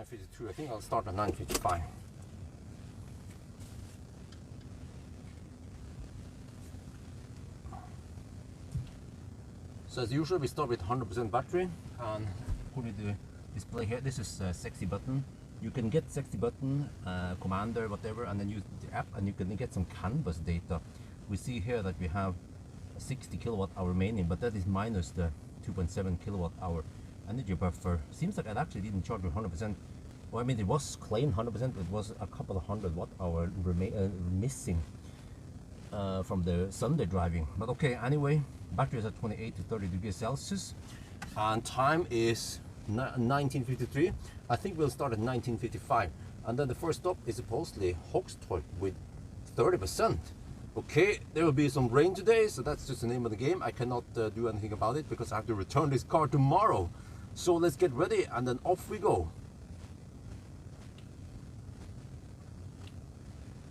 9:52. I think I'll start at 9:55. So as usual, we start with 100% battery and put it the display here. This is a 60 button. You can get 60 button, commander, whatever, and then use the app, and you can get some CAN bus data. We see here that we have 60 kilowatt hour remaining, but that is minus the 2.7 kilowatt hour energy buffer. Seems like it actually didn't charge 100%. Well, I mean, it was claimed 100%, but it was a couple of hundred watt hour missing from the Sunday driving. But okay, anyway, battery is at 28 to 30 degrees Celsius, and time is 19:53. I think we'll start at 19:55, and then the first stop is supposedly Hogstorp with 30%. Okay, there will be some rain today, so that's just the name of the game. I cannot do anything about it because I have to return this car tomorrow. So let's get ready and then off we go.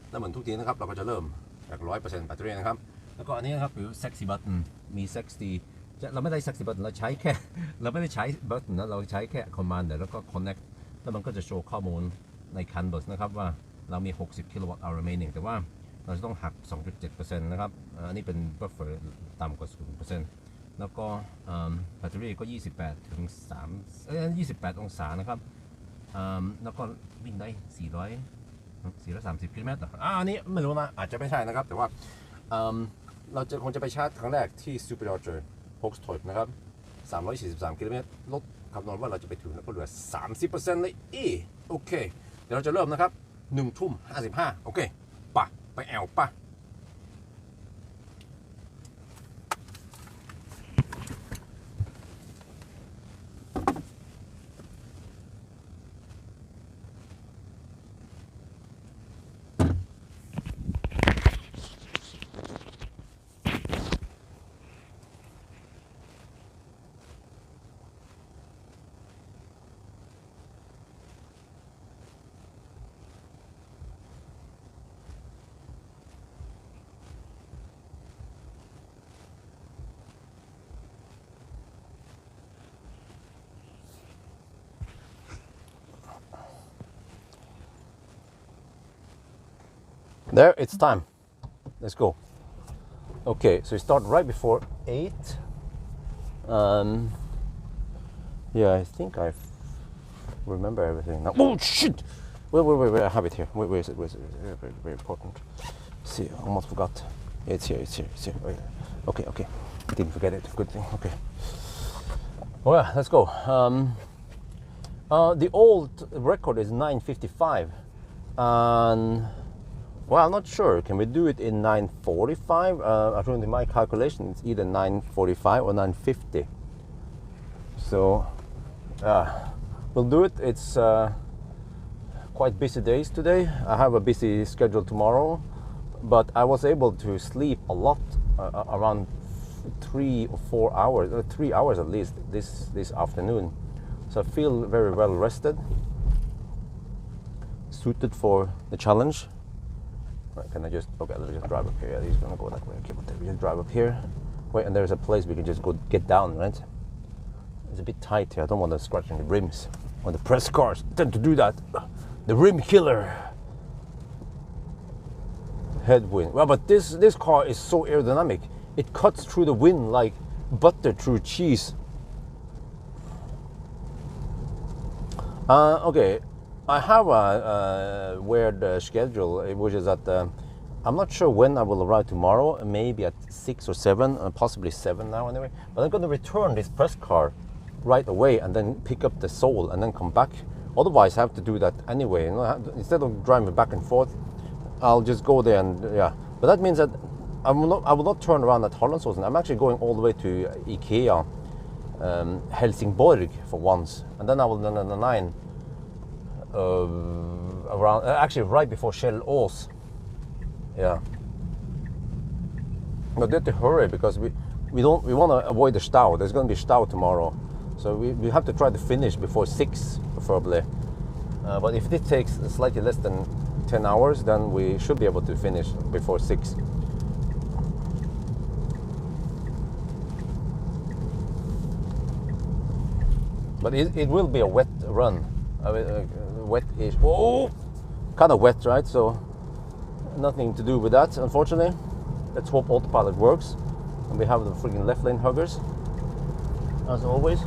แล้วเหมือนทุกทีนะครับเราก็จะเริ่มจาก 100% แบตเตอรี่นะครับแล้วก็อันนี้นะครับคือ sexy button มี sexy เราไม่ได้ sexy button เราใช้แค่เราไม่ได้ใช้ button นะเราใช้แค่ command แล้วก็ connect แล้วมันก็จะโชว์ข้อมูลใน CAN bus นะครับว่าเรามี 60 kilowatt hour remaining แต่ว่าเราจะต้องหัก 2.7% นะครับอันนี้เป็น buffer ต่ำกว่า 0% แล้วก็แบตเตอรี่ก็28 ถึง 28 องศานะครับแล้วก็วิ่งได้430 กิโลเมตรอันนี้ไม่รู้นะอาจจะไม่ใช่นะครับแต่ว่าเราจะคงจะไปชาร์จครั้งแรกที่ Supercharger Hogstorp นะครับ343 กิโลเมตรลดคำนวณว่าเราจะไปถึงแล้วก็เหลือ 30% เลยโอเคเดี๋ยวเราจะเริ่มนะครับ 1:55 โอเคไปแอลป่ะ There, it's time. Let's go. Okay, so we start right before 8. Yeah, I think I remember everything now. Oh shit! Wait, I have it here. Where is it? Very, very important. See, I almost forgot. Yeah, it's here. Wait. Okay. Didn't forget it. Good thing. Okay. Oh yeah, let's go. The old record is 9:55, and well, I'm not sure. Can we do it in 9:45? According to my calculation, it's either 9:45 or 9:50. So, we'll do it. It's quite busy days today. I have a busy schedule tomorrow, but I was able to sleep a lot, around 3 or 4 hours, 3 hours at least this afternoon. So I feel very well rested, suited for the challenge. Right, can I just, okay, let's just drive up here. Yeah, he's gonna go that way. Okay, but we just drive up here. Wait, and there's a place we can just go get down, right? It's a bit tight here. I don't want to scratch on the rims. When the press cars tend to do that. The rim killer. Headwind. Well, but this car is so aerodynamic. It cuts through the wind like butter through cheese. Okay. I have a weird schedule, which is that I'm not sure when I will arrive tomorrow, maybe at 6 or 7, possibly 7 now anyway. But I'm going to return this press car right away and then pick up the Soul and then come back. Otherwise, I have to do that anyway. You know, instead of driving back and forth, I'll just go there and yeah. But that means that I will not turn around at Hallandsåsen. I'm actually going all the way to IKEA, Helsingborg for once, and then I will on the 9. Around actually right before Shell Ås. Yeah. But we have to hurry because we want to avoid the Stau. There's going to be Stau tomorrow, so we have to try to finish before 6 preferably. But if it takes slightly less than 10 hours, then we should be able to finish before 6. But it will be a wet run. wet-ish. Oh, kind of wet, right? So nothing to do with that, unfortunately. Let's hope autopilot works. And we have the freaking left lane huggers, as always.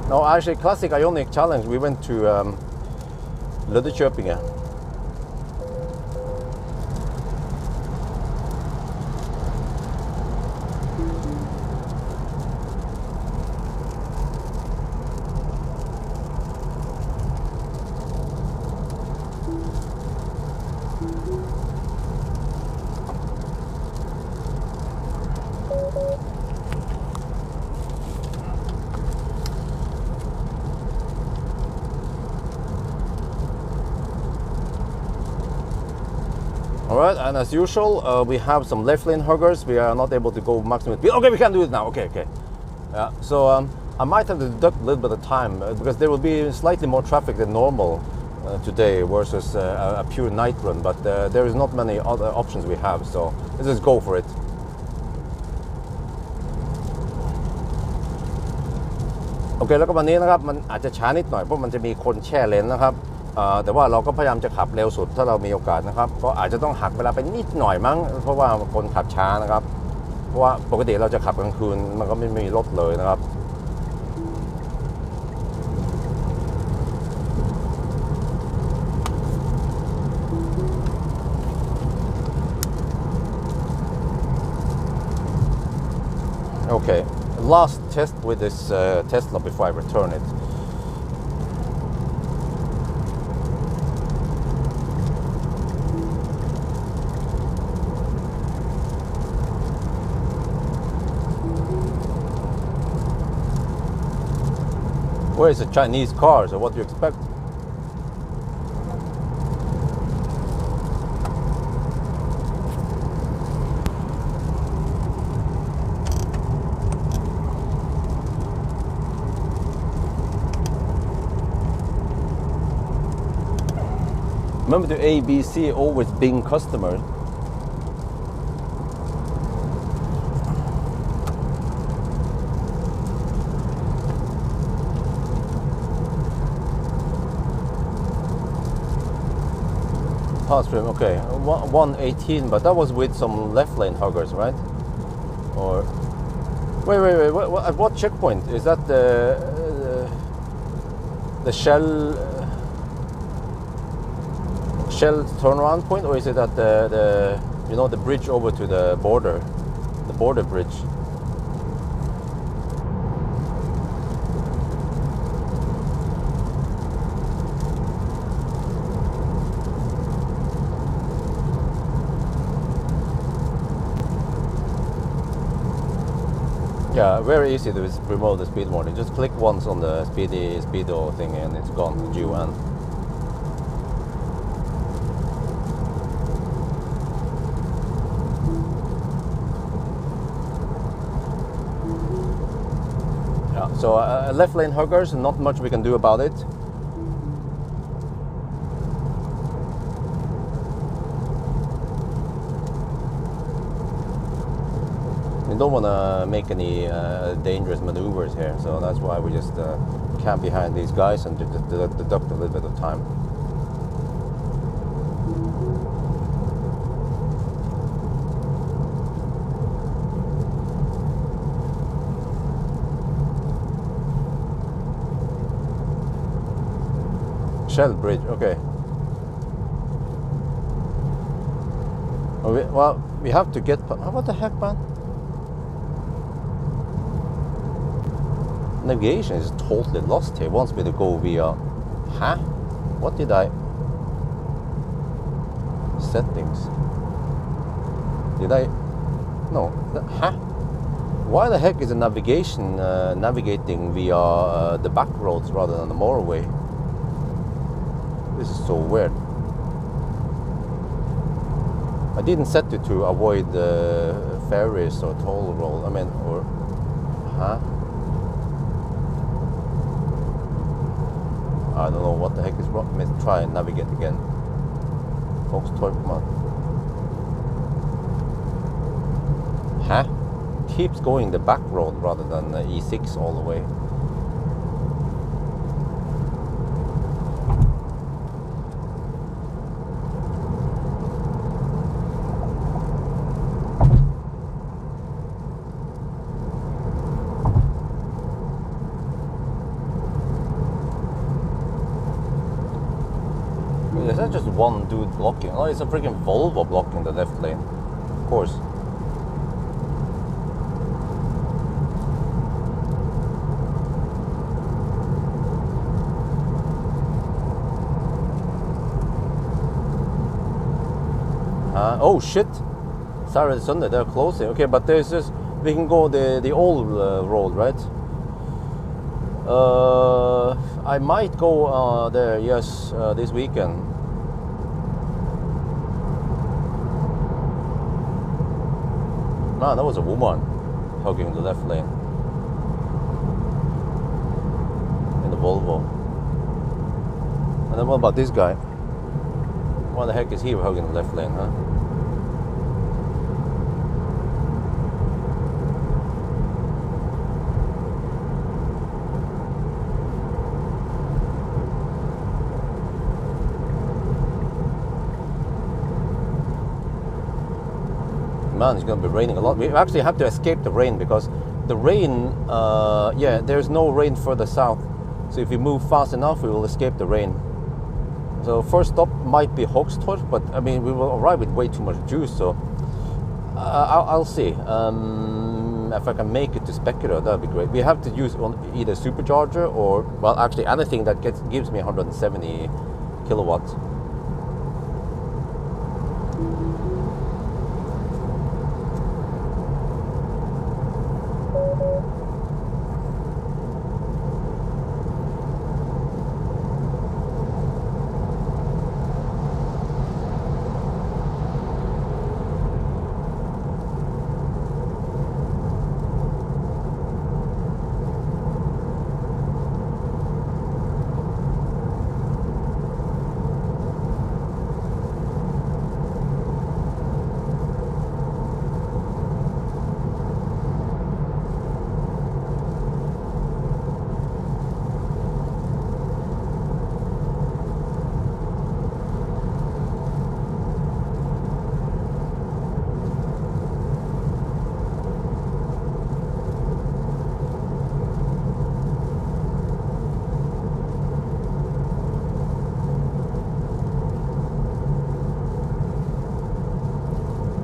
No, actually, classic Ionic challenge. We went to Löddeköpinge. Alright, and as usual, we have some left lane huggers. We are not able to go maximum speed. Okay, we can do it now. Okay. Yeah, so I might have to deduct a little bit of time because there will be slightly more traffic than normal today versus a pure night run. But there is not many other options we have, so let's just go for it. Okay, แล้วก็วันนี้นะครับมันอาจจะช้านิดหน่อยเพราะมันจะมีคนแช่เลนนะครับแต่ว่าเราก็พยายามจะขับเร็วสุดถ้าเรามีโอกาสนะครับก็อาจจะต้องหักเวลาไปนิดหน่อยมั้งเพราะว่าคนขับช้านะครับเพราะว่าปกติเราจะขับกลางคืนมันก็ไม่มีรถเลยนะครับOkay, last test with this Tesla before I return it. Where is the Chinese car? So what do you expect? Remember the ABC always being customer. Pass trim, okay, 118, but that was with some left lane huggers, right? Or wait, what, at what checkpoint is that? The Shell turnaround point, or is it at the you know, the bridge over to the border bridge? Yeah, very easy to remove the speed warning. Just click once on the speedo thing and it's gone. GUN. Yeah, so left lane huggers, not much we can do about it. We don't want to make any dangerous maneuvers here, so that's why we just camp behind these guys and just deduct a little bit of time. Shell bridge, okay. Well, we have to get. What the heck, man? Navigation is totally lost here. It wants me to go via. Huh? What did I? Settings. Did I? No. Huh? Why the heck is the navigation navigating via the back roads rather than the motorway? This is so weird. I didn't set it to avoid ferries or toll road. I mean, or. Huh? I don't know what the heck is wrong. Let's try and navigate again. Foxtorp, come on. Huh? Keeps going the back road rather than E6 all the way. Is that just one dude blocking? Oh, it's a freaking Volvo blocking the left lane. Of course. Oh shit! Saturday, Sunday, they're closing. Okay, but there's just, we can go the old road, right? I might go there, yes, this weekend. Man, that was a woman hugging the left lane in the Volvo. And then what about this guy? Why the heck is he hugging the left lane, huh? Man, it's going to be raining a lot. We actually have to escape the rain because the rain, yeah, there's no rain further south. So if we move fast enough, we will escape the rain. So first stop might be Hogstorp, but I mean, we will arrive with way too much juice. So I'll see. If I can make it to Spekkero, that'd be great. We have to use either supercharger or, well, actually anything that gives me 170 kilowatts.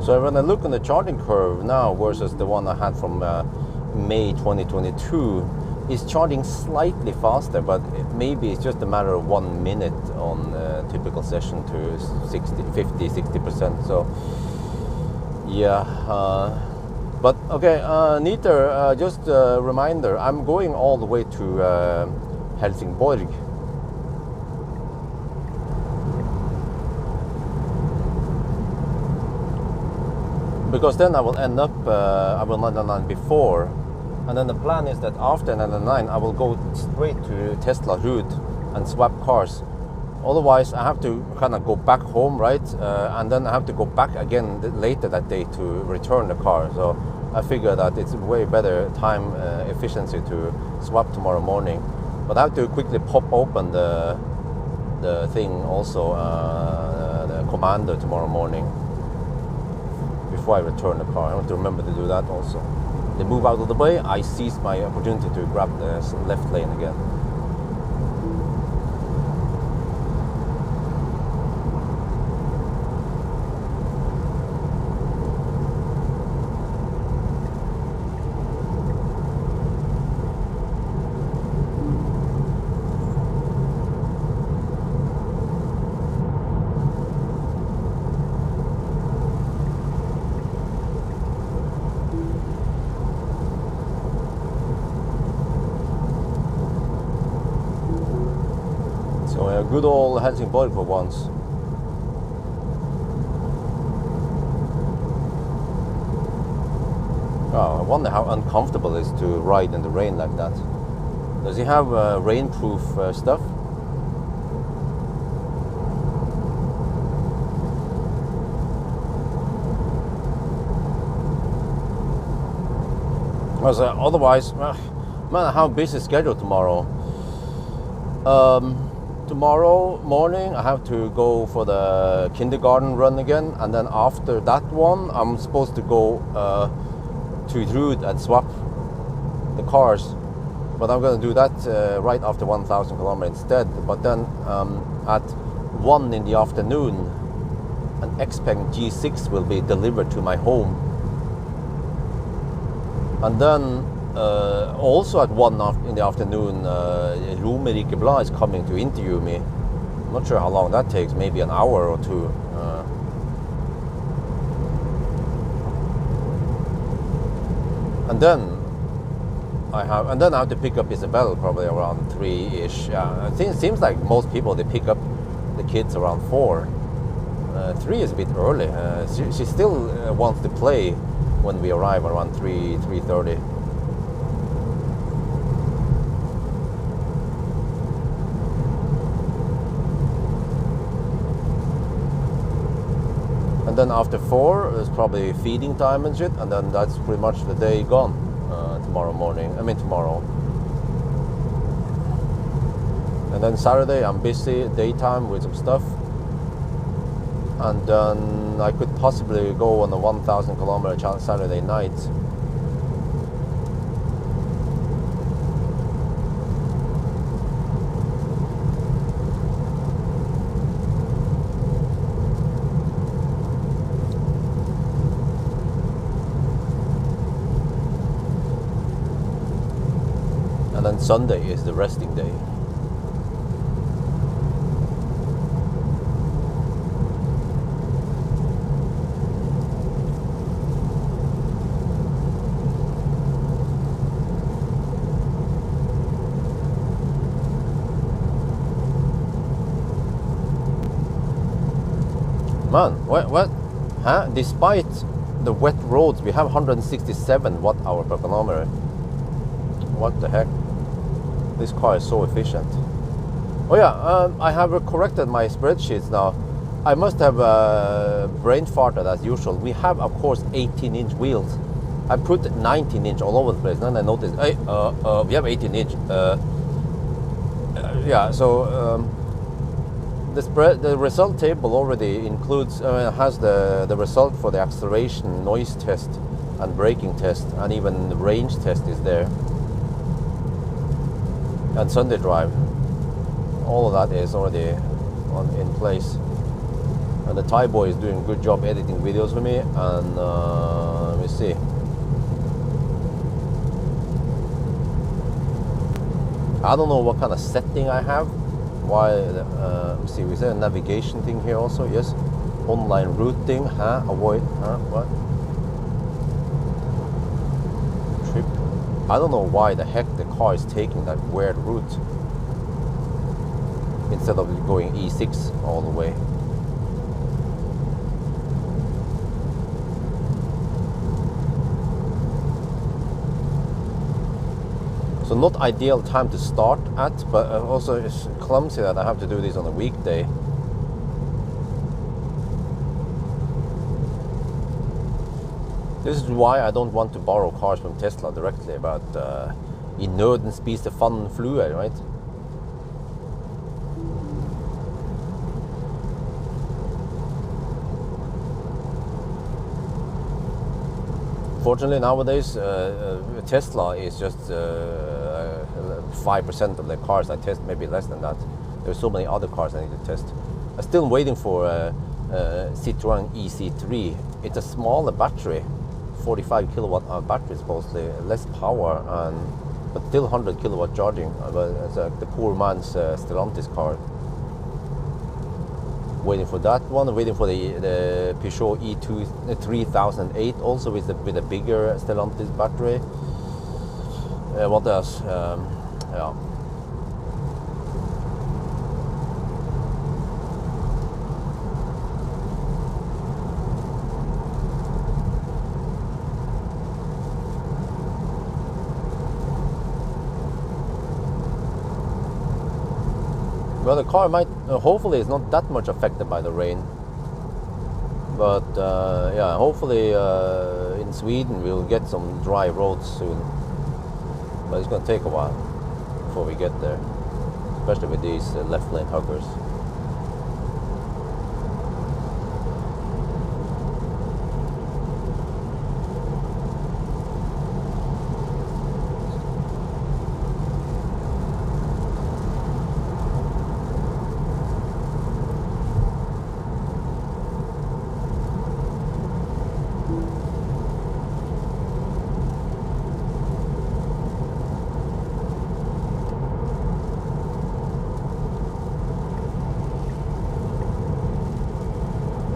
So when I look on the charging curve now versus the one I had from May 2022, it's charging slightly faster, but maybe it's just a matter of 1 minute on a typical session to 50-60%. So yeah, but okay, Niter, just a reminder, I'm going all the way to Helsingborg. Because then I will end up, I will 99 before, and then the plan is that after 99 I will go straight to Tesla route and swap cars. Otherwise I have to kind of go back home, right? And then I have to go back again later that day to return the car. So I figure that it's way better time efficiency to swap tomorrow morning. But I have to quickly pop open the thing also, the Commander tomorrow morning, before I return the car. I want to remember to do that also. They move out of the way, I seize my opportunity to grab the left lane again. Good old Helsingborg for once. Oh, I wonder how uncomfortable it is to ride in the rain like that. Does he have rainproof stuff? Because otherwise, man, I have a busy schedule tomorrow. Tomorrow morning I have to go for the kindergarten run again, and then after that one I'm supposed to go to RWD and swap the cars, but I'm going to do that right after 1,000 kilometers instead. But then at 1 in the afternoon an Xpeng G6 will be delivered to my home, and then also at 1 in the afternoon, Romerike Blad is coming to interview me. I'm not sure how long that takes, maybe an hour or two. And then I have to pick up Isabel probably around 3-ish. I think it seems like most people, they pick up the kids around 4. 3 is a bit early. She still wants to play when we arrive around 3:30. And then after 4 is probably feeding time and shit, and then that's pretty much the day gone tomorrow morning. I mean tomorrow. And then Saturday I'm busy daytime with some stuff, and then I could possibly go on a 1,000 kilometer challenge Saturday night. And then Sunday is the resting day. Man, what? Huh? Despite the wet roads, we have 167 watt-hour per kilometer. What the heck? This car is so efficient. Oh yeah, I have corrected my spreadsheets now. I must have brain farted as usual. We have, of course, 18-inch wheels. I put 19-inch all over the place. Then I noticed, hey, we have 18-inch. Yeah, so the result table already includes, has the result for the acceleration, noise test, and braking test, and even the range test is there. And Sunday drive, all of that is already in place. And the Thai boy is doing a good job editing videos for me. And let me see. I don't know what kind of setting I have. Why? Let me see. Is there a navigation thing here also? Yes. Online routing. Avoid. What? Trip. I don't know why the heck the car is taking that weird route instead of going E6 all the way. So not ideal time to start at, but also it's clumsy that I have to do this on a weekday. This is why I don't want to borrow cars from Tesla directly, but I nøden spiste fanden flue, right? Fortunately nowadays Tesla is just 5% of the cars I test, maybe less than that. There's so many other cars I need to test. I'm still waiting for Citroën EC3. It's a smaller battery, 45 kilowatt hour battery supposedly, less power, but still 100 kilowatt charging. It's the poor man's Stellantis car. Waiting for that one. Waiting for the Peugeot E2 3008 also with a bigger Stellantis battery. What else? Yeah. Well, the car might, hopefully, is not that much affected by the rain. But yeah, hopefully in Sweden we'll get some dry roads soon. But it's going to take a while before we get there, especially with these left lane huggers.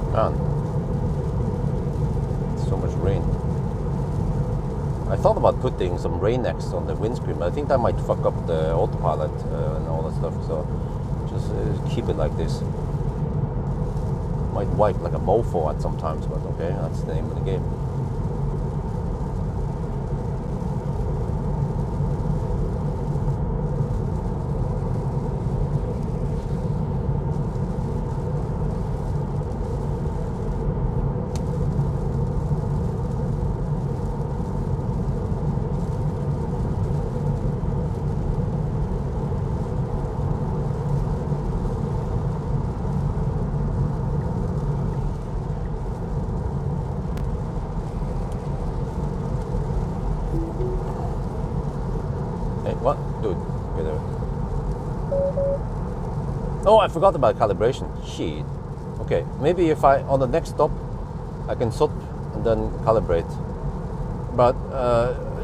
Man, so much rain. I thought about putting some rain X on the windscreen, but I think that might fuck up the autopilot and all that stuff. So just keep it like this. Might wipe like a mofo at sometimes, but okay, that's the name of the game. What? Dude, get there. Oh, I forgot about calibration. Shit. Okay, maybe if I, on the next stop, I can stop and then calibrate. But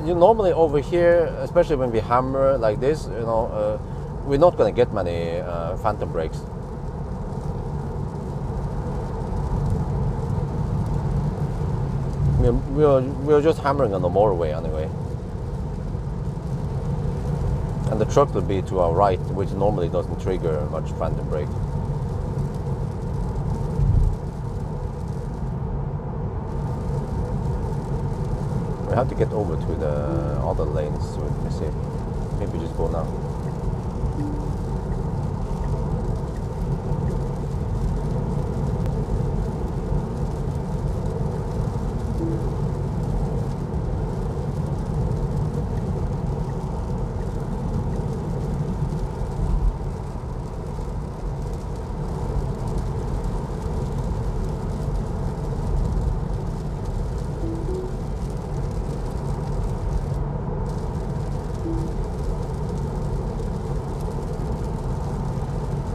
you normally over here, especially when we hammer like this, you know, we're not going to get many phantom brakes. We're just hammering on the motorway anyway. And the truck will be to our right, which normally doesn't trigger much phantom brake. We have to get over to the other lanes, so let me see. Maybe just go now.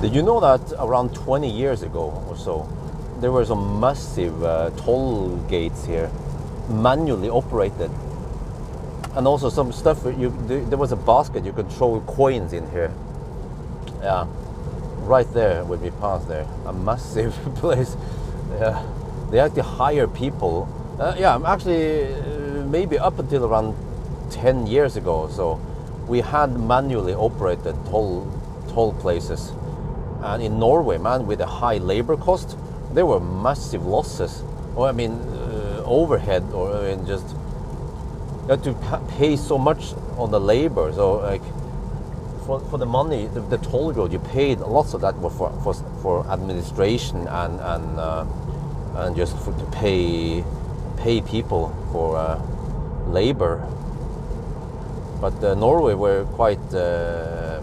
Did you know that around 20 years ago or so, there were some massive toll gates here, manually operated, and also some stuff. There was a basket you could throw coins in here. Yeah, right there when we passed there, a massive place. Yeah, they had to hire people. Yeah, actually, maybe up until around 10 years ago, so we had manually operated toll places. And in Norway, man, with a high labor cost, there were massive losses. Or I mean, overhead, or I mean, just you had to pay so much on the labor. So like for the money, the toll road, you paid lots of that for administration and just to pay people for labor. But Norway were quite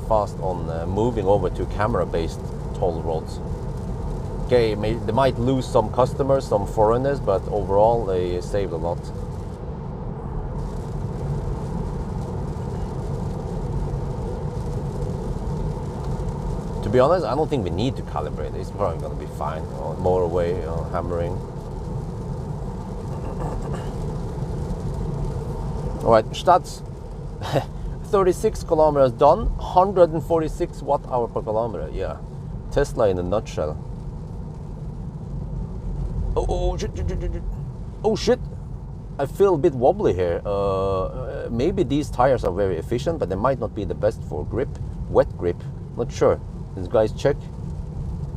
fast on moving over to camera-based toll roads. Okay, they might lose some customers, some foreigners, but overall they saved a lot. To be honest, I don't think we need to calibrate it. It's probably going to be fine. Motorway, hammering. All right, stats. 36 kilometers done, 146 watt-hour per kilometer. Yeah, Tesla in a nutshell. Oh shit! I feel a bit wobbly here. Maybe these tires are very efficient, but they might not be the best for grip, wet grip. Not sure. These guys check.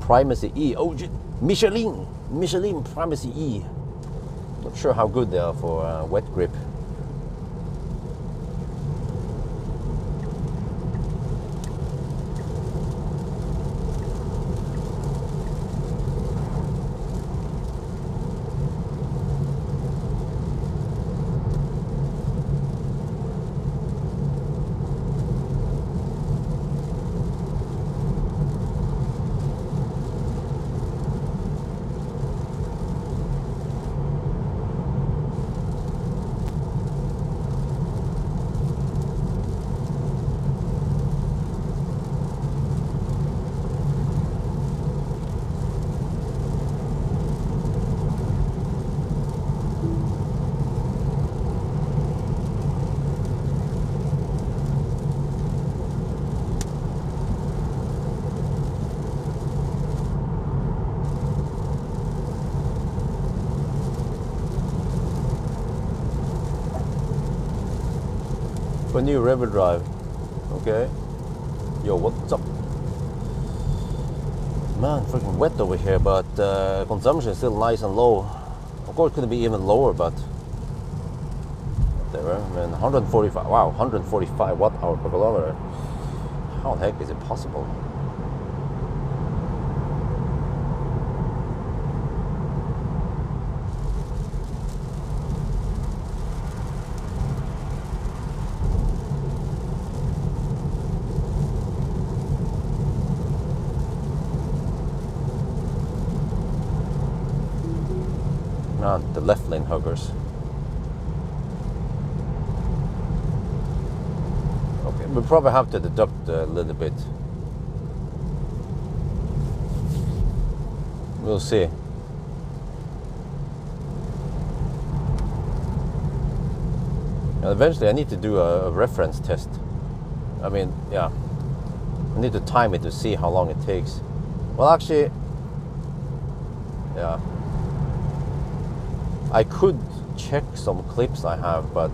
Primacy E. Oh shit! Michelin Primacy E. Not sure how good they are for wet grip. for new river drive. Okay. Yo, what's up? Man, freaking wet over here, but consumption is still nice and low. Of course, it could be even lower, but whatever. I mean, 145. Wow, 145 watt-hour per kilometer. How the heck is it possible? The left lane huggers. Okay, we probably have to deduct a little bit. We'll see. And eventually I need to do a reference test. I mean, yeah. I need to time it to see how long it takes. Well, actually, yeah. I could check some clips I have, but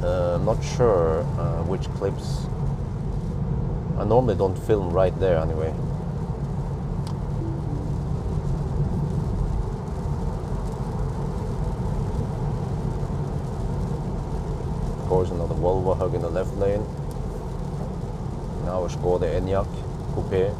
I'm not sure which clips. I normally don't film right there anyway. Of course, another Volvo hug in the left lane. Now a Skoda Enyaq Coupe.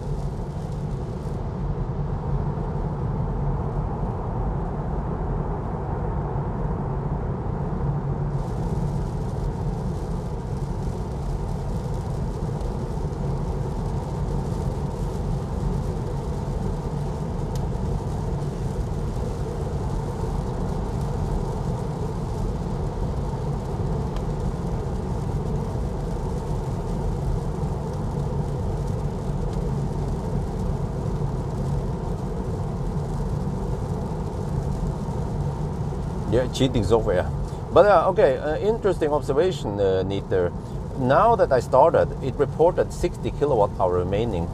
Yeah, cheating's over, yeah. But okay, interesting observation, Neater. Now that I started, it reported 60 kilowatt hour remaining.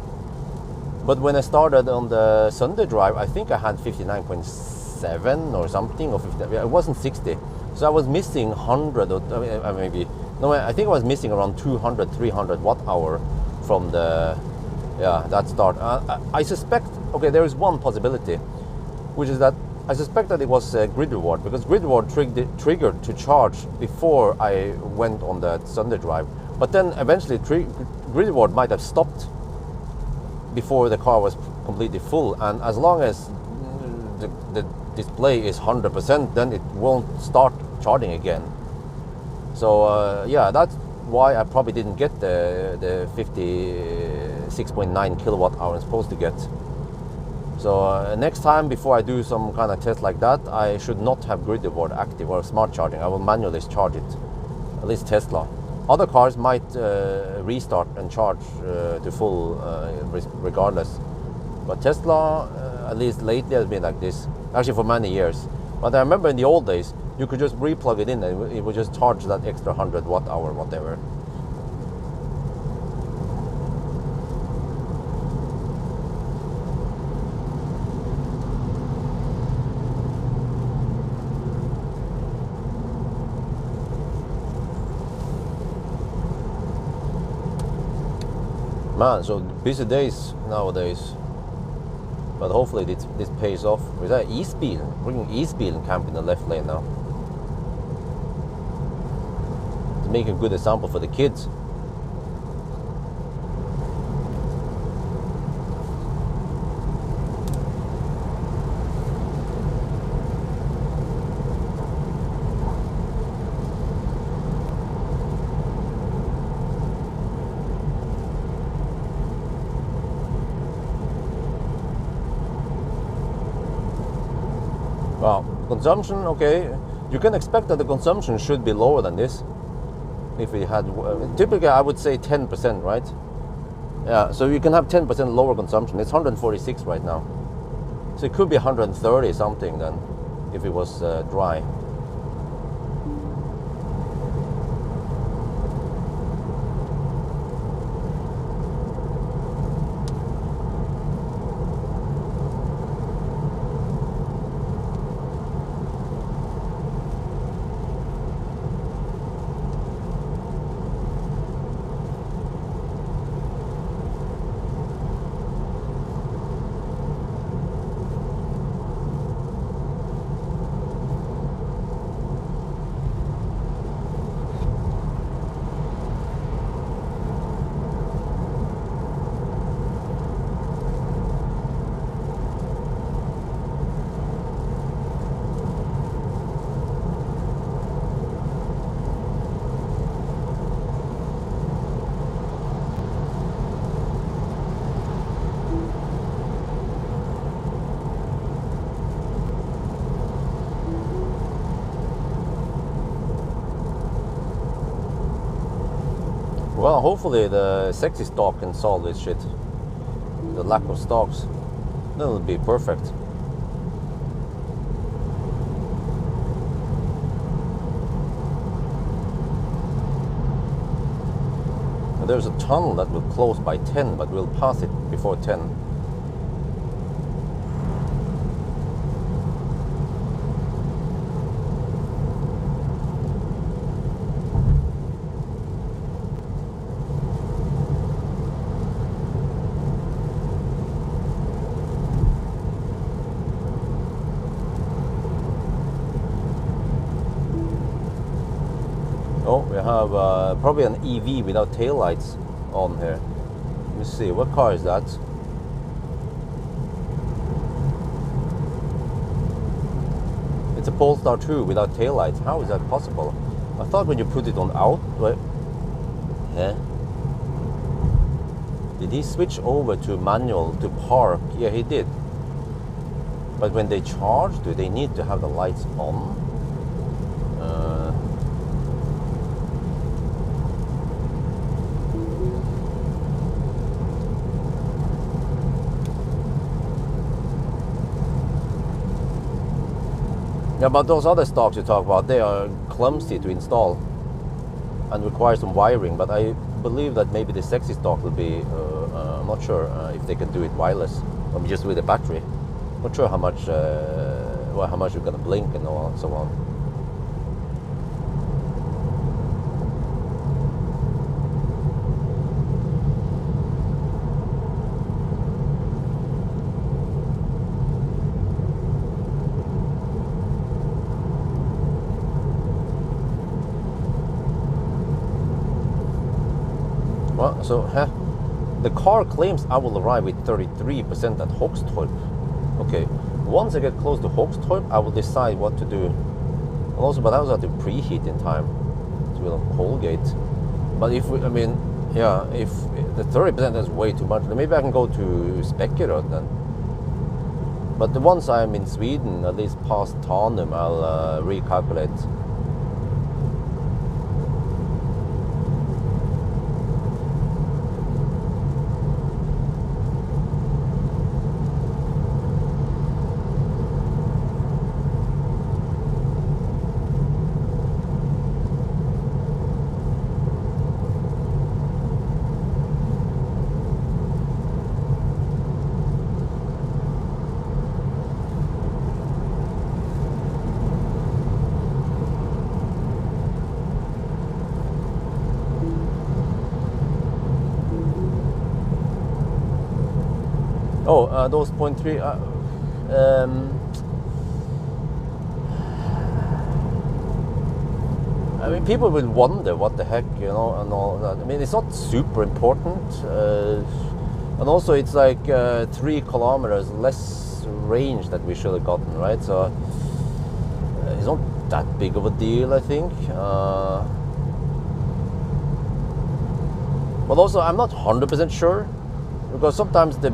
But when I started on the Sunday drive, I think I had 59.7 or something, or 50, it wasn't 60. So I was missing 100, or maybe, no, I think I was missing around 200, 300 watt hour from the, yeah, that start. I suspect, okay, there is one possibility, which is that I suspect that it was grid reward, because grid reward triggered to charge before I went on that Sunday drive. But then eventually grid reward might have stopped before the car was completely full. And as long as the display is 100%, then it won't start charging again. So yeah, that's why I probably didn't get the 56.9 kilowatt hour I'm supposed to get. So next time, before I do some kind of test like that, I should not have grid reward active or smart charging. I will manually charge it, at least Tesla. Other cars might restart and charge to full regardless. But Tesla, at least lately, has been like this, actually for many years. But I remember in the old days, you could just re-plug it in and it would just charge that extra 100 watt hour, whatever. Man, so busy days nowadays. But hopefully this pays off. Is that E-Speed? Bringing E-Speed and camp in the left lane now. To make a good example for the kids. Well, consumption, okay, you can expect that the consumption should be lower than this. If we had, typically I would say 10%, right? Yeah, so you can have 10% lower consumption. It's 146 right now. So it could be 130 something then, if it was dry. Well, hopefully the sexy stock can solve this shit. The lack of stocks. That'll be perfect. There's a tunnel that will close by 10, but we'll pass it before 10. Oh, we have probably an EV without taillights on here. Let me see, what car is that? It's a Polestar 2 without taillights. How is that possible? I thought when you put it on out, right? Yeah. Did he switch over to manual to park? Yeah, he did. But when they charge, do they need to have the lights on? Yeah, but those other stocks you talk about, they are clumsy to install and require some wiring. But I believe that maybe the sexy stock will be, I'm not sure if they can do it wireless, or just with a battery. Not sure how much you're gonna blink and so on. Well, so the car claims I will arrive with 33% at Hogstorp. Okay, once I get close to Hogstorp, I will decide what to do. And also, but I also have to preheat in time to be on Colgate. But if we, I mean, yeah, if the 30% is way too much, then maybe I can go to Spekeröd then. But once I'm in Sweden, at least past Tanum, I'll recalculate. Oh, those 0.3. I mean, people will wonder what the heck, and all that. I mean, it's not super important, and also it's like 3 kilometers less range that we should have gotten, right? So it's not that big of a deal, I think. But also, I'm not 100% sure. Because sometimes the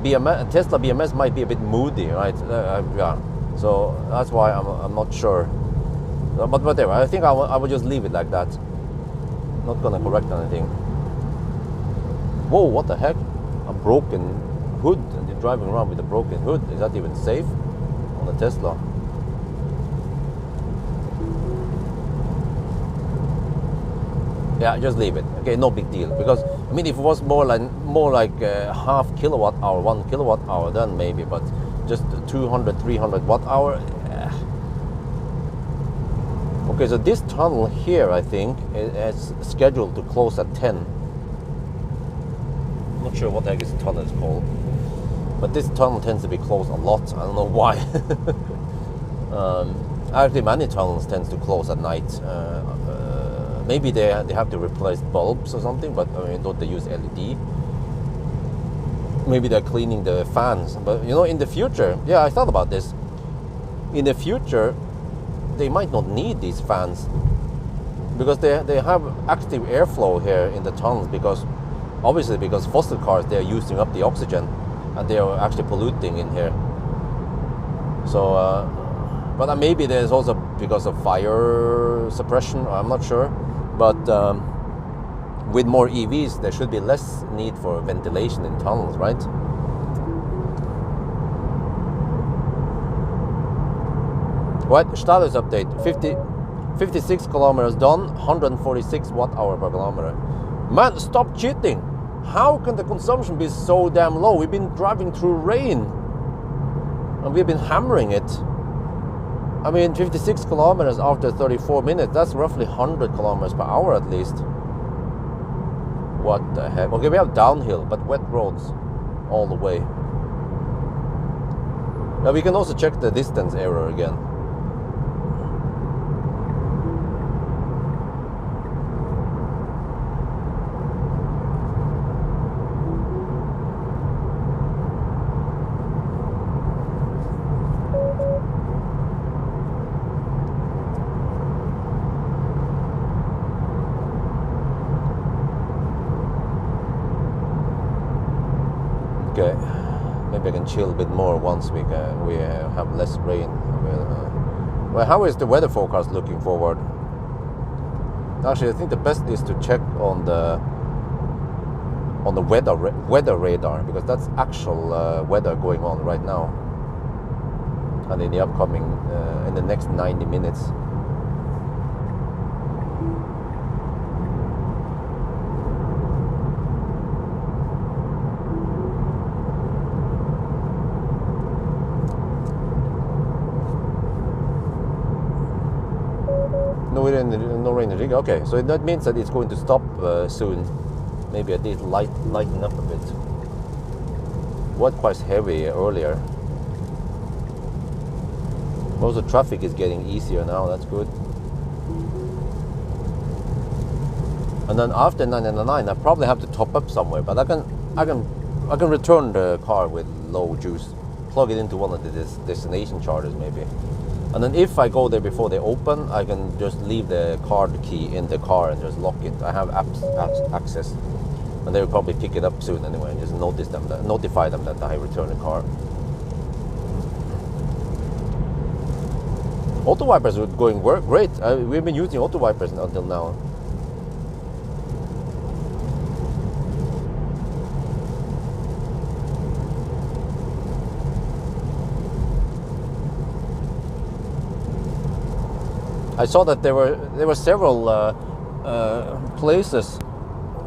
Tesla BMS might be a bit moody, right? Yeah, so that's why I'm not sure. But whatever, I think I will just leave it like that. Not gonna correct anything. Whoa, what the heck? A broken hood, and you're driving around with a broken hood. Is that even safe on a Tesla? Yeah, just leave it. Okay, no big deal. Because I mean, if it was more like half kilowatt hour, 1 kilowatt hour, then maybe. But just 200, 300 watt hour. Okay, so this tunnel here, I think, is scheduled to close at 10. I'm not sure what the heck this tunnel is called, but this tunnel tends to be closed a lot. I don't know why. Actually, many tunnels tend to close at night. Maybe they have to replace bulbs or something, but I mean, don't they use LED? Maybe they're cleaning the fans. But in the future, yeah, I thought about this. In the future, they might not need these fans because they have active airflow here in the tunnels, because obviously because fossil cars, they're using up the oxygen and they are actually polluting in here. So, but maybe there's also because of fire suppression. I'm not sure. But with more EVs, there should be less need for ventilation in tunnels, right? Right, status update, 56 kilometers done, 146 watt-hour per kilometer. Man, stop cheating! How can the consumption be so damn low? We've been driving through rain, and we've been hammering it. I mean, 56 kilometers after 34 minutes, that's roughly 100 kilometers per hour at least. What the heck? Okay, we have downhill, but wet roads all the way. Now we can also check the distance error again. Okay, maybe I can chill a bit more once we have less rain. Well, how is the weather forecast looking forward? Actually, I think the best is to check on the weather radar, because that's actual weather going on right now, and in the upcoming in the next 90 minutes. No rain in Riga. Okay, so that means that it's going to stop soon. Maybe I did lighten up a bit. Was quite heavy earlier. Most of the traffic is getting easier now. That's good. And then after 999, I probably have to top up somewhere. But I can return the car with low juice. Plug it into one of the destination chargers maybe. And then if I go there before they open, I can just leave the card key in the car and just lock it. I have apps access, and they will probably pick it up soon anyway, and just notify them that I return the car. Auto wipers are going great. We've been using auto wipers until now. I saw that there were several places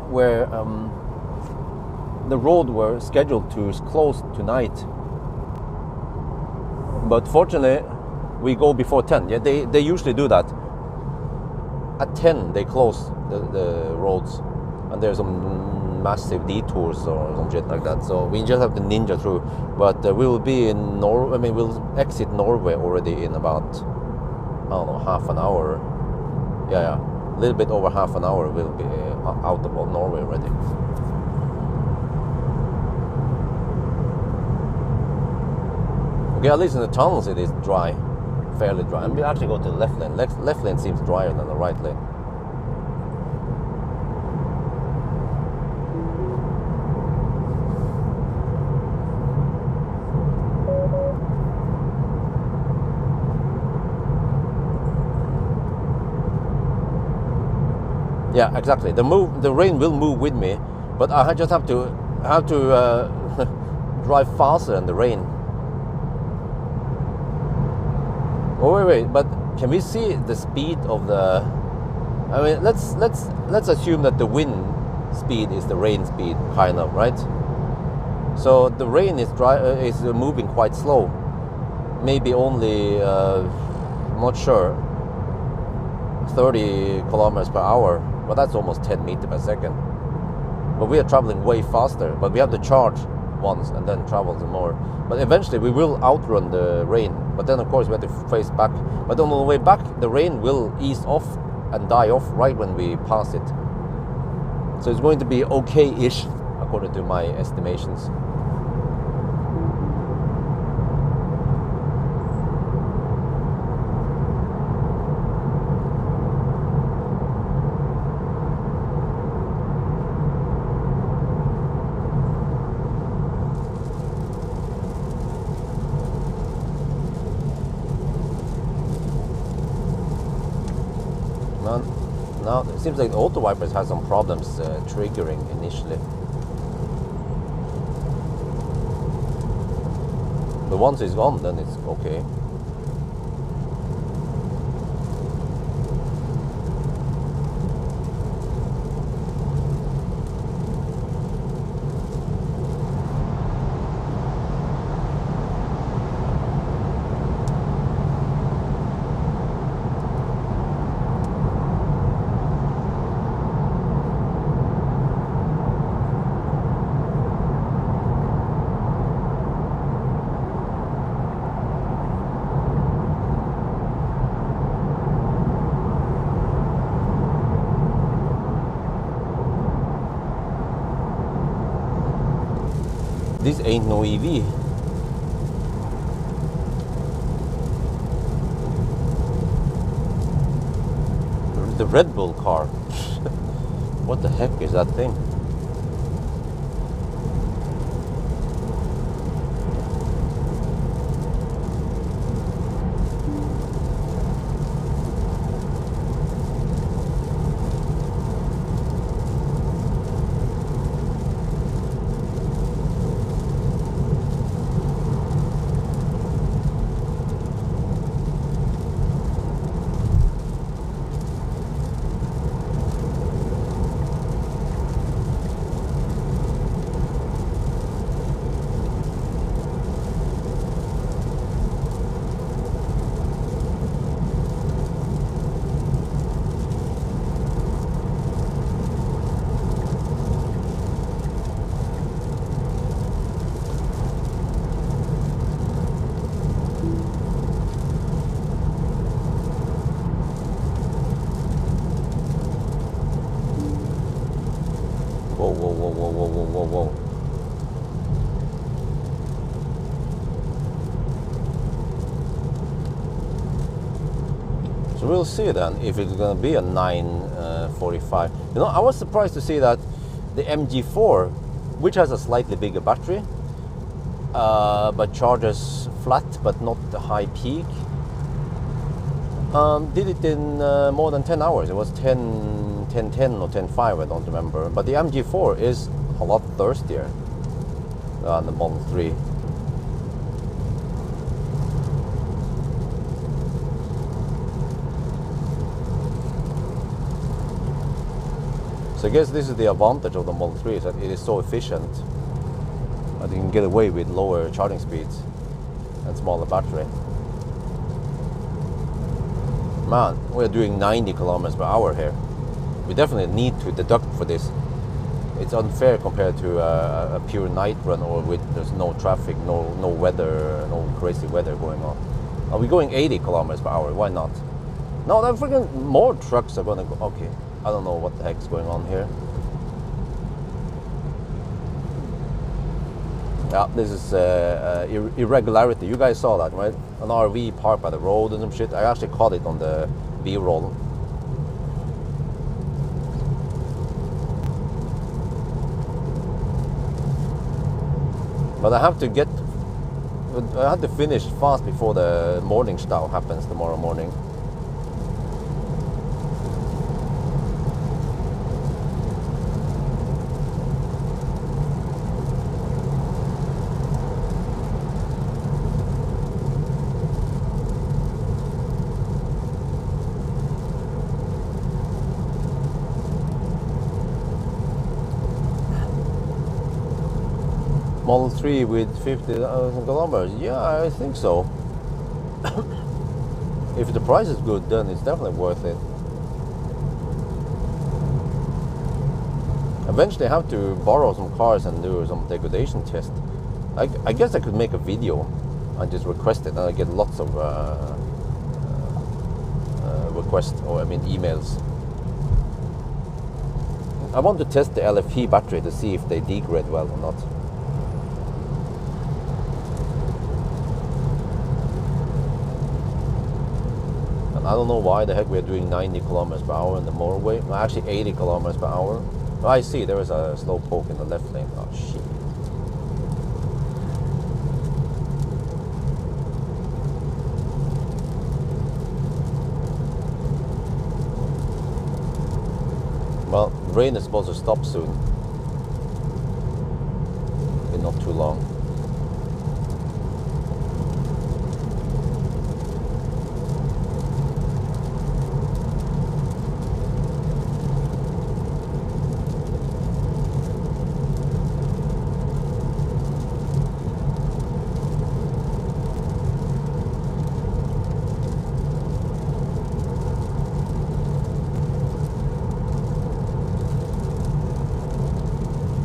where the road were scheduled to close tonight, but fortunately we go before 10. Yeah, they usually do that. At 10 they close the roads, and there's some massive detours or some shit like that. So we just have to ninja through. But we will be in we'll exit Norway already in about, I don't know, half an hour. Yeah, a little bit over half an hour we'll be out of Norway already. Okay, at least in the tunnels it is dry, fairly dry. And we actually go to the left lane. Left lane seems drier than the right lane. Yeah, exactly. The rain will move with me, but I just have to drive faster in the rain. Oh wait, but can we see the speed of the? I mean, let's assume that the wind speed is the rain speed, kind of, right? So the rain is moving quite slow, maybe only I'm not sure, 30 kilometers per hour. But that's almost 10 meters per second. But we are traveling way faster. But we have to charge once and then travel some more. But eventually we will outrun the rain. But then of course we have to face back. But on the way back, the rain will ease off and die off right when we pass it. So it's going to be okay-ish according to my estimations. Now it seems like the auto wipers had some problems triggering initially. But once it's gone, then it's okay. This ain't no EV. The Red Bull car. What the heck is that thing? Whoa. So we'll see then if it's going to be a 945. You know, I was surprised to see that the MG4, which has a slightly bigger battery, but charges flat but not the high peak, did it in more than 10 hours. It was 10:10 or 10:05, I don't remember. But the MG4 is a lot thirstier than the Model 3. So I guess this is the advantage of the Model 3, is that it is so efficient that you can get away with lower charging speeds and smaller battery. Man, we're doing 90 kilometers per hour here. We definitely need to deduct for this. It's unfair compared to a pure night run, or with there's no traffic, no weather, no crazy weather going on. Are we going 80 kilometers per hour? Why not? No, then freaking more trucks are gonna go. Okay, I don't know what the heck's going on here. Yeah, this is irregularity. You guys saw that, right? An RV parked by the road and some shit. I actually caught it on the B-roll. But I have to finish fast before the morning stau happens tomorrow morning. Model 3 with 50,000 kilometers, yeah, I think so. If the price is good, then it's definitely worth it. Eventually I have to borrow some cars and do some degradation test. I guess I could make a video and just request it, and I get lots of requests, or I mean emails. I want to test the LFP battery to see if they degrade well or not. I don't know why the heck we're doing 90 kilometers per hour in the motorway. Well, actually 80 kilometers per hour. Oh, I see there is a slow poke in the left lane. Oh shit. rain is supposed to stop soon. In not too long.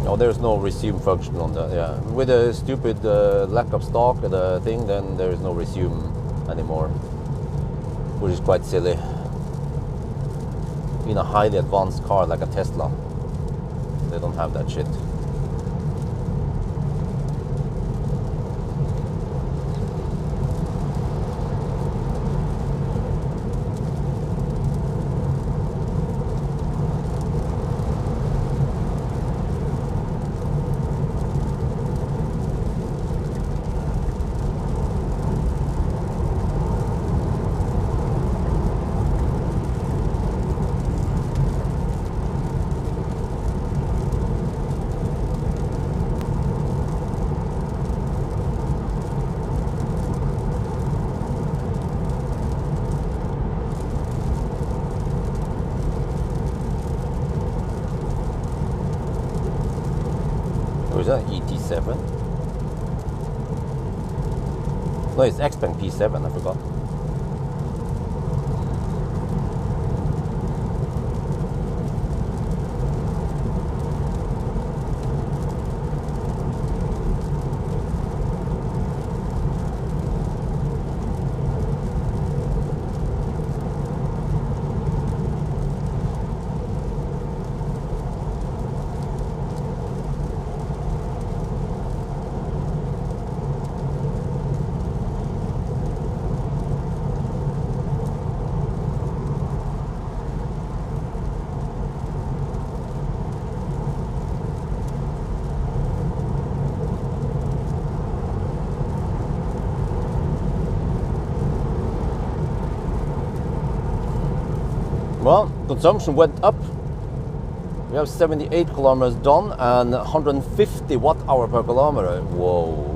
Oh, there's no resume function on that. Yeah, with a stupid lack of stock and the thing, then there is no resume anymore, which is quite silly. In a highly advanced car like a Tesla, they don't have that shit. Is that ET7? No, it's Xpeng P7, I forgot. Well, consumption went up. We have 78 kilometers done and 150 watt-hour per kilometer. Whoa.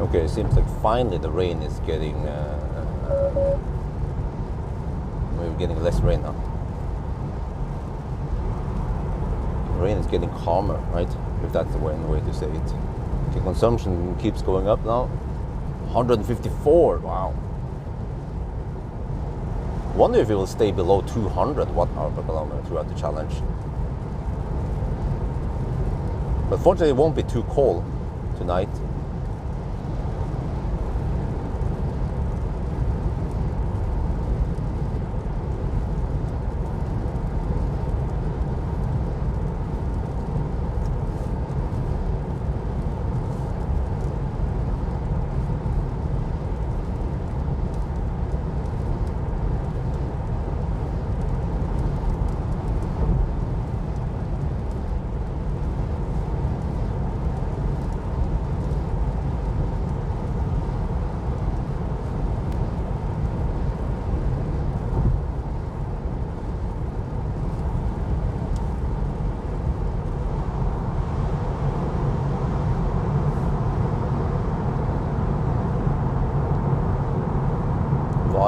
Okay, it seems like finally the rain is getting, we're getting less rain now. The rain is getting calmer, right? If that's the way to say it. Okay, consumption keeps going up now. 154, wow. Wonder if it will stay below 200 watt-hour per kilometer throughout the challenge. But fortunately it won't be too cold tonight.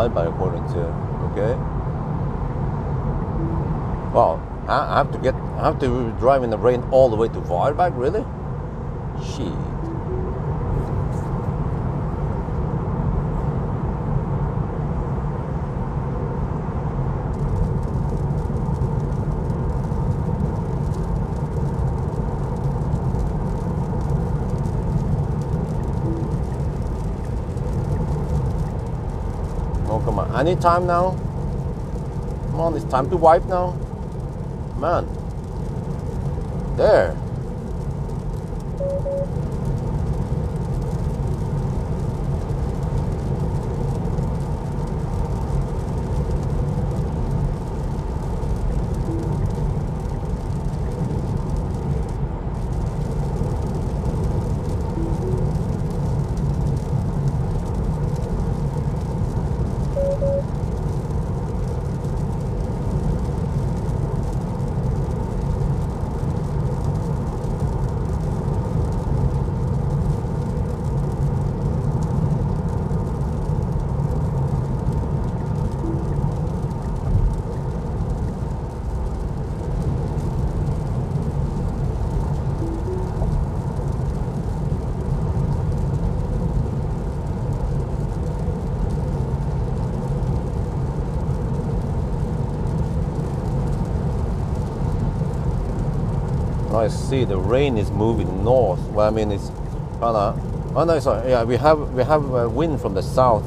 Varberg according to, okay. Wow, I have to drive in the rain all the way to Varberg, really? Shit. Oh, come on, any time now? Come on, it's time to wipe now. Man, there. I see the rain is moving north. Well, I mean it's kind of. Oh no, sorry. Yeah, we have wind from the south.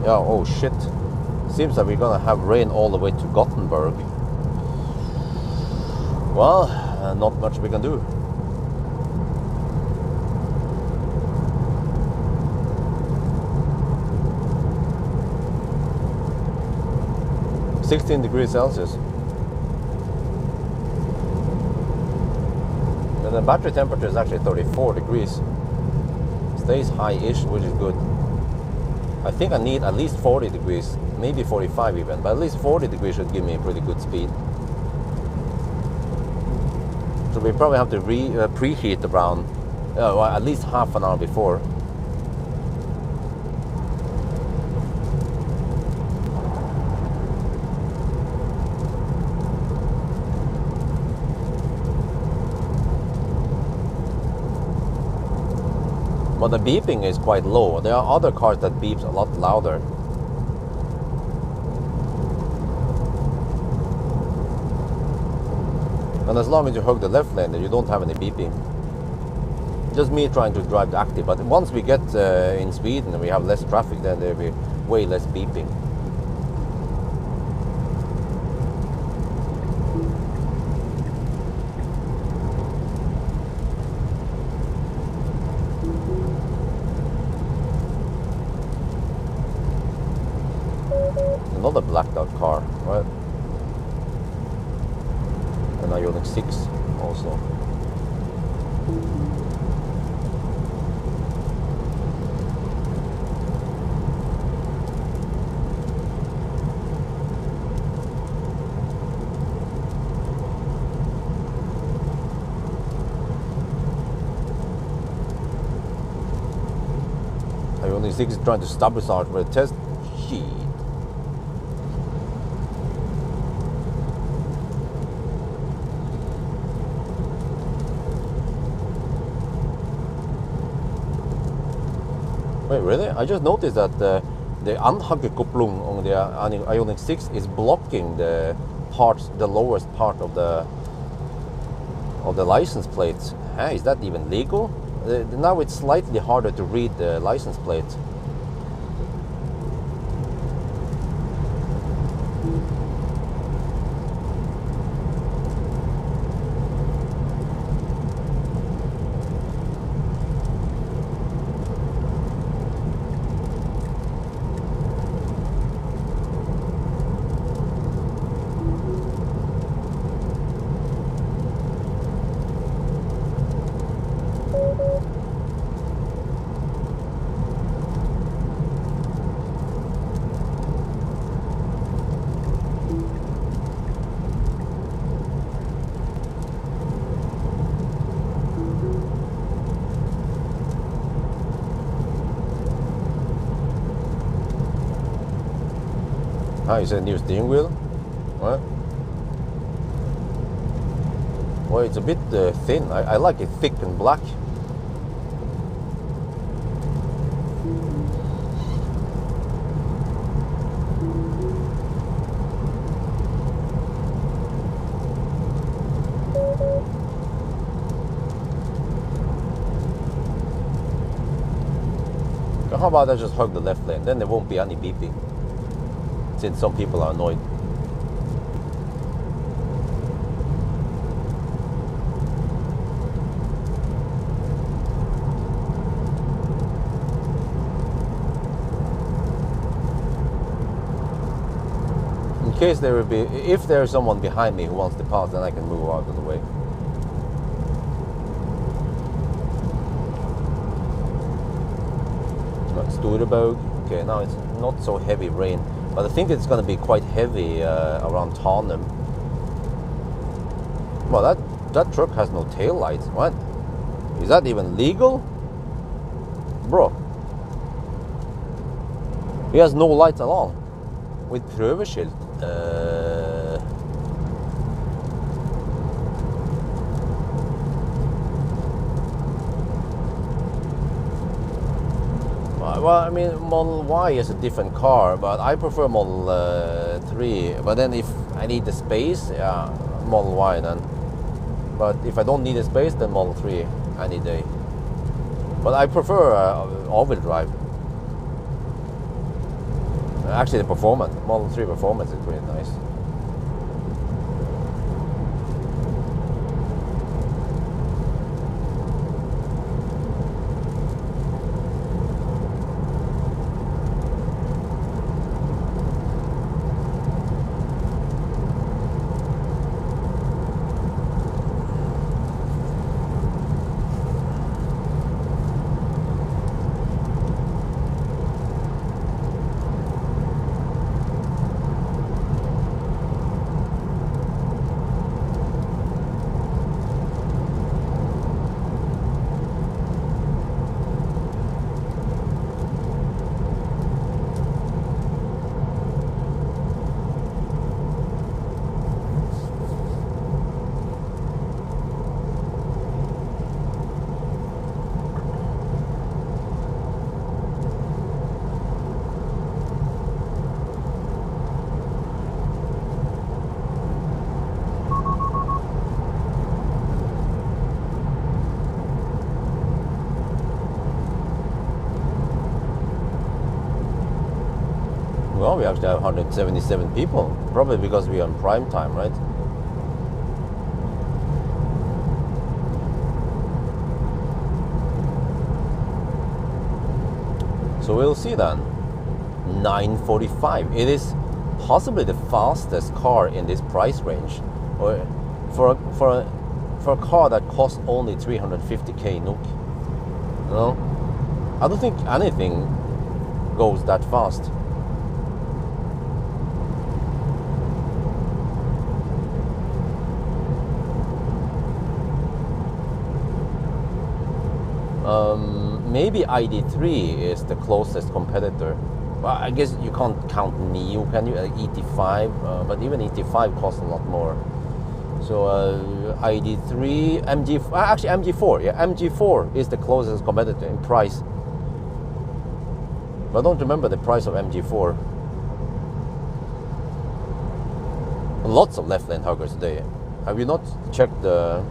Yeah. Oh shit. Seems that we're gonna have rain all the way to Gothenburg. Well, not much we can do. 16 degrees Celsius. And the battery temperature is actually 34 degrees. Stays high-ish, which is good. I think I need at least 40 degrees, maybe 45 even, but at least 40 degrees should give me a pretty good speed. So we probably have to preheat around, well, at least half an hour before. But the beeping is quite low. There are other cars that beeps a lot louder. And as long as you hug the left lane, then you don't have any beeping. Just me trying to drive the active. But once we get in Sweden and we have less traffic, then there will be way less beeping. Another blacked out car, right? An Ionity 6 also. Ionity 6 is trying to sabotage for a test. Shit. Wait, really? I just noticed that the anhagekopplung on the Ionity 6 is blocking the lowest part of the license plate. Hey, is that even legal? Now it's slightly harder to read the license plate. You said new steering wheel? What? Well, it's a bit thin. I like it thick and black. How about I just hug the left lane? Then there won't be any beeping, since some people are annoyed. In case there will be, if there is someone behind me who wants to pass, then I can move out of the way. Storebog. Okay, now it's not so heavy rain, but I think it's going to be quite heavy around Tarnum. Well, that truck has no tail lights. What? Is that even legal? Bro. He has no lights at all. With prøveskilt. Well, I mean, Model Y is a different car, but I prefer Model 3. But then if I need the space, yeah, Model Y then. But if I don't need the space, then Model 3 any day. But I prefer all-wheel drive. Actually, the performance, Model 3 performance is pretty nice. Well, we actually have 177 people, probably because we are in prime time, right? So we'll see then. 945. It is possibly the fastest car in this price range, or for a car that costs only 350k NOK. You know, I don't think anything goes that fast. Maybe ID3 is the closest competitor. Well, I guess you can't count Neo, can you? ET5, but even ET5 costs a lot more. So ID3, actually MG4, yeah, MG4 is the closest competitor in price. But I don't remember the price of MG4. Lots of left lane huggers today. Have you not checked the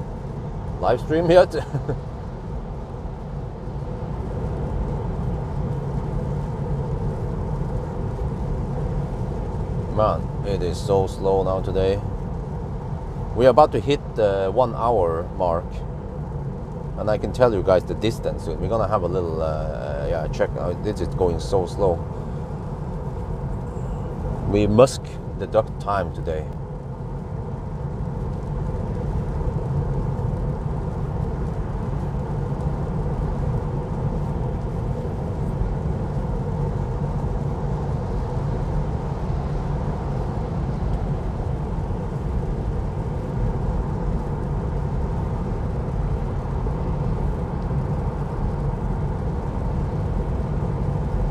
live stream yet? Man, it is so slow now today. We're about to hit the 1 hour mark, and I can tell you guys the distance soon. We're gonna have a little check. This is going so slow. We must deduct time today.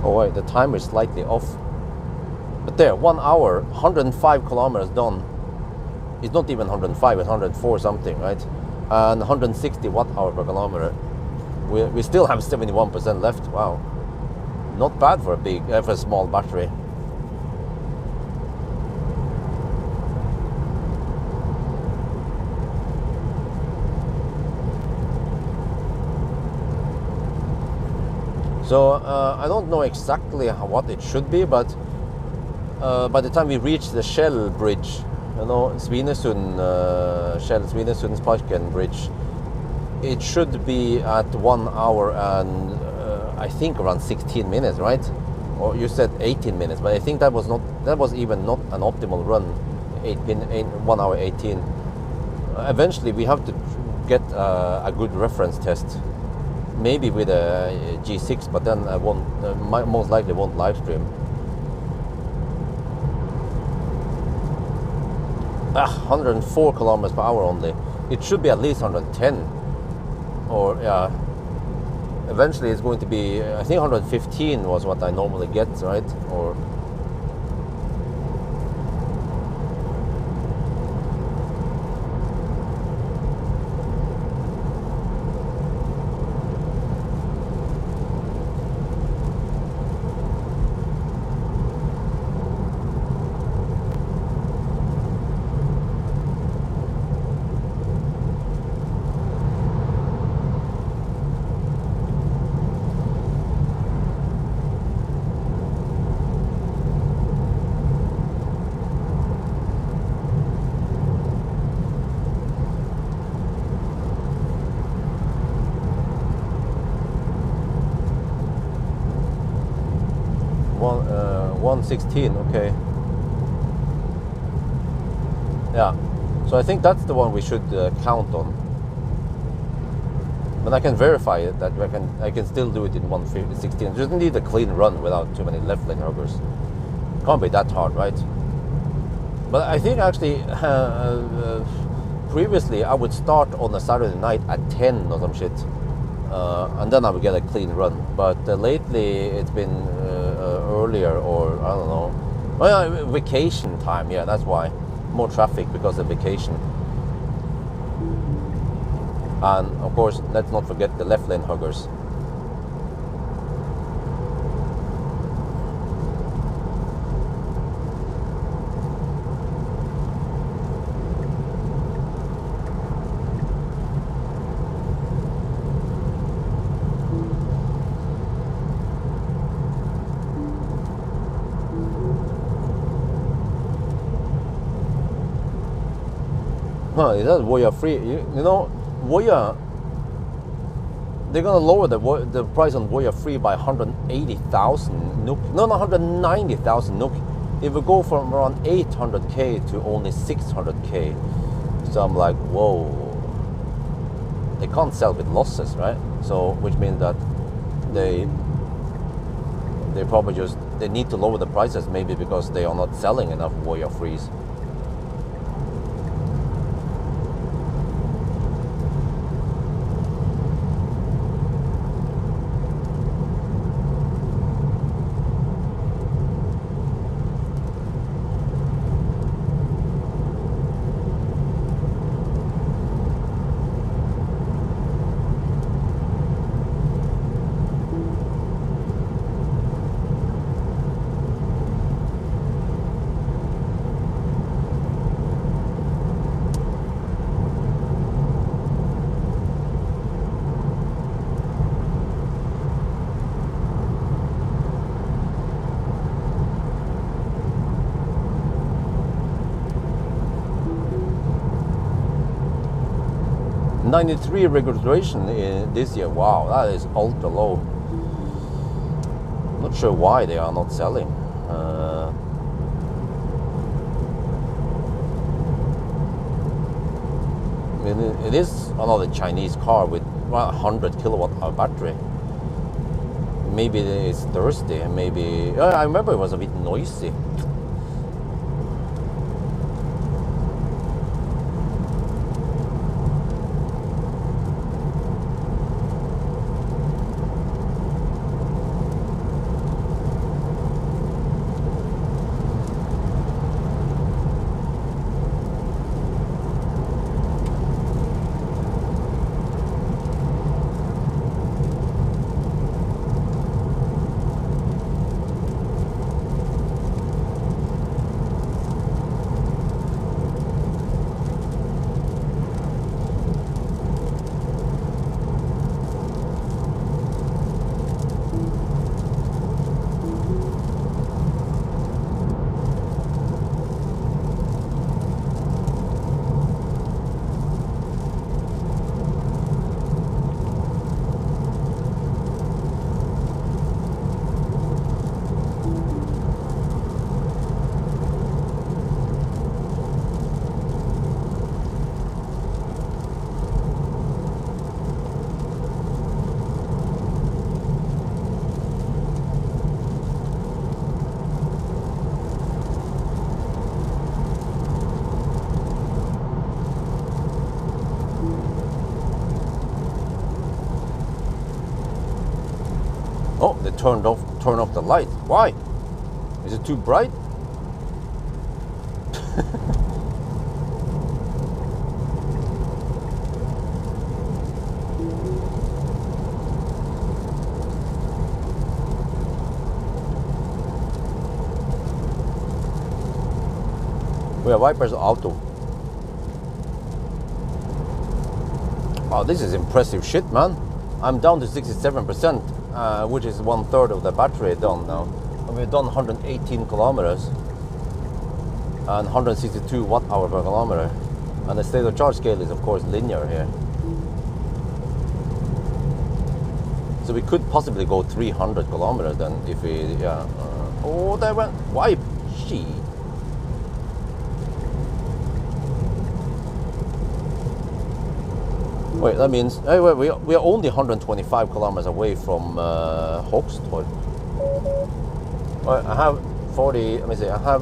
Oh wait, the timer is slightly off. But there, 1 hour, 105 kilometers done. It's not even 105, it's 104 something, right? And 160 watt-hour per kilometer. We still have 71% left. Wow, not bad for a small battery. So I don't know exactly what it should be, but by the time we reach the Shell bridge, you know, Svinesund, Shell Svinesund-Sparken bridge, it should be at 1 hour and I think around 16 minutes, right? Or you said 18 minutes, but I think that was even not an optimal run. 1 hour 18. Eventually, we have to get a good reference test, maybe with a G6, but then I won't. Most likely won't live stream. 104 kilometers per hour only. It should be at least 110, or yeah. Eventually, it's going to be. I think 115 was what I normally get, right? Or one 116. Okay. Yeah. So I think that's the one we should count on. But I can verify it that I can still do it in 116. Just need a clean run without too many left lane huggers. Can't be that hard, right? But I think actually previously I would start on a Saturday night at 10 or some shit, and then I would get a clean run. But lately it's been earlier, or I don't know. Oh yeah, vacation time. Yeah, that's why. More traffic because of vacation. And of course, let's not forget the left lane huggers. Huh, is that Voya free? You know, Voya, they're gonna lower the price on Voya free by 180,000 NOK. No, 190,000 NOK. It will go from around 800k to only 600k. So I'm like, whoa. They can't sell with losses, right? So, which means that they probably they need to lower the prices, maybe because they are not selling enough Voya frees. '93 registration this year. Wow, that is ultra low. Not sure why they are not selling. I mean, it is another Chinese car with 100 kilowatt hour battery. Maybe it's thirsty. Maybe I remember it was a bit noisy. turn off the light. Why? Is it too bright? We have wipers auto. Oh, this is impressive shit, man. I'm down to 67%, which is 1/3 of the battery done now. And we've done 118 kilometers and 162 watt-hour per kilometer. And the state of charge scale is, of course, linear here. So we could possibly go 300 kilometers then if we, yeah. Oh, they went wipe. Shit. Wait, that means we are only 125 kilometers away from Hogstorp. Well, I have 40. Let me see. I have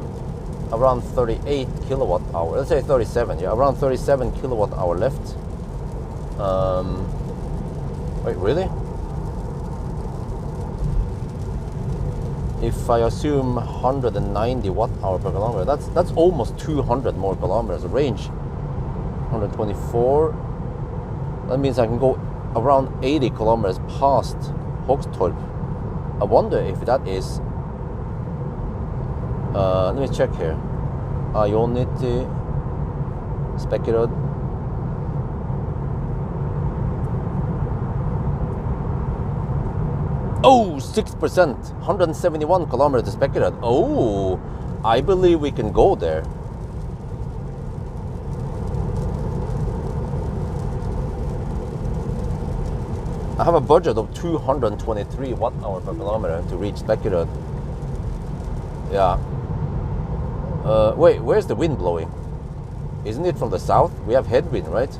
around 38 kilowatt hour. Let's say 37. Yeah, around 37 kilowatt hour left. Wait, really? If I assume 190 watt hour per kilometer, that's almost 200 more kilometers of range. 124. That means I can go around 80 kilometers past Hogstorp. I wonder if that is... let me check here. Ionity, Speckerod. Oh, 6%, 171 kilometers to Speckerod. Oh, I believe we can go there. I have a budget of 223 watt-hour per kilometer to reach Speckerod. Yeah. Wait, where's the wind blowing? Isn't it from the south? We have headwind, right?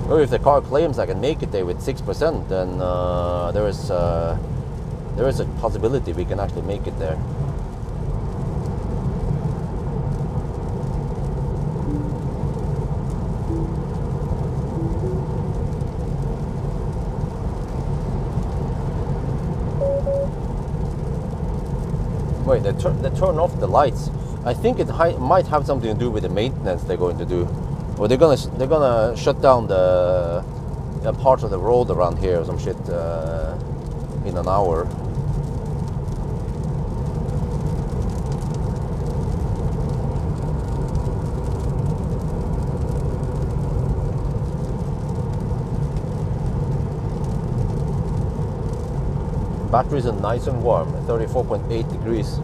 Or if the car claims I can make it there with 6%, then there is a possibility we can actually make it there. Wait, they turn off the lights. I think it might have something to do with the maintenance they're going to do, or they're gonna shut down the parts of the road around here or some shit in an hour. Batteries are nice and warm, 34.8 degrees.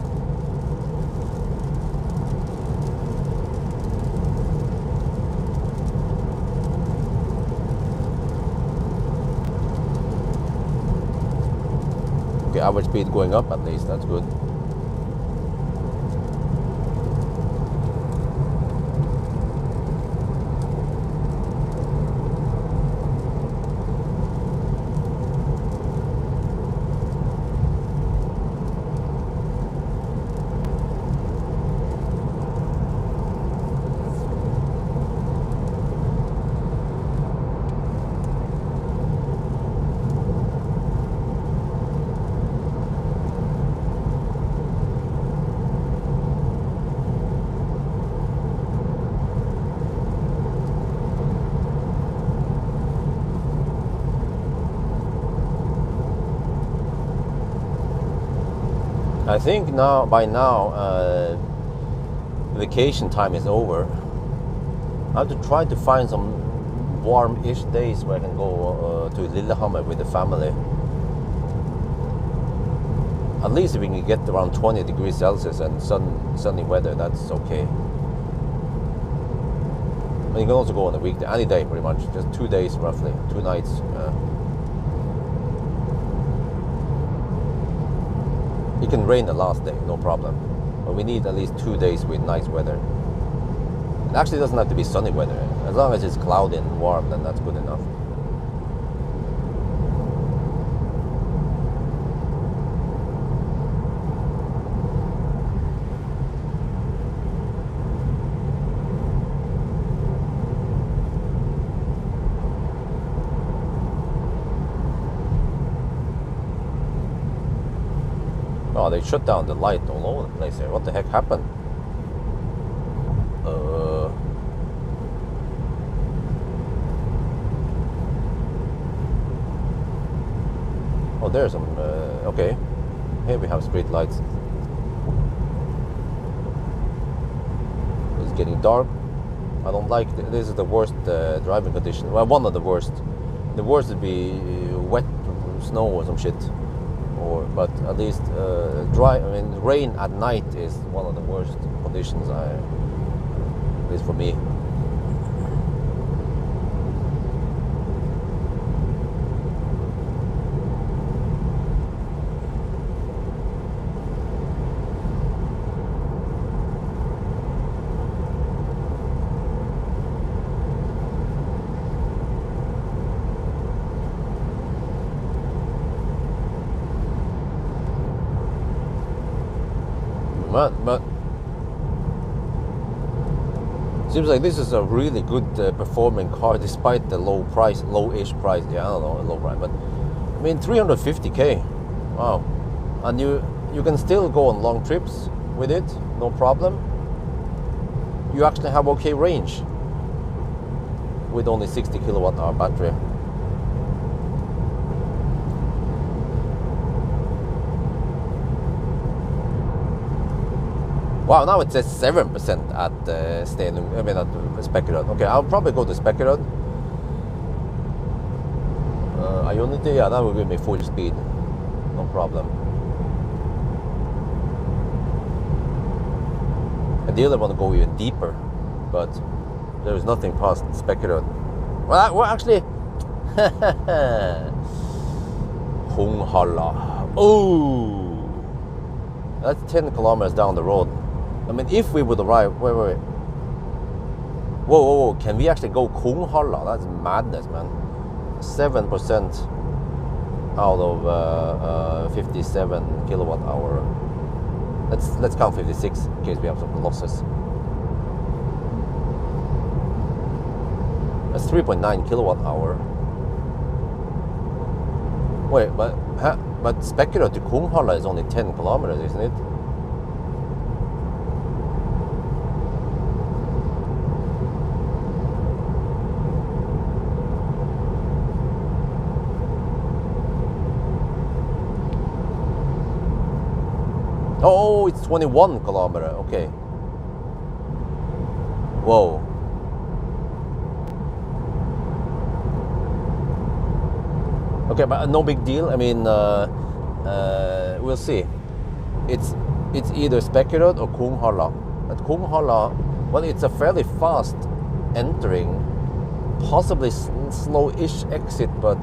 Okay, average speed going up at least, that's good. I think by now, vacation time is over. I have to try to find some warm-ish days where I can go to Lillehammer with the family. At least if we can get around 20 degrees Celsius and sunny weather, that's okay. And you can also go on a weekday, any day pretty much, just 2 days roughly, 2 nights. It can rain the last day, no problem. But we need at least 2 days with nice weather. It actually doesn't have to be sunny weather. As long as it's cloudy and warm, then that's good enough. Wow, they shut down the light all over the place here. What the heck happened? Oh, there's some, okay. Here we have street lights. It's getting dark. I don't like this is the worst driving condition. Well, one of the worst. The worst would be wet snow or some shit. But at least rain at night is one of the worst conditions. At least for me. But seems like this is a really good performing car despite the low-ish price. Yeah, I don't know, low price, but I mean 350k. Wow, and you can still go on long trips with it, no problem. You actually have okay range with only 60 kilowatt-hour battery. Wow, now it says 7% at at Spekkerud. Okay, I'll probably go to Spekkerud. Ionity, yeah, that will give me full speed. No problem. Ideally, I want to go even deeper, but there is nothing past Spekkerud. Well, actually, Hunghalla. Oh, that's 10 kilometers down the road. I mean, if we would arrive, wait. Whoa, can we actually go Hunghalla? That's madness, man. 7% out of 57 kilowatt hour. Let's count 56 in case we have some losses. That's 3.9 kilowatt hour. Wait, but Spekkerud to Hunghalla is only 10 kilometers, isn't it? Oh, it's 21 kilometer. Okay. Whoa. Okay, but no big deal. I mean, we'll see. It's either Spekkerud or Hunghalla. At Hunghalla, well, it's a fairly fast entering, possibly slow-ish exit, but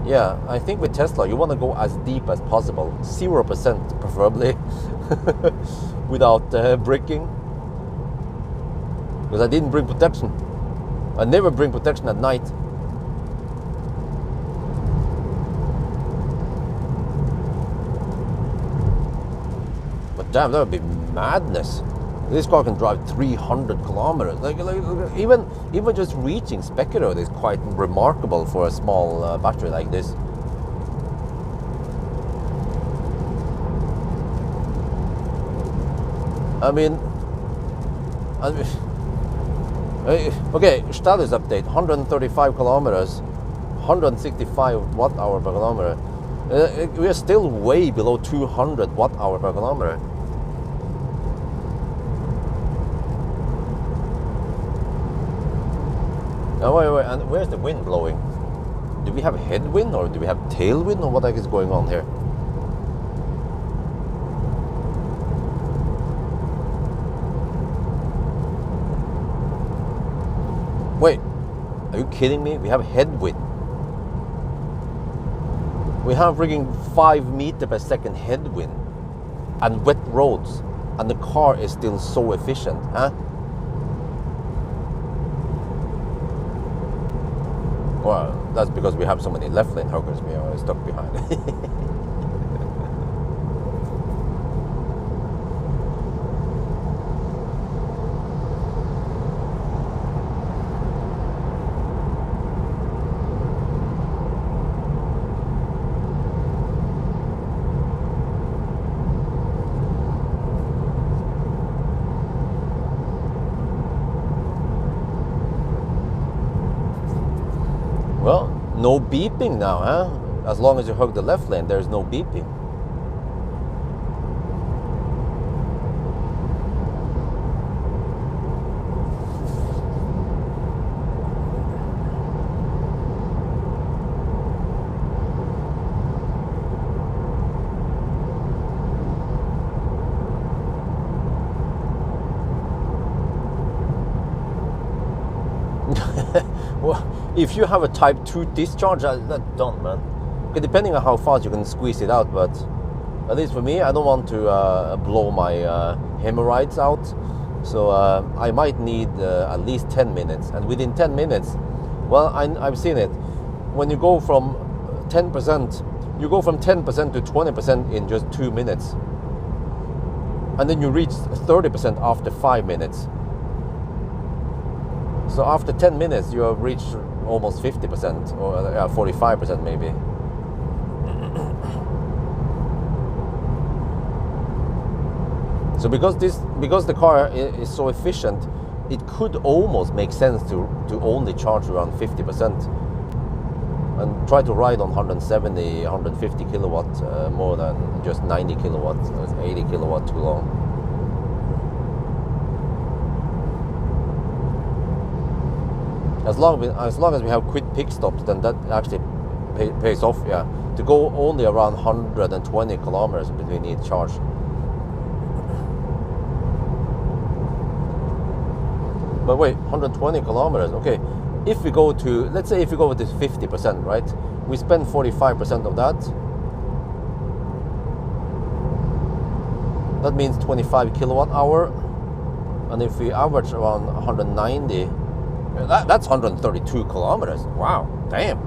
yeah, I think with Tesla, you want to go as deep as possible. 0% preferably, without braking. Because I didn't bring protection. I never bring protection at night. But damn, that would be madness. This car can drive 300 kilometers. Like even just reaching Spekkerud is quite remarkable for a small battery like this. I mean, okay, status update: 135 kilometers, 165 watt-hour per kilometer. We are still way below 200 watt-hour per kilometer. Oh, wait, and where's the wind blowing? Do we have headwind or do we have tailwind, or what the heck is going on here? Wait, are you kidding me? We have headwind. We have frigging 5 meters per second headwind and wet roads, and the car is still so efficient, huh? Well, that's because we have so many left lane hookers we are stuck behind. Well, no beeping now, huh? As long as you hug the left lane, there's no beeping. Well, if you have a type 2 discharge, that's done, man. Okay, depending on how fast you can squeeze it out, but at least for me, I don't want to blow my hemorrhoids out. So I might need at least 10 minutes. And within 10 minutes, well, I've seen it. When you go from 10%, you go from 10% to 20% in just 2 minutes. And then you reach 30% after 5 minutes. So after 10 minutes, you have reached almost 50% or 45% maybe. So because the car is so efficient, it could almost make sense to only charge around 50% and try to ride on 170, 150 kilowatt more than just 90 kilowatts, 80 kilowatt too long. As long as we have quick pit stops, then that actually pays off, yeah. To go only around 120 kilometers between each charge. But wait, 120 kilometers, okay. If we go to, let's say if we go with this 50%, right? We spend 45% of that. That means 25 kilowatt hour. And if we average around 190, that's 132 kilometers. Wow, damn.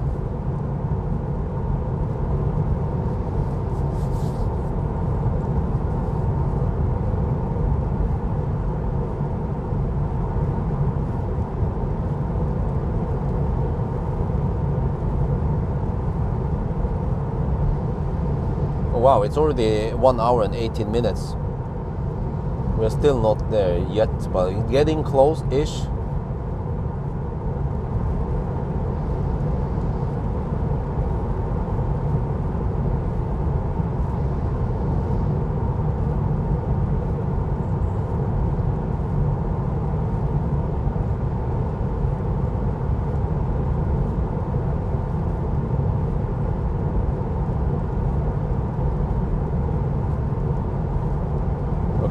Oh, wow, it's already 1 hour and 18 minutes. We're still not there yet, but getting close-ish.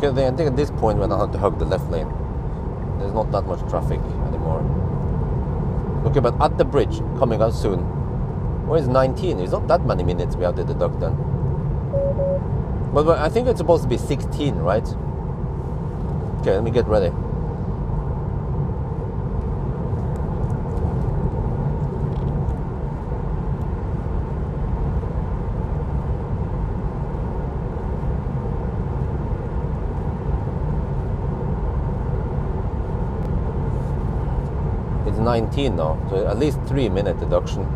I think at this point we're not have to hug the left lane. There's not that much traffic anymore. Okay, but at the bridge coming out soon. Well, it's 19. It's not that many minutes we have to deduct then. But I think it's supposed to be 16, right? Okay, let me get ready. It's 19 now, so at least 3 minute deduction.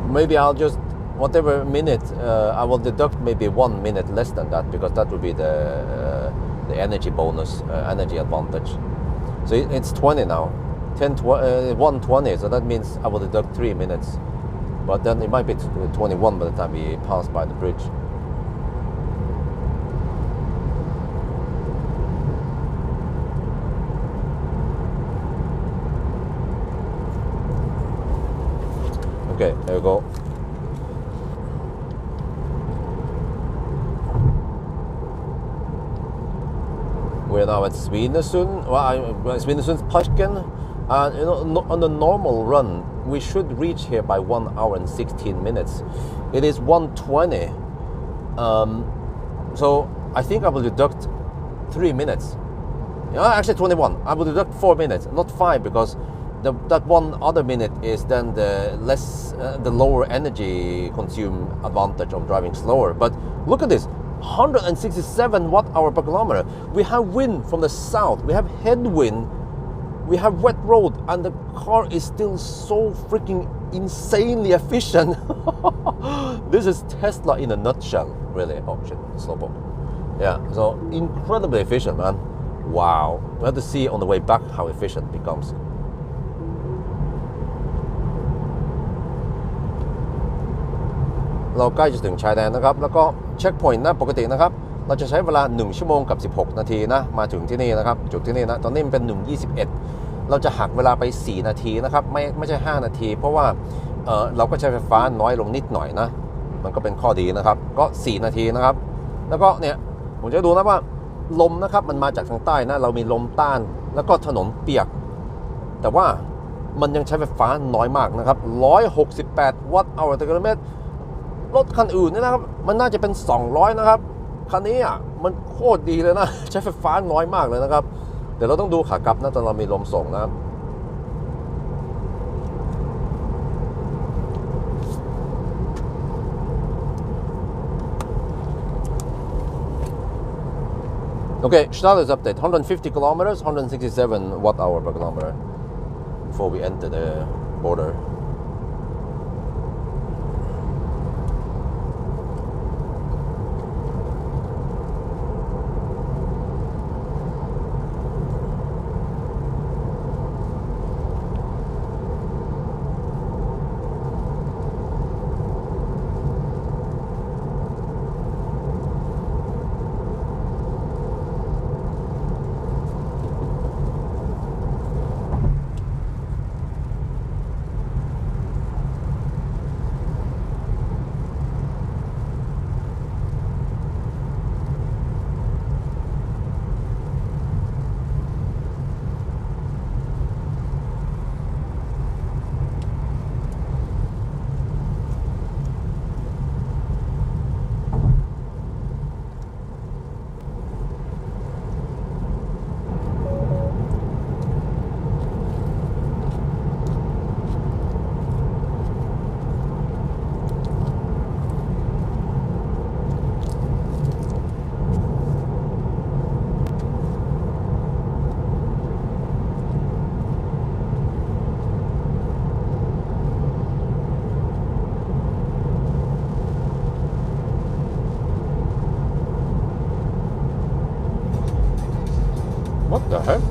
Maybe I'll just, whatever minute, I will deduct maybe 1 minute less than that, because that would be the energy bonus, energy advantage. So it's 20 now, 120, so that means I will deduct 3 minutes. But then it might be 21 by the time we pass by the bridge. Okay, there we go. We're now at Svinesund. Svinesundsparken. And you know, on the normal run, we should reach here by 1 hour and 16 minutes. It is 1:20. So I think I will deduct 3 minutes. Actually 21. I will deduct 4 minutes, not 5, because that 1 other minute is then the lower energy consume advantage of driving slower. But look at this, 167 watt-hour per kilometer. We have wind from the south, we have headwind, we have wet road, and the car is still so freaking insanely efficient. This is Tesla in a nutshell, really. Oh shit, slow up. Yeah, so incredibly efficient, man. Wow, we have to see on the way back how efficient it becomes. เราใกล้จะถึงชายแดนนะครับแล้วก็เช็คพอยต์นะปกตินะครับเราจะใช้เวลา1ชั่วโมงกับ16นาทีนะมาถึงที่นี่นะครับจุดที่นี่นะตอนนี้มันเป็น1:21เราจะหักเวลาไป4นาทีนะครับไม่ใช่5นาทีเพราะว่าเราก็ใช้ไฟฟ้าน้อยลงนิดหน่อยนะมันก็เป็นข้อดีนะครับก็4นาทีนะครับแล้วก็เนี่ยผมจะดูนะว่าลมนะครับมันมาจากทางใต้นะเรามีลมต้านแล้วก็ถนนเปียกแต่ว่ามันยังใช้ไฟฟ้าน้อยมากนะครับ168วัตต์ต่อกิโลเมตรรถคันอื่นเนี่ยนะครับมันน่าจะเป็น200นะครับคันนี้อ่ะมันโคตรดีเลยนะใช้ไฟฟ้าน้อยมากเลยนะครับเดี๋ยวเราต้องดูขากลับนะตอนเรามีลมส่งนะครับ Okay, status update, 150 kilometers, 167 watt-hour per kilometer before we enter the border. What the heck?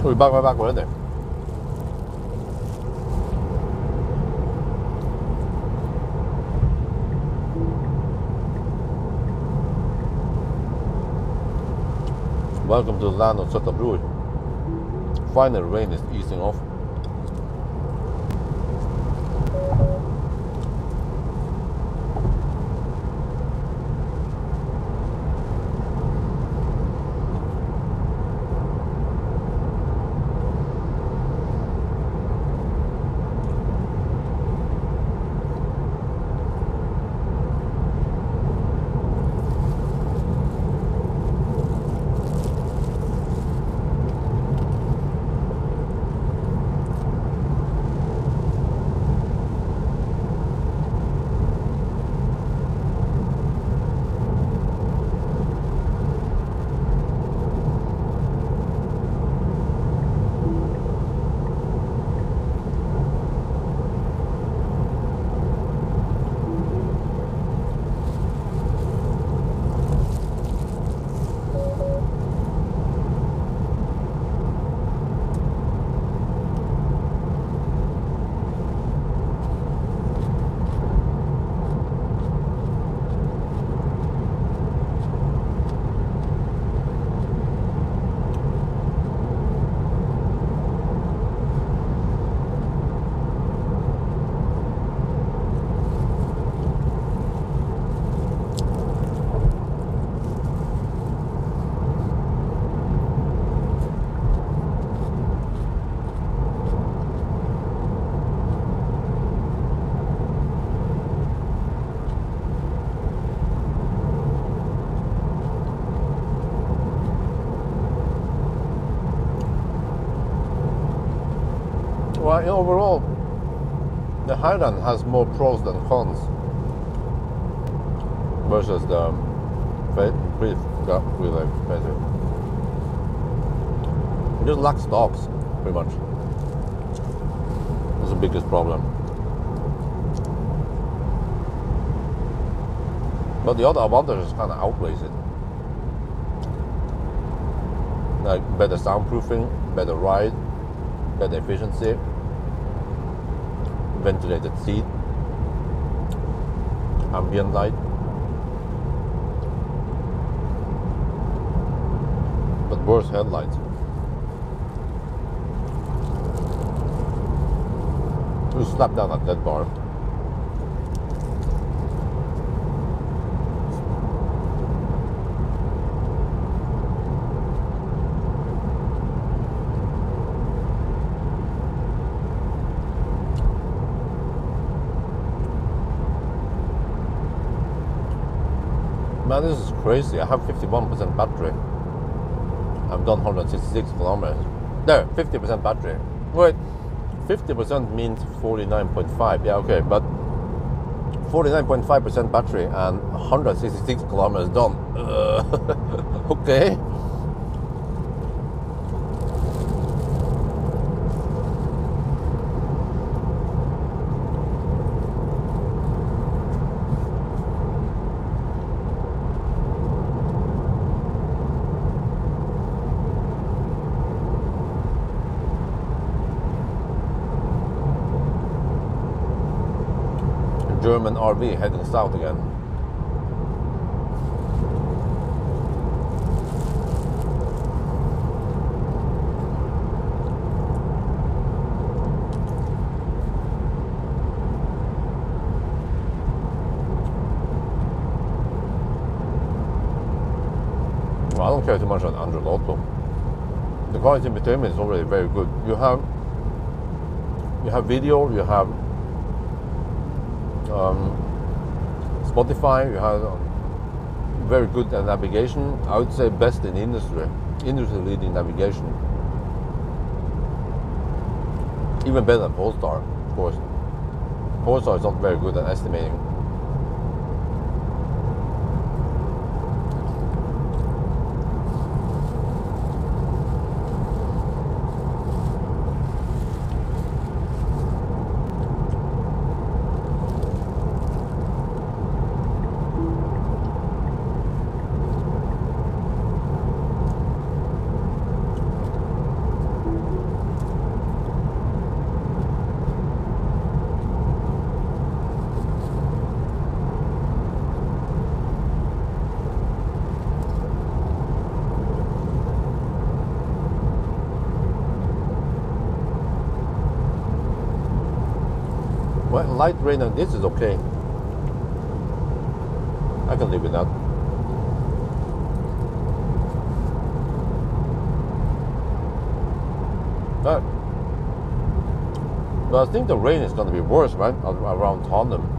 Ui, bak var det. Welcome to the land of Sotabru. Finally, rain is easing off. Well, overall, the Highland has more pros than cons versus the pretty really expensive. It just lacks stocks, pretty much. That's the biggest problem. But the other advantages kind of outweighs it. Like better soundproofing, better ride, better efficiency, ventilated seat, ambient light. But worse headlights. You slap down at that bar. Man, this is crazy. I have 51% battery. I've done 166 kilometers. There, 50% battery. Wait, 50% means 49.5. Yeah, okay, but 49.5% battery and 166 kilometers done. Okay. German RV heading south again. Well, I don't care too much on Android Auto. The quality in between is already very good. You have video, you have Spotify, you have very good navigation. I would say best in the industry leading navigation. Even better than Polestar, of course. Polestar is not very good at estimating. Well, light rain on this is okay. I can live with that. But I think the rain is going to be worse, right? Around Tottenham.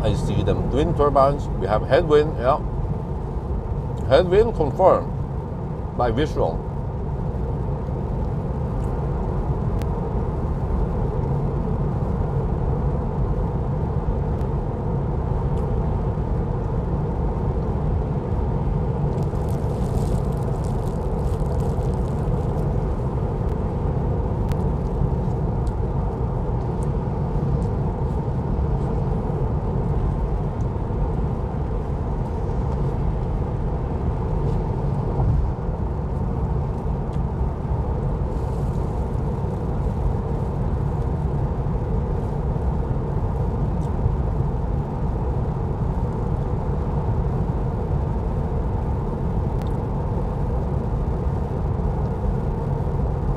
I see them. Wind turbines, we have headwind, yeah. Headwind confirmed by visual.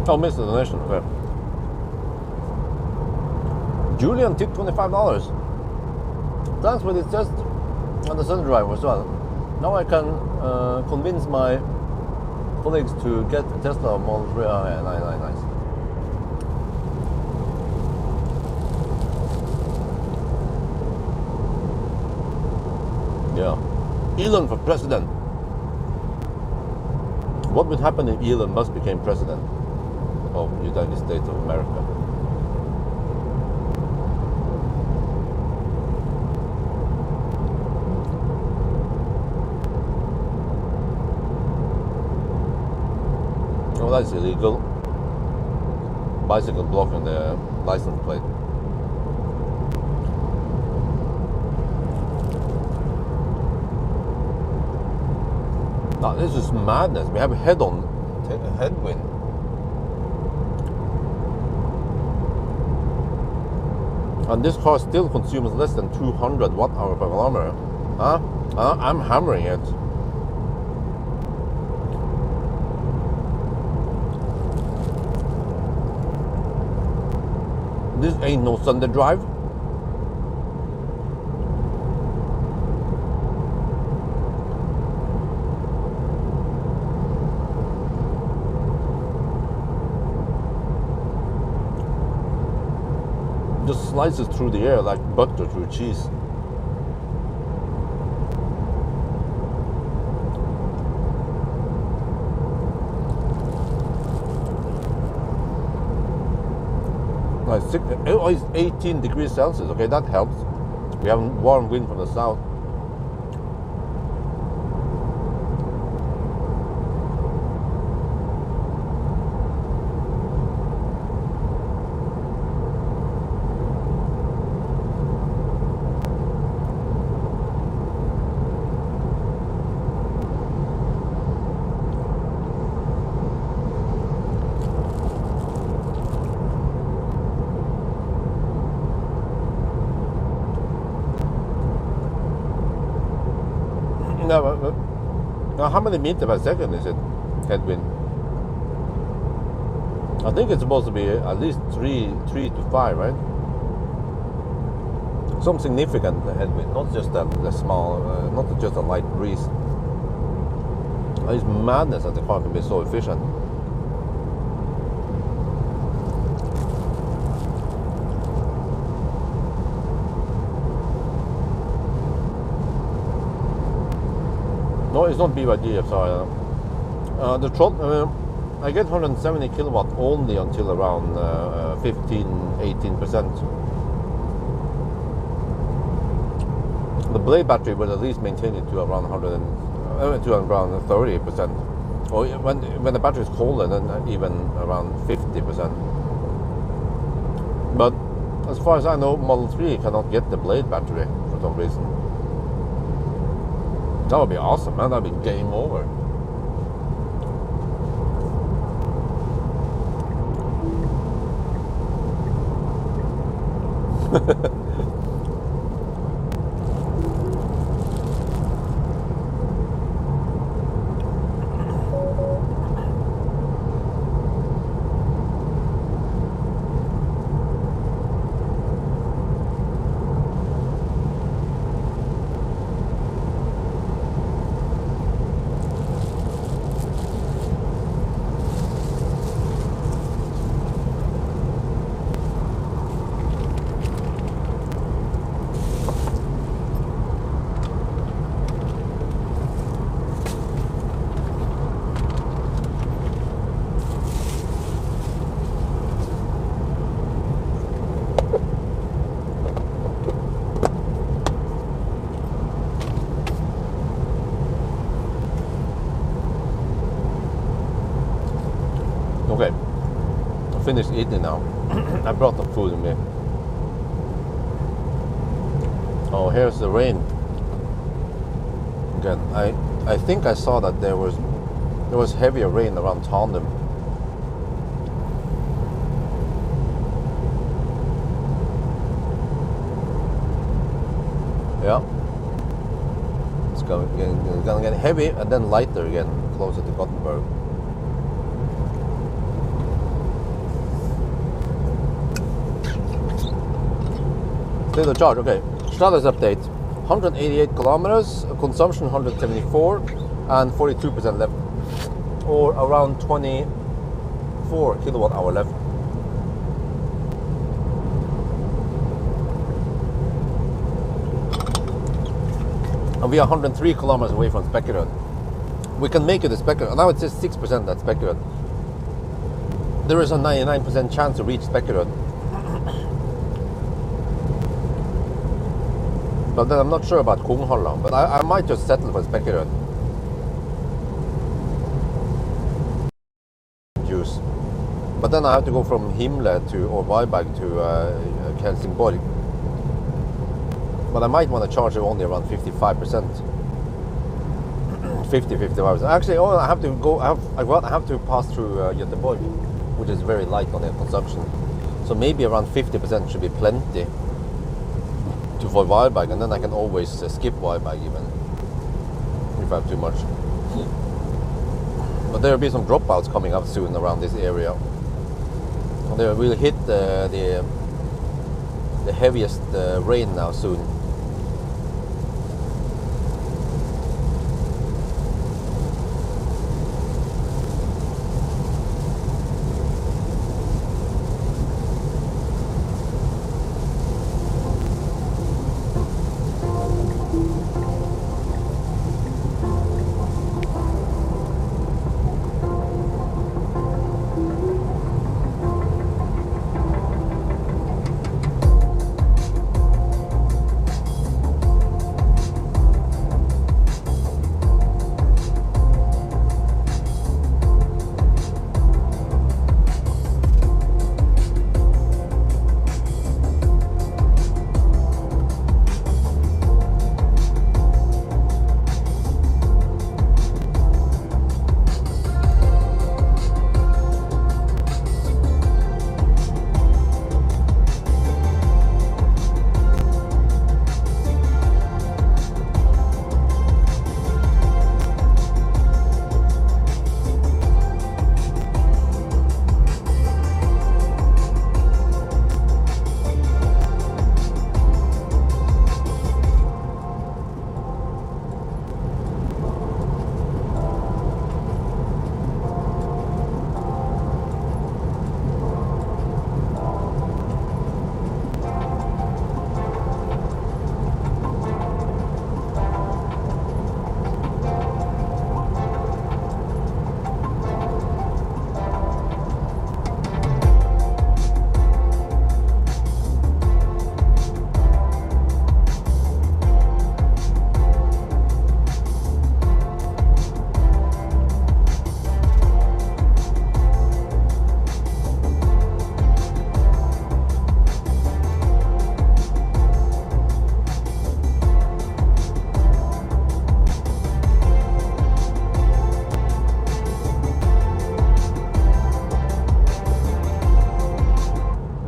Oh, missed the donation. Okay. Julian tipped $25. Thanks for this test on the sun driver as well. Now I can convince my colleagues to get a Tesla Model 3. Oh, yeah, nice. Yeah. Elon for president. What would happen if Elon Musk became president of the United States of America? Oh, that's illegal. Bicycle blocking the license plate. Now, this is madness. We have headwind. And this car still consumes less than 200 watt-hour per kilometer. I'm hammering it. This ain't no Sunday drive. Just slices through the air like butter through cheese. It's 18 degrees Celsius. Okay, that helps. We have warm wind from the south. Now, how many meters per second is it, headwind? I think it's supposed to be at least 3 to 5, right? Some significant headwind, not just a small, not just a light breeze. It's madness that the car can be so efficient. No, it's not BYD, I'm sorry. I get 170 kilowatt only until around 15-18%. The blade battery will at least maintain it to around 30%. Or when the battery is colder, then even around 50%. But as far as I know, Model 3 cannot get the blade battery for some reason. That would be awesome, man. That would be game over. finished eating now. I brought some food with me. Oh, here's the rain. Again, I think I saw that there was heavier rain around Tandem. Yeah. It's gonna get heavy and then lighter again, closer to Gothenburg. State of charge, okay. Status update. 188 kilometers, consumption 174, and 42% left. Or around 24 kilowatt hour left. And we are 103 kilometers away from Spekerud. We can make it to Spekerud. Now it says 6% at Spekerud. There is a 99% chance to reach Spekerud. But then I'm not sure about Kungholla, but I might just settle for Spekerud. Juice. But then I have to go from Himle or Varberg to Helsingborg. But I might want to charge it only around 55%. 55%. Actually, I have to go. I have to pass through Göteborg, which is very light on their consumption. So maybe around 50% should be plenty for Varberg, and then I can always skip Varberg even if I have too much. But there will be some dropouts coming up soon around this area. They will hit the heaviest rain now soon.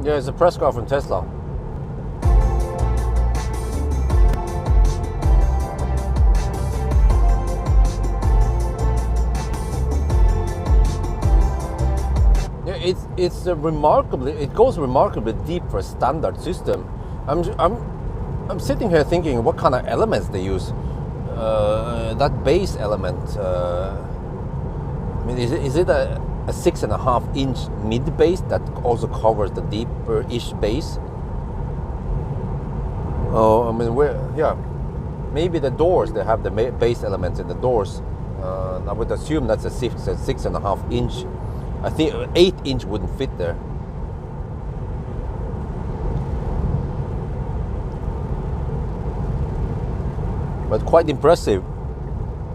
Yeah, it's a press car from Tesla. Yeah, it's remarkably. It goes remarkably deep for a standard system. I'm sitting here thinking what kind of elements they use. That base element. I mean, is it a 6.5 inch mid base that also covers the deeper-ish base? Oh, I mean, maybe the doors, they have the base elements in the doors. I would assume that's a 6.5 inch. I think 8 inch wouldn't fit there. But quite impressive.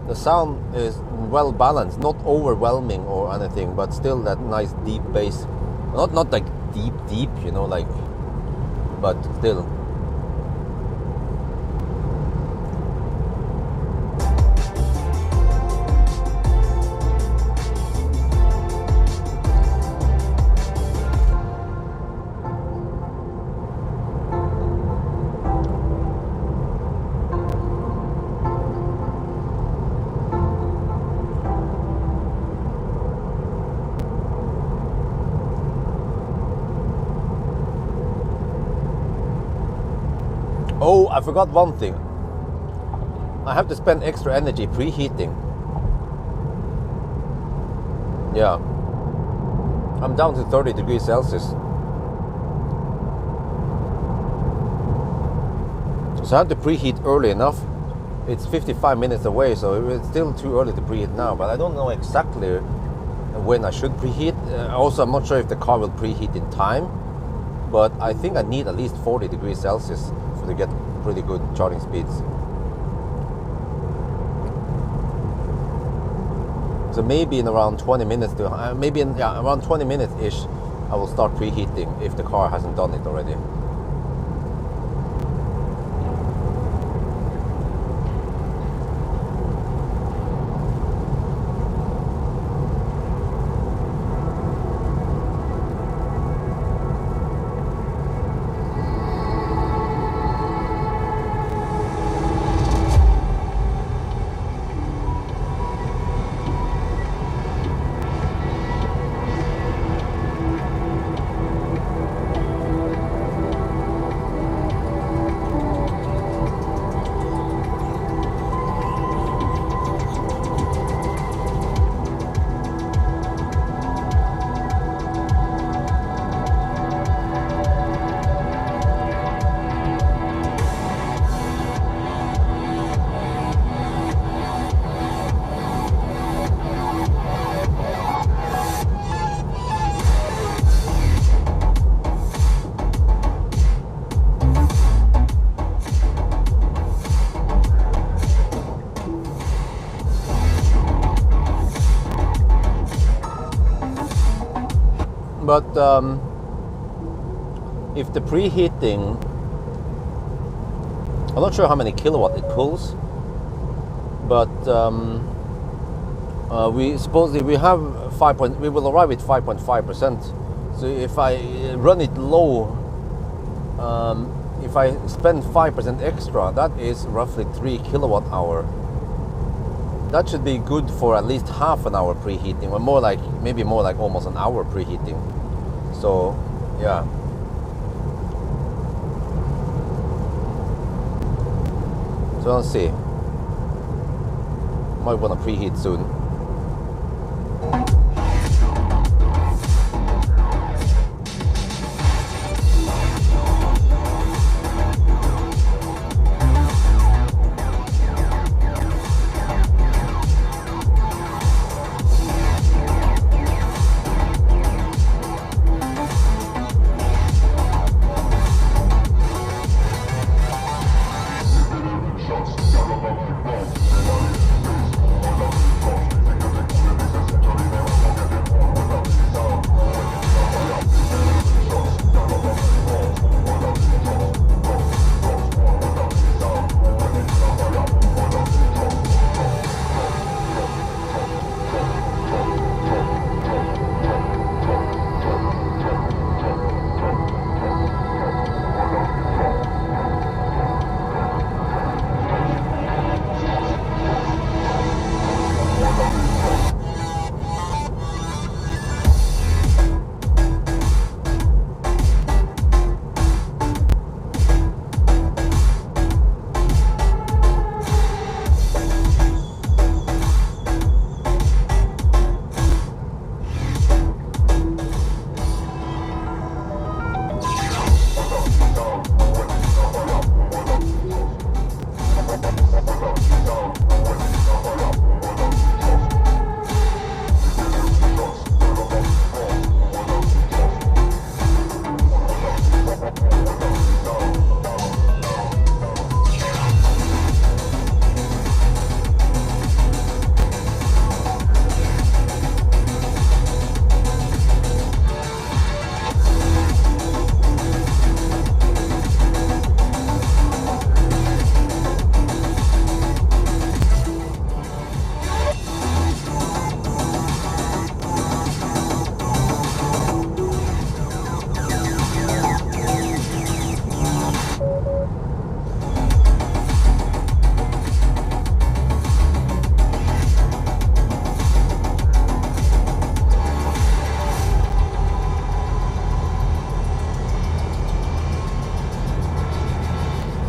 The sound is well balanced, not overwhelming or anything, but still that nice deep bass. Not like deep, you know, like, but still. Oh, I forgot one thing. I have to spend extra energy preheating. Yeah. I'm down to 30 degrees Celsius. So I have to preheat early enough. It's 55 minutes away, so it's still too early to preheat now, but I don't know exactly when I should preheat. Also, I'm not sure if the car will preheat in time, but I think I need at least 40 degrees Celsius to get pretty good charging speeds. So maybe in around 20 minutes to around 20 minutes ish, I will start preheating if the car hasn't done it already. But if the preheating, I'm not sure how many kilowatt it pulls, but we supposedly we have we will arrive at 5.5%. So if I run it low, if I spend 5% extra, that is roughly 3 kilowatt hour. That should be good for at least half an hour preheating, or more like, maybe more like almost an hour preheating. So, yeah. So let's see. Might want to preheat soon.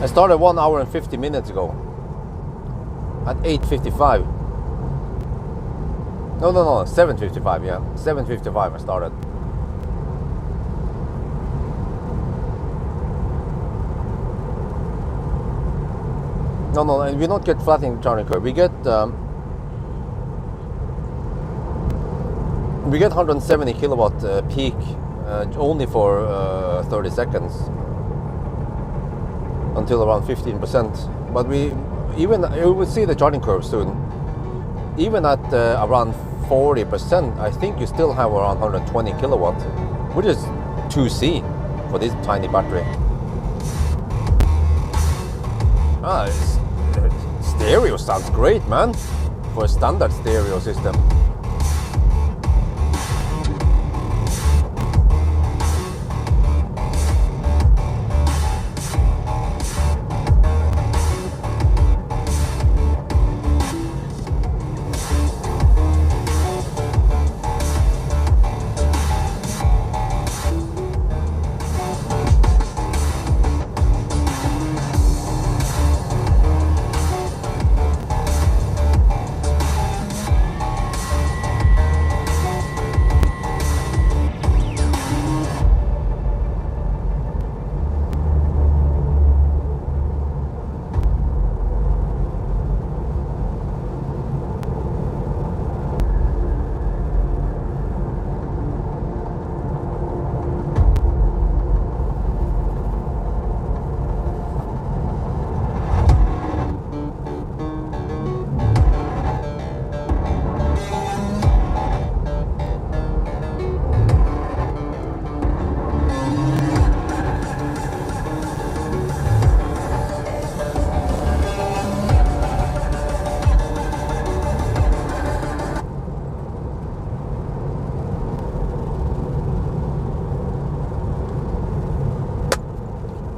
I started 1 hour and 50 minutes ago at 8:55. No, 7:55, yeah. 7:55 I started. No, and we don't get flattening charging curve. We get 170 kilowatt peak only for 30 seconds until around 15%. But you will see the charging curve soon. Even at around 40%, I think you still have around 120 kilowatt, which is 2C for this tiny battery. Stereo sounds great, man, for a standard stereo system.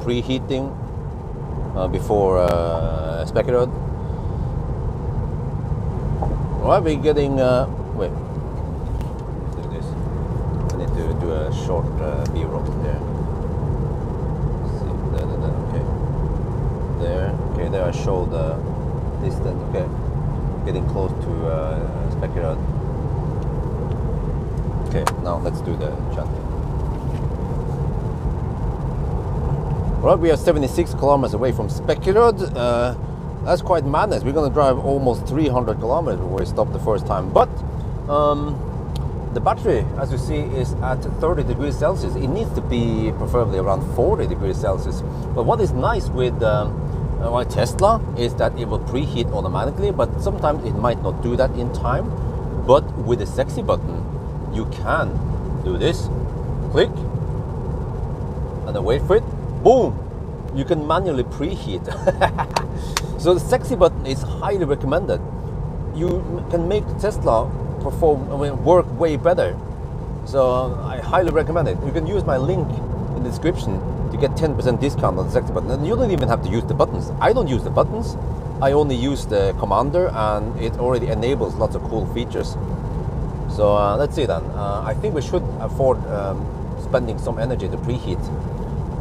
Preheating before speculated. Alright, we're getting wait. Let's do this. I need to do a short B-roll there. See, okay. There I show the distance. Okay, getting close to speculated. Okay, now let's do the chat. Right, we are 76 kilometers away from Spekerud. That's quite madness. We're going to drive almost 300 kilometers before we stop the first time. But the battery, as you see, is at 30 degrees Celsius. It needs to be preferably around 40 degrees Celsius. But what is nice with Tesla is that it will preheat automatically, but sometimes it might not do that in time. But with the sexy button, you can do this. Click, and then wait for it. Boom! You can manually preheat. So the sexy button is highly recommended. You can make Tesla work way better. So I highly recommend it. You can use my link in the description to get 10% discount on the sexy button. And you don't even have to use the buttons. I don't use the buttons. I only use the commander, and it already enables lots of cool features. So let's see then. I think we should afford spending some energy to preheat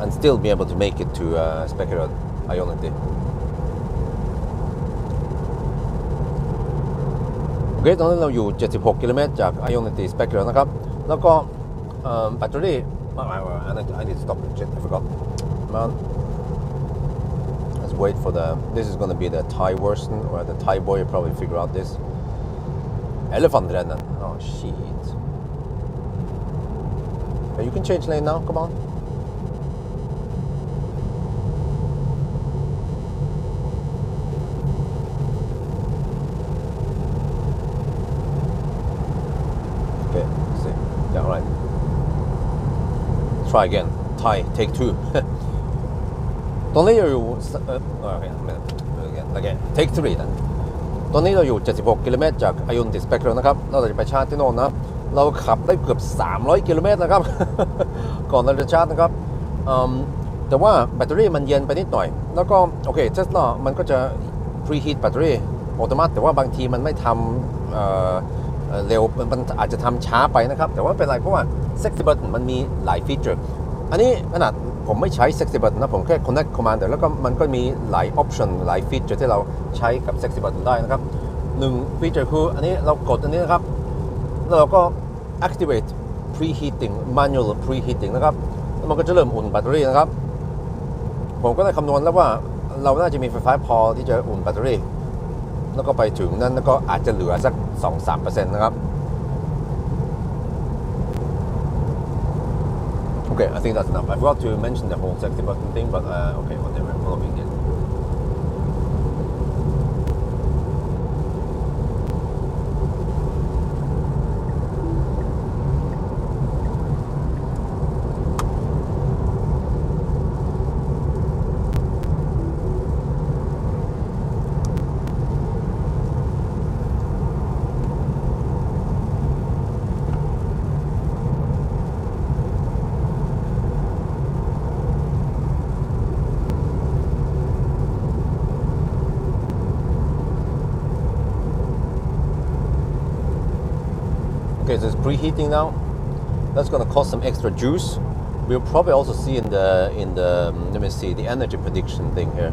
and still be able to make it to Spekerud Ionity. โอเคตอนนี้เราอยู่ 76 กิโลเมตรจาก Ionity Spekerud นะครับแล้วก็แบตเตอรี่ I need to stop. Shit, I forgot. Man. Let's wait for this is going to be the Thai version, or the Thai boy will probably figure out this. Elefantrennen. Oh shit. Okay, you can change lane now, come on. Try again. Thai, take 2. ตอนนี้เราอยู่again take 3 นะตอนนี้เราอยู่ 76 กิโลเมตรจาก Ionity Spekerud นะครับเราจะไปชาร์จที่โน่นนะเราขับได้เกือบ 300 กิโลเมตรนะครับ ก่อนเราจะชาร์จนะครับแต่ว่าแบตเตอรี่มันเย็นไปนิดหน่อยแล้วก็โอเค Tesla มันก็จะ preheat แบตเตอรี่อัตโนมัติแต่ว่าบางทีมันไม่ทำเร็วมันอาจจะทำช้าไปนะครับแต่ว่าเป็นไรเพราะว่า Sexy Button มันมีหลายฟีเจอร์อันนี้ขนาด ผมไม่ใช้ sexy button นะผมแค่ connect commander แล้วก็มันก็มีหลาย option หลาย feature ที่เราใช้กับ sexy button ได้นะครับ1 feature คืออันนี้เรากดอันนี้นะครับแล้วเราก็ activate preheating manual preheating นะครับแล้วมันก็จะเริ่มอุ่นแบตเตอรี่นะครับผมก็ได้คำนวณแล้วว่าเราน่าจะมีไฟฟ้าพอที่จะอุ่นแบตเตอรี่แล้วก็ไปถึงนั้นแล้วก็อาจจะเหลือสัก 2-3% นะครับOkay, I think that's enough. I forgot to mention the whole sexy button thing, but okay, whatever, following it. Okay, so it's preheating now. That's going to cost some extra juice. We'll probably also see in the let me see the energy prediction thing here.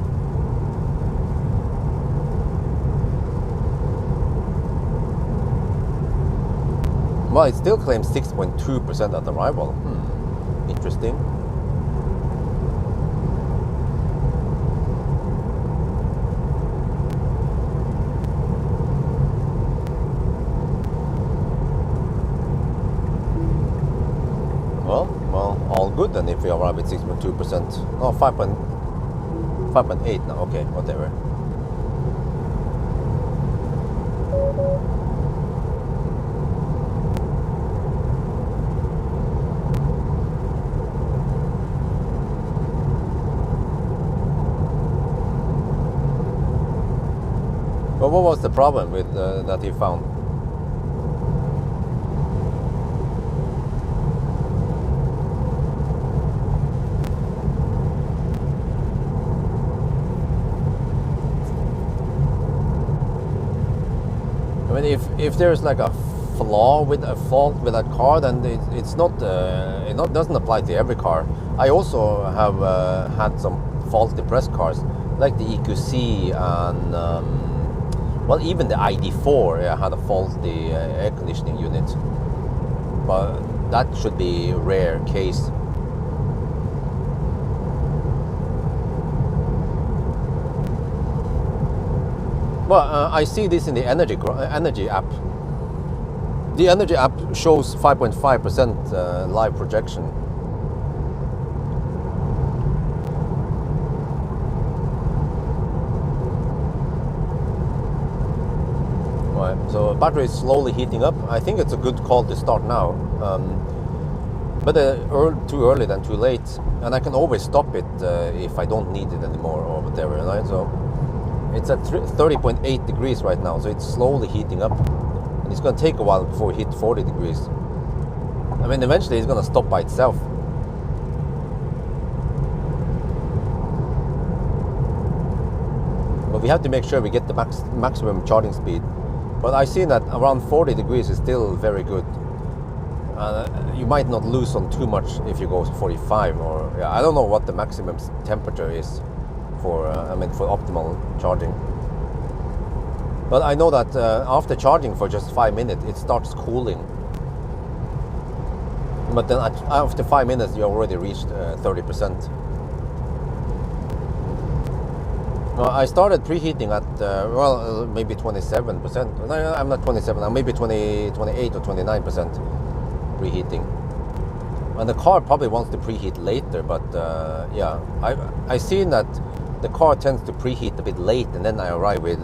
Well, it still claims 6.2% at arrival. Interesting. Well, all good then if we arrive at 6.2%. No, 5.8 now. Okay, whatever. But what was the problem with that you found? I mean, if there's like a fault with that car, then it's not doesn't apply to every car. I also have had some faulty press cars, like the EQC and well, even the ID4 had a faulty air conditioning unit, but that should be a rare case. Well, I see this in the energy app. The energy app shows 5.5% live projection. Right, so battery is slowly heating up. I think it's a good call to start now. But too early than too late, and I can always stop it if I don't need it anymore or whatever, right? So it's at 30.8 degrees right now, so it's slowly heating up, and it's going to take a while before it hits 40 degrees. I mean, eventually it's going to stop by itself. But we have to make sure we get the maximum charging speed. But I see that around 40 degrees is still very good. You might not lose on too much if you go to 45, or I don't know what the maximum temperature is for for optimal charging. But I know that after charging for just 5 minutes, it starts cooling. But then after 5 minutes, you already reached 30%. I started preheating at maybe 27%. No, I'm not 27. I'm maybe 28 or 29% preheating. And the car probably wants to preheat later, but yeah, I seen that the car tends to preheat a bit late, and then I arrive with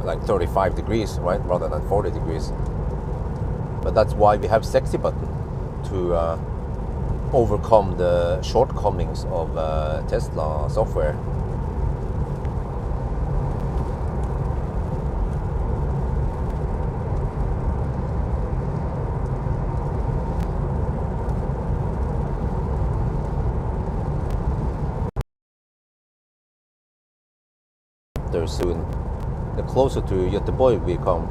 like 35 degrees, right, rather than 40 degrees. But that's why we have sexy button, to overcome the shortcomings of Tesla software. Soon, the closer to Göteborg we come.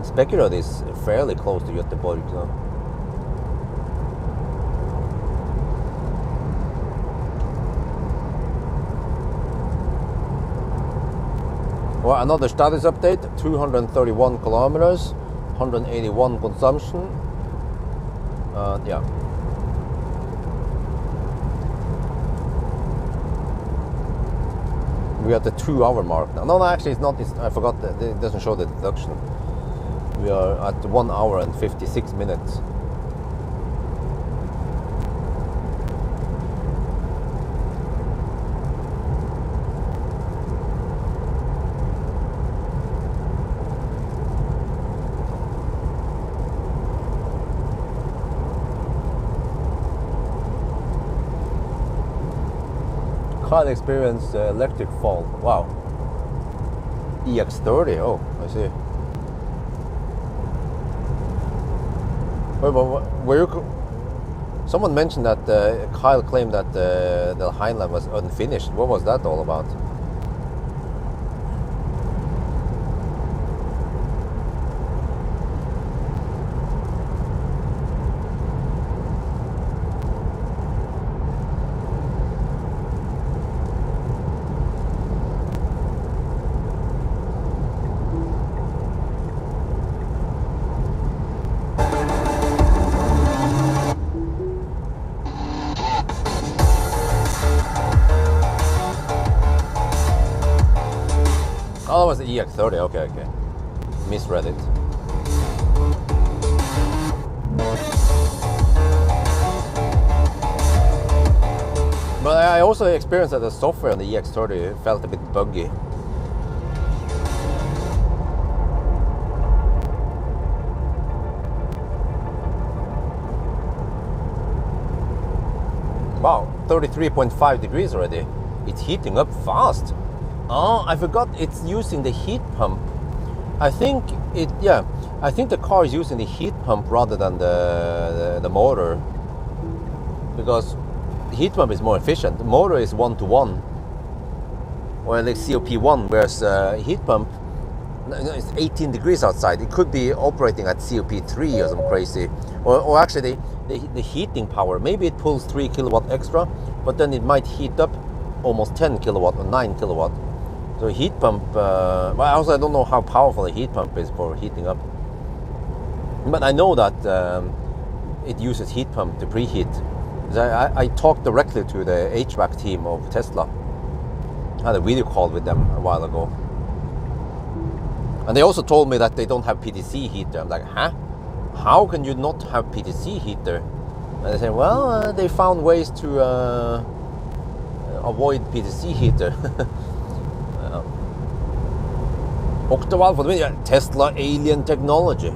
Speculate is fairly close to Göteborg, so. Well, another status update, 231 kilometers, 181 consumption. Yeah. We're at the 2 hour mark now. No, actually it's not. I forgot that it doesn't show the deduction. We are at 1 hour and 56 minutes. Kyle experienced electric fault. Wow. EX30. Oh, I see. Were you? Someone mentioned that Kyle claimed that the Highland was unfinished. What was that all about? Oh, that was the EX30. Okay. Misread it. But I also experienced that the software on the EX30 felt a bit buggy. Wow, 33.5 degrees already. It's heating up fast. Oh, I forgot it's using the heat pump. I think the car is using the heat pump rather than the motor, because the heat pump is more efficient. The motor is 1-to-1, or like COP1, whereas heat pump, it's 18 degrees outside. It could be operating at COP3 or some crazy, or actually the heating power. Maybe it pulls 3 kilowatt extra, but then it might heat up almost 10 kilowatt or 9 kilowatt. So heat pump, but also I don't know how powerful a heat pump is for heating up. But I know that it uses heat pump to preheat. I talked directly to the HVAC team of Tesla. I had a video call with them a while ago. And they also told me that they don't have PTC heater. I'm like, huh? How can you not have PTC heater? And they said, well, they found ways to avoid PTC heater. Octaval for the win. Tesla alien technology.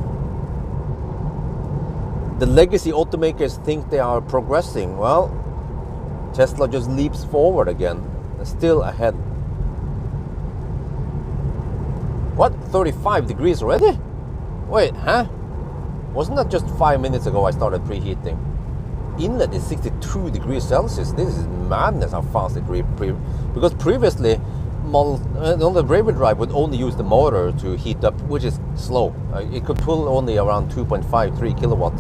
The legacy automakers think they are progressing. Well, Tesla just leaps forward again. They're still ahead. What? 35 degrees already? Wait, huh? Wasn't that just 5 minutes ago I started preheating? Inlet is 62 degrees Celsius. This is madness how fast it because previously the Brave Drive would only use the motor to heat up, which is slow. It could pull only around 2.5-3 kilowatt.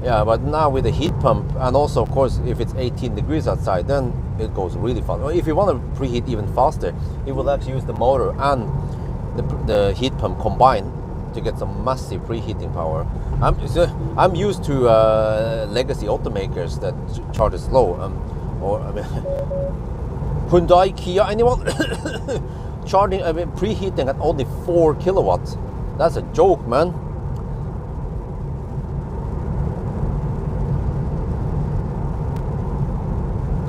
Yeah, but now with the heat pump, and also of course if it's 18 degrees outside, then it goes really fast. If you want to preheat even faster, it will actually use the motor and the heat pump combined to get some massive preheating power. I'm used to legacy automakers that charge it slow. Hyundai, Kia, anyone? Charging, preheating at only 4 kilowatts. That's a joke, man.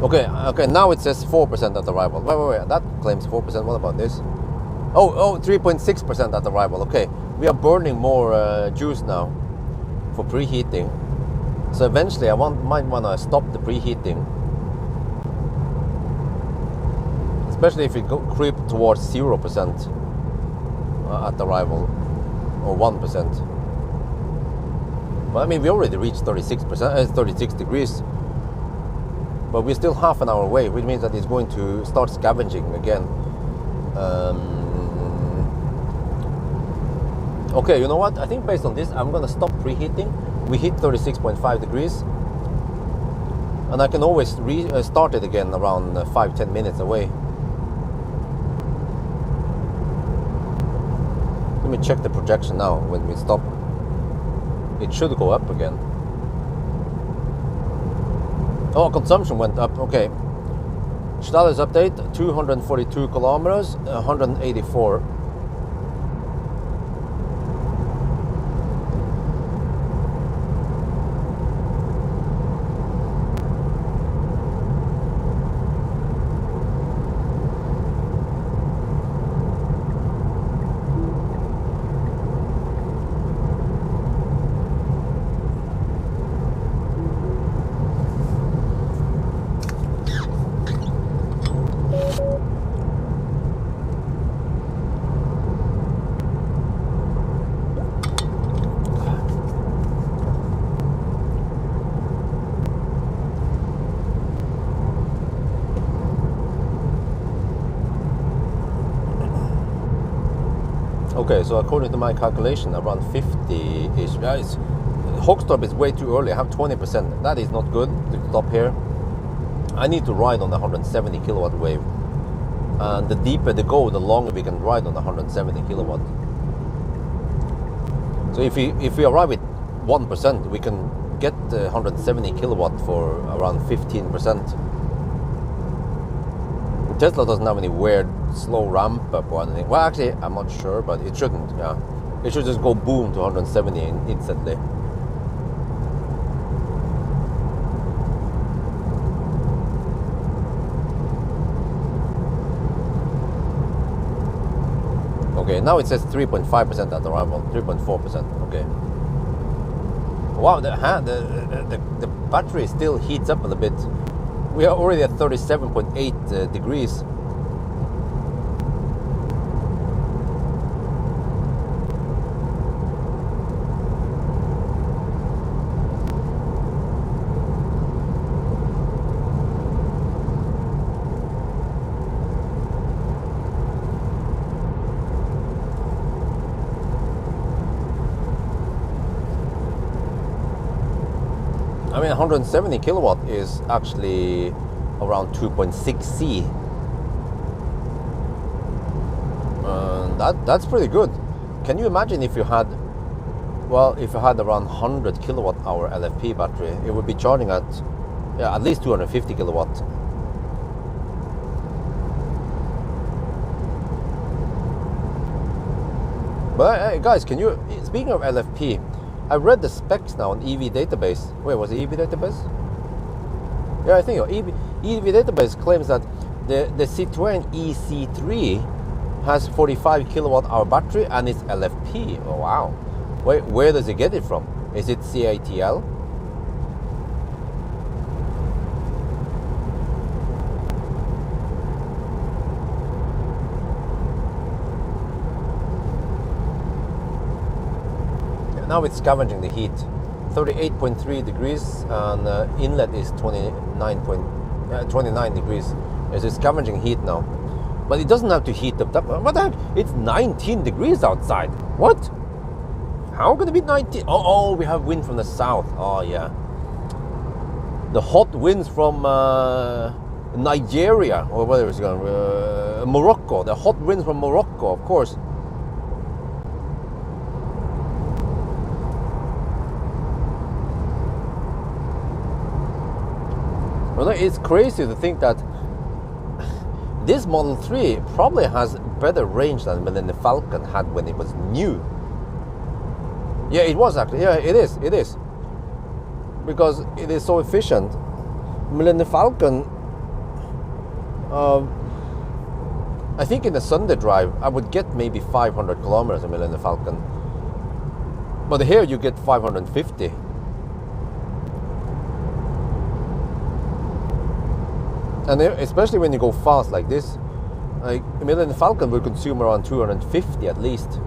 Okay, now it says 4% at arrival. Wait, that claims 4%. What about this? Oh, 3.6% at arrival. Okay, we are burning more juice now for preheating. So eventually I might want to stop the preheating. Especially if it creep towards 0% at arrival, or 1%. But I mean, we already reached 36 degrees. But we're still half an hour away, which means that it's going to start scavenging again. Okay, you know what? I think based on this, I'm going to stop preheating. We hit 36.5 degrees. And I can always start it again around 5-10 minutes away. Let me check the projection now when we stop. It should go up again. Oh, consumption went up. Okay. Status update, 242 kilometers, 184. Okay, so according to my calculation, around 50-ish. Hookstop is way too early. I have 20%. That is not good to stop here. I need to ride on the 170 kilowatt wave. And the deeper they go, the longer we can ride on the 170 kilowatt. So if we arrive with 1%, we can get the 170 kilowatt for around 15%. Tesla doesn't have any weird slow ramp up or anything. Well, actually, I'm not sure, but it shouldn't. Yeah, it should just go boom to 170 instantly. Okay, now it says 3.5% at arrival, 3.4%. Okay. Wow, the battery still heats up a little bit. We are already at 37.8 degrees. I mean, 170 kilowatt is actually around 2.6 C. That's pretty good. Can you imagine if you had, well, if you had around 100 kilowatt hour LFP battery, it would be charging at, yeah, at least 250 kilowatt. But guys, can you, speaking of LFP, I read the specs now on EV database. Wait, was it EV database? Yeah, I think so. EV database claims that the Citroën EC3 has 45 kilowatt hour battery and it's LFP. Oh wow. Wait, where does it get it from? Is it CATL? Now it's scavenging the heat. 38.3 degrees and inlet is 29 degrees. It's scavenging heat now. But it doesn't have to heat up. What the heck? It's 19 degrees outside. What? How can it be 19? Oh, we have wind from the south. Oh, yeah. The hot winds from Nigeria, or whether it's going, Morocco. The hot winds from Morocco, of course. Well, it's crazy to think that this Model 3 probably has better range than the Falcon had when it was new. Yeah, it was actually. Yeah, it is. Because it is so efficient. Millennium Falcon, I think in a Sunday drive, I would get maybe 500 kilometers in Millennium Falcon. But here you get 550. And especially when you go fast like this, like Millennium Falcon will consume around 250 at least.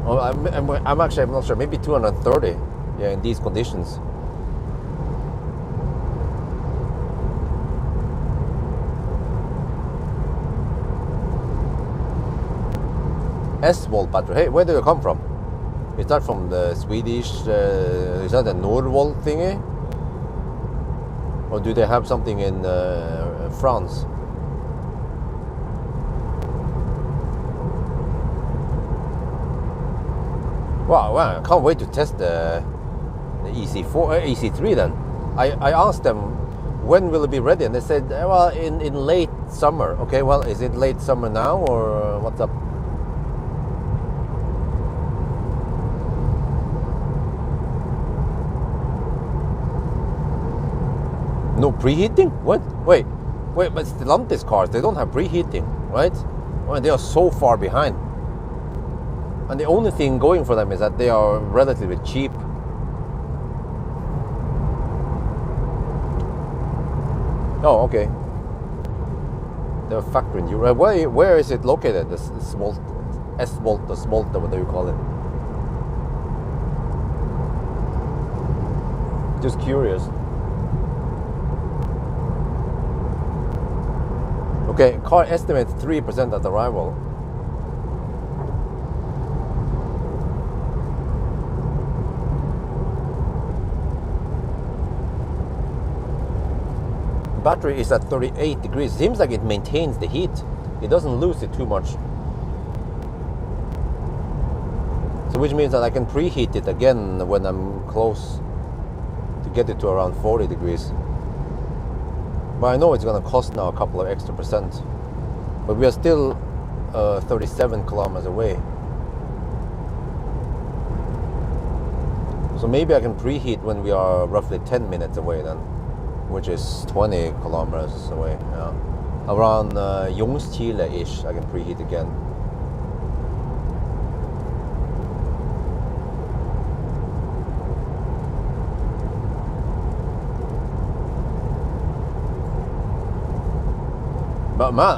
Well, I'm not sure, maybe 230, yeah, in these conditions. S-Volt battery. Hey, where do you come from? Is that from the Swedish, is that a Norvolt thingy? Or do they have something in France? Wow, I can't wait to test the EC3 then. I asked them when will it be ready, and they said, well, in late summer. Okay, well, is it late summer now or what's up? No preheating? What? Wait, but Stellantis cars, they don't have preheating, right? Well, they are so far behind. And the only thing going for them is that they are relatively cheap. Oh, okay. They're factory in Europe. Where is it located? The smolt, the smolt, what do you call it? Just curious. Okay, car estimates 3% at arrival. Battery is at 38 degrees. Seems like it maintains the heat. It doesn't lose it too much. So which means that I can preheat it again when I'm close to get it to around 40 degrees. But I know it's going to cost now a couple of extra percent. But we are still 37 kilometers away. So maybe I can preheat when we are roughly 10 minutes away then, which is 20 kilometers away. Yeah. Around Jungschile-ish, I can preheat again. But man,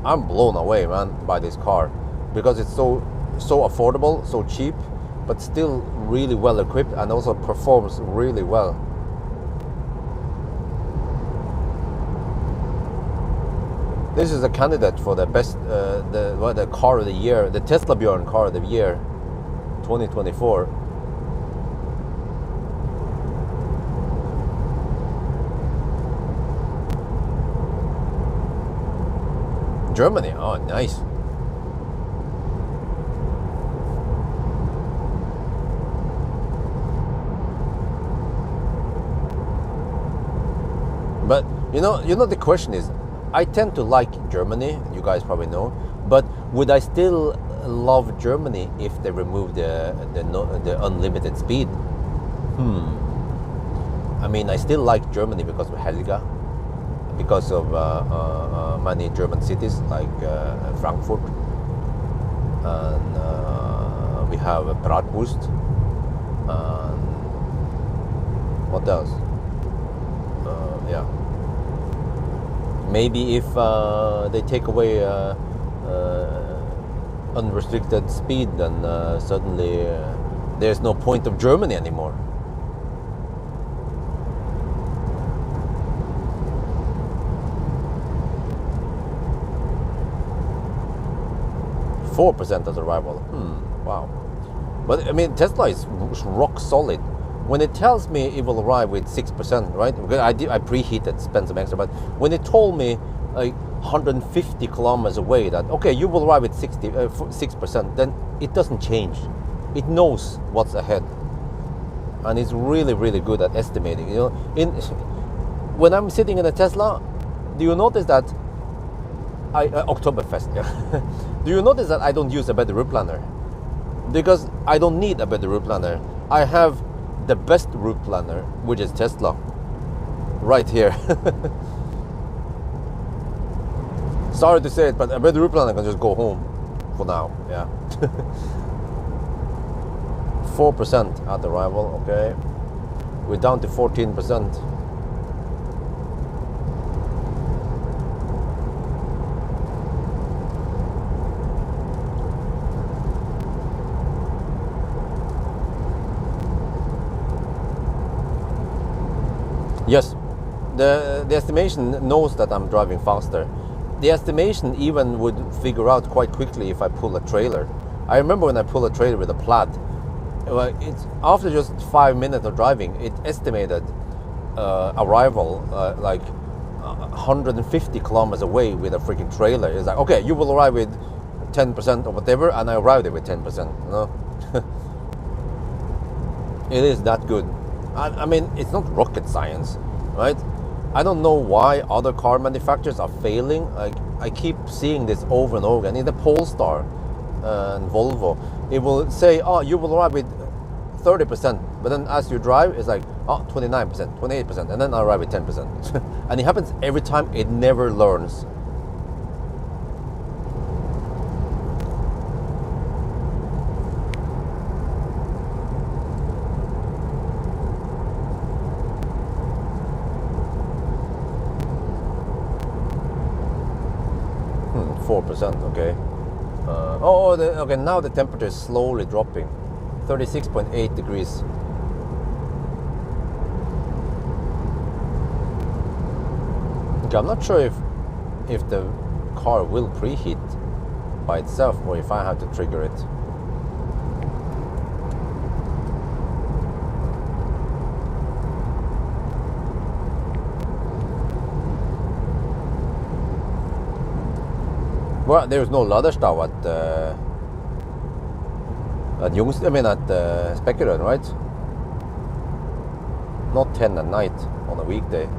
I'm blown away, man, by this car, because it's so affordable, so cheap, but still really well equipped, and also performs really well. This is a candidate for the best, the car of the year, the Tesla Bjorn car of the year, 2024. Germany, oh nice. But you know the question is, I tend to like Germany, you guys probably know, but would I still love Germany if they remove the unlimited speed? I mean, I still like Germany because of Helga, because of many German cities like Frankfurt, and we have Bratwurst, and what else? Yeah. Maybe if they take away unrestricted speed, then suddenly there's no point of Germany anymore. .4% as arrival. Wow. But I mean, Tesla is rock solid. When it tells me it will arrive with 6%, right? Because I preheated, spent some extra, but when it told me like 150 kilometers away that, okay, you will arrive with 6%, then it doesn't change. It knows what's ahead. And it's really, really good at estimating. You know, when I'm sitting in a Tesla, do you notice that Oktoberfest, yeah. Do you notice that I don't use a better route planner? Because I don't need a better route planner. I have the best route planner, which is Tesla, right here. Sorry to say it, but a better route planner can just go home for now. Yeah. 4% at arrival. Okay, we're down to 14%. Yes, the estimation knows that I'm driving faster. The estimation even would figure out quite quickly if I pull a trailer. I remember when I pulled a trailer with a Plaid, it's after just 5 minutes of driving, it estimated arrival like 150 kilometers away with a freaking trailer. It's like, okay, you will arrive with 10% or whatever, and I arrived there with 10%. You know? It is that good. I mean, it's not rocket science, right? I don't know why other car manufacturers are failing. I keep seeing this over and over again. In the Polestar and Volvo, it will say, oh, you will arrive with 30%, but then as you drive, it's like, oh, 29%, 28%, and then I arrive with 10%. And it happens every time. It never learns. Hmm, 4%, okay. Okay, now the temperature is slowly dropping. 36.8 degrees. Okay, I'm not sure if the car will preheat by itself or if I have to trigger it. Well, there's no laderstav at Jungs, I mean at Spekerød, right? Not 10 at night on a weekday.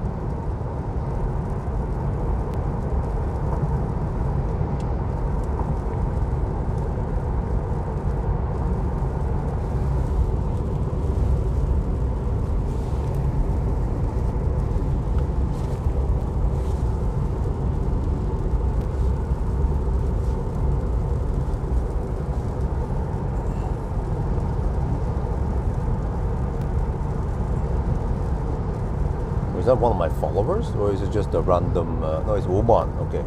Is that one of my followers, or is it just a random? No, it's Oman. Okay,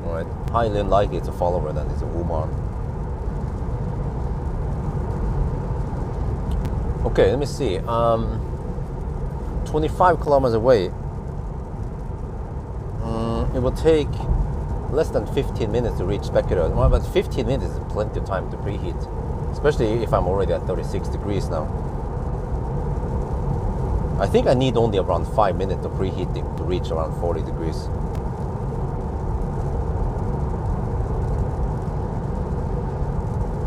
all right. Highly unlikely it's a follower. Then it's a Oman. Okay, let me see. 25 kilometers away. It will take less than 15 minutes to reach Spekerød. Well, but 15 minutes is plenty of time to preheat, especially if I'm already at 36 degrees now. I think I need only around 5 minutes of preheating to reach around 40 degrees.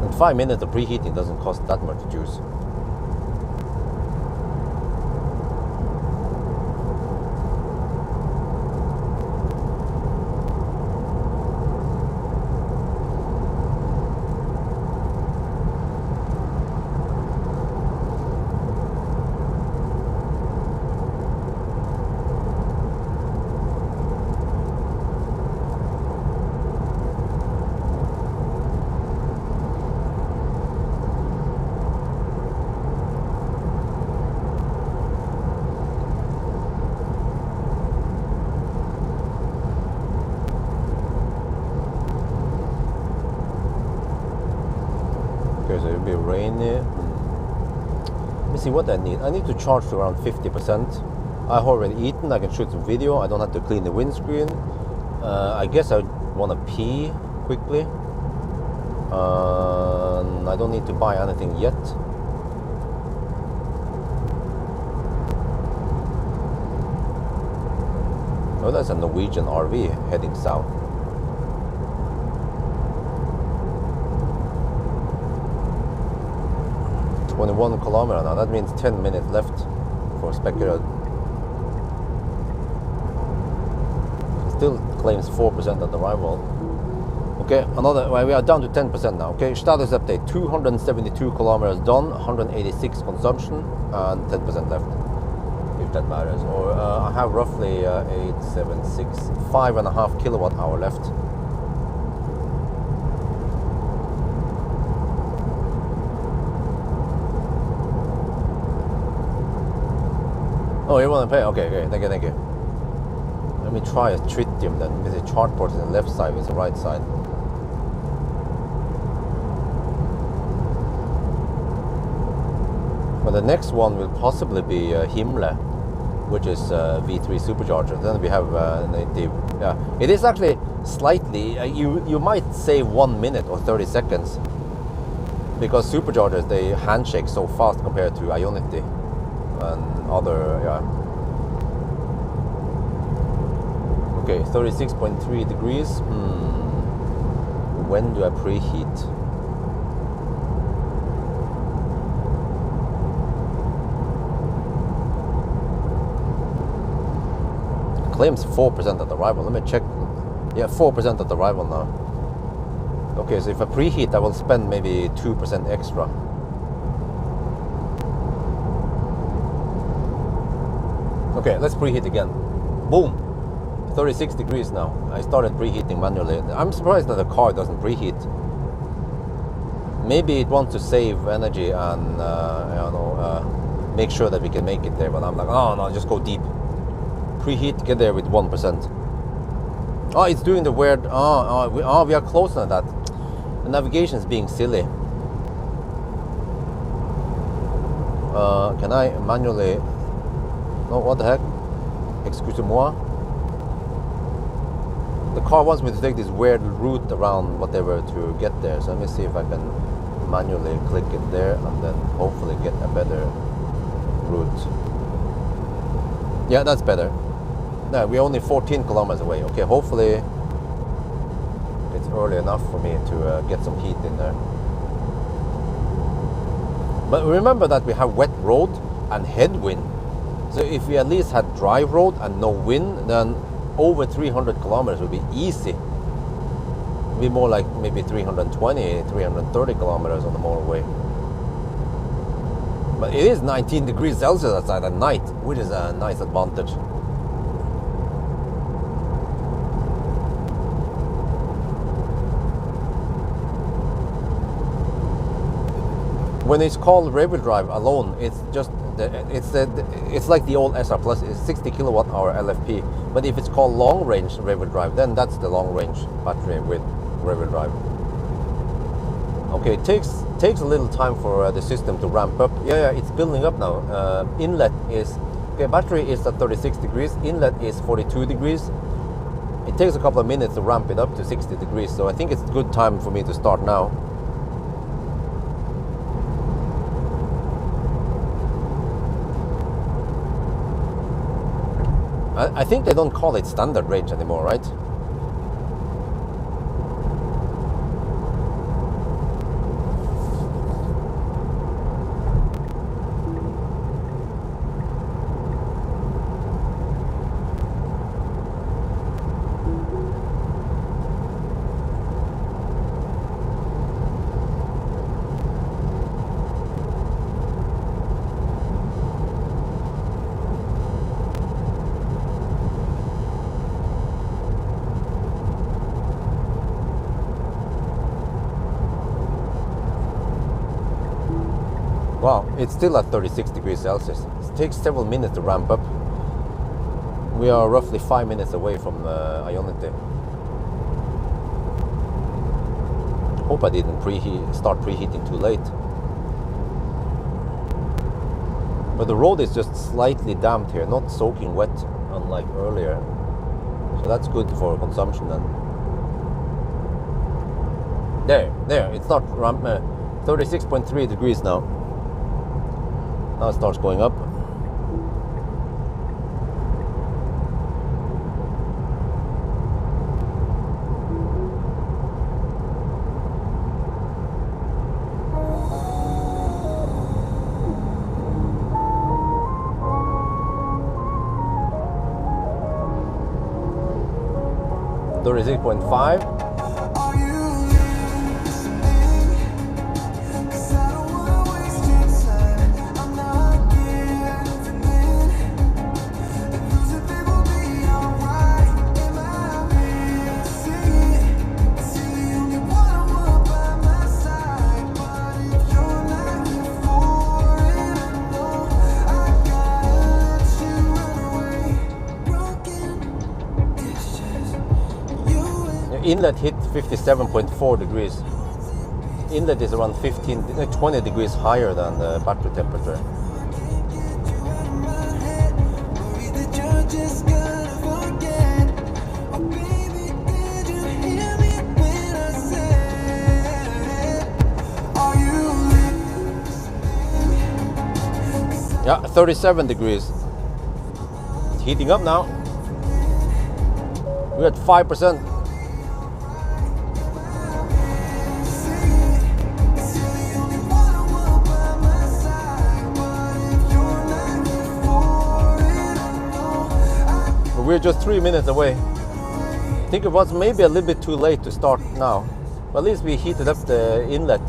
And 5 minutes of preheating doesn't cost that much juice. So it'll be rainy. Let me see what I need. I need to charge to around 50%. I've already eaten. I can shoot some video. I don't have to clean the windscreen. I guess I want to pee quickly. I don't need to buy anything yet. Oh, that's a Norwegian RV heading south. 21 kilometers now. That means 10 minutes left for Spekerød. Still claims 4% on arrival. Okay, well, we are down to 10% now. Okay, status update: 272 kilometers done, 186 consumption, and 10% left, if that matters. Or I have roughly 5.5 kilowatt hour left. Oh, you want to pay? Okay, thank you. Let me try a tritium then, because the chart port is on the left side, it's the right side. But the next one will possibly be Himle, which is V3 supercharger. Then we have native. Yeah, it is actually slightly. You might save 1 minute or 30 seconds, because superchargers, they handshake so fast compared to Ionity and other, yeah. Okay, 36.3 degrees. When do I preheat? claims 4% at arrival. Let me check. Yeah, 4% at arrival now. Okay, so if I preheat, I will spend maybe 2% extra. Okay, let's preheat again. Boom! 36 degrees now. I started preheating manually. I'm surprised that the car doesn't preheat. Maybe it wants to save energy and make sure that we can make it there. But I'm like, oh no, just go deep. Preheat, get there with 1%. Oh, it's doing the weird. We are close to that. The navigation is being silly. Can I manually? No, what the heck? Excusez-moi. The car wants me to take this weird route around whatever to get there. So let me see if I can manually click it there and then hopefully get a better route. Yeah, that's better. No, we're only 14 kilometers away. Okay, hopefully it's early enough for me to get some heat in there. But remember that we have wet road and headwind. So if we at least had dry road and no wind, then over 300 kilometers would be easy. It'd be more like maybe 320, 330 kilometers on the motorway. But it is 19 degrees Celsius outside at night, which is a nice advantage. When it's called rear-wheel drive alone, it's just it's like the old SR Plus. It's 60 kilowatt hour LFP. But if it's called long range rear-wheel drive, then that's the long range battery with rear-wheel drive. Okay, it takes a little time for the system to ramp up. Yeah, it's building up now. Inlet is okay. Battery is at 36 degrees. Inlet is 42 degrees. It takes a couple of minutes to ramp it up to 60 degrees. So I think it's a good time for me to start now. I think they don't call it standard range anymore, right? Wow, it's still at 36 degrees Celsius. It takes several minutes to ramp up. We are roughly 5 minutes away from Ionity. Hope I didn't start preheating too late. But the road is just slightly damped here, not soaking wet unlike earlier. So that's good for consumption then. There, it's not 36.3 degrees now. Now it starts going up. $36.5. Inlet hit 57.4 degrees. Inlet is around 20 degrees higher than the battery temperature. Yeah, 37 degrees. It's heating up now. We're at 5%. we're just 3 minutes away. I think it was maybe a little bit too late to start now, but at least we heated up the inlet.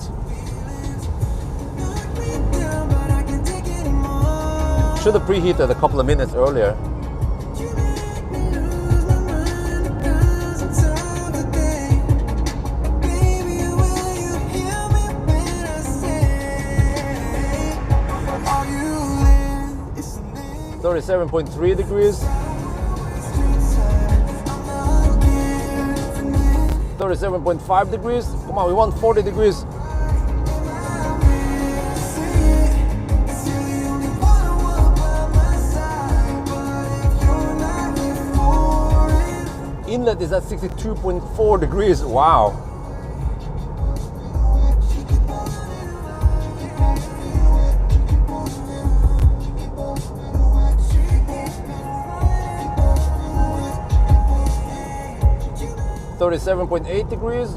Should have preheated a couple of minutes earlier. .3 degrees. 37.5 degrees. Come on, we want 40 degrees. Inlet is at 62.4 degrees. Wow. .8 degrees.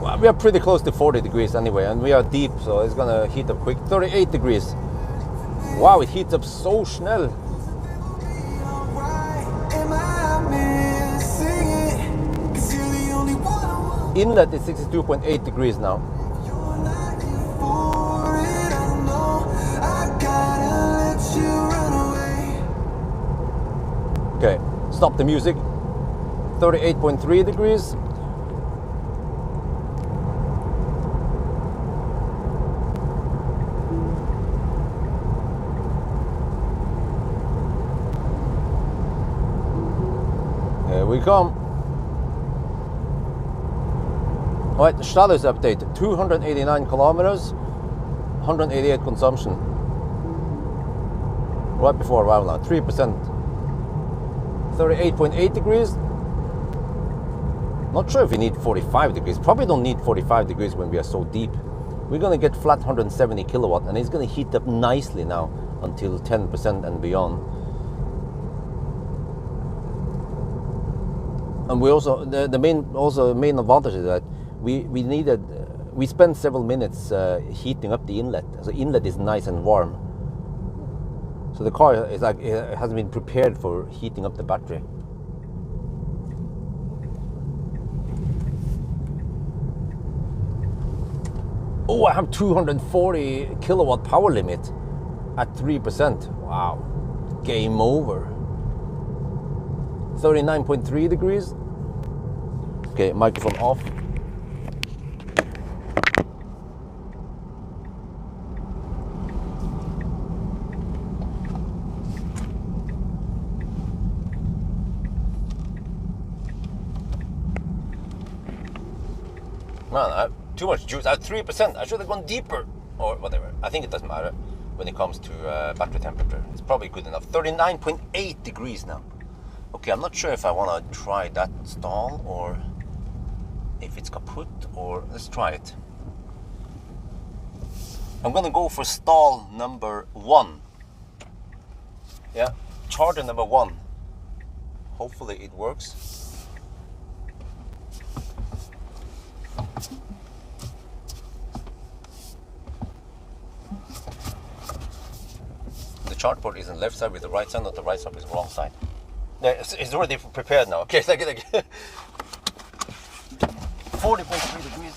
Well, we are pretty close to 40 degrees anyway, and we are deep, so it's gonna heat up quick. 38 degrees. Wow, it heats up so schnell. Inlet is 62.8 degrees now. Okay, stop the music. 38.3 degrees. Here we come. Alright, status update. 289 kilometers, 188 consumption. Right before arrival now, 3%. 38.8 degrees. Not sure if we need 45 degrees. Probably don't need 45 degrees when we are so deep. We're gonna get flat 170 kilowatt, and it's gonna heat up nicely now until 10% and beyond. And we also the main advantage is that we spent several minutes heating up the inlet. So inlet is nice and warm. So the car is like, it has been prepared for heating up the battery. Oh, I have 240 kilowatt power limit at 3%. Wow, game over. 39.3 degrees. Okay, microphone off. Man, I have too much juice. I have 3%. I should have gone deeper, or whatever. I think it doesn't matter when it comes to battery temperature. It's probably good enough. 39.8 degrees now. Okay, I'm not sure if I want to try that stall or if it's kaput, or let's try it. I'm gonna go for stall number 1. Yeah, charger number 1. Hopefully it works. The charge port is on the left side with the right side, not the right side with the wrong side. Yeah, it's already prepared now. Okay, thank you. 40.3 degrees.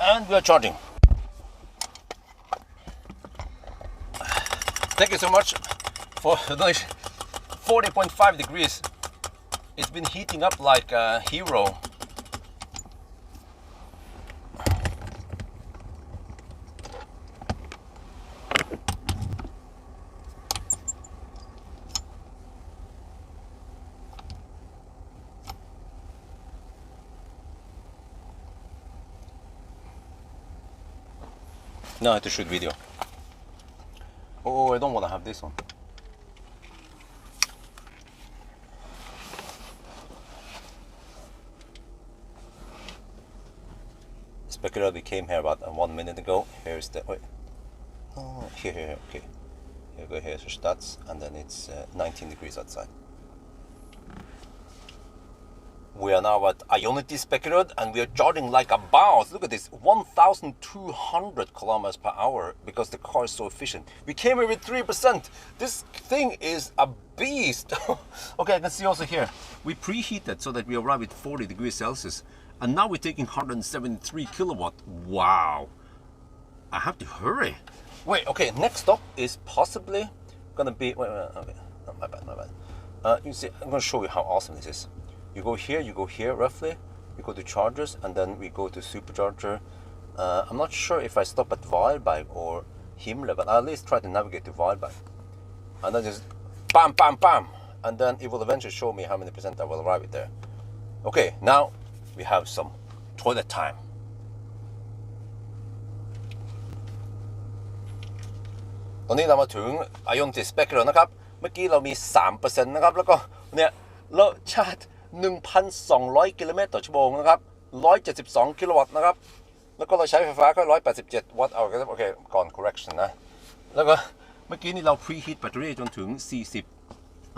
And we are charging. Thank you so much for the donation. 40.5 degrees. It's been heating up like a hero. Now I have to shoot video. Oh, I don't want to have this one. Speculator came here about 1 minute ago. Here's the, wait. Oh, here, okay. Here we go, here's the stats, and then it's 19 degrees outside. We are now at Ionity Speculator, and we are charging like a boss. Look at this, 1,200 kilometers per hour, because the car is so efficient. We came here with 3%. This thing is a beast. Okay, I can see also here, we preheated so that we arrive at 40 degrees Celsius, and now we're taking 173 kilowatt. Wow. I have to hurry. Wait, okay, next stop is possibly gonna be, wait, okay, no, my bad. You see, I'm gonna show you how awesome this is. You go here roughly, you go to chargers, and then we go to supercharger. I'm not sure if I stop at Pawel or Himmler, but I'll at least try to navigate to Pawel. And then just bam, bam, bam, and then it will eventually show me how many percent I will arrive at there. Okay, now we have some toilet time. Now we are to Ionity Speculator นะครับ เมื่อกี้เรามี 3% นะครับ แล้วก็เนี่ยเราชาร์จ 1,200 กิโลเมตรต่อชั่วโมงนะครับ 172 กิโลวัตต์นะครับ แล้วก็เราใช้ไฟฟ้าแค่187 วัตต์เอาโอเคก่อน correction นะ แล้วก็เมื่อกี้นี่เรา preheat แบตเตอรี่จนถึง 40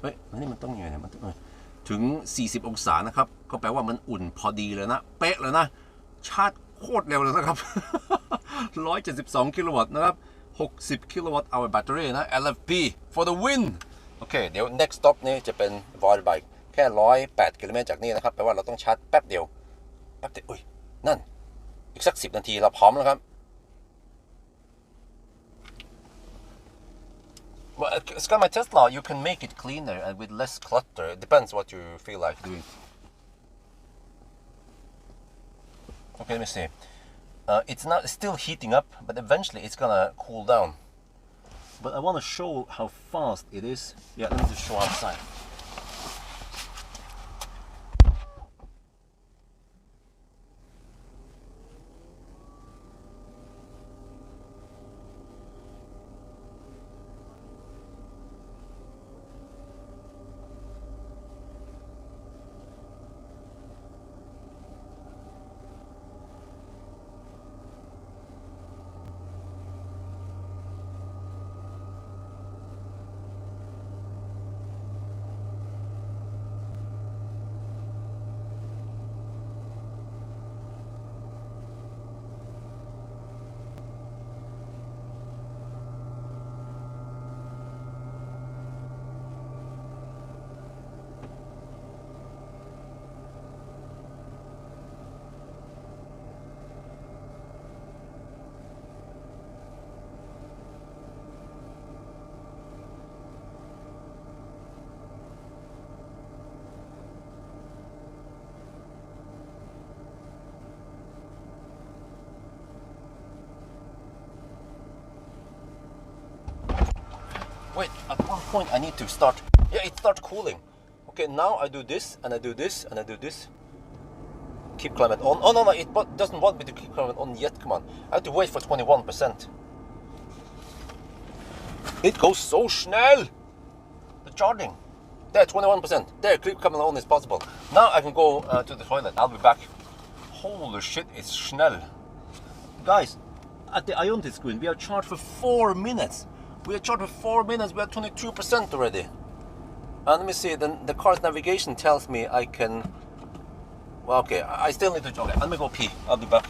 เฮ้ยนี่มันต้องยังไงเนี่ยมันต้องถึง 40 องศานะครับ ก็แปลว่ามันอุ่นพอดีเลยนะ เป๊ะเลยนะ ชาร์จโคตรเร็วเลยนะครับ 172 กิโลวัตต์นะครับ 60 กิโลวัตต์เอาแบตเตอรี่นะ LFP for the win โอเคเดี๋ยว next stop นี่จะเป็น Pawel แค่108 กิโลเมตรจากนี่นะครับแปลว่าเราต้องชาร์จแป๊บเดียวอุ้ยนั่นอีกสัก10 นาทีเราพร้อมแล้วครับ Well, it's got my Tesla. You can make it cleaner and with less clutter. It depends what you feel like doing. Okay, let me see. It's still heating up, but eventually it's gonna cool down. But I want to show how fast it is. Yeah, let me just show outside. Wait, at one point I need to start. Yeah, it starts cooling. Okay, now I do this, and I do this, and I do this. Keep climate on. Oh, no, it doesn't want me to keep climate on yet. Come on. I have to wait for 21%. It goes so schnell. The charging. There, 21%. There, keep climate on is possible. Now I can go to the toilet. I'll be back. Holy shit, it's schnell. Guys, at the Ionity screen, we are charged for 4 minutes. We are charged for 4 minutes, we are 22% already. And let me see, then the car's navigation tells me I can... Well, okay, I still need to... Okay, let me go pee. I'll be back.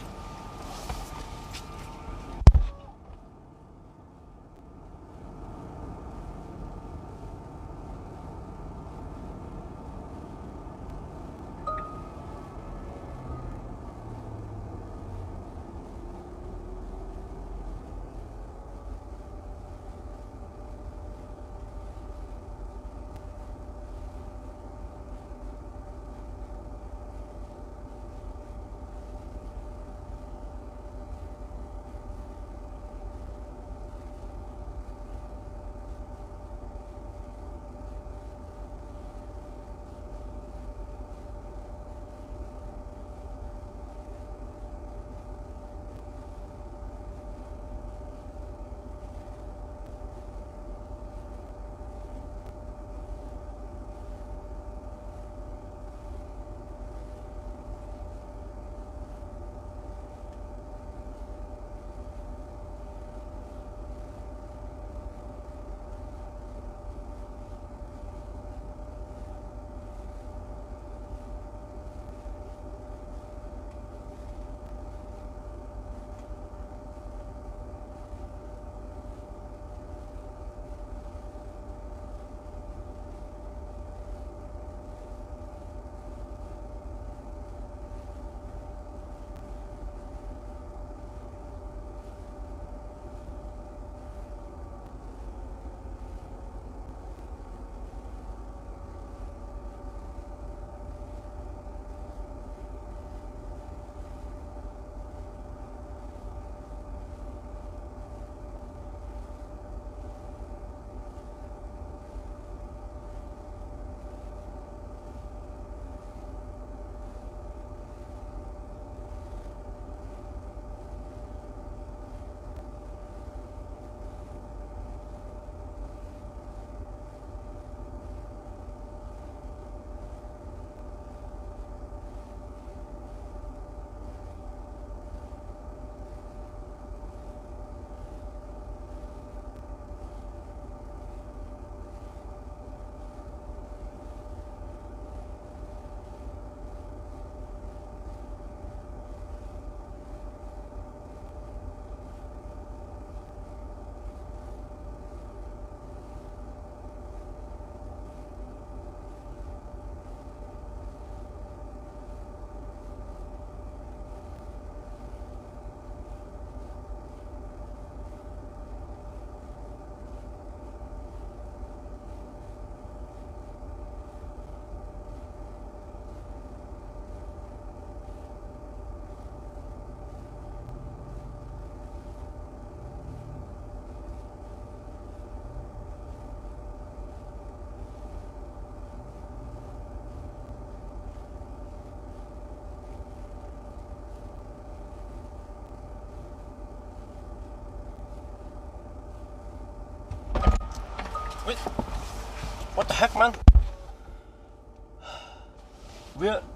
the heck, man?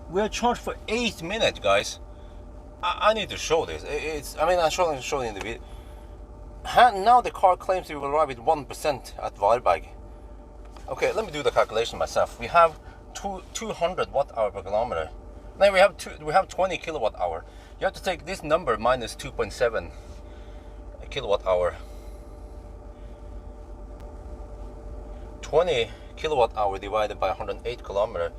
We're charged for 8 minutes, guys. I need to show this. I mean, I'm showing in the video. Now the car claims it will arrive with 1% at Varberg. Okay, let me do the calculation myself. We have 200 watt-hour per kilometer. Now we have 20 kilowatt-hour. You have to take this number minus 2.7 kilowatt-hour. 20 kilowatt-hour divided by 108 kilometer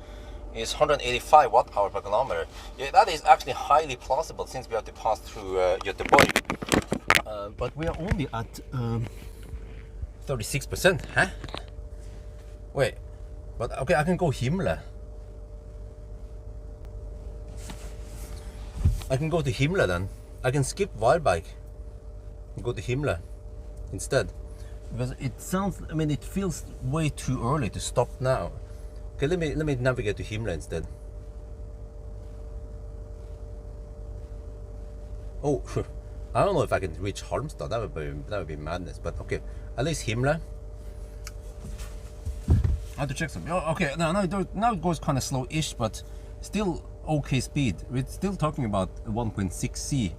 is 185 watt-hour per kilometer. Yeah, that is actually highly plausible since we have to pass through Göteborg. But we are only at 36%, huh? Wait, but okay, I can go Himmler. I can go to Himmler then. I can skip Varberg and go to Himmler instead. Because it sounds, I mean, it feels way too early to stop now. Okay, let me navigate to Himmler instead. Oh, I don't know if I can reach Halmstad. That would be madness. But okay, at least Himmler. I have to check some. Oh, okay, now it goes kind of slow-ish, but still okay speed. We're still talking about 1.6 C,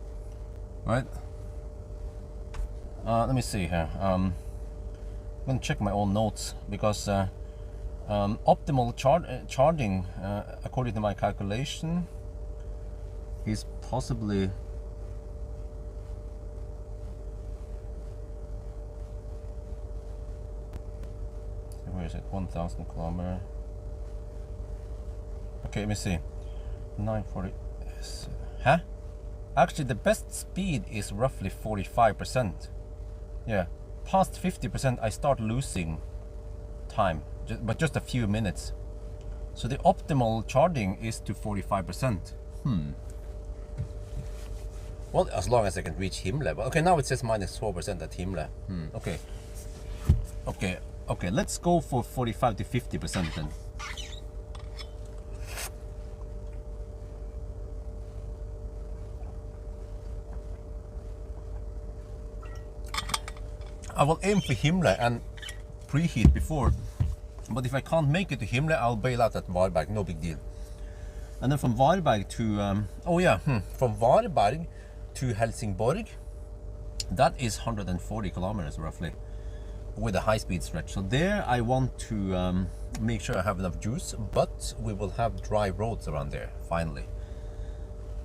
right? Let me see here. I'm gonna check my own notes because optimal charging, according to my calculation, is possibly where is it? 1,000 kilometer. Okay, let me see. 940. Huh? Actually, the best speed is roughly 45%. Yeah, past 50%, I start losing time, but just a few minutes. So the optimal charging is to 45%. Well, as long as I can reach Himmler. But okay, now it says minus 4% at Himmler. Okay, let's go for 45 to 50% then. I will aim for Himmler and preheat before, but if I can't make it to Himmler, I'll bail out at Varberg, no big deal. And then from Varberg to, from Varberg to Helsingborg, that is 140 kilometers roughly, with a high-speed stretch. So there I want to make sure I have enough juice, but we will have dry roads around there, finally.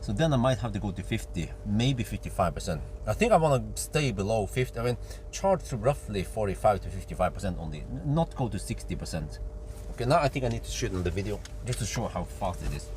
So then I might have to go to 50, maybe 55%. I think I want to stay below 50, I mean, charge to roughly 45 to 55% only, not go to 60%. Okay, now I think I need to shoot on the video, just to show how fast it is.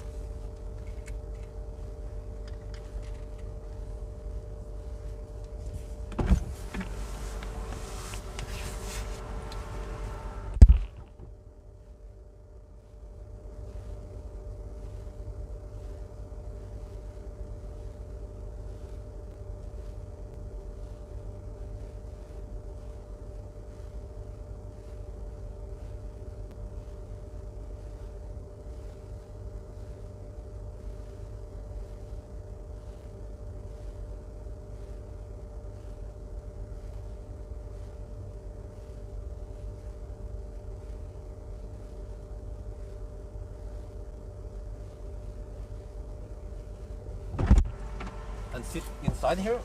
And sit inside here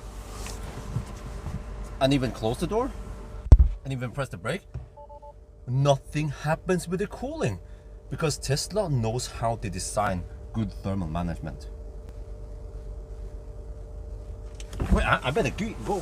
and even close the door and even press the brake, nothing happens with the cooling because Tesla knows how to design good thermal management. Wait, I better go.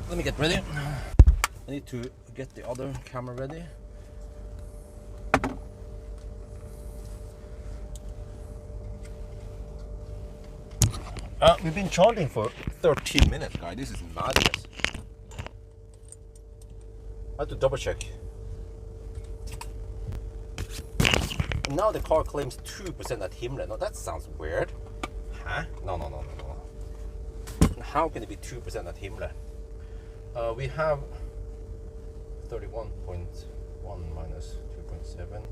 Let me get ready. I need to get the other camera ready. We've been charging for 13 minutes, guys. This is madness. I have to double check. And now the car claims 2% at Himmler. No, that sounds weird. Huh? No. How can it be 2% at Himmler? We have 31.1 minus 2.7.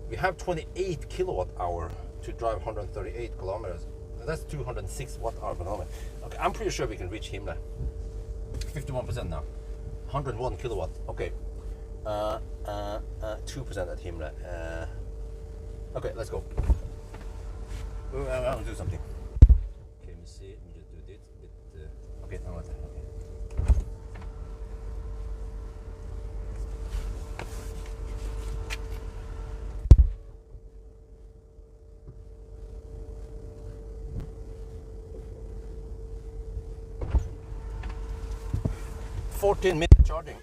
We have 28 kilowatt hour to drive 138 kilometers. That's 206 watt hour per kilometer. Okay, I'm pretty sure we can reach Himmler. 51% now. 101 kilowatt. Okay. 2% at Himmler. Okay, let's go. I'll do something. Okay, let me see. Let me just do this. Okay, now what? Okay. 14-minute charging.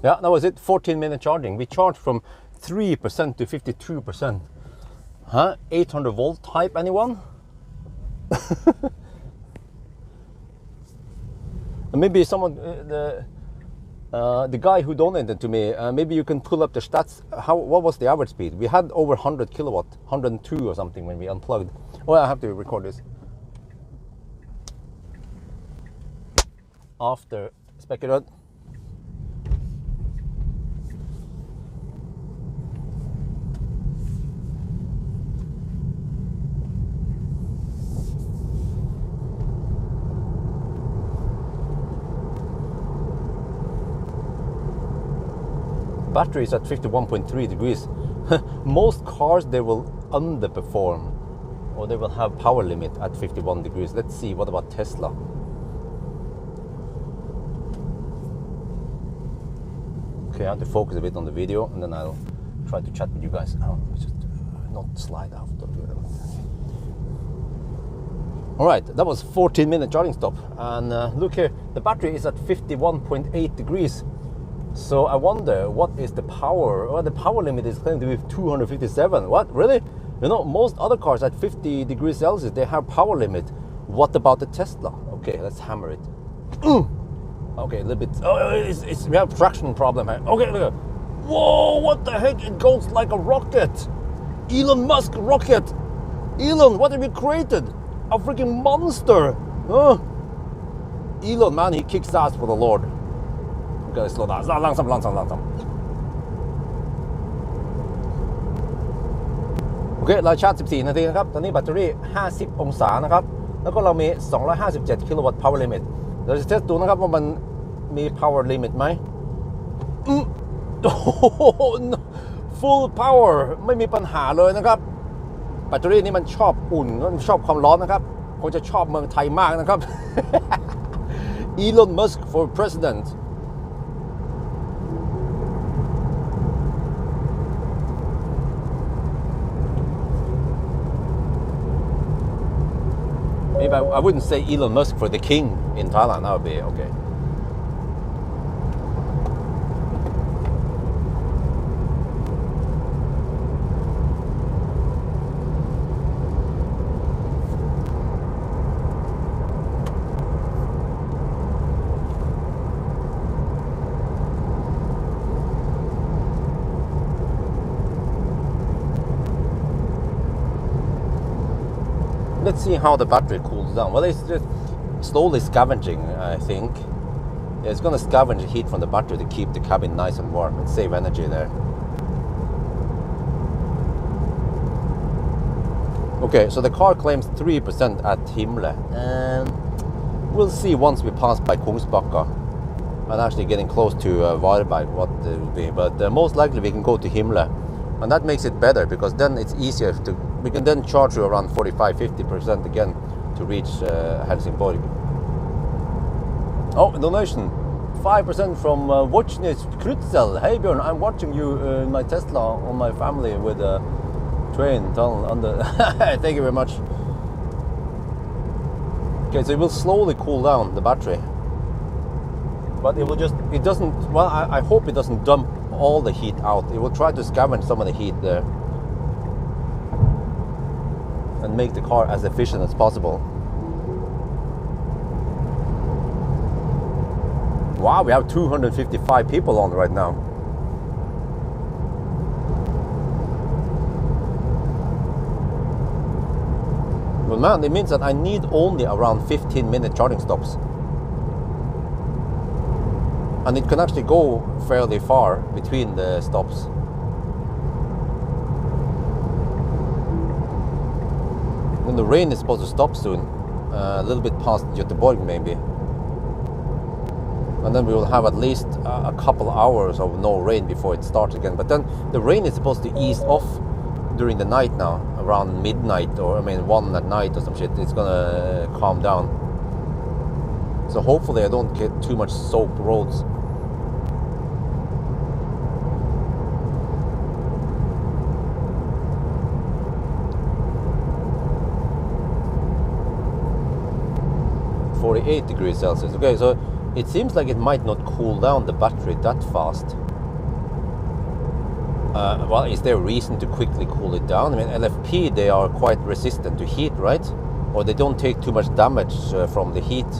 Yeah, that was it. 14-minute charging. We charged from 3% to 52%. Huh? 800 volt type, anyone? Maybe someone, the guy who donated to me, maybe you can pull up the stats. What was the average speed? We had over 100 kilowatt, 102 or something when we unplugged. Oh, I have to record this. After Speculate. Battery is at 51.3 degrees. Most cars, they will underperform, or they will have power limit at 51 degrees. Let's see, what about Tesla? Okay, I have to focus a bit on the video, and then I'll try to chat with you guys. Oh, just not slide out. All right, that was 14-minute charging stop. And look here, the battery is at 51.8 degrees. So I wonder, what is the power? Well, the power limit is claimed to be 257. What? Really? You know, most other cars at 50 degrees Celsius, they have power limit. What about the Tesla? Okay, let's hammer it. Okay, a little bit. Oh, we have traction problem here. Okay, look. Whoa, what the heck? It goes like a rocket. Elon Musk rocket. Elon, what have you created? A freaking monster. Elon, man, he kicks ass for the Lord. Okay, slow down. Långsamt.โอเคเราชาร์จ14 นาทีนะครับตอนนี้แบตเตอรี่50 องศานะครับแล้วก็เรามี257 กิโลวัตต์ power limit เราจะเทสดูนะครับว่ามันมี power limit ไหมfull power ไม่มีปัญหาเลยนะครับแบตเตอรี่นี้มันชอบอุ่นชอบความร้อนนะครับคงจะชอบเมืองไทยมากนะครับ Elon Musk for president. Maybe I wouldn't say Elon Musk for the king in Thailand. That would be okay. Let's see how the battery cools down. Well, it's just slowly scavenging, I think. Yeah, it's going to scavenge heat from the battery to keep the cabin nice and warm and save energy there. Okay, so the car claims 3% at Himmler, and we'll see once we pass by Kungsbacka and actually getting close to Varberg what it will be. But most likely we can go to Himmler, and that makes it better because then it's easier to. We can then charge you around 45-50% again to reach Helsingborg. Oh, donation. 5% from Watchnis Krutzel. Hey Björn, I'm watching you in my Tesla on my family with a train tunnel under. Thank you very much. Okay, so it will slowly cool down the battery. But it will just, it doesn't, well, I hope it doesn't dump all the heat out. It will try to scavenge some of the heat there and make the car as efficient as possible. Wow, we have 255 people on right now. Well, man, it means that I need only around 15-minute charging stops. And it can actually go fairly far between the stops. And the rain is supposed to stop soon, a little bit past Göteborg maybe. And then we will have at least a couple hours of no rain before it starts again. But then the rain is supposed to ease off during the night now, around midnight, or I mean 1 at night or some shit. It's gonna calm down. So hopefully I don't get too much soaked roads. .48 degrees Celsius. Okay, so it seems like it might not cool down the battery that fast. Well, is there a reason to quickly cool it down? I mean, LFP, they are quite resistant to heat, right? Or they don't take too much damage from the heat.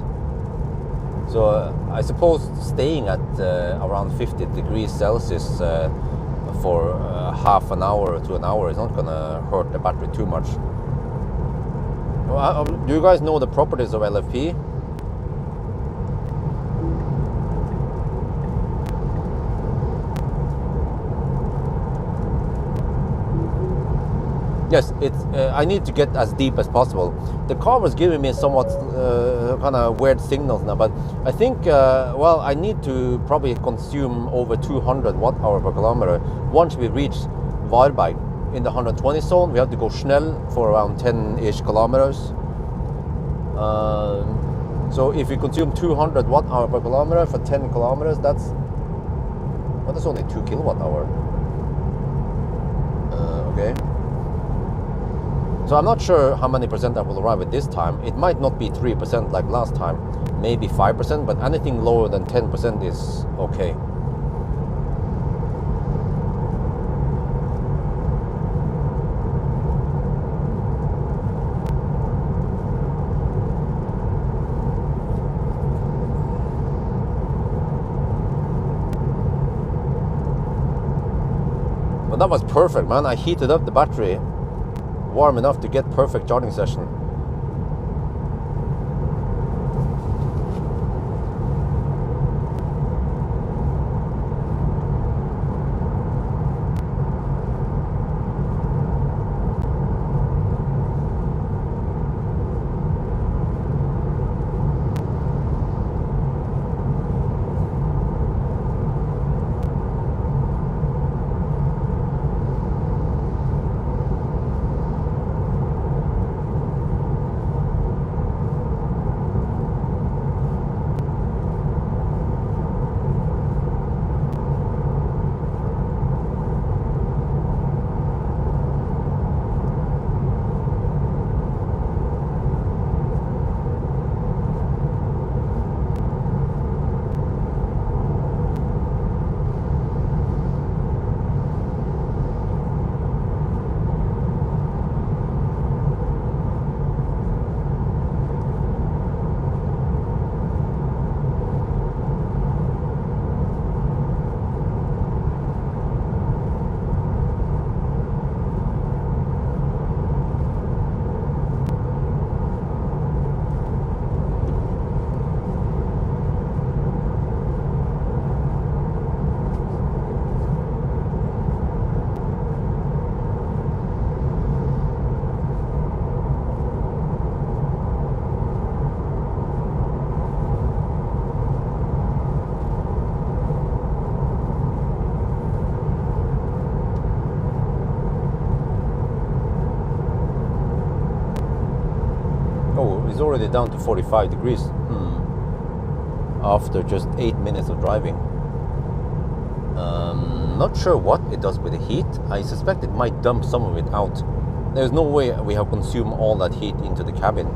So I suppose staying at around 50 degrees Celsius for half an hour to an hour is not gonna hurt the battery too much. Do you guys know the properties of LFP? Yes, it's. I need to get as deep as possible. The car was giving me somewhat kind of weird signals now, but I think, well, I need to probably consume over 200 watt-hour per kilometer. Once we reach Varberg in the 120 zone, we have to go Schnell for around 10-ish kilometers. So if we consume 200 watt-hour per kilometer for 10 kilometers, that's only 2 kilowatt-hour. Okay. So I'm not sure how many percent I will arrive at this time. It might not be 3% like last time, maybe 5%, but anything lower than 10% is okay. But that was perfect, man. I heated up the battery warm enough to get perfect charging session. It's already down to 45 degrees after just 8 minutes of driving. Not sure what it does with the heat. I suspect it might dump some of it out. There's no way we have consumed all that heat into the cabin.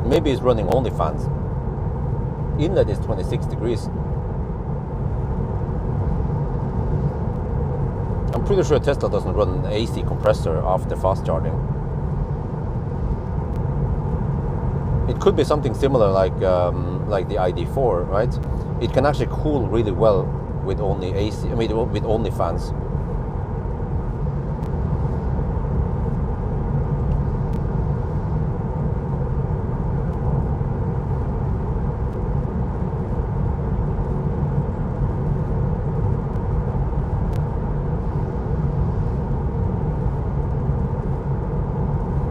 Maybe it's running only fans. Inlet is 26 degrees. pretty sure Tesla doesn't run an AC compressor after fast charging. It could be something similar like the ID4, right? It can actually cool really well with only AC. I mean, with only fans.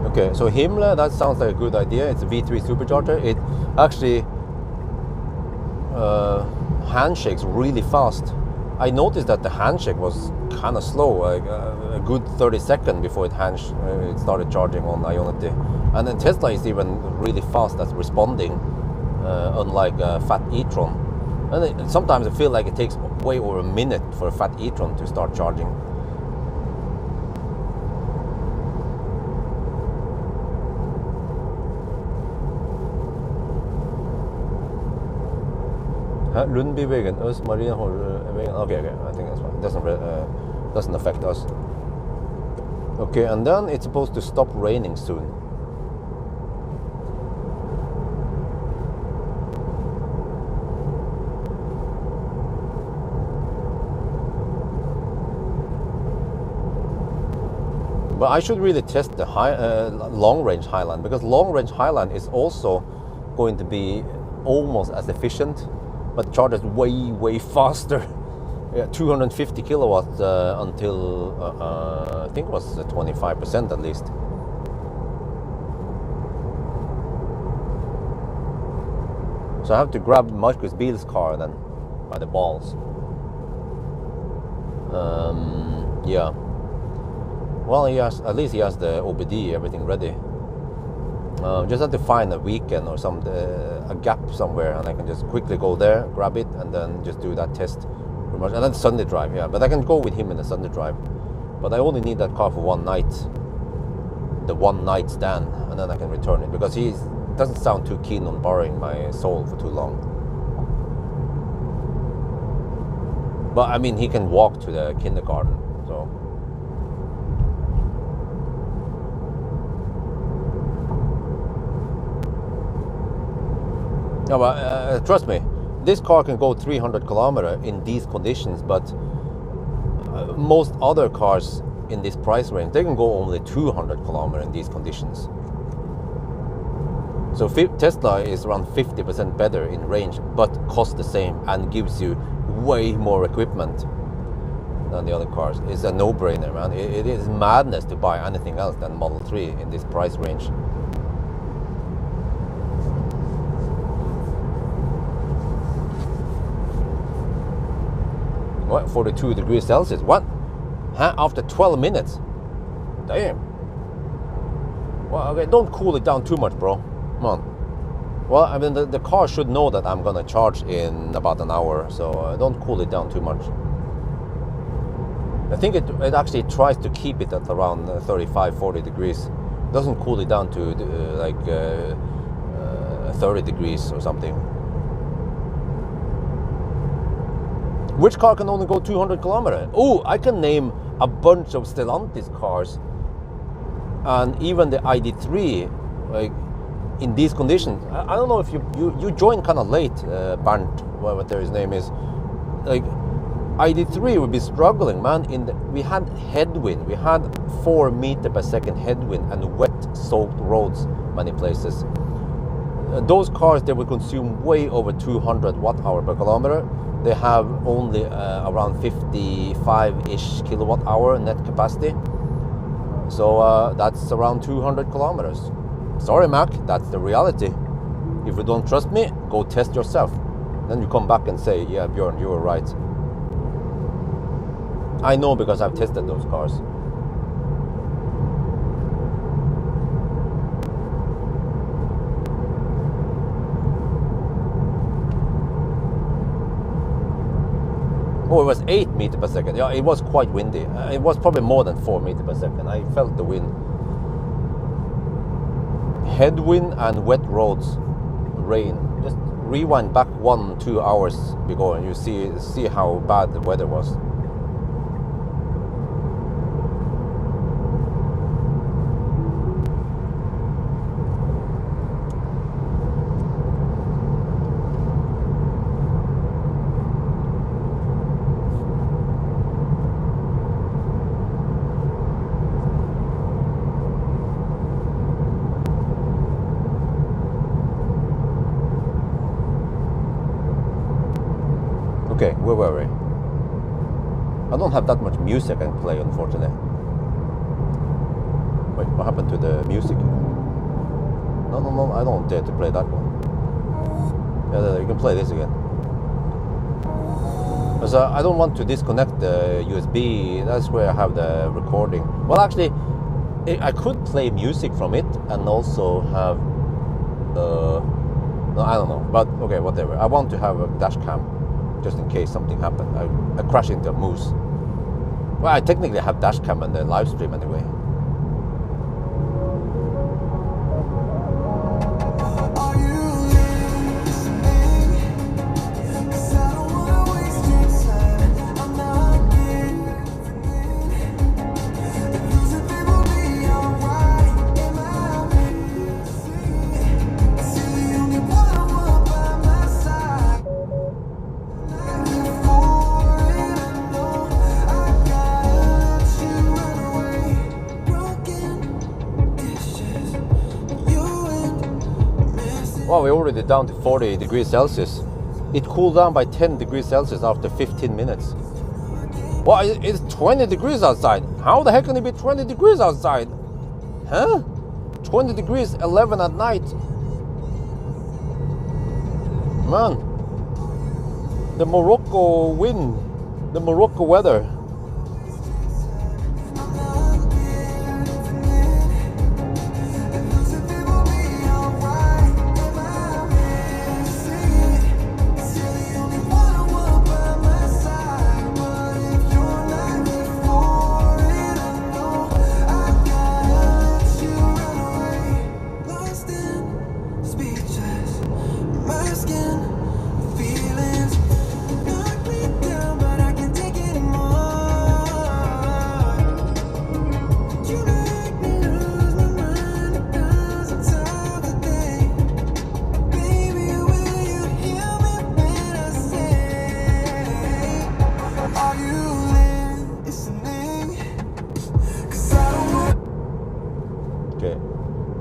Okay, so Himmler, that sounds like a good idea. It's a V3 supercharger. It actually handshakes really fast. I noticed that the handshake was kind of slow, like a good 30 seconds before it started charging on Ionity. And then Tesla is even really fast at responding, unlike a fat e-tron. And sometimes I feel like it takes way over a minute for a fat e-tron to start charging. Lundbyvägen, Östmarien, okay, I think that's fine. Doesn't affect us. Okay, and then it's supposed to stop raining soon. But I should really test the long-range Highland, because long-range Highland is also going to be almost as efficient, but charges way faster. Yeah, 250 kilowatts until I think it was 25% at least. So I have to grab Marcus Beale's car then by the balls. Yeah. Well, at least he has the OBD, everything ready. Just have to find a weekend or a gap somewhere, and I can just quickly go there, grab it, and then just do that test. Pretty much. And then Sunday drive, yeah. But I can go with him in the Sunday drive. But I only need that car for one night, the one night stand, and then I can return it, because he doesn't sound too keen on borrowing my Soul for too long. But I mean, he can walk to the kindergarten, so. No, but trust me, this car can go 300 kilometers in these conditions, but most other cars in this price range, they can go only 200 kilometers in these conditions. So Tesla is around 50% better in range, but costs the same and gives you way more equipment than the other cars. It's a no-brainer, man. It is madness to buy anything else than Model 3 in this price range. What, 42 degrees Celsius? What? Huh? After 12 minutes? Damn. Well, okay, don't cool it down too much, bro. Come on. Well, I mean, the car should know that I'm gonna charge in about an hour, so don't cool it down too much. I think it actually tries to keep it at around 35-40 degrees. It doesn't cool it down to 30 degrees or something. Which car can only go 200 kilometers? Oh, I can name a bunch of Stellantis cars, and even the ID3, like in these conditions. I don't know if you joined kind of late, Bernd, whatever his name is. Like ID3 would be struggling, man. We had headwind. We had 4 meters per second headwind and wet-soaked roads many places. Those cars, they will consume way over 200 watt-hour per kilometer. They have only around 55-ish kilowatt-hour net capacity. So that's around 200 kilometers. Sorry, Mac, that's the reality. If you don't trust me, go test yourself. Then you come back and say, yeah, Björn, you were right. I know, because I've tested those cars. Oh, it was 8 meters per second. Yeah, it was quite windy. It was probably more than 4 meters per second. I felt the wind. Headwind and wet roads, rain. Just rewind back 1-2 hours ago and you see how bad the weather was. Where were we? I don't have that much music I can play, unfortunately. Wait, what happened to the music? No, I don't dare to play that one. Yeah, you can play this again. Because I don't want to disconnect the USB. That's where I have the recording. Well, actually, I could play music from it and also have... no, I don't know. But, okay, whatever. I want to have a dash cam, just in case something happened. I crash into a moose. Well, I technically have dash cam on the live stream anyway. Wow, we're already down to 40 degrees Celsius. It cooled down by 10 degrees Celsius after 15 minutes. Well, it's 20 degrees outside. How the heck can it be 20 degrees outside? Huh? 20 degrees, 11 at night. Man, the Morocco wind, the Morocco weather.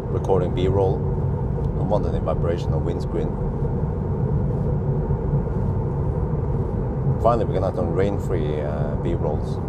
Recording B-roll. Don't want any vibration on windscreen. Finally, we're gonna have some rain-free B-rolls.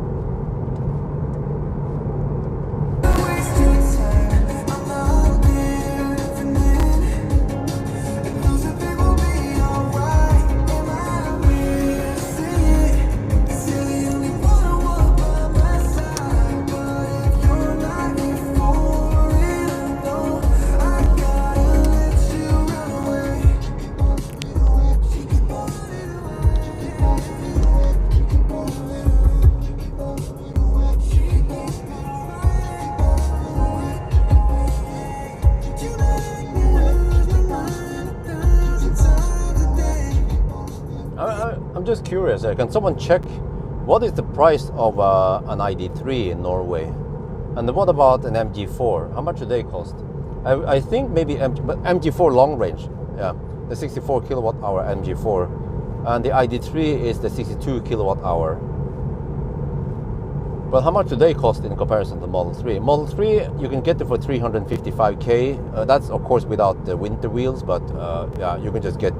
I'm just curious, can someone check what is the price of an ID3 in Norway? And what about an MG4? How much do they cost? I think maybe MG4 long range, yeah, the 64 kilowatt hour MG4, and the ID3 is the 62 kilowatt hour. But how much do they cost in comparison to Model 3? Model 3, you can get it for 355k. That's of course without the winter wheels, but yeah, you can just get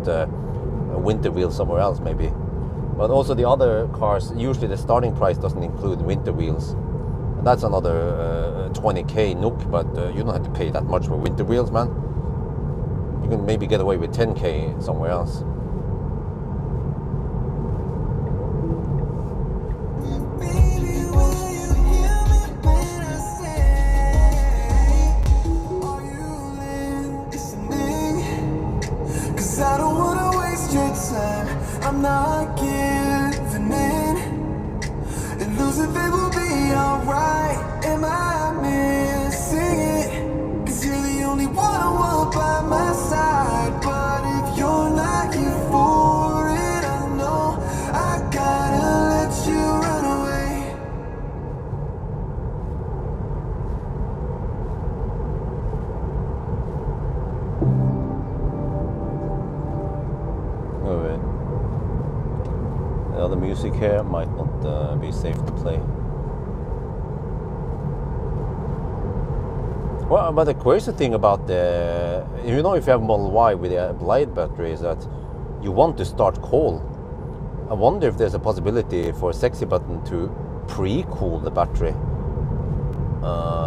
winter wheels somewhere else maybe. But also the other cars, usually the starting price doesn't include winter wheels. And that's another 20k NOK, but you don't have to pay that much for winter wheels, man. You can maybe get away with 10k somewhere else. I'm not giving in. And losing faith will be alright. Am I missing it? Cause you're the only one I want by my side. But if you're not here for it, I know I gotta let you run away. Alright. The music here might not be safe to play. Well, but the crazy thing about the, you know, if you have Model Y with a Blade battery, is that you want to start coal. I wonder if there's a possibility for Sexy Button to pre-cool the battery.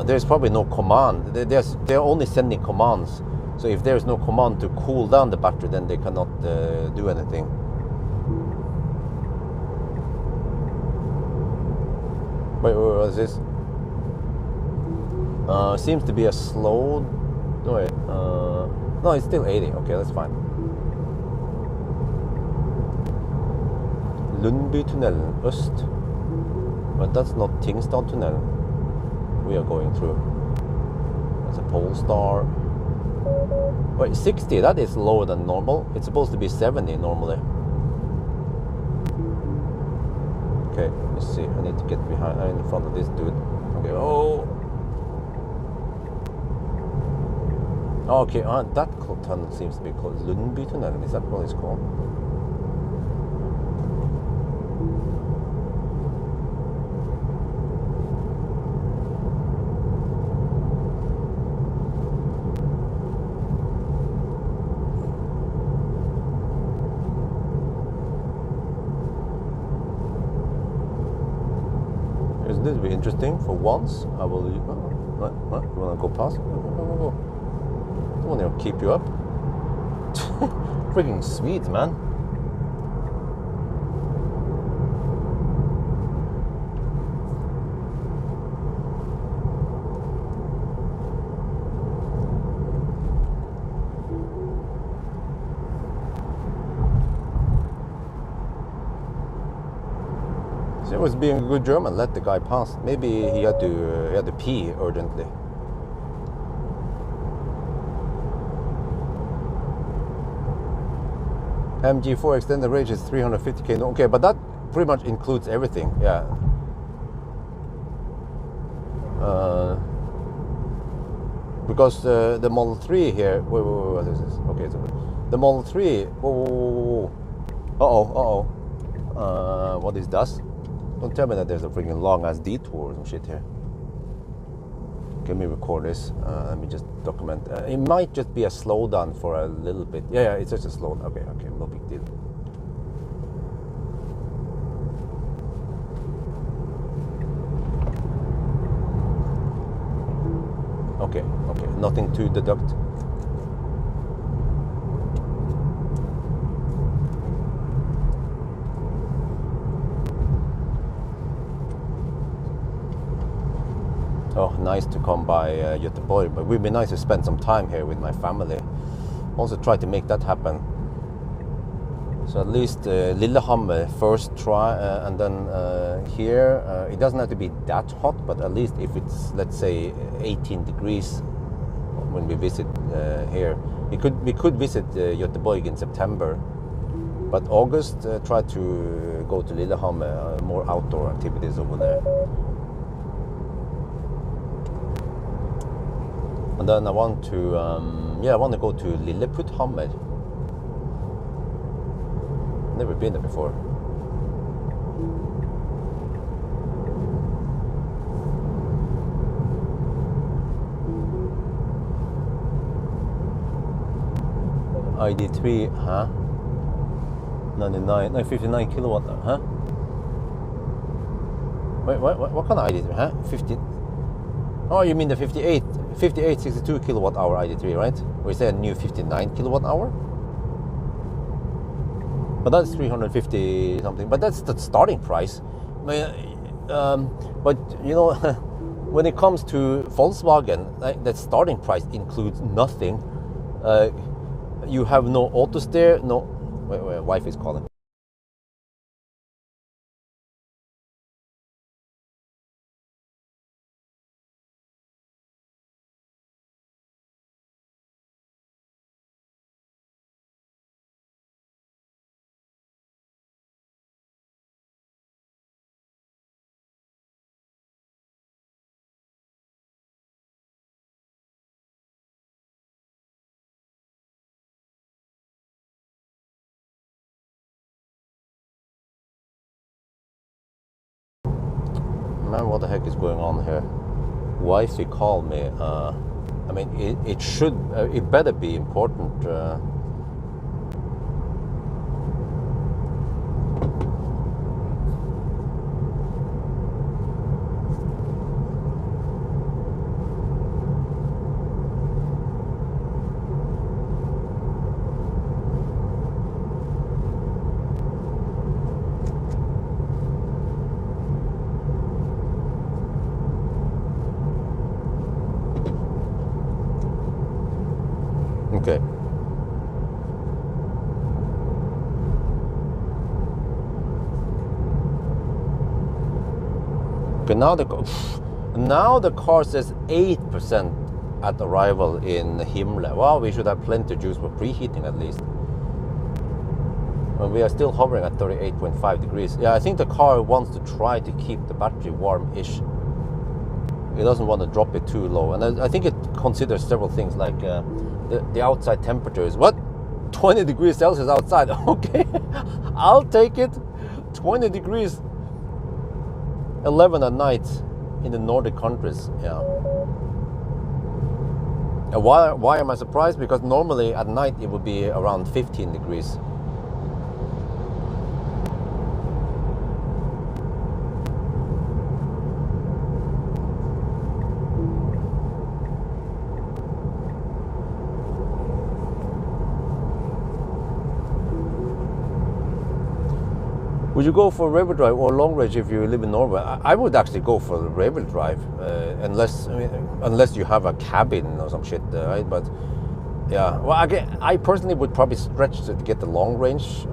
There's probably no command. They're only sending commands. So if there's no command to cool down the battery, then they cannot do anything. Wait, what is this? Seems to be a slow... No, wait, no, it's still 80. Okay, that's fine. Lundbytunnelen Øst. But that's not Tingstadtunnelen we are going through. It's a Polestar. Wait, 60, that is lower than normal. It's supposed to be 70 normally. Okay, let's see. I need to get behind, in front of this dude. Okay, oh. Okay, that tunnel seems to be called Lundbytunnelen. Is that what it's called? This will be interesting for once. I will. What? You want to go past? Go. I want to keep you up. Freaking sweet, man. He was being a good German, let the guy pass. Maybe he had to pee urgently. MG4 extended range is 350k. Okay, but that pretty much includes everything. Yeah. Because the Model 3 here. Wait, what is this? Okay, so the Model 3. What this does? Don't tell me that there's a freaking long ass detour and shit here. Let me record this. Let me just document. It might just be a slowdown for a little bit. Yeah, it's just a slowdown. Okay, no big deal. Okay, nothing to deduct. Oh, nice to come by Göteborg, but it would be nice to spend some time here with my family. Also try to make that happen. So at least Lillehammer first try, and then here, it doesn't have to be that hot, but at least if it's, let's say, 18 degrees when we visit here. We could visit Göteborg in September, but August, try to go to Lillehammer, more outdoor activities over there. And then I want to, I want to go to Lilleputthammer. Never been there before. ID3, huh? 59 kilowatt, huh? Wait, what kind of ID3, huh? 50? Oh, you mean the 5862 kilowatt hour ID3, right? Or is there a new 59 kilowatt hour? But that's 350 something. But that's the starting price. But you know, when it comes to Volkswagen, that starting price includes nothing. You have no auto steer, no. Wait, wife is calling. Man, what the heck is going on here? Wifey called me. I mean, it better be important. Okay, now the car says 8% at arrival in Himle. Well, we should have plenty of juice for preheating at least. And we are still hovering at 38.5 degrees. Yeah, I think the car wants to try to keep the battery warm-ish. It doesn't want to drop it too low. And I think it considers several things like the outside temperature is what? 20 degrees Celsius outside. Okay, I'll take it. 20 degrees 11 at night in the Nordic countries. Yeah. And why am I surprised? Because normally at night it would be around 15 degrees. Would you go for rear-wheel drive or long range if you live in Norway? I would actually go for the rear-wheel drive, unless you have a cabin or some shit, right? But yeah, well, again, I personally would probably stretch to get the long range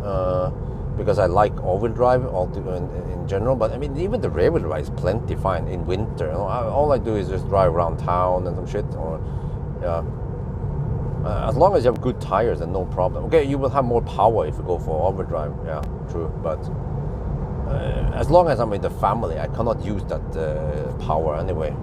because I like all-wheel drive in general. But I mean, even the rear-wheel drive is plenty fine in winter. You know? All I do is just drive around town and some shit, or yeah. As long as you have good tires, then no problem. Okay, you will have more power if you go for all-wheel drive. Yeah, true, but. As long as I'm with the family, I cannot use that power anyway.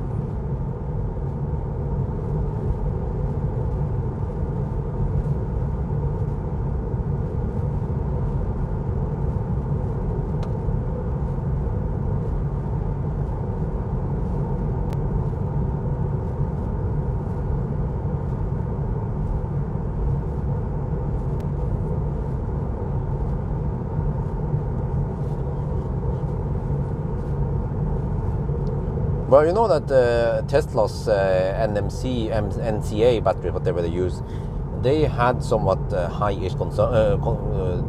Well, you know that Tesla's NCA battery, whatever they use, they had somewhat high-ish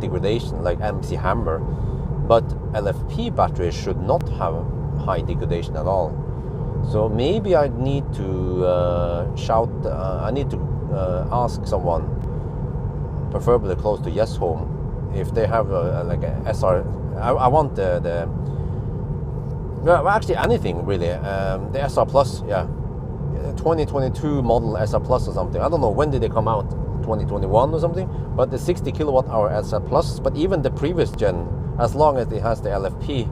degradation, like MC Hammer, but LFP batteries should not have high degradation at all. So maybe I need to I need to ask someone, preferably close to Yes Home, if they have like a SR. I want well, actually anything really. The SR Plus, yeah, 2022 model SR Plus or something. I don't know when did they come out, 2021 or something. But the 60 kilowatt hour SR Plus. But even the previous gen, as long as it has the LFP,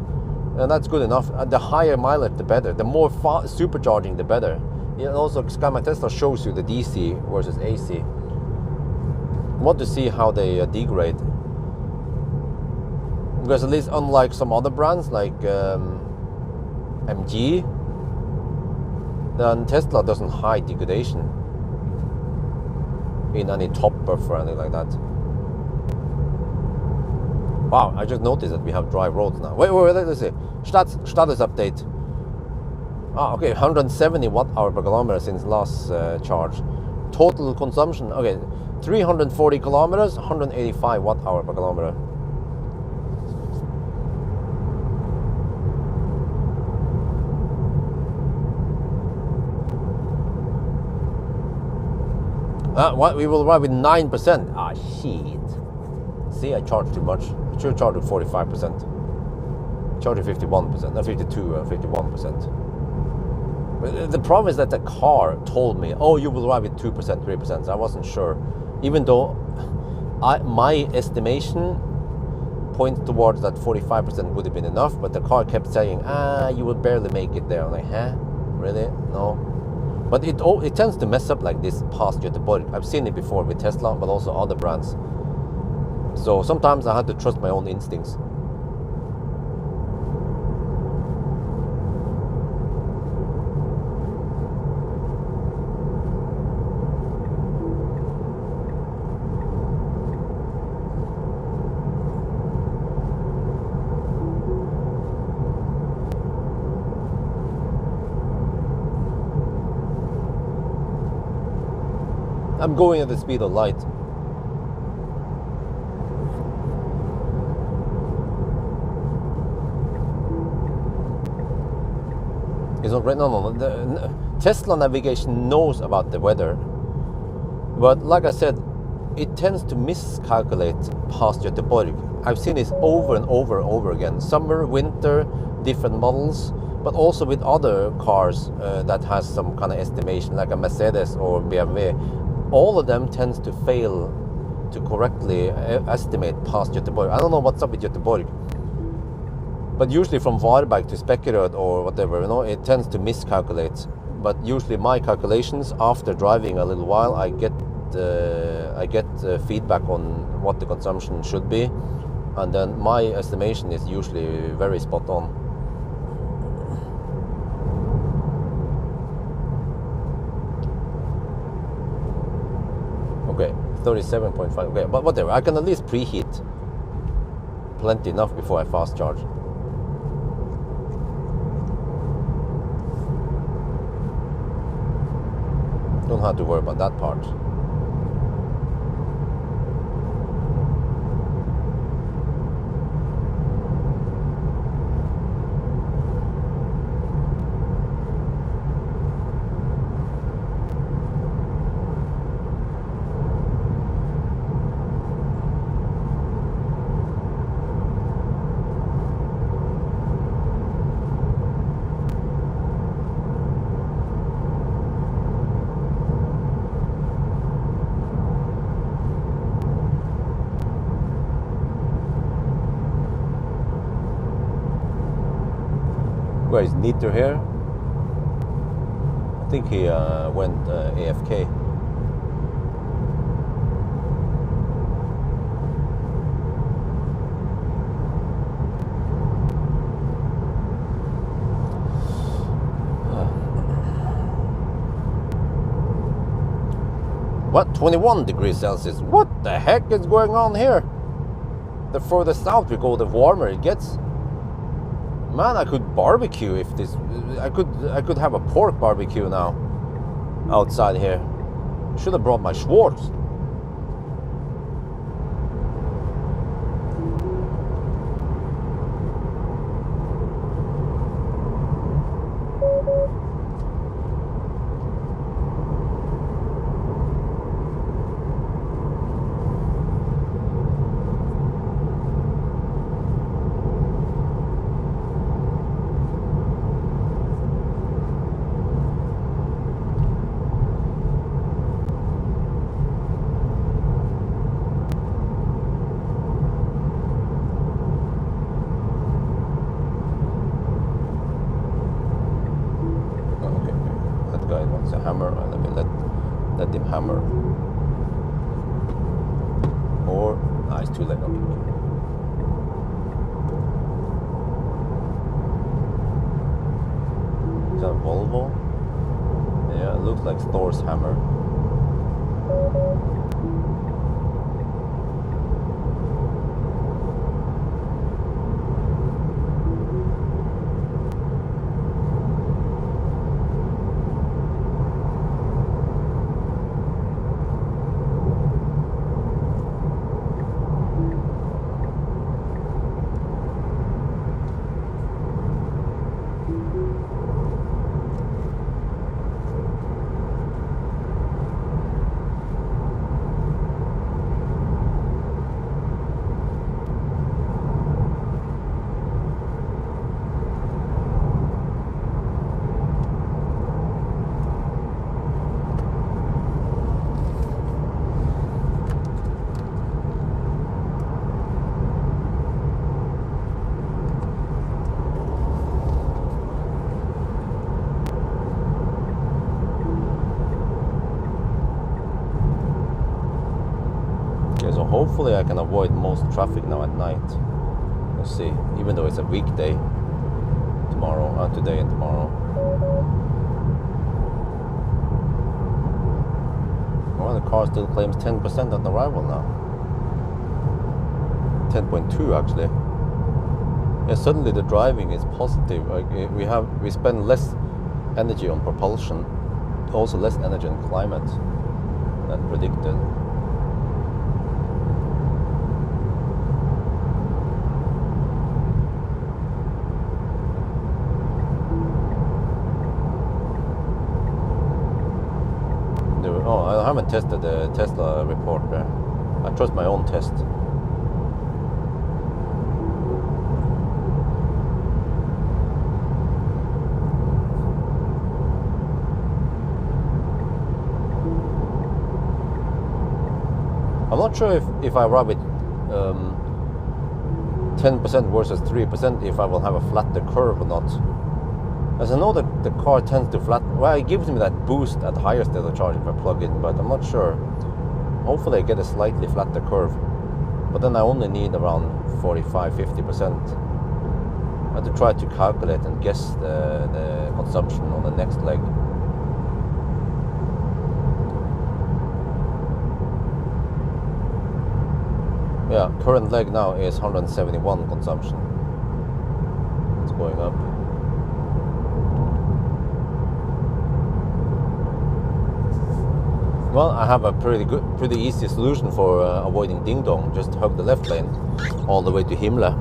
and that's good enough. The higher mileage, the better. The more supercharging, the better. You know, also, SkyMy Tesla shows you the DC versus AC. I want to see how they degrade. Because at least unlike some other brands like MG, then Tesla doesn't hide degradation in any top buffer or anything like that. Wow, I just noticed that we have dry roads now. Wait, let's see. Status update. Ah, okay, 170 watt-hour per kilometer since last charge. Total consumption, okay, 340 kilometers, 185 watt-hour per kilometer. What? We will ride with 9%. Ah, shit. See, I charged too much. I should charge with 45%. Charge with 51%, not 52, 51%. But the problem is that the car told me, oh, you will ride with 2%, 3%. So I wasn't sure. Even though my estimation points towards that 45% would have been enough, but the car kept saying, you will barely make it there. I'm like, huh? Really? No. But it tends to mess up like this past Göteborg. I've seen it before with Tesla, but also other brands. So sometimes I had to trust my own instincts. I'm going at the speed of light. It's not right. No. The Tesla navigation knows about the weather, but like I said, it tends to miscalculate past Göteborg. I've seen this over and over and over again. Summer, winter, different models, but also with other cars that has some kind of estimation, like a Mercedes or BMW. All of them tends to fail to correctly estimate past Göteborg. I don't know what's up with Göteborg, but usually from Varberg to Spekkeröd or whatever, you know, it tends to miscalculate. But usually my calculations, after driving a little while, I get feedback on what the consumption should be, and then my estimation is usually very spot on. Okay, 37.5. Okay, but whatever. I can at least preheat plenty enough before I fast charge. Don't have to worry about that part. Where is Niter here? I think he went AFK. What? 21 degrees Celsius? What the heck is going on here? The further south we go, the warmer it gets. Man, I could barbecue if this. I could have a pork barbecue now. Outside here. Should have brought my Schwartz. Wants a hammer, let me let him hammer. Or it's too late. Okay. Is that a Volvo? Yeah, it looks like Thor's hammer. So hopefully I can avoid most traffic now at night. We'll see. Even though it's a weekday tomorrow, today and tomorrow. Well, the car still claims 10% on arrival now. 10.2 actually. Yeah, suddenly the driving is positive. We spend less energy on propulsion, also less energy on climate than predicted. I haven't tested the Tesla report there. I trust my own test. I'm not sure if I rub it 10% versus 3%, if I will have a flatter curve or not. As I know that the car tends to flatten, well, it gives me that boost at higher state of charge if I plug in, but I'm not sure. Hopefully I get a slightly flatter curve, but then I only need around 45-50%. I have to try to calculate and guess the consumption on the next leg. Yeah, current leg now is 171 consumption. It's going up. Well, I have a pretty easy solution for avoiding ding dong. Just hug the left lane all the way to Himla.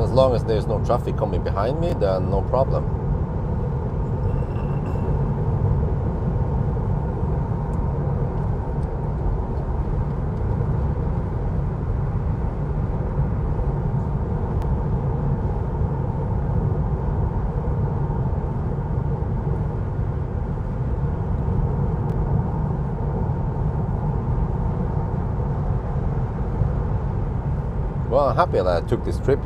As long as there's no traffic coming behind me, then no problem. Well, I'm happy that I took this trip.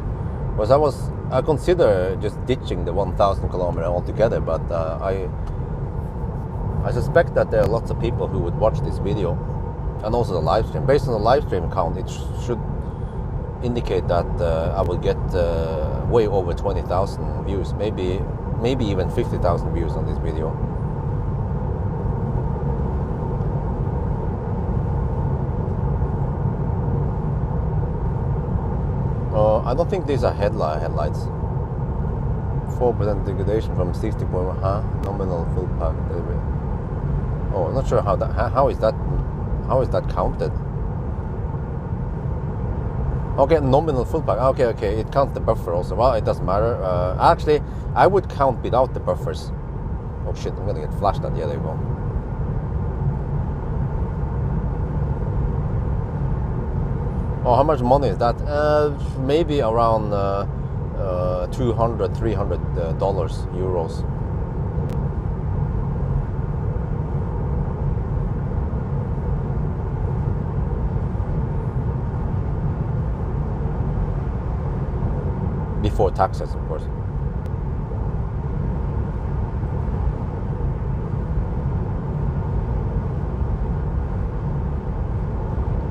Because I consider just ditching the 1,000 kilometer altogether, but I suspect that there are lots of people who would watch this video and also the live stream. Based on the live stream count, it should indicate that I will get way over 20,000 views, maybe even 50,000 views on this video. I don't think these are headlights. 4% degradation from 60.1 nominal full pack delivery. Oh, I'm not sure how is that counted. Okay, nominal full pack. Okay, it counts the buffer also. Well, it doesn't matter. Actually, I would count without the buffers. Oh shit, I'm gonna get flashed at. Yeah, there you go. Oh, how much money is that? Maybe around $200, $300 euros. Before taxes, of course.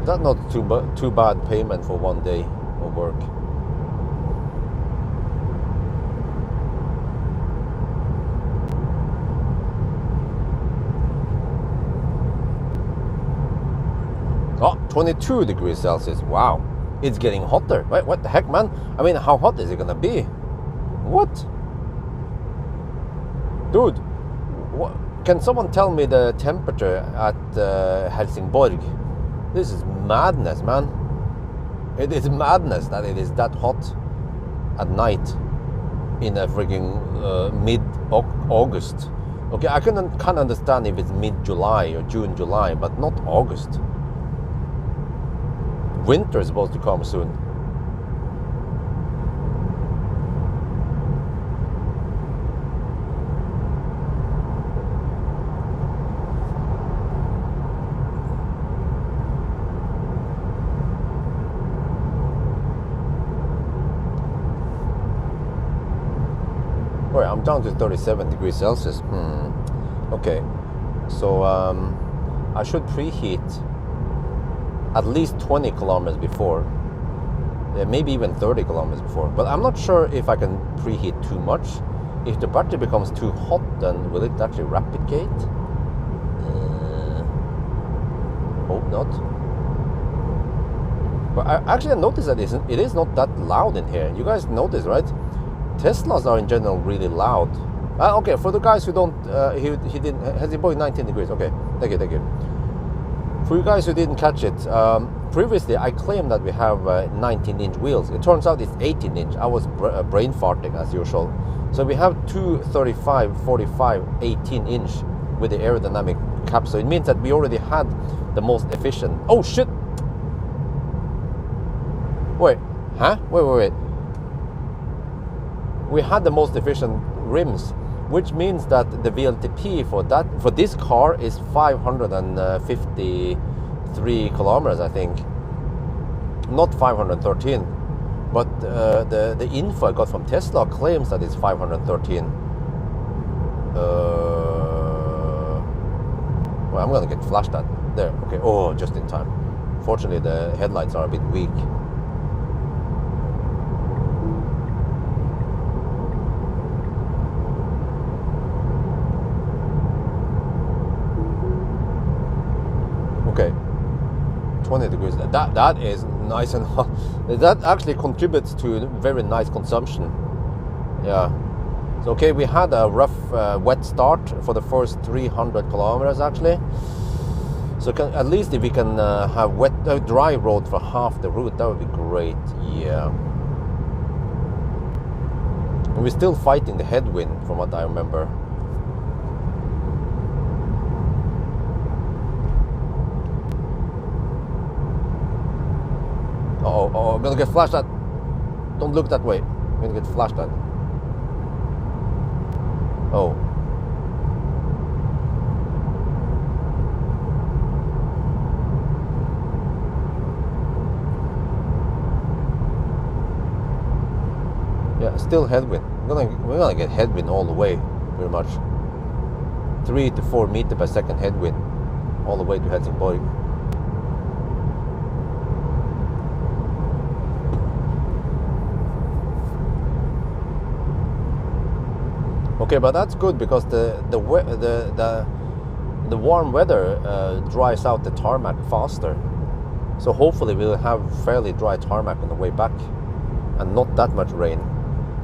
That's not too bad payment for one day of work. Oh, 22 degrees Celsius. Wow. It's getting hotter. Wait, what the heck, man? I mean, how hot is it gonna be? What? Dude, what? Can someone tell me the temperature at Helsingborg? This is madness, man. It is madness that it is that hot at night in a freaking mid-August. Okay, I can't understand if it's mid-July or June, July, but not August. Winter is supposed to come soon. I'm down to 37 degrees Celsius. Okay, so I should preheat at least 20 kilometers before, maybe even 30 kilometers before, but I'm not sure if I can preheat too much. If the battery becomes too hot, then will it actually rapid gate? Hope not. But I actually noticed that it is not that loud in here. You guys notice, right? Teslas are in general really loud. Okay, for the guys who don't, he didn't, Helsingborg 19 degrees. Okay, thank you. For you guys who didn't catch it, previously I claimed that we have 19-inch wheels. It turns out it's 18-inch. I was brain farting as usual. So we have two 35, 45, 18-inch with the aerodynamic cap. So it means that we already had the most efficient. Oh shit! Wait, huh? Wait. We had the most efficient rims, which means that the VLTP for this car is 553 kilometers, I think. Not 513. But the info I got from Tesla claims that it's 513. Well, I'm gonna get flashed at. There, okay, oh, just in time. Fortunately, the headlights are a bit weak. Okay, 20 degrees. That is nice and hot. That actually contributes to very nice consumption. Yeah. So okay, we had a rough wet start for the first 300 kilometers actually. So at least if we can have dry road for half the route, that would be great. Yeah. And we're still fighting the headwind from what I remember. Oh, I'm gonna get flashed at. Don't look that way. I'm gonna get flashed at. Oh. Yeah, still headwind. We're gonna get headwind all the way, pretty much. 3 to 4 meters per second headwind, all the way to Helsingborg. Okay, but that's good because the warm weather dries out the tarmac faster. So hopefully we'll have fairly dry tarmac on the way back and not that much rain.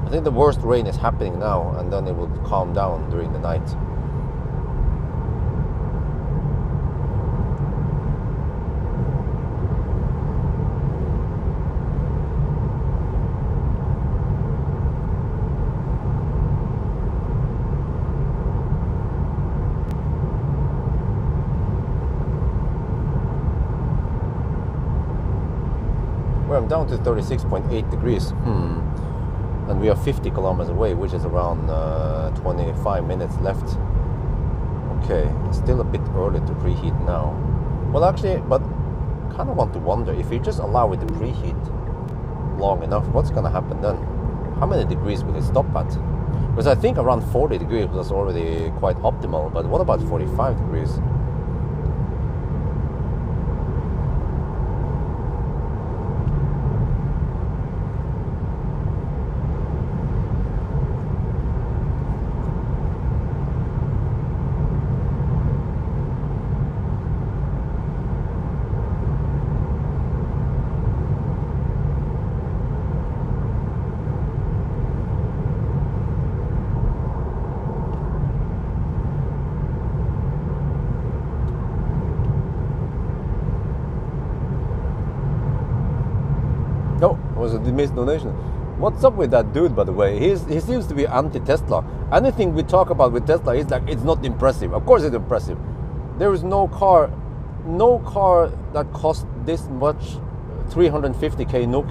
I think the worst rain is happening now, and then it will calm down during the night. I'm down to 36.8 degrees. And we are 50 kilometers away, which is around 25 minutes left. Okay, it's still a bit early to preheat now. Well, actually, but kind of want to wonder if you just allow it to preheat long enough, what's going to happen then? How many degrees will it stop at? Because I think around 40 degrees was already quite optimal, but what about 45 degrees? Was a missed donation. What's up with that dude, by the way? He seems to be anti-Tesla. Anything we talk about with Tesla is like, it's not impressive. Of course it's impressive. There is no car that costs this much, 350k NOK,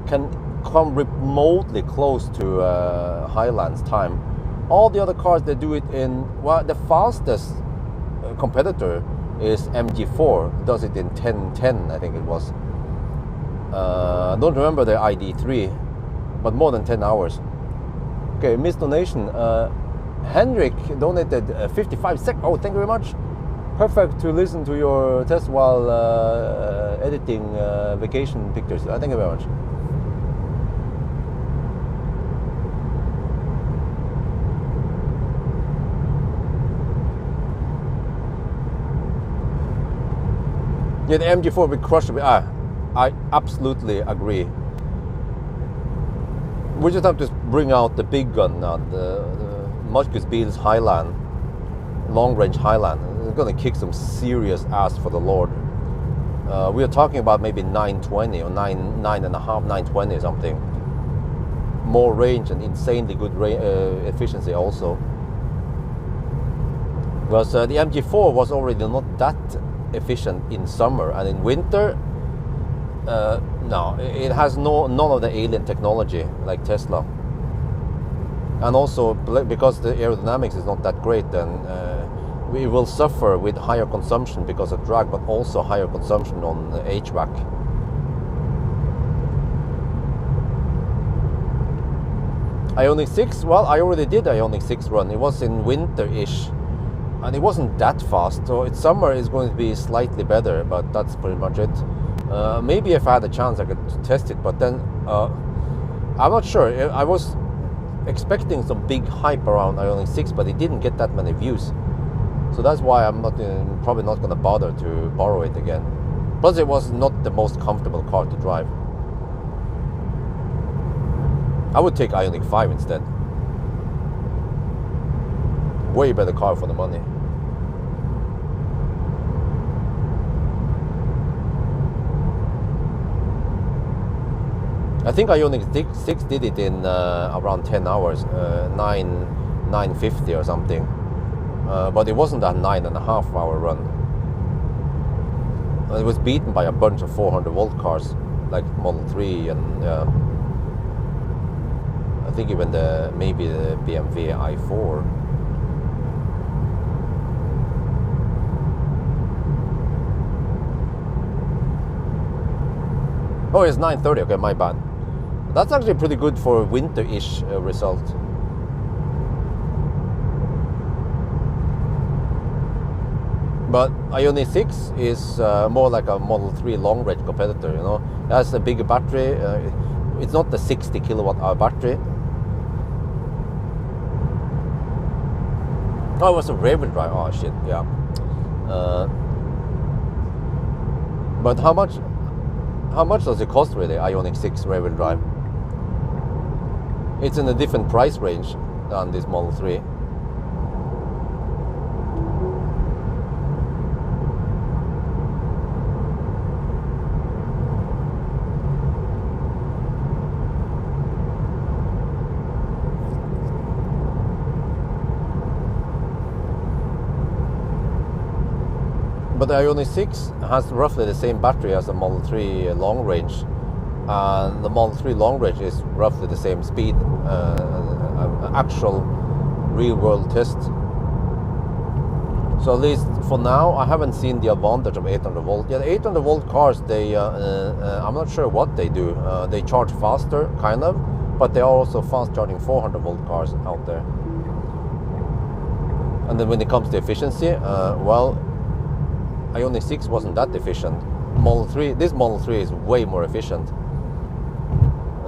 can come remotely close to Highland's time. All the other cars, they do it in, well, the fastest competitor is MG4, does it in 10:10, I think it was. I don't remember the ID3, but more than 10 hours. Okay, missed donation. Henrik donated 55 sec. Oh, thank you very much. Perfect to listen to your test while editing vacation pictures. Thank you very much. Yeah, the MG4 will crush it. I absolutely agree. We just have to bring out the big gun now, the Marcus Beale's Highland, long range Highland. It's gonna kick some serious ass for the Lord. We are talking about maybe 920 or 9.5, 920 something. More range and insanely good efficiency also. Because the MG4 was already not that efficient in summer, and in winter, no, it has none of the alien technology like Tesla. And also because the aerodynamics is not that great, then we will suffer with higher consumption because of drag, but also higher consumption on HVAC. Ioniq 6, well, I already did Ioniq 6 run. It was in winter-ish, and it wasn't that fast. So it's summer is going to be slightly better, but that's pretty much it. Maybe if I had a chance, I could test it, but then I'm not sure. I was expecting some big hype around Ioniq 6, but it didn't get that many views. So that's why I'm not probably not going to bother to borrow it again. Plus, it was not the most comfortable car to drive. I would take Ioniq 5 instead. Way better car for the money. I think Ioniq 6 did it in around 10 hours, 9:50 or something. But it wasn't a 9.5 hour run. It was beaten by a bunch of 400 volt cars, like Model 3 and I think even maybe the BMW i4. Oh, it's 9:30. Okay, my bad. That's actually pretty good for a winter-ish result. But Ioniq 6 is more like a Model 3 long-range competitor, you know. It has a bigger battery. It's not the 60 kilowatt-hour battery. Oh, it was a rear-wheel drive. Oh shit, yeah. But how much does it cost really, Ioniq 6 rear-wheel drive? It's in a different price range than this Model 3. But the Ioniq 6 has roughly the same battery as the Model 3 long range, and the Model 3 long range is roughly the same speed, actual real world test. So at least for now, I haven't seen the advantage of 800 volt. Yeah, the 800 volt cars, they I'm not sure what they do. They charge faster, kind of, but they are also fast charging 400 volt cars out there. And then when it comes to efficiency, well, Ioniq 6 wasn't that efficient. This Model 3 is way more efficient.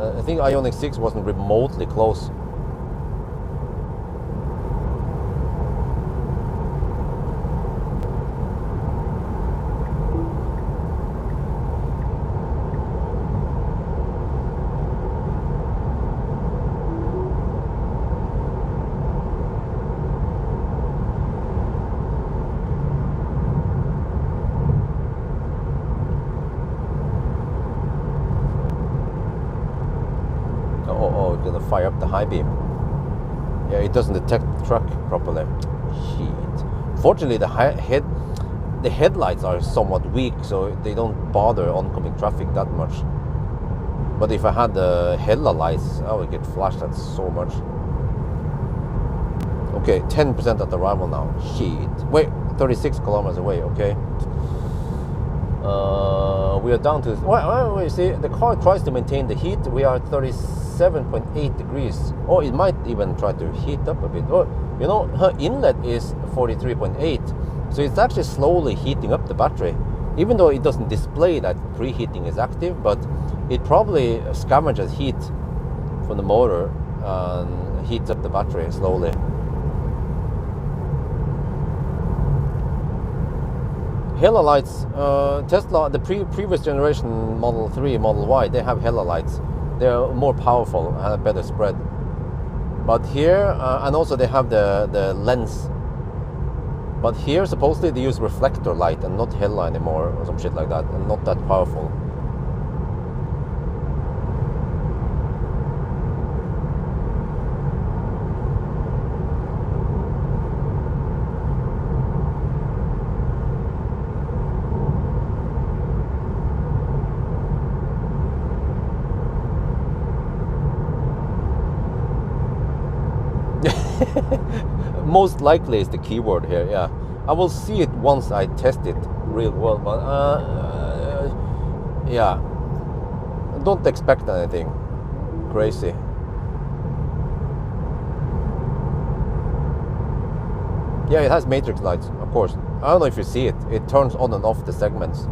I think Ioniq 6 wasn't remotely close. Fire up the high beam. Yeah, it doesn't detect the truck properly. Shit. Fortunately, the headlights are somewhat weak, so they don't bother oncoming traffic that much. But if I had the headlight lights, I would get flashed at so much. Okay, 10% at arrival now. Shit. Wait, 36 kilometers away. Okay. We are down to. Wait, see, the car tries to maintain the heat. We are 37.8 degrees. Oh, it might even try to heat up a bit. Oh, you know, her inlet is 43.8, so it's actually slowly heating up the battery, even though it doesn't display that preheating is active, but it probably scavenges heat from the motor and heats up the battery slowly. Halo lights, Tesla, the previous generation Model 3, Model Y, they have halo lights. They're more powerful and a better spread. But here, and also they have the lens. But here supposedly they use reflector light and not hella anymore or some shit like that, and not that powerful. Most likely is the keyword here, yeah. I will see it once I test it real well, but yeah. Don't expect anything crazy. Yeah, it has matrix lights, of course. I don't know if you see it. It turns on and off the segments.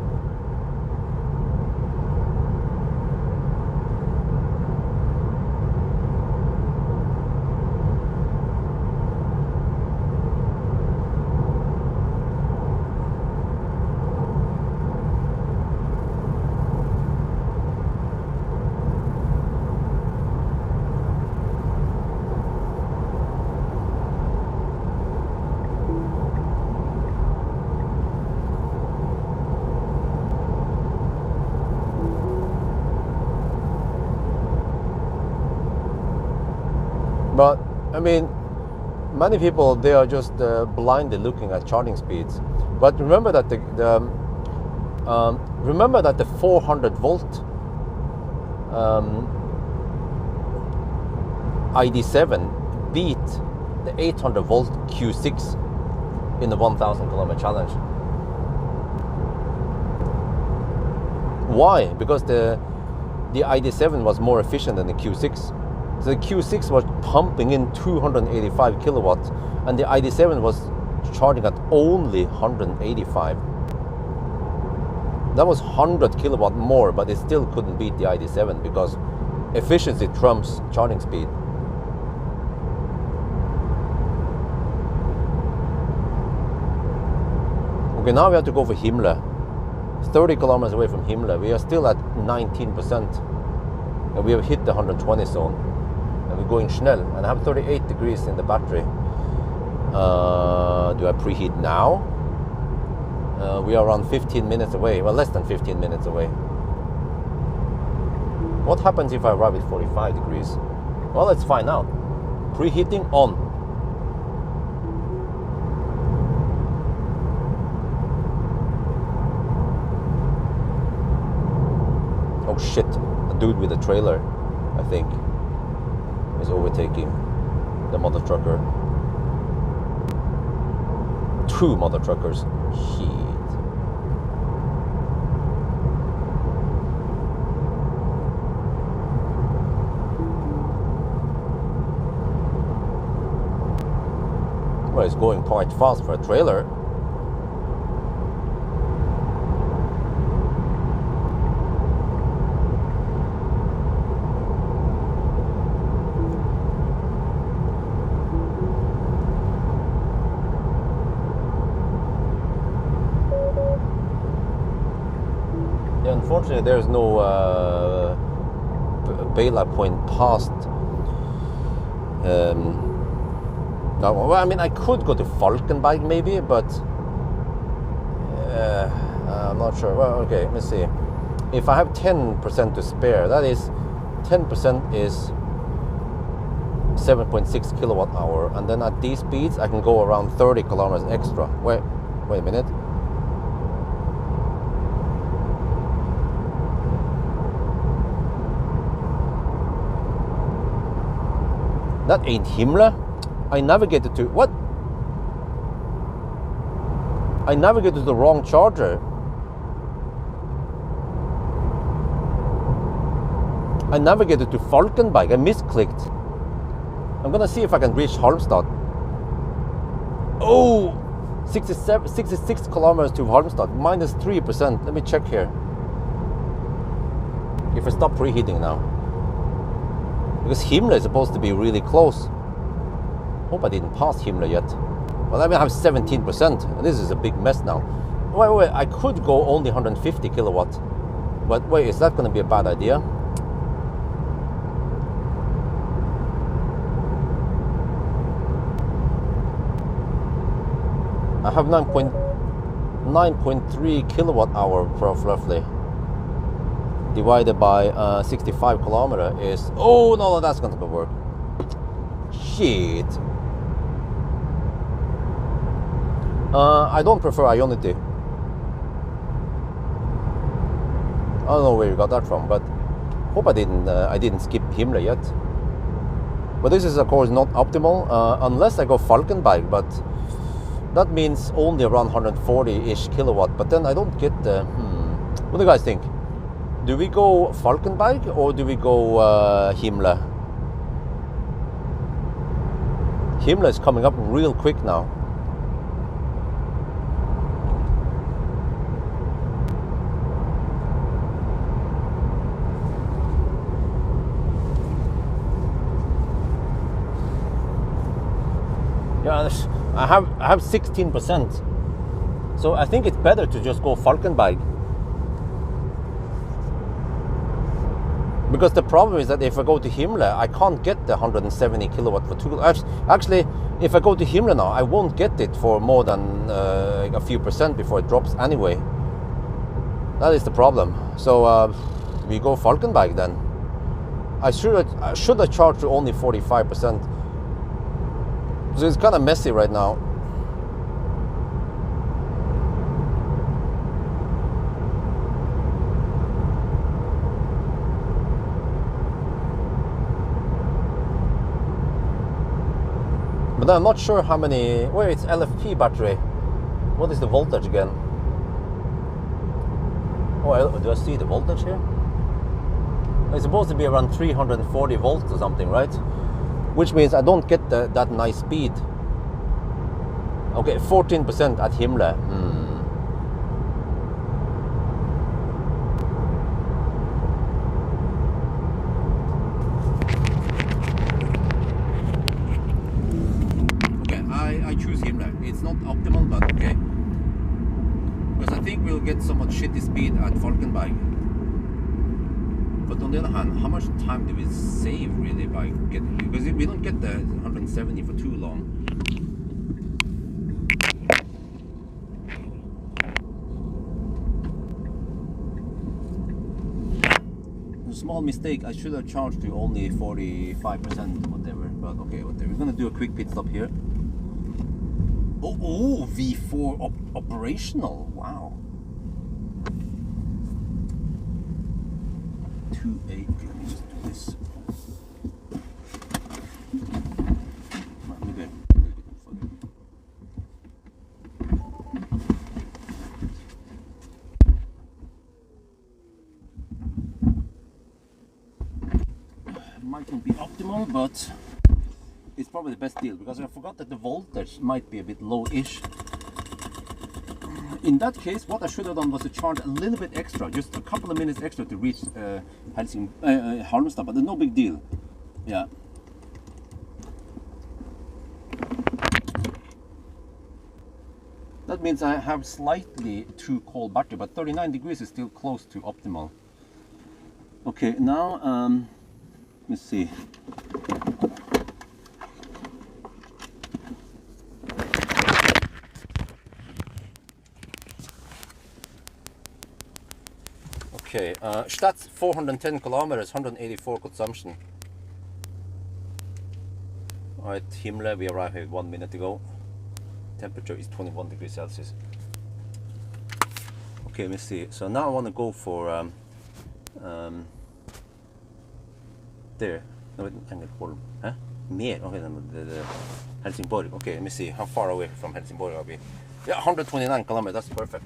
But I mean, many people, they are just blindly looking at charging speeds. But remember that the 400 volt ID7 beat the 800 volt Q6 in the 1,000 kilometer challenge. Why? Because the ID7 was more efficient than the Q6. So the Q6 was pumping in 285 kilowatts, and the ID7 was charging at only 185. That was 100 kilowatt more, but it still couldn't beat the ID7 because efficiency trumps charging speed. Okay, now we have to go for Himle. It's 30 kilometers away from Himle. We are still at 19%. And we have hit the 120 zone. And we're going Schnell. And I have 38 degrees in the battery. Do I preheat now? We are around 15 minutes away. Well, less than 15 minutes away. What happens if I arrive at 45 degrees? Well, let's find out. Preheating on. Oh shit, a dude with a trailer, I think, is overtaking the mother trucker. 2 mother truckers. Shit. Well, it's going quite fast for a trailer. Unfortunately, there's no bailout point past. No, well, I mean, I could go to Falkenberg maybe, but I'm not sure. Well, okay, let's see. If I have 10% to spare, that is 10% is 7.6 kilowatt hour, and then at these speeds, I can go around 30 kilometers extra. Wait a minute. That ain't Himle. I navigated to what? I navigated to the wrong charger. I navigated to Falkenberg. I misclicked. I'm gonna see if I can reach Halmstad. Oh, 66 kilometers to Halmstad, minus 3%. Let me check here. If I stop preheating now. Because Himle is supposed to be really close. Hope I didn't pass Himle yet. Well, I mean, I have 17%, and this is a big mess now. Wait, I could go only 150 kilowatts. But wait, is that going to be a bad idea? I have 9.3 kilowatt hour roughly. Divided by 65 kilometer is, oh no, that's not gonna work. Shit. I don't prefer Ionity. I don't know where you got that from, but hope I didn't skip Himmler yet. But this is of course not optimal unless I go Falkenberg, but that means only around 140-ish kilowatt. But then I don't get the. What do you guys think? Do we go Falkenberg or do we go Himmler? Himmler is coming up real quick now. Yeah, I have 16%. So I think it's better to just go Falkenberg. Because the problem is that if I go to Himmler, I can't get the 170 kilowatt for 2. Actually, if I go to Himmler now, I won't get it for more than a few percent before it drops anyway. That is the problem. So we go Falkenberg then. I should have charged to only 45%. So it's kind of messy right now. But I'm not sure how many. Where it's LFP battery. What is the voltage again? Oh, do I see the voltage here? It's supposed to be around 340 volts or something, right? Which means I don't get that nice speed. Okay, 14% at Himmler. Okay, I choose Himmler. It's not optimal, but okay. Because I think we'll get so much shitty speed at Falkenberg. But on the other hand, how much time do we save really by getting, because we don't get the 170 for too long. A small mistake, I should have charged to only 45%, whatever, but okay, whatever. We're gonna do a quick pit stop here. Oh, V4 operational, wow. 2.8, okay, let me just do this. Maybe a little bit further. Might not be optimal, but it's probably the best deal, because I forgot that the voltage might be a bit low-ish. In that case, what I should have done was to charge a little bit extra, just a couple of minutes extra to reach Halmstad, but no big deal. Yeah. That means I have slightly too cold battery, but 39 degrees is still close to optimal. Okay, now let's see. Okay, Stats 410 kilometers, 184 consumption. Alright, Himmler, we arrived here 1 minute ago. Temperature is 21 degrees Celsius. Okay, let me see. So now I want to go for there. No, huh? Mer. Okay, the Helsingborg. Okay, let me see. How far away from Helsingborg are we? Yeah, 129 kilometers. That's perfect.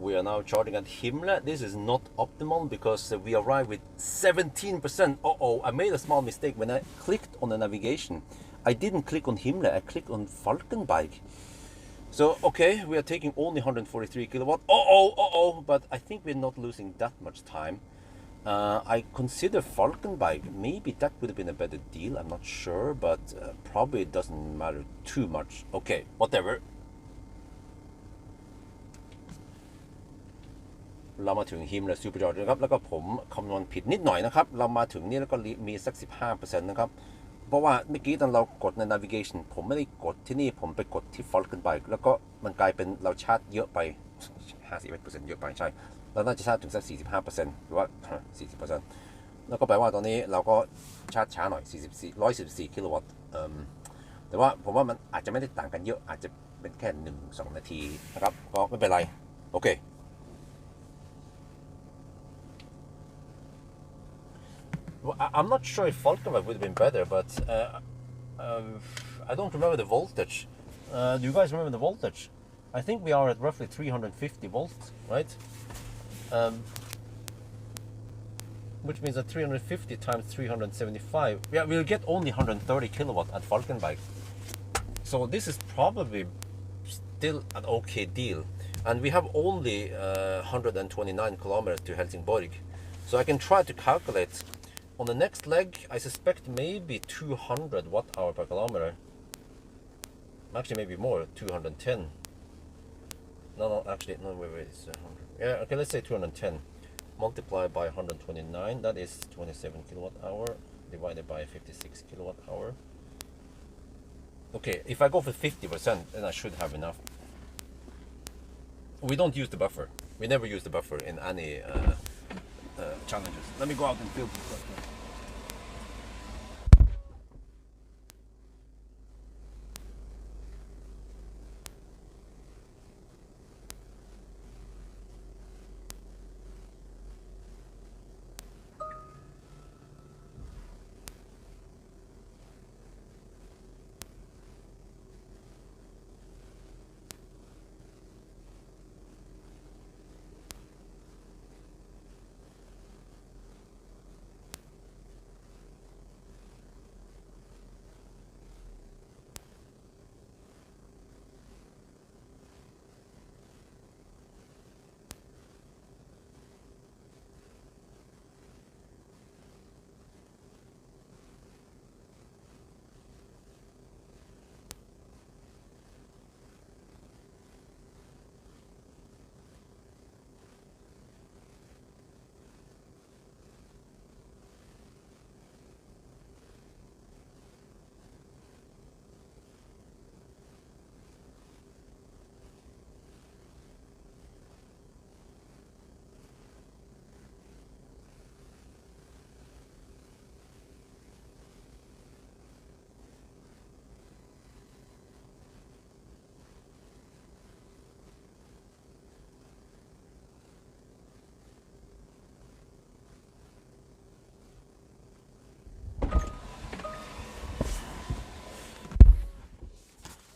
We are now charging at Himmler. This is not optimal because we arrived with 17%. Uh-oh, I made a small mistake. When I clicked on the navigation, I didn't click on Himmler, I clicked on Falkenberg. So, okay, we are taking only 143 kilowatt. Uh-oh, but I think we're not losing that much time. I consider Falkenberg. Maybe that would have been a better deal, I'm not sure, but probably it doesn't matter too much. Okay, whatever. เรามาถึง Highland Supercharger นะครับแล้วก็ผมคำนวณผิดนิดหน่อยนะครับเรามาถึงนี่แล้วก็มีสัก 15% นะครับเพราะว่าเมื่อกี้ตอนเรากดใน navigation ผมไม่ได้กดที่นี่ผมไปกดที่ Falkenberg แล้วก็มันกลายเป็นเราชาร์จเยอะไป 51% เยอะไปใช่เราน่าจะชาร์จถึงสัก 45% หรือว่า 40% แล้วก็แปลว่าตอนนี้เราก็ชาร์จช้าหน่อย144กิโลวัตต์แต่ว่าผมว่ามันอาจจะไม่ได้ต่างกันเยอะอาจจะเป็นแค่ 1-2 นาทีนะครับก็ไม่เป็นไรโอเคWell, I'm not sure if Falkenberg would have been better, but I don't remember the voltage. Do you guys remember the voltage? I think we are at roughly 350 volts, right? Which means that 350 times 375, yeah, we'll get only 130 kilowatt at Falkenberg. So this is probably still an okay deal. And we have only 129 kilometers to Helsingborg. So I can try to calculate. On the next leg, I suspect maybe 200 watt-hour per kilometer. Actually, maybe more, 210. No, actually, no, wait, it's 100. Yeah, okay, let's say 210. Multiplied by 129, that is 27 kilowatt-hour, divided by 56 kilowatt-hour. Okay, if I go for 50%, then I should have enough. We don't use the buffer. We never use the buffer in any challenges. Let me go out and fill this up.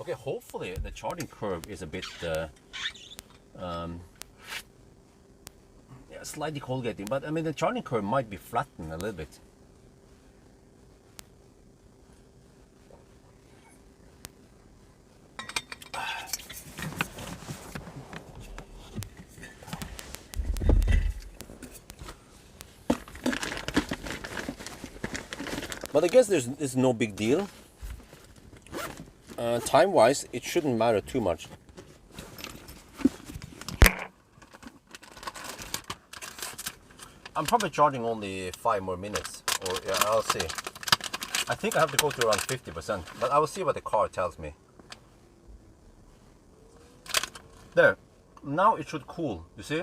Okay, hopefully the charging curve is a bit yeah, slightly colgating, but I mean the charging curve might be flattened a little bit. But I guess there's no big deal. Time-wise, it shouldn't matter too much. I'm probably charging only 5 more minutes, or yeah, I'll see. I think I have to go to around 50%, but I will see what the car tells me. There, now it should cool, you see?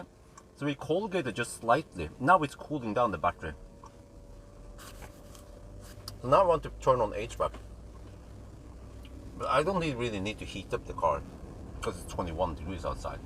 So we colgated just slightly. Now it's cooling down the battery. So now I want to turn on HVAC. But I don't really need to heat up the car because it's 21 degrees outside.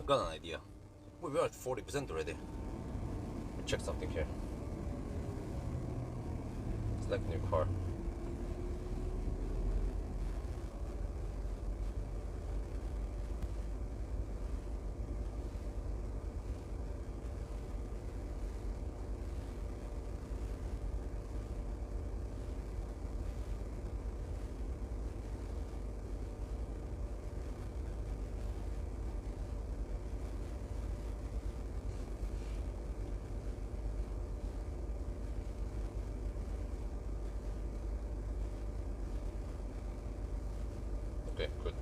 got an idea. We're at 40% already. Let me check something here. Select new car. Okay, good.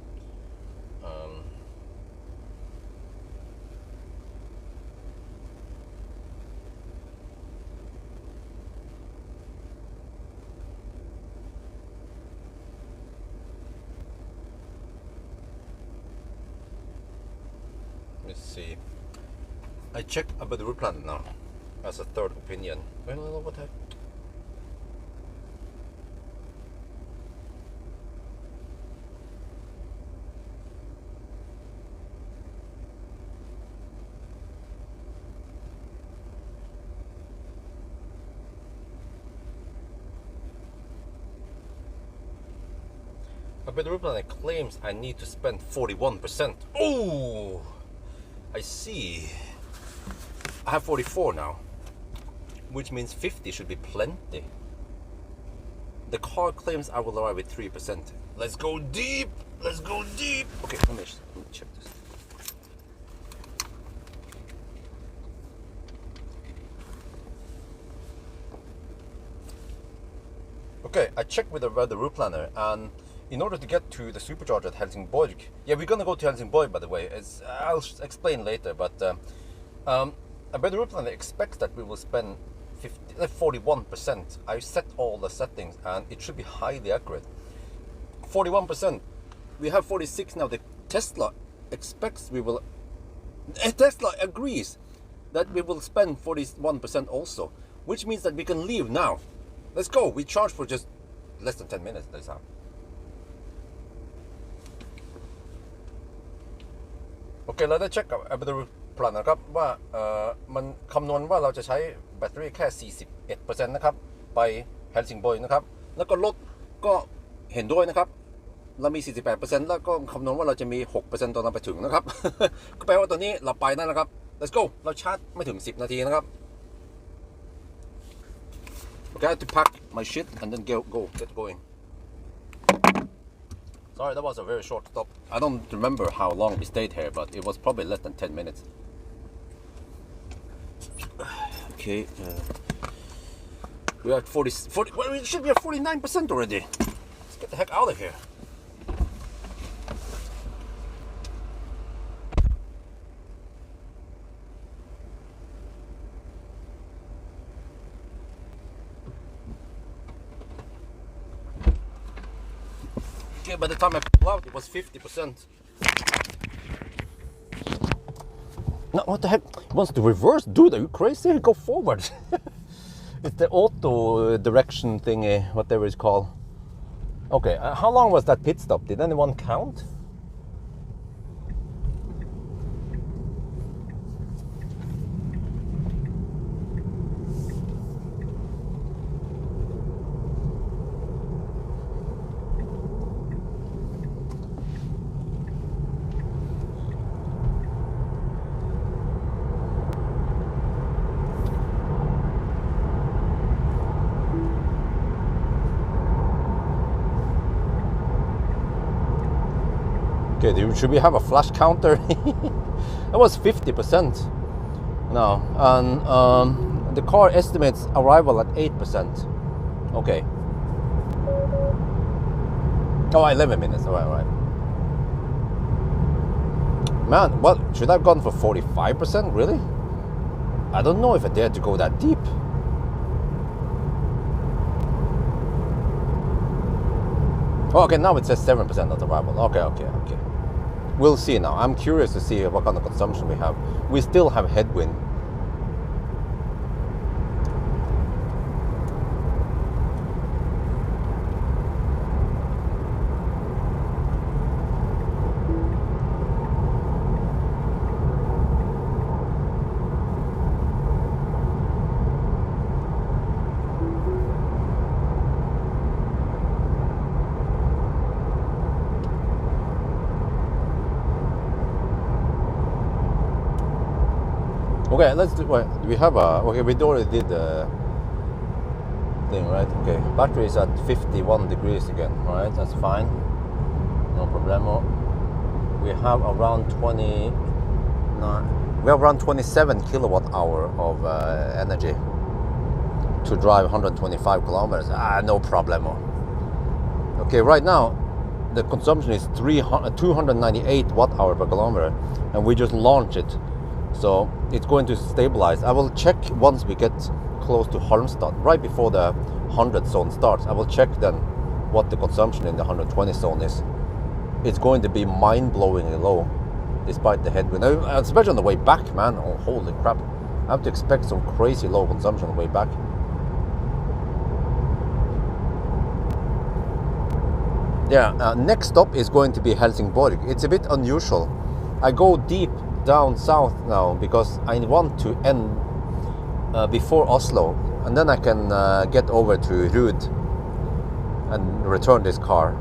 Let's see. I checked about the route plan now as a third opinion. Well, what happened? But the route plan claims I need to spend 41%. Oh, I see. I have 44 now, which means 50 should be plenty. The car claims I will arrive with 3%. Let's go deep. Let's go deep. Okay, let me check this. Okay, I checked with the route planner, and in order to get to the supercharger at Helsingborg, yeah, we're gonna go to Helsingborg, by the way. I'll explain later, but the route planner expects that we will spend 41%. I set all the settings, and it should be highly accurate. 41%. We have 46 now. The Tesla expects we will. Tesla agrees that we will spend 41% also, which means that we can leave now. Let's go. We charge for just less than 10 minutes. That's how. Okay,เราได้เช็คกับ RWD Plan นะครับว่ามันคำนวณว่าเราจะใช้แบตเตอรี่แค่ 41% นะครับไปเฮลซิงบอยนะครับแล้วก็รถก็เห็นด้วยนะครับเรามี 48% แล้วก็คำนวณว่าเราจะมี 6% ตอนเราไปถึงนะครับ ก็แปลว่าตอนนี้เราไปนั่นนะครับ let's go เราชาร์จไม่ถึง10 นาทีนะครับ Okay, I have to pack my shit and then get going. Sorry, that was a very short stop. I don't remember how long we stayed here, but it was probably less than 10 minutes. Okay, we're at 40, well, we should be at 49% already. Let's get the heck out of here. Okay, by the time I pulled out, it was 50%. No, what the heck? It wants to reverse? Dude, are you crazy? Go forward. It's the auto direction thingy, whatever it's called. Okay, how long was that pit stop? Did anyone count? Okay, should we have a flash counter? That was 50%. No, and the car estimates arrival at 8%. Okay. Oh, 11 minutes. All right. Man, what should I have gone for 45%? Really? I don't know if I dared to go that deep. Oh, okay, now it says 7% of arrival. Okay. We'll see now. I'm curious to see what kind of consumption we have. We still have headwind. Okay, let's do. Wait, we have a. Okay, we already did the thing, right? Okay, battery is at 51 degrees again. All right, that's fine. No problemo. We have around 20. We have around 27 kilowatt hour of energy to drive 125 kilometers. No problemo. Okay, right now the consumption is 298 watt hour per kilometer, and we just launched it, so it's going to stabilize. I will check once we get close to Halmstad, right before the 100 zone starts. I will check then what the consumption in the 120 zone is. It's going to be mind-blowingly low despite the headwind, especially on the way back, man. Oh, holy crap, I have to expect some crazy low consumption on the way back. Yeah, next stop is going to be Helsingborg. It's a bit unusual. I go deep down south now because I want to end before Oslo, and then I can get over to Rud and return this car.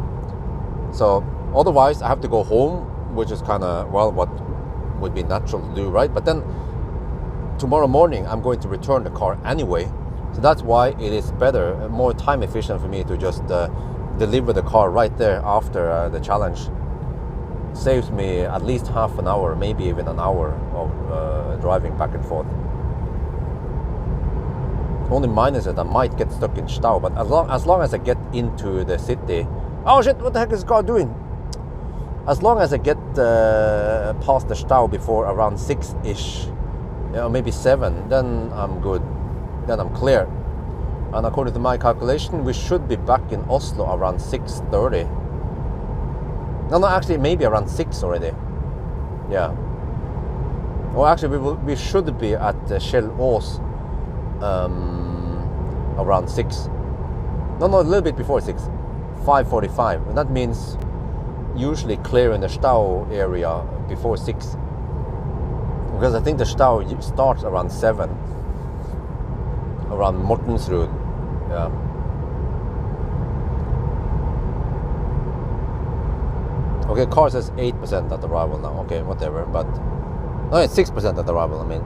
So otherwise I have to go home, which is kind of, well, what would be natural to do, right? But then tomorrow morning I'm going to return the car anyway, so that's why it is better, more time efficient for me to just deliver the car right there after the challenge. Saves me at least half an hour, maybe even an hour of driving back and forth. Only minus is that I might get stuck in Stau, but as long as I get into the city. Oh shit, what the heck is this car doing? As long as I get past the Stau before around 6-ish, maybe 7, then I'm good. Then I'm clear. And according to my calculation, we should be back in Oslo around 6:30. No, actually, maybe around 6 already. Yeah. Well, actually, we should be at Shell Ås around 6. No, a little bit before 6. 5:45. And that means usually clearing the Stau area before 6. Because I think the Stau starts around 7. Around Mortensrud. Yeah. Okay, car says 8% at arrival now. Okay, whatever. But no, it's 6% at arrival. I mean,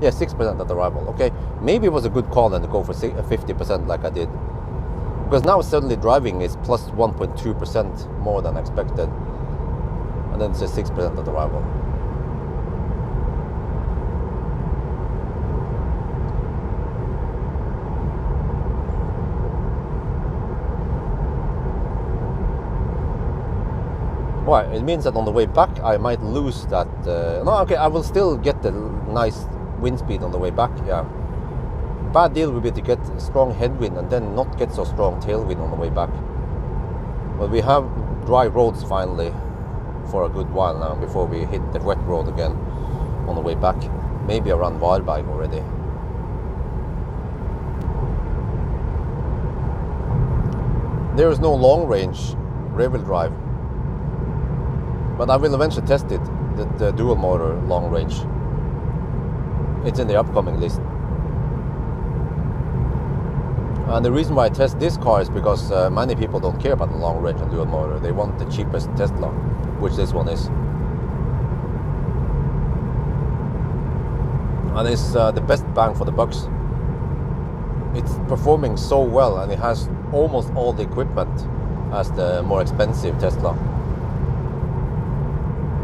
yeah, 6% at arrival. Okay, maybe it was a good call then to go for 50% like I did, because now suddenly driving is plus 1.2% more than expected, and then it says 6% at arrival. Well, it means that on the way back I might lose that. No, okay, I will still get the nice wind speed on the way back. Yeah. Bad deal would be to get strong headwind and then not get so strong tailwind on the way back. But we have dry roads finally for a good while now before we hit the wet road again on the way back. Maybe around Varberg already. There is no long range rear-wheel drive, but I will eventually test it, the dual motor long range. It's in the upcoming list. And the reason why I test this car is because many people don't care about the long range and dual motor. They want the cheapest Tesla, which this one is. And it's the best bang for the bucks. It's performing so well, and it has almost all the equipment as the more expensive Tesla.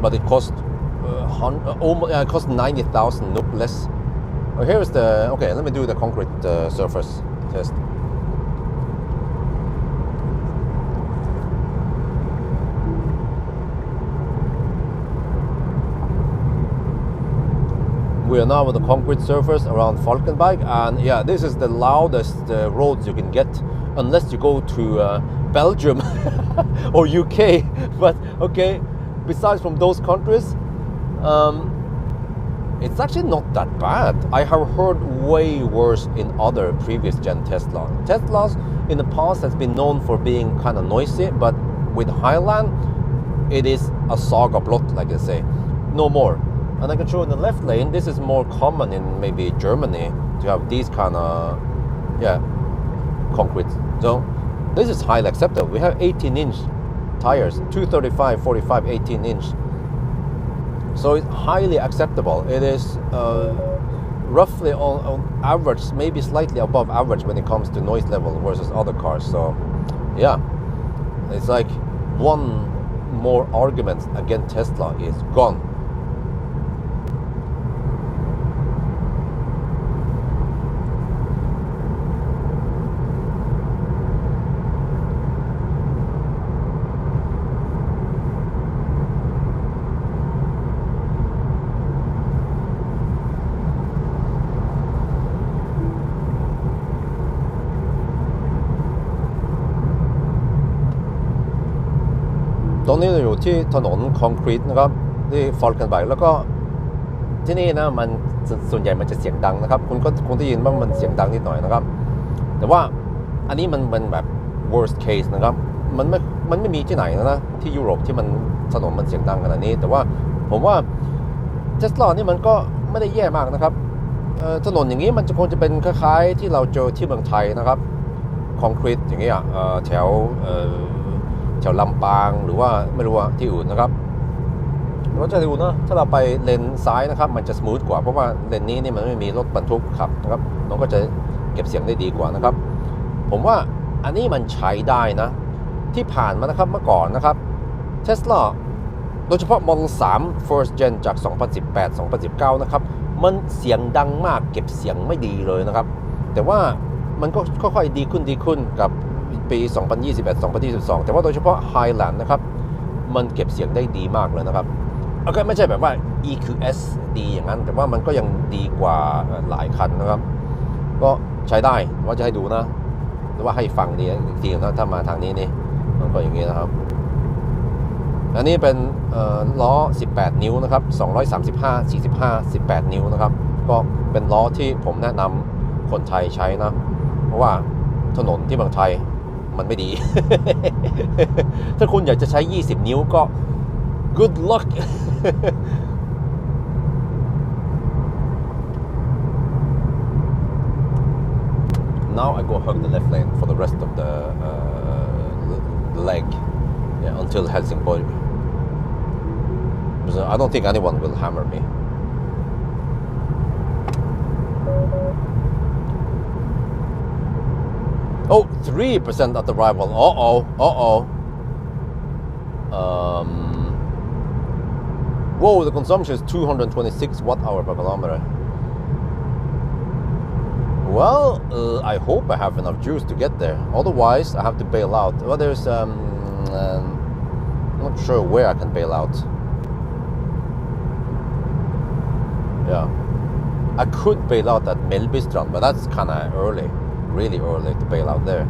But it cost it cost 90,000 NOK less. Oh, here is the. Okay, let me do the concrete surface test. We are now on the concrete surface around Falkenberg, and yeah, this is the loudest roads you can get, unless you go to Belgium or UK. But okay, besides from those countries, it's actually not that bad. I have heard way worse in other previous gen Tesla. Teslas in the past has been known for being kind of noisy, but with Highland, it is a saga blot, like they say, no more. And I can show in the left lane, this is more common in maybe Germany to have these kind of, yeah, concrete. So this is highly acceptable. We have 18-inch tires, 235, 45, 18-inch. So it's highly acceptable. It is roughly on average, maybe slightly above average when it comes to noise level versus other cars. So yeah, it's like one more argument against Tesla is gone.ตรงนี้เราอยู่ที่ถนนคอนกรีตนะครับที่ฟอลกันไบแล้วก็ที่นี่นะมันส่วนใหญ่มันจะเสียงดังนะครับคุณก็คงได้ยินว่ามันเสียงดังนิดหน่อยนะครับแต่ว่าอันนี้มันแบบ worst case นะครับมันไม่มีที่ไหนนะที่ยุโรปที่มันถนนมันเสียงดังขนาดนี้แต่ว่าผมว่า Tesla นี่มันก็ไม่ได้แย่มากนะครับถนนอย่างนี้มันจะคงจะเป็นคล้ายๆที่เราเจอที่เมืองไทยนะครับคอนกรีตอย่างนี้แถวลำปางหรือว่าไม่รู้ว่าที่อื่นนะครับเราจะดูนะถ้าเราไปเลนซ้ายนะครับมันจะสมูทกว่าเพราะว่าเลนนี้นี่มันไม่มีรถบรรทุกขับนะครับน้องก็จะเก็บเสียงได้ดีกว่านะครับผมว่าอันนี้มันใช้ได้นะที่ผ่านมานะครับเมื่อก่อนนะครับ Tesla โดยเฉพาะ Model 3 First Gen จาก 2018-2019 นะครับมันเสียงดังมากเก็บเสียงไม่ดีเลยนะครับแต่ว่ามันก็ค่อยๆดีขึ้นกับปี 2021-2022 แต่ว่าโดยเฉพาะ Highland นะครับมันเก็บเสียงได้ดีมากเลยนะครับก็ไม่ใช่แบบว่า EQS ดีอย่างนั้นแต่ว่ามันก็ยังดีกว่าหลายคันนะครับก็ใช้ได้ว่าจะให้ดูนะหรือว่าให้ฟังดีอีกทีนะถ้ามาทางนี้นี่มันก็อย่างนี้นะครับอันนี้เป็นล้อ18 นิ้วนะครับ235 45 18 นิ้วนะครับก็เป็นล้อที่ผมแนะนำคนไทยใช้นะเพราะว่าถนนที่เมืองไทยมันไม่ดี ถ้าคุณอยากจะใช้20 นิ้วก็ good luck Now I go hug the left lane for the rest of the leg until Helsingborg. So I don't think anyone will hammer me. Oh, 3% at the rival. Whoa, the consumption is 226 watt-hour per kilometer. Well, I hope I have enough juice to get there. Otherwise, I have to bail out. Well, there's not sure where I can bail out. Yeah, I could bail out at Mellbystrand, but that's kind of early, really early to bail out there.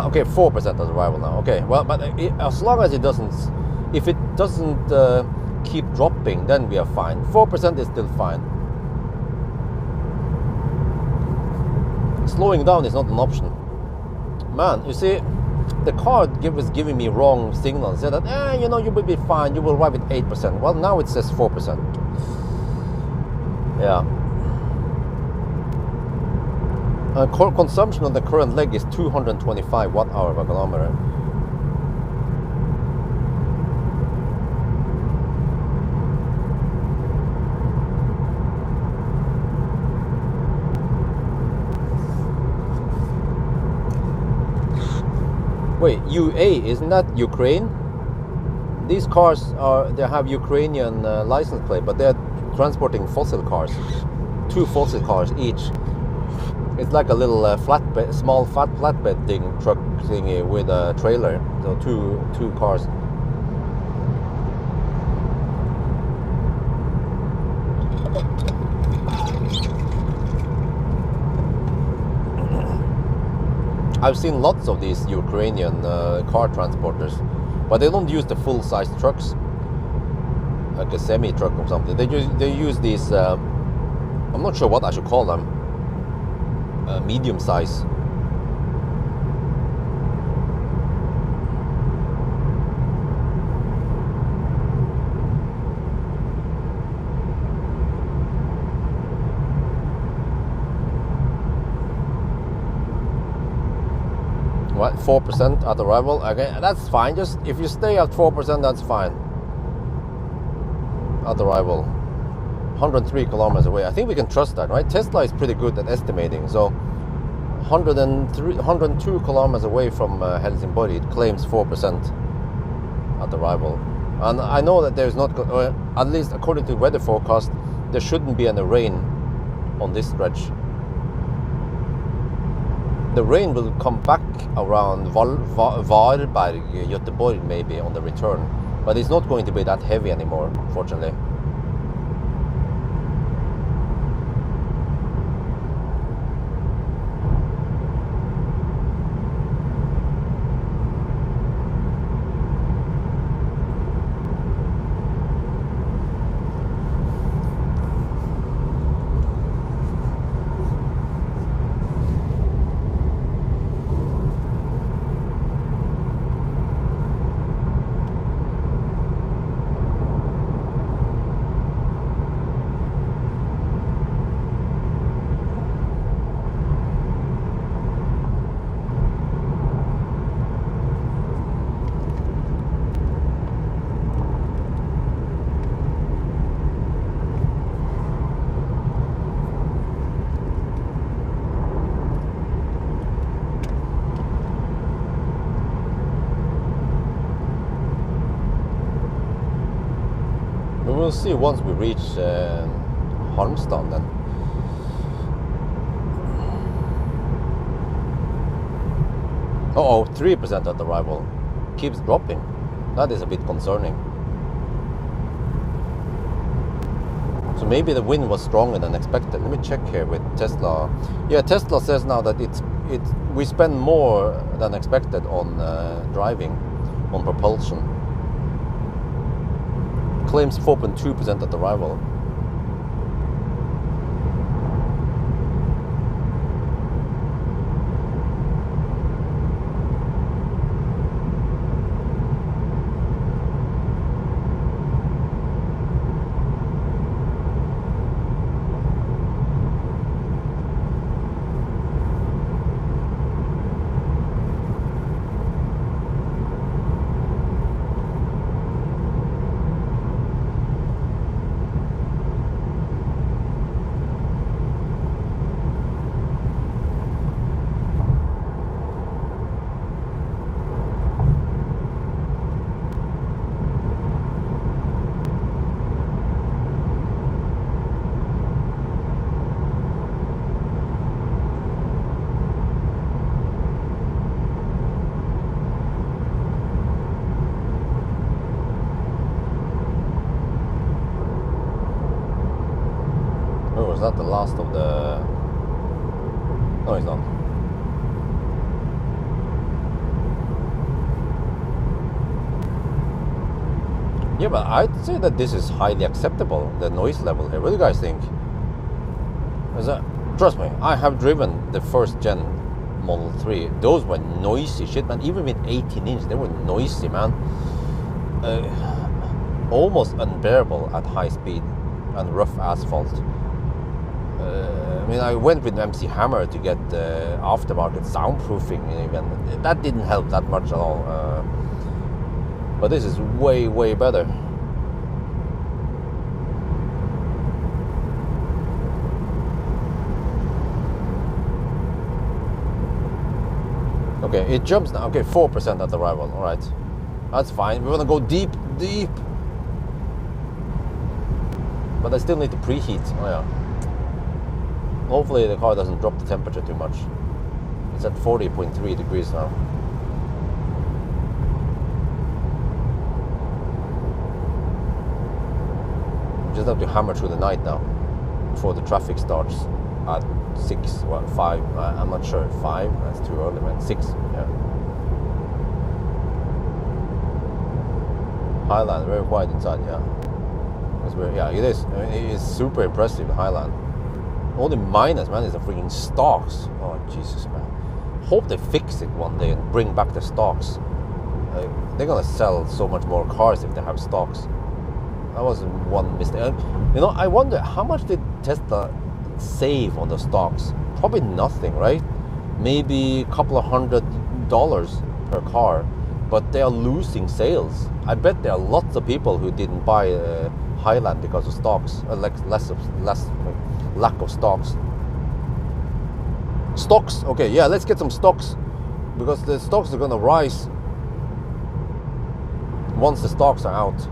Okay, 4% at arrival now. Okay, well, but as long as it doesn't, if it doesn't keep dropping, then we are fine. 4% is still fine. Slowing down is not an option. Man, you see, the car was giving me wrong signals. Said that, you know, you will be fine. You will arrive at 8%. Well, now it says 4%. Yeah. Consumption on the current leg is 225 watt-hour per kilometer. Wait, UA, isn't that Ukraine? These cars they have Ukrainian license plate, but they're transporting fossil cars. 2 fossil cars each. It's like a little flatbed, small flatbed truck thingy with a trailer. So two cars. I've seen lots of these Ukrainian car transporters, but they don't use the full-size trucks, like a semi-truck or something. They use these. I'm not sure what I should call them. Medium size. What, 4% at arrival? Okay, that's fine. Just if you stay at 4%, that's fine. at arrival. 103 kilometers away. I think we can trust that, right? Tesla is pretty good at estimating. So 102 kilometers away from Helsingborg, it claims 4% at arrival. And I know that there's not, at least according to weather forecast, there shouldn't be any rain on this stretch. The rain will come back around Varberg, Göteborg maybe on the return, but it's not going to be that heavy anymore, fortunately. We'll see once we reach Halmstad then. Uh-oh, 3% at arrival. Keeps dropping. That is a bit concerning. So maybe the wind was stronger than expected. Let me check here with Tesla. Yeah, Tesla says now that we spend more than expected on driving, on propulsion. Claims 4.2% at arrival. Is that the last of the... No, it's not. Yeah, but I'd say that this is highly acceptable, the noise level here. What do you guys think? Trust me, I have driven the first gen Model 3. Those were noisy shit, man. Even with 18 inch, they were noisy, man. Almost unbearable at high speed and rough asphalt. I mean, I went with MC Hammer to get aftermarket soundproofing even. That didn't help that much at all. But this is way, way better. Okay, it jumps now. Okay, 4% at arrival. All right, that's fine. We want to go deep, deep. But I still need to preheat. Oh yeah. Hopefully the car doesn't drop the temperature too much. It's at 40.3 degrees now. Just have to hammer through the night now before the traffic starts at 6, well 5, I'm not sure, 5, that's too early, man. 6, yeah. Highland, very quiet inside, yeah. Yeah, it is. I mean, it is super impressive, Highland. Only minus, man, is the freaking stocks. Oh, Jesus, man. Hope they fix it one day and bring back the stocks. They're gonna sell so much more cars if they have stocks. That was one mistake. You know, I wonder how much did Tesla save on the stocks? Probably nothing, right? Maybe a couple of $100 per car, but they are losing sales. I bet there are lots of people who didn't buy Highland because of stocks, less lack of stocks. Stocks, okay, yeah, let's get some stocks, because the stocks are gonna rise once the stocks are out.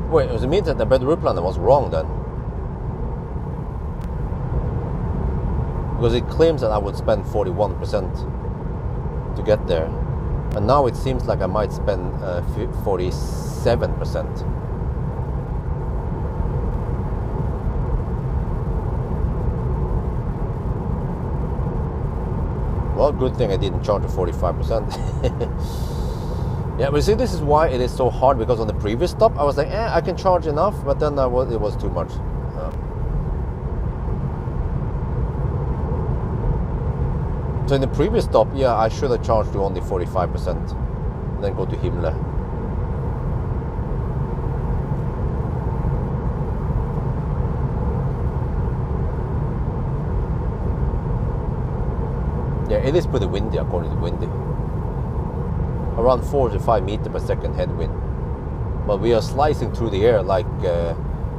Wait, does it mean that the better route planner was wrong then? Because it claims that I would spend 41% to get there, and now it seems like I might spend 47%. Well, good thing I didn't charge the 45%. Yeah, but see, this is why it is so hard, because on the previous stop I was like, I can charge enough, but then it was too much. So in the previous stop, yeah, I should have charged to only 45%, then go to Himmler. Yeah, it is pretty windy according to Windy. Around 4 to 5 meters per second headwind. But we are slicing through the air like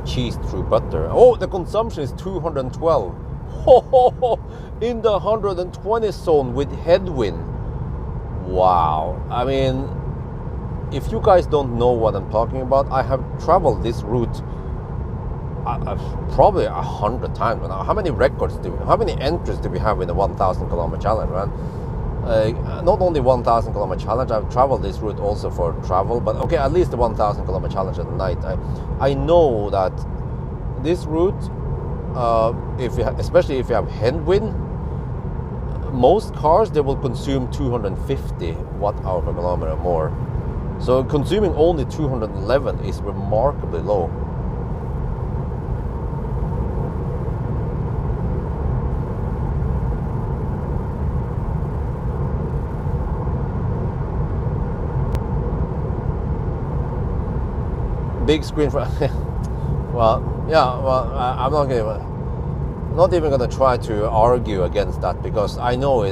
cheese through butter. Oh, the consumption is 212. Ho, ho, ho. In the 120 zone with headwind. Wow. I mean, if you guys don't know what I'm talking about, I have traveled this route probably 100 times now. How many how many entries do we have in the 1,000 kilometer challenge, man? Not only 1,000 kilometer challenge, I've traveled this route also for travel, but okay, at least the 1,000 kilometer challenge at night. I know that this route, especially if you have headwind, most cars, they will consume 250 watt-hour per kilometer more. So consuming only 211 is remarkably low. Big screen for well, yeah, well, I'm not even gonna try to argue against that, because I know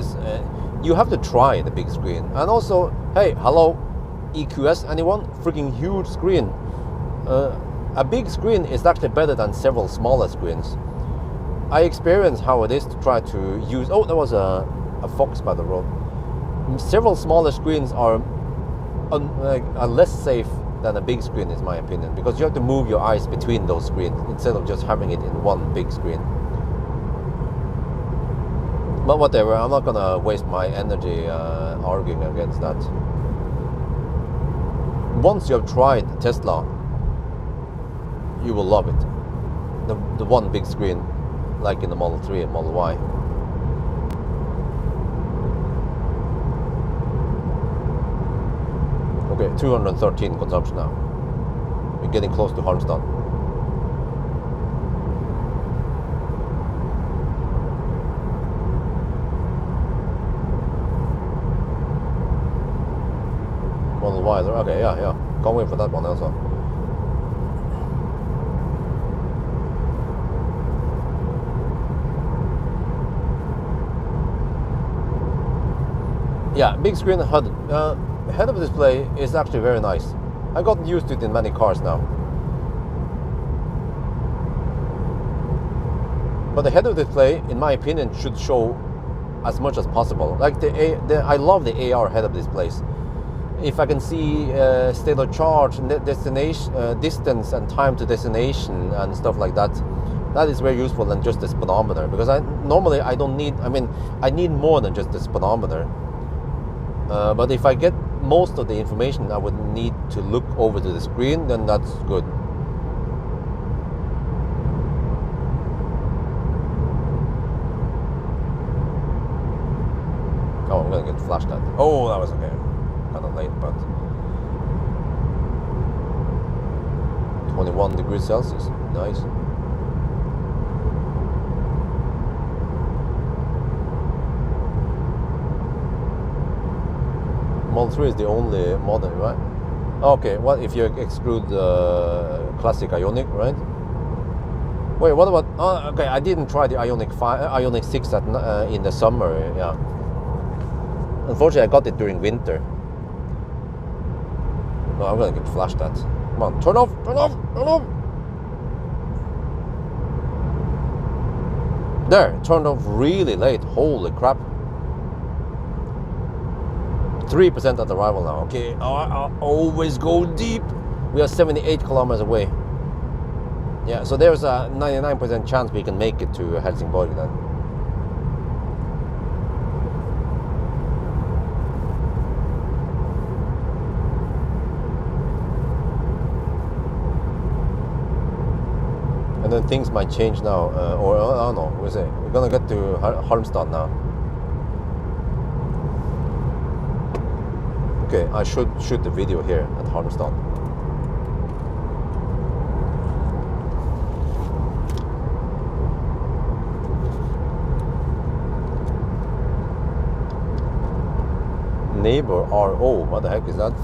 you have to try the big screen. And also, hey, hello, EQS, anyone? Freaking huge screen. A big screen is actually better than several smaller screens. I experienced how it is to try to use. Oh, there was a fox by the road. Several smaller screens are less safe than a big screen, is my opinion, because you have to move your eyes between those screens instead of just having it in one big screen. But whatever, I'm not gonna waste my energy arguing against that. Once you have tried Tesla, you will love it. The one big screen, like in the Model 3 and Model Y. Okay, 213 consumption now. We're getting close to Halmstad. Model Y, okay, yeah. Can't wait for that one also. Yeah, big screen HUD. Head-up display is actually very nice. I got used to it in many cars now. But the head-up display, in my opinion, should show as much as possible. Like I love the AR head-up displays. If I can see state of charge, destination, distance, and time to destination, and stuff like that, that is very useful than just the speedometer. Because normally I don't need. I mean, I need more than just the speedometer. But if I get most of the information I would need to look over to the screen, then that's good. Oh, I'm gonna get flashed at. Oh, that was okay. Kind of late, but 21 degrees Celsius. Nice. Model 3 is the only model, right? Okay, what if you exclude the classic Ioniq, right? Wait, what about? Oh, okay, I didn't try the Ioniq 6 in the summer. Yeah, unfortunately, I got it during winter. No, I'm gonna get flashed at. Come on, turn off, turn off, turn off. There, it turned off really late. Holy crap. 3% at arrival now. Okay, I always go deep. We are 78 kilometers away. Yeah, so there's a 99% chance we can make it to Helsingborg then. And then things might change now, or I don't know, we'll see. We're gonna get to Halmstad now. Okay, I should shoot the video here at Halmstad. Neighbor RO, what the heck is that?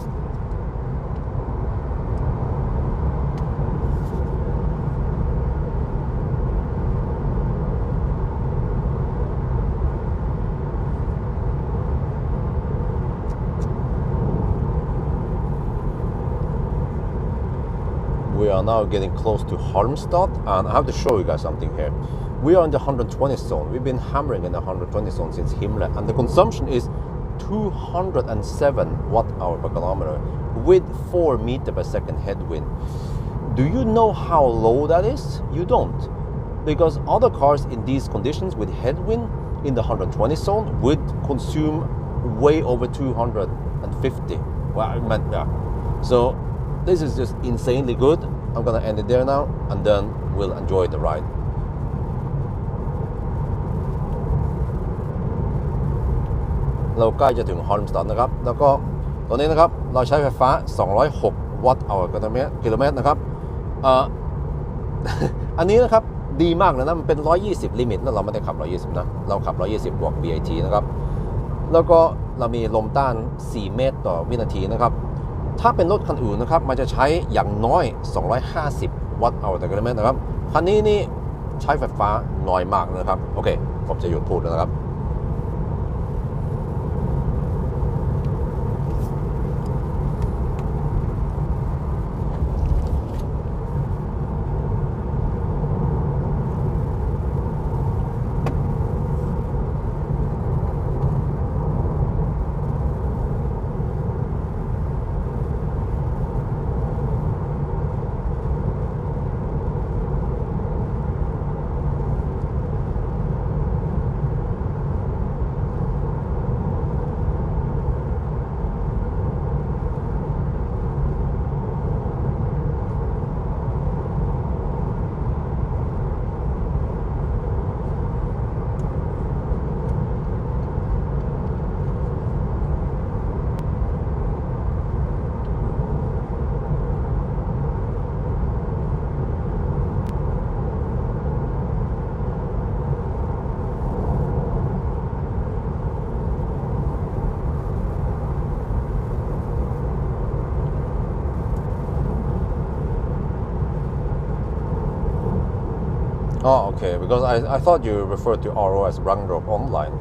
We are now getting close to Halmstad, and I have to show you guys something here. We are in the 120 zone. We've been hammering in the 120 zone since Himmler, and the consumption is 207 watt-hour per kilometer with 4 meter per second headwind. Do you know how low that is? You don't, because other cars in these conditions with headwind in the 120 zone would consume way over 250. Well, I meant that. So this is just insanely good. I'm gonna end it there now, and then we'll enjoy the ride.เราใกล้จะถึง Halmstad นะครับแล้วก็ตอนนี้นะครับเราใช้ไฟฟ้า206 วัตต์ต่อกิโลเมตรนะครับอันนี้นะครับดีมากเลยนะมันเป็น120ลิมิตแล้วเราไม่ได้ขับ120นะเราขับ120บวก BIT นะครับแล้วก็เรามีลมต้าน4 เมตรต่อวินาทีนะครับถ้าเป็นรถคันอื่นนะครับมันจะใช้อย่างน้อย250 วัตต์ต่อกิโลเมตรนะครับคันนี้นี่ใช้ไฟฟ้าน้อยมากนะครับโอเคผมจะหยุดพูดแล้วนะครับOh, okay, because I thought you referred to RO as Ragnarok Online.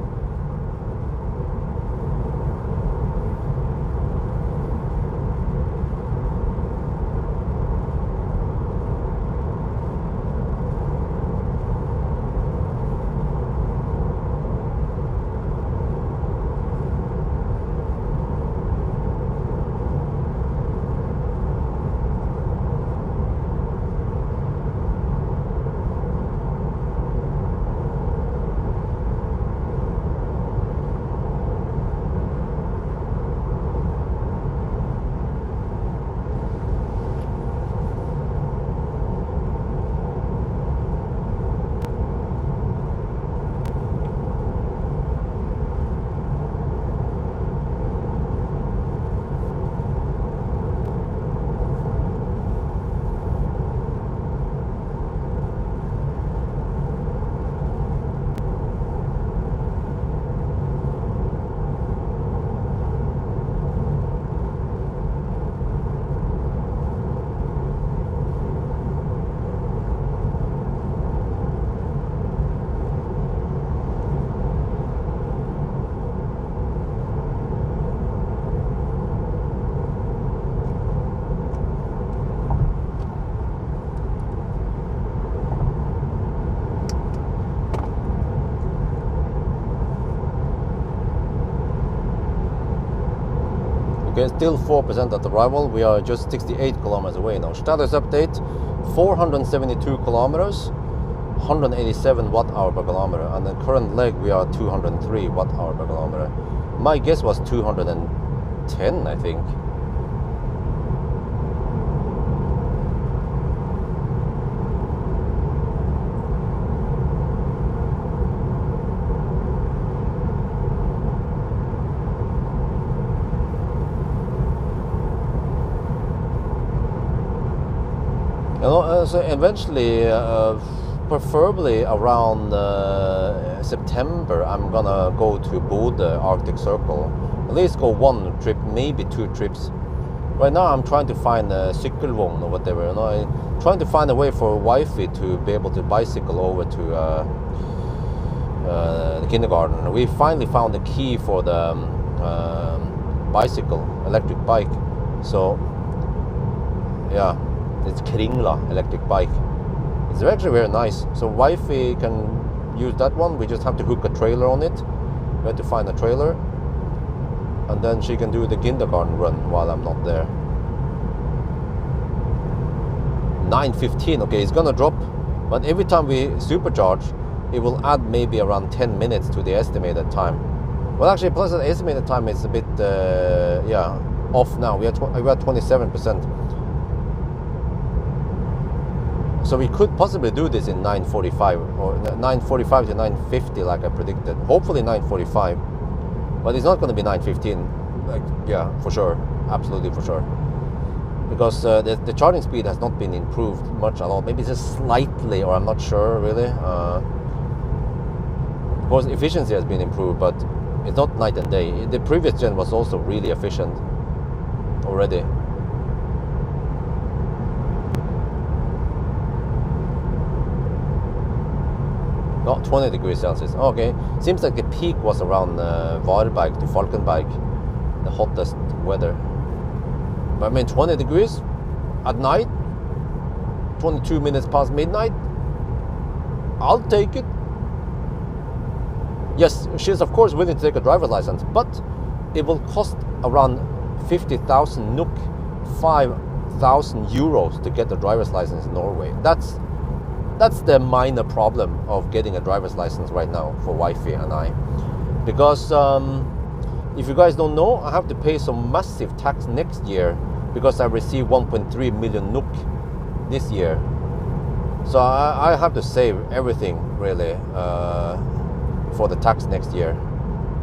Okay, still 4% at arrival. We are just 68 kilometers away now. Status update, 472 kilometers, 187 watt-hour per kilometer. And the current leg, we are 203 watt-hour per kilometer. My guess was 210, I think. You know, so eventually, preferably around September, I'm gonna go to Bodø Arctic Circle. At least go one trip, maybe 2 trips. Right now, I'm trying to find a sykkelvogn or whatever. You know, I'm trying to find a way for wifey to be able to bicycle over to the kindergarten. We finally found the key for the bicycle, electric bike. So, yeah. It's Kringla electric bike. It's actually very nice. So wifey can use that one. We just have to hook a trailer on it. We have to find a trailer, and then she can do the kindergarten run while I'm not there. 9:15. Okay, it's gonna drop, but every time we supercharge, it will add maybe around 10 minutes to the estimated time. Well, actually, plus the estimated time is a bit off now. We are at 27%. So we could possibly do this in 9:45 or 9:45 to 9:50, like I predicted. Hopefully 9:45, but it's not going to be 9:15. Like, yeah, for sure, absolutely for sure, because the charging speed has not been improved much at all. Maybe just slightly, or I'm not sure really. Of course, efficiency has been improved, but it's not night and day. The previous gen was also really efficient already. Not 20 degrees Celsius. Okay, seems like the peak was around Varberg to Falkenberg, the hottest weather. But I mean, 20 degrees at night, 22 minutes past midnight, I'll take it. Yes, she's of course willing to take a driver's license, but it will cost around 50,000 NOK, 5,000 euros to get a driver's license in Norway. That's the minor problem of getting a driver's license right now for wifey and I. Because if you guys don't know, I have to pay some massive tax next year because I received 1.3 million NOK this year. So I have to save everything really for the tax next year.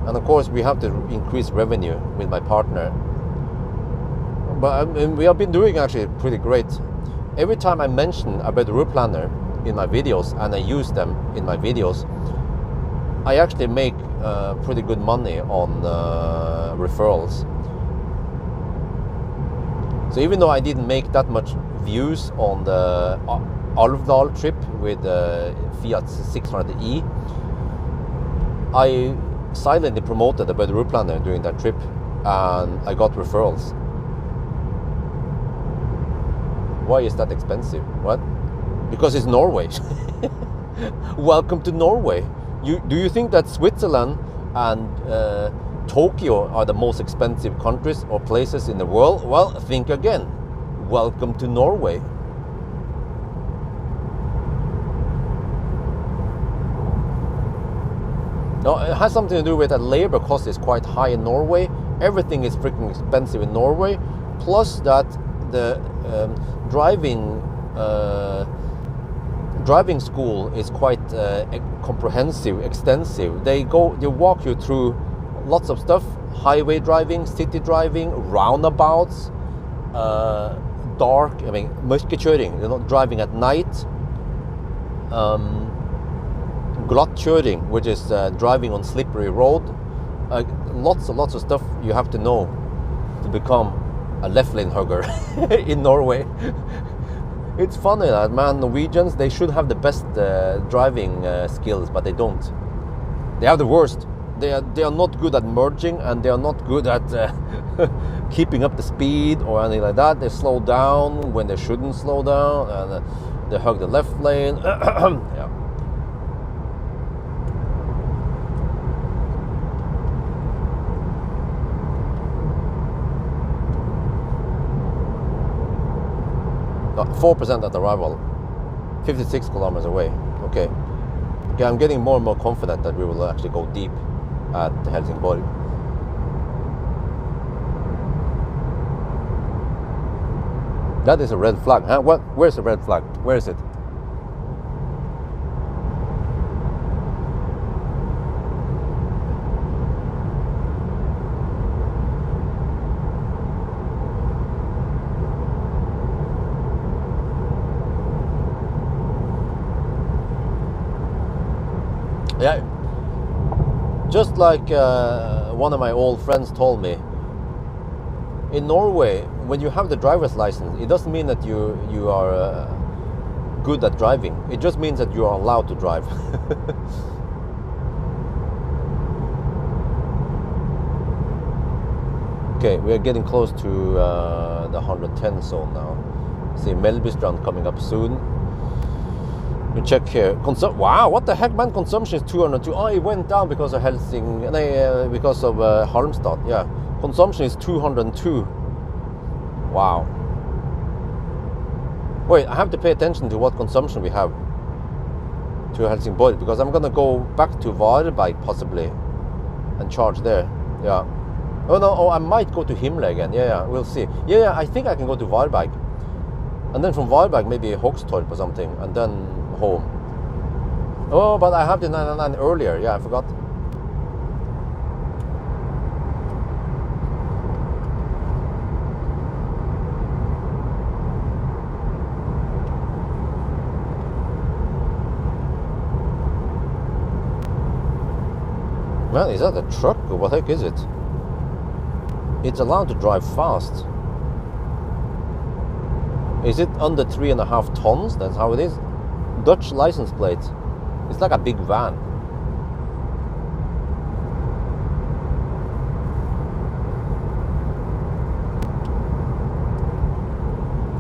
And of course we have to increase revenue with my partner. But we have been doing actually pretty great. Every time I mention about the route planner in my videos and I use them in my videos, I actually make pretty good money on referrals. So even though I didn't make that much views on the Alvdal trip with the Fiat 600e, I silently promoted about the route planner during that trip and I got referrals. Why is that expensive? What? Because it's Norway. Welcome to Norway. Do you think that Switzerland and Tokyo are the most expensive countries or places in the world? Well, think again. Welcome to Norway. Now, it has something to do with that labor cost is quite high in Norway. Everything is freaking expensive in Norway. Plus that the driving school is quite comprehensive, extensive. They walk you through lots of stuff: highway driving, city driving, roundabouts, dark. I mean, mørkekjøring, driving at night. Glattkjøring, which is driving on slippery road. Lots of stuff you have to know to become a left lane hugger in Norway. It's funny that, man, Norwegians, they should have the best driving skills, but they don't. They have the worst. They are not good at merging, and they are not good at keeping up the speed or anything like that. They slow down when they shouldn't slow down, and they hug the left lane. Yeah. 4% at arrival, 56 kilometers away. Okay, I'm getting more and more confident that we will actually go deep at Helsingborg. That is a red flag, huh? What? Where's the red flag? Where is it? Yeah, just like one of my old friends told me, in Norway, when you have the driver's license, it doesn't mean that you are good at driving. It just means that you are allowed to drive. Okay, we are getting close to the 110 zone now. See Melbystrand coming up soon. We check here. Wow, what the heck, man? Consumption is 202. Oh, it went down because of because of Halmstad. Yeah, consumption is 202. Wow. Wait, I have to pay attention to what consumption we have to Helsingborg, because I'm gonna go back to Varberg possibly and charge there. Yeah. Oh no, oh, I might go to Himle again. Yeah, we'll see. Yeah, I think I can go to Varberg, and then from Varberg maybe Håkstorp or something, and then home. Oh, but I have the 999 earlier. Yeah, I forgot. Man, is that a truck or what the heck is it? It's allowed to drive fast. Is it under 3.5 tons? That's how it is. Dutch license plate. It's like a big van.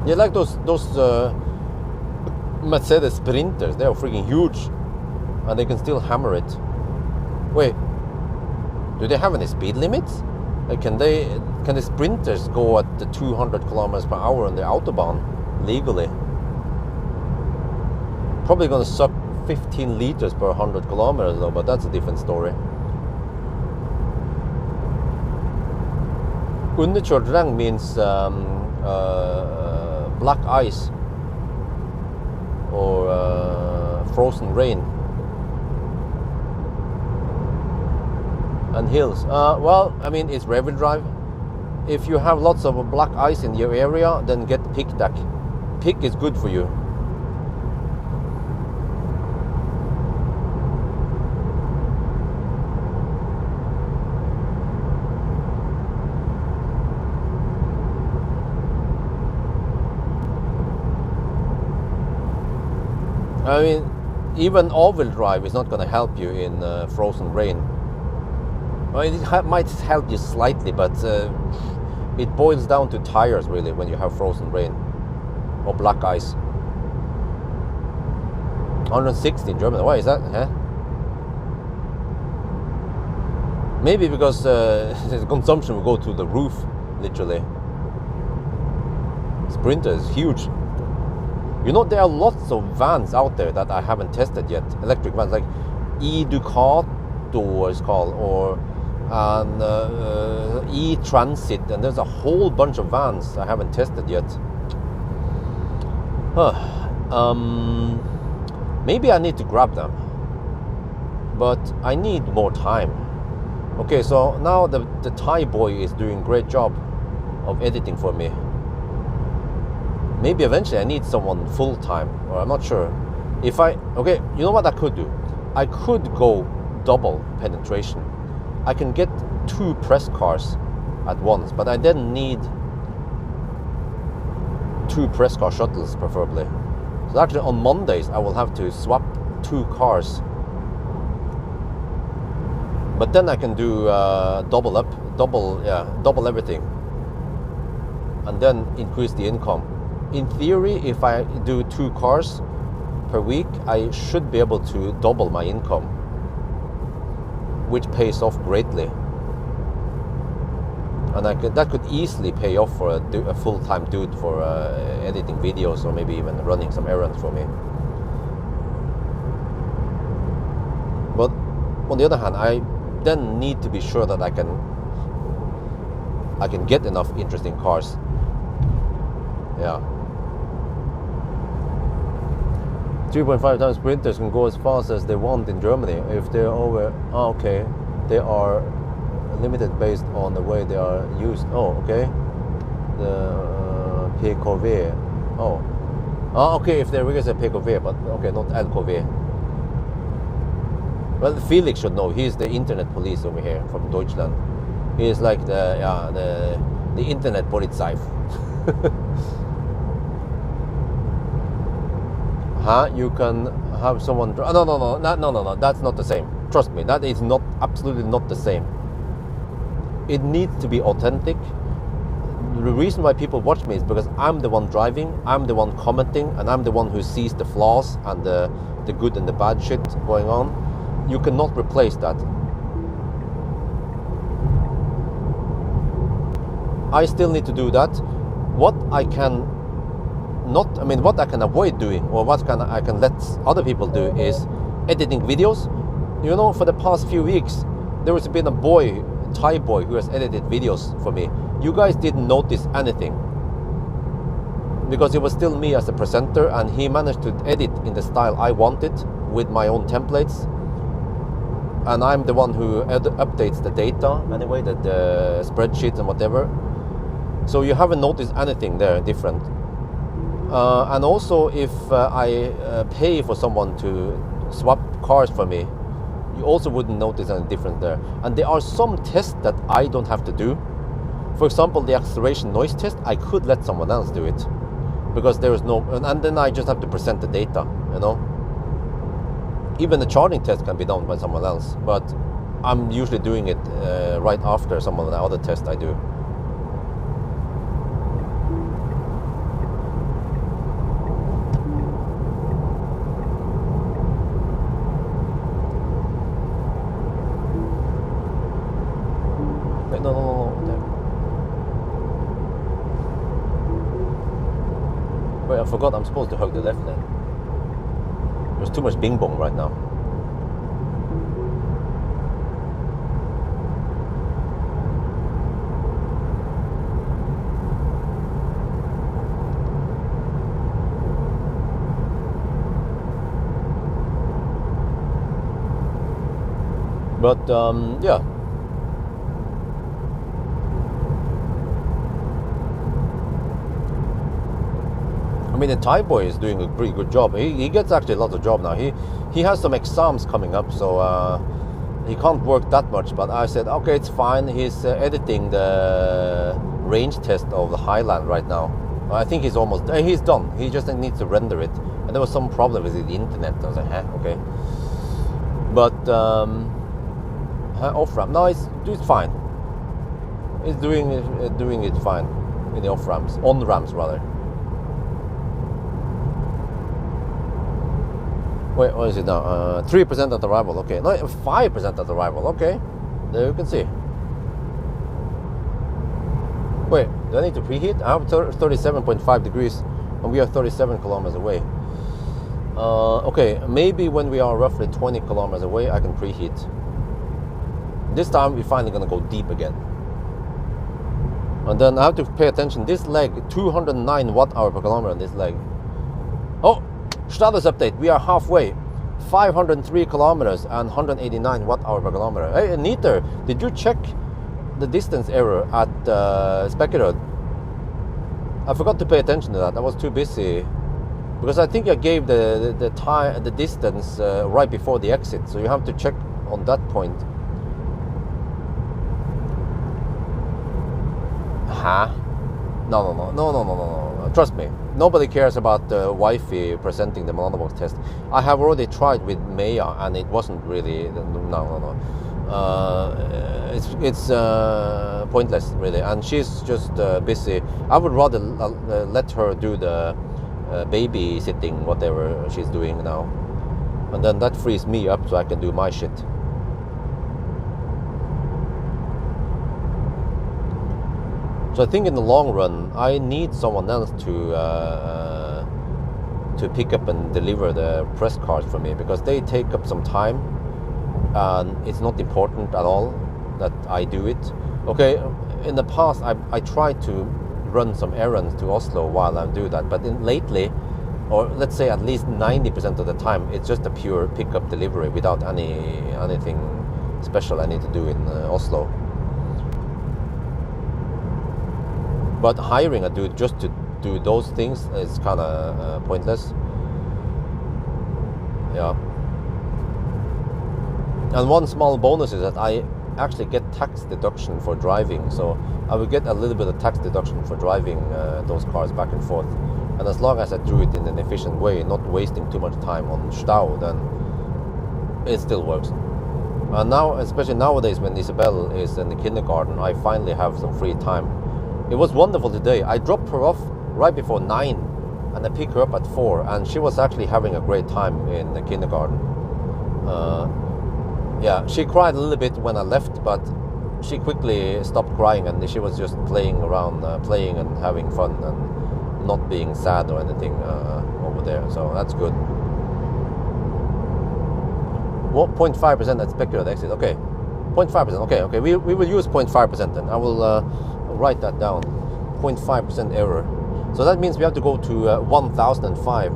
Yeah, like those Mercedes Sprinters. They are freaking huge, and they can still hammer it. Wait, do they have any speed limits? Like, can the Sprinters go at the 200 kilometers per hour on the Autobahn legally? Probably gonna suck 15 liters per 100 kilometers though, but that's a different story. Underkjørt regn means black ice or frozen rain. And hills. Well, I mean, it's rear-wheel drive. If you have lots of black ice in your area, then get pick deck. Pick is good for you. I mean, even all-wheel drive is not going to help you in frozen rain. Well, it might help you slightly, but it boils down to tires really when you have frozen rain or black ice. 160 in Germany. Why is that? Huh? Maybe because the consumption will go to the roof, literally. Sprinter is huge. You know, there are lots of vans out there that I haven't tested yet. Electric vans, like e-Ducato is called, or e-Transit, and there's a whole bunch of vans I haven't tested yet. Maybe I need to grab them, but I need more time. Okay, so now the Thai boy is doing a great job of editing for me. Maybe eventually I need someone full-time, or I'm not sure. Okay, you know what I could do? I could go double penetration. I can get 2 press cars at once, but I then need 2 press car shuttles preferably. So actually on Mondays I will have to swap 2 cars. But then I can do double everything, and then increase the income. In theory, if I do 2 cars per week, I should be able to double my income, which pays off greatly. And that could easily pay off for a full-time dude for editing videos, or maybe even running some errands for me. But on the other hand, I then need to be sure that I can get enough interesting cars. Yeah. 3.5 times sprinters can go as fast as they want in Germany if they're over. Oh, okay, they are limited based on the way they are used. Oh, okay. The PKV. Oh. Ah, okay, if they're rigorous at PKV, but okay, not LKV. Well, Felix should know. He's the internet police over here from Deutschland. He is like the internet Polizei. Huh? You can have someone. No. That's not the same. Trust me, that is not absolutely not the same. It needs to be authentic. The reason why people watch me is because I'm the one driving, I'm the one commenting, and I'm the one who sees the flaws and the good and the bad shit going on. You cannot replace that. I still need to do that. What I can avoid doing, or I can let other people do, is editing videos. You know, for the past few weeks, there has been a Thai boy who has edited videos for me. You guys didn't notice anything because it was still me as a presenter, and he managed to edit in the style I wanted with my own templates. And I'm the one who updates the data anyway, the spreadsheets and whatever. So you haven't noticed anything there different. And also, if I pay for someone to swap cars for me, you also wouldn't notice any difference there. And there are some tests that I don't have to do. For example, the acceleration noise test, I could let someone else do it because there is no, and then I just have to present the data, you know. Even the charging test can be done by someone else, but I'm usually doing it right after some of the other tests I do. Wait, no. Wait, I forgot I'm supposed to hug the left lane. There's too much bing bong right now. But yeah. I mean, the Thai boy is doing a pretty good job. He gets actually a lot of job now. He has some exams coming up, so he can't work that much. But I said, okay, it's fine. He's editing the range test of the Highland right now. I think he's done. He just needs to render it. And there was some problem with the internet. I was like, okay. But off ramp, no, it's fine. It's doing it fine in the off ramps, on ramps rather. Wait, what is it now? 3% at arrival, okay. No, 5% at arrival, okay. There you can see. Wait, do I need to preheat? I have 37.5 degrees and we are 37 kilometers away. Okay, maybe when we are roughly 20 kilometers away, I can preheat. This time we're finally gonna go deep again. And then I have to pay attention. This leg, 209 watt-hour per kilometer on this leg. Oh! Status update, we are halfway. 503 kilometers and 189 watt-hour per kilometer. Hey, Neater, did you check the distance error at Spekkerud? I forgot to pay attention to that. I was too busy because I think I gave the distance right before the exit, so you have to check on that point. Huh? No. Trust me. Nobody cares about the Wi-Fi presenting the Monobox test. I have already tried with Maya and it wasn't really, no. It's pointless really, and she's just busy. I would rather let her do the babysitting, whatever she's doing now, and then that frees me up so I can do my shit. So I think in the long run, I need someone else to pick up and deliver the press cards for me, because they take up some time and it's not important at all that I do it. Okay, in the past I tried to run some errands to Oslo while I do that, but lately, or let's say at least 90% of the time, it's just a pure pickup delivery without anything special I need to do in Oslo. But hiring a dude just to do those things is kind of pointless. Yeah. And one small bonus is that I actually get tax deduction for driving, so I will get a little bit of tax deduction for driving those cars back and forth. And as long as I do it in an efficient way, not wasting too much time on Stau, then it still works. And now, especially nowadays when Isabel is in the kindergarten, I finally have some free time. It was wonderful today. I dropped her off right before 9 and I picked her up at 4, and she was actually having a great time in the kindergarten. Yeah, she cried a little bit when I left, but she quickly stopped crying and she was just playing around, playing and having fun and not being sad or anything over there, so that's good. 0.5% at speculative exit, okay. 0.5%, okay, we will use 0.5% then. I will write that down. 0.5% error. So that means we have to go to 1005.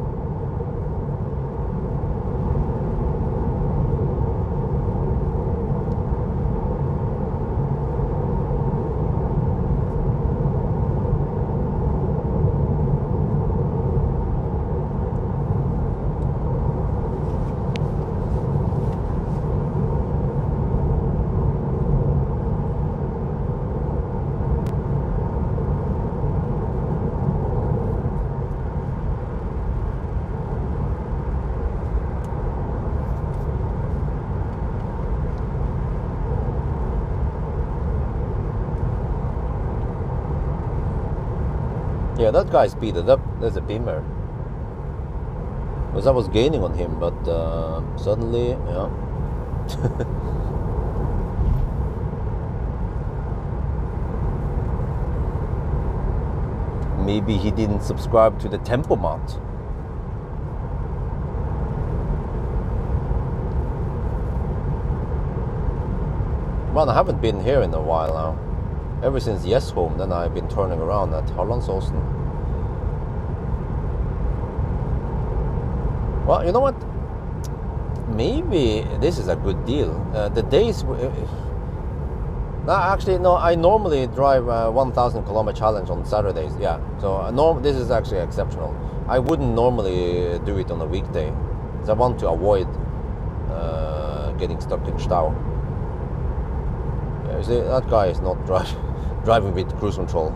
Yeah, that guy speeded up. There's a Beamer. Because I was gaining on him, but suddenly, yeah. Maybe he didn't subscribe to the tempomat. Well, I haven't been here in a while now. Ever since Yes Home, then I've been turning around at Harlandsåsen. Well, you know what? Maybe this is a good deal. The days... actually, no, I normally drive 1,000 kilometer challenge on Saturdays, yeah. So this is actually exceptional. I wouldn't normally do it on a weekday, because I want to avoid getting stuck in Stau. Yeah, you see, that guy is not driving with cruise control.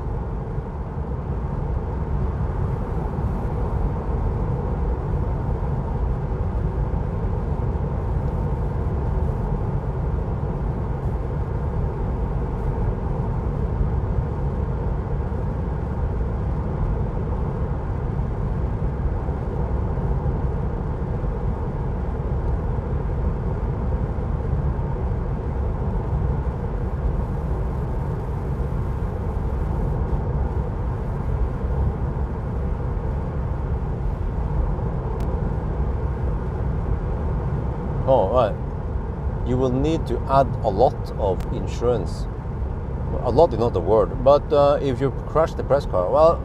Oh, right. You will need to add a lot of insurance. A lot is not the word, but if you crash the press car, well,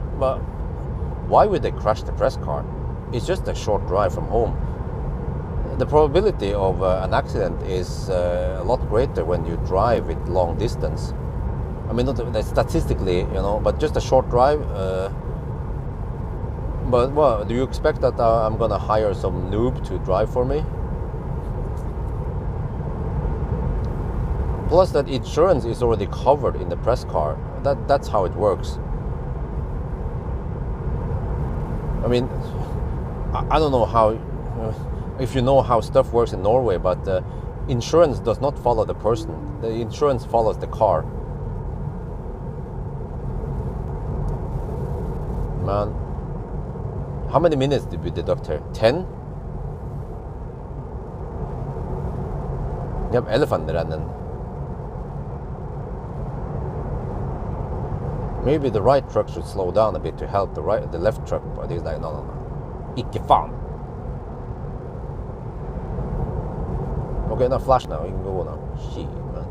why would they crash the press car? It's just a short drive from home. The probability of an accident is a lot greater when you drive it long distance. I mean, not statistically, you know, but just a short drive. But well, do you expect that I'm gonna hire some noob to drive for me? Plus, that insurance is already covered in the press car. That's how it works. I mean, I don't know how, if you know how stuff works in Norway, but insurance does not follow the person. The insurance follows the car. Man, how many minutes did we deduct here? 10? You have elephantrennen. Maybe the right truck should slow down a bit to help the left truck, but he's like, no. Ikke faen. Okay, now flash now, you can go now. Shit, man.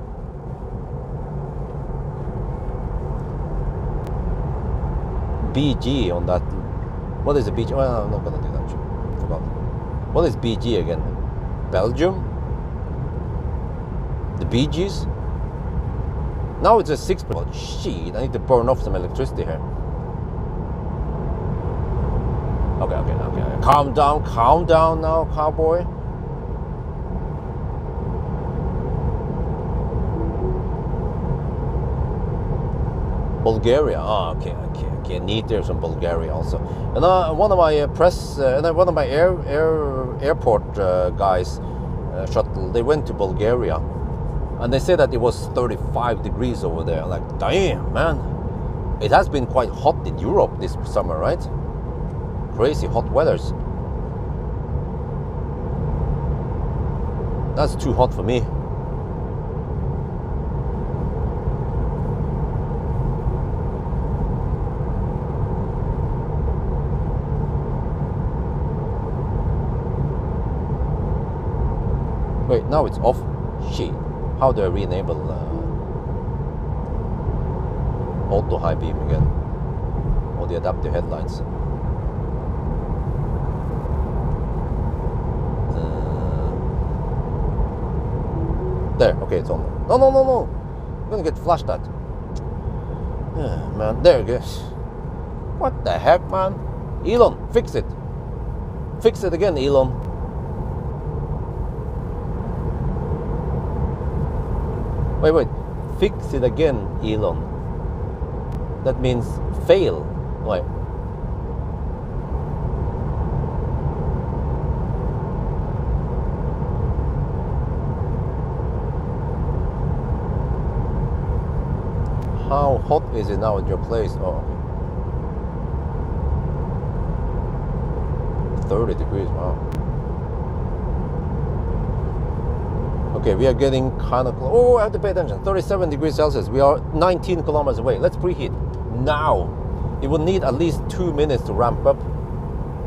BG on that. What is the BG? Oh, I'm not gonna do that. Forgot. What is BG again? Belgium? The Bee Gees? Now it's a 6. Oh, shit, I need to burn off some electricity here. Okay. Calm down now, cowboy. Bulgaria. Oh, okay. Neat. There's some Bulgaria also. And one of my one of my airport guys, shuttle. They went to Bulgaria, and they said that it was 35 degrees over there. I'm like, damn, man. It has been quite hot in Europe this summer, right? Crazy hot weathers. That's too hot for me. Wait, now it's off. Shit. How do I re-enable auto high beam again? Or the adaptive headlights? There, okay, it's on. No. I'm gonna get flashed at. Yeah, man, there it goes. What the heck, man? Elon, fix it. Fix it again, Elon. Wait. Fix it again, Elon. That means fail. Wait. How hot is it now at your place? Oh, okay. 30 degrees, wow. Okay, we are getting kind of close. Oh, I have to pay attention. 37 degrees Celsius. We are 19 kilometers away. Let's preheat now. It will need at least 2 minutes to ramp up.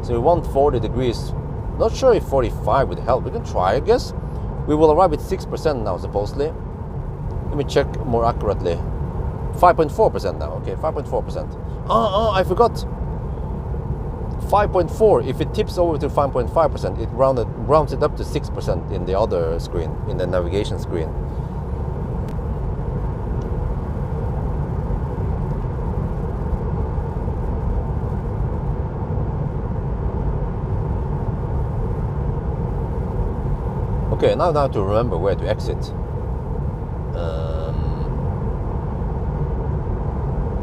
So we want 40 degrees. Not sure if 45 would help. We can try, I guess. We will arrive at 6% now, supposedly. Let me check more accurately. 5.4% now. Okay, 5.4%. I forgot. 5.4. If it tips over to 5.5%, it rounds it up to 6% in the other screen, in the navigation screen. Okay, now I have to remember where to exit.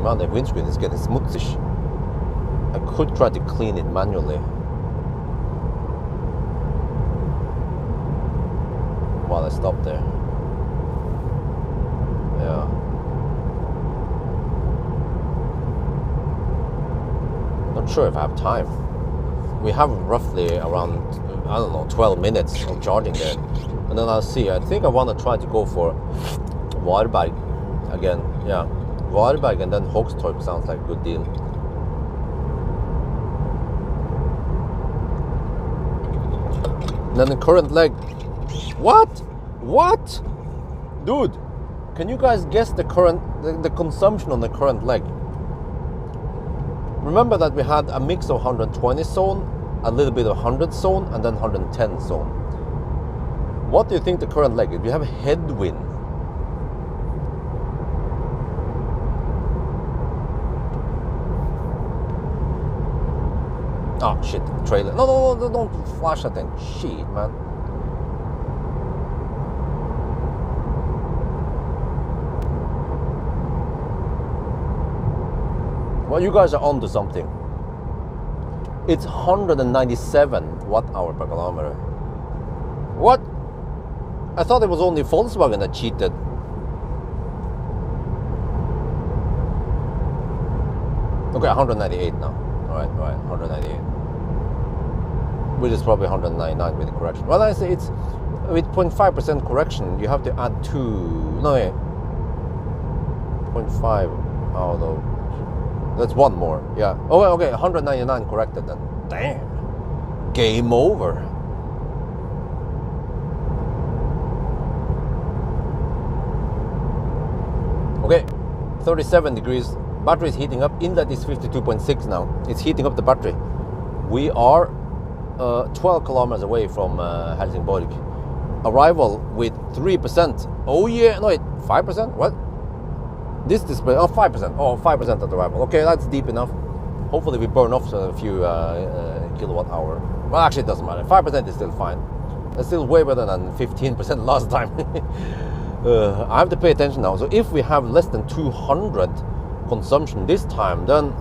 Man, the windscreen is getting smutsig. I could try to clean it manually while I stop there. Yeah. Not sure if I have time. We have roughly around, I don't know, 12 minutes of charging there. And then I'll see. I think I want to try to go for Varberg again. Yeah. Varberg and then Hågstorp sounds like a good deal. And then the current leg. What? Dude, can you guys guess the consumption on the current leg? Remember that we had a mix of 120 zone, a little bit of 100 zone, and then 110 zone. What do you think the current leg is? We have headwind. Oh shit, trailer. No, don't flash that thing. Shit, man. Well, you guys are onto something. It's 197 watt-hour per kilometer. What? I thought it was only Volkswagen that cheated. Okay, 198 now. Alright, 198. Which is probably 199 with the correction. Well, I say it's with 0.5% correction, you have to add 0.5 out of That's one more. Yeah. Oh, okay. 199 corrected then. Damn. Game over. Okay. 37 degrees. Battery is heating up. Inlet is 52.6 now. It's heating up the battery. We are 12 kilometers away from Helsingborg. Arrival with 3%. Oh yeah, no wait, 5%? What? This display, 5%. Oh, 5% at arrival. Okay, that's deep enough. Hopefully we burn off a few kilowatt hour. Well, actually it doesn't matter. 5% is still fine. That's still way better than 15% last time. I have to pay attention now. So if we have less than 200 consumption this time, then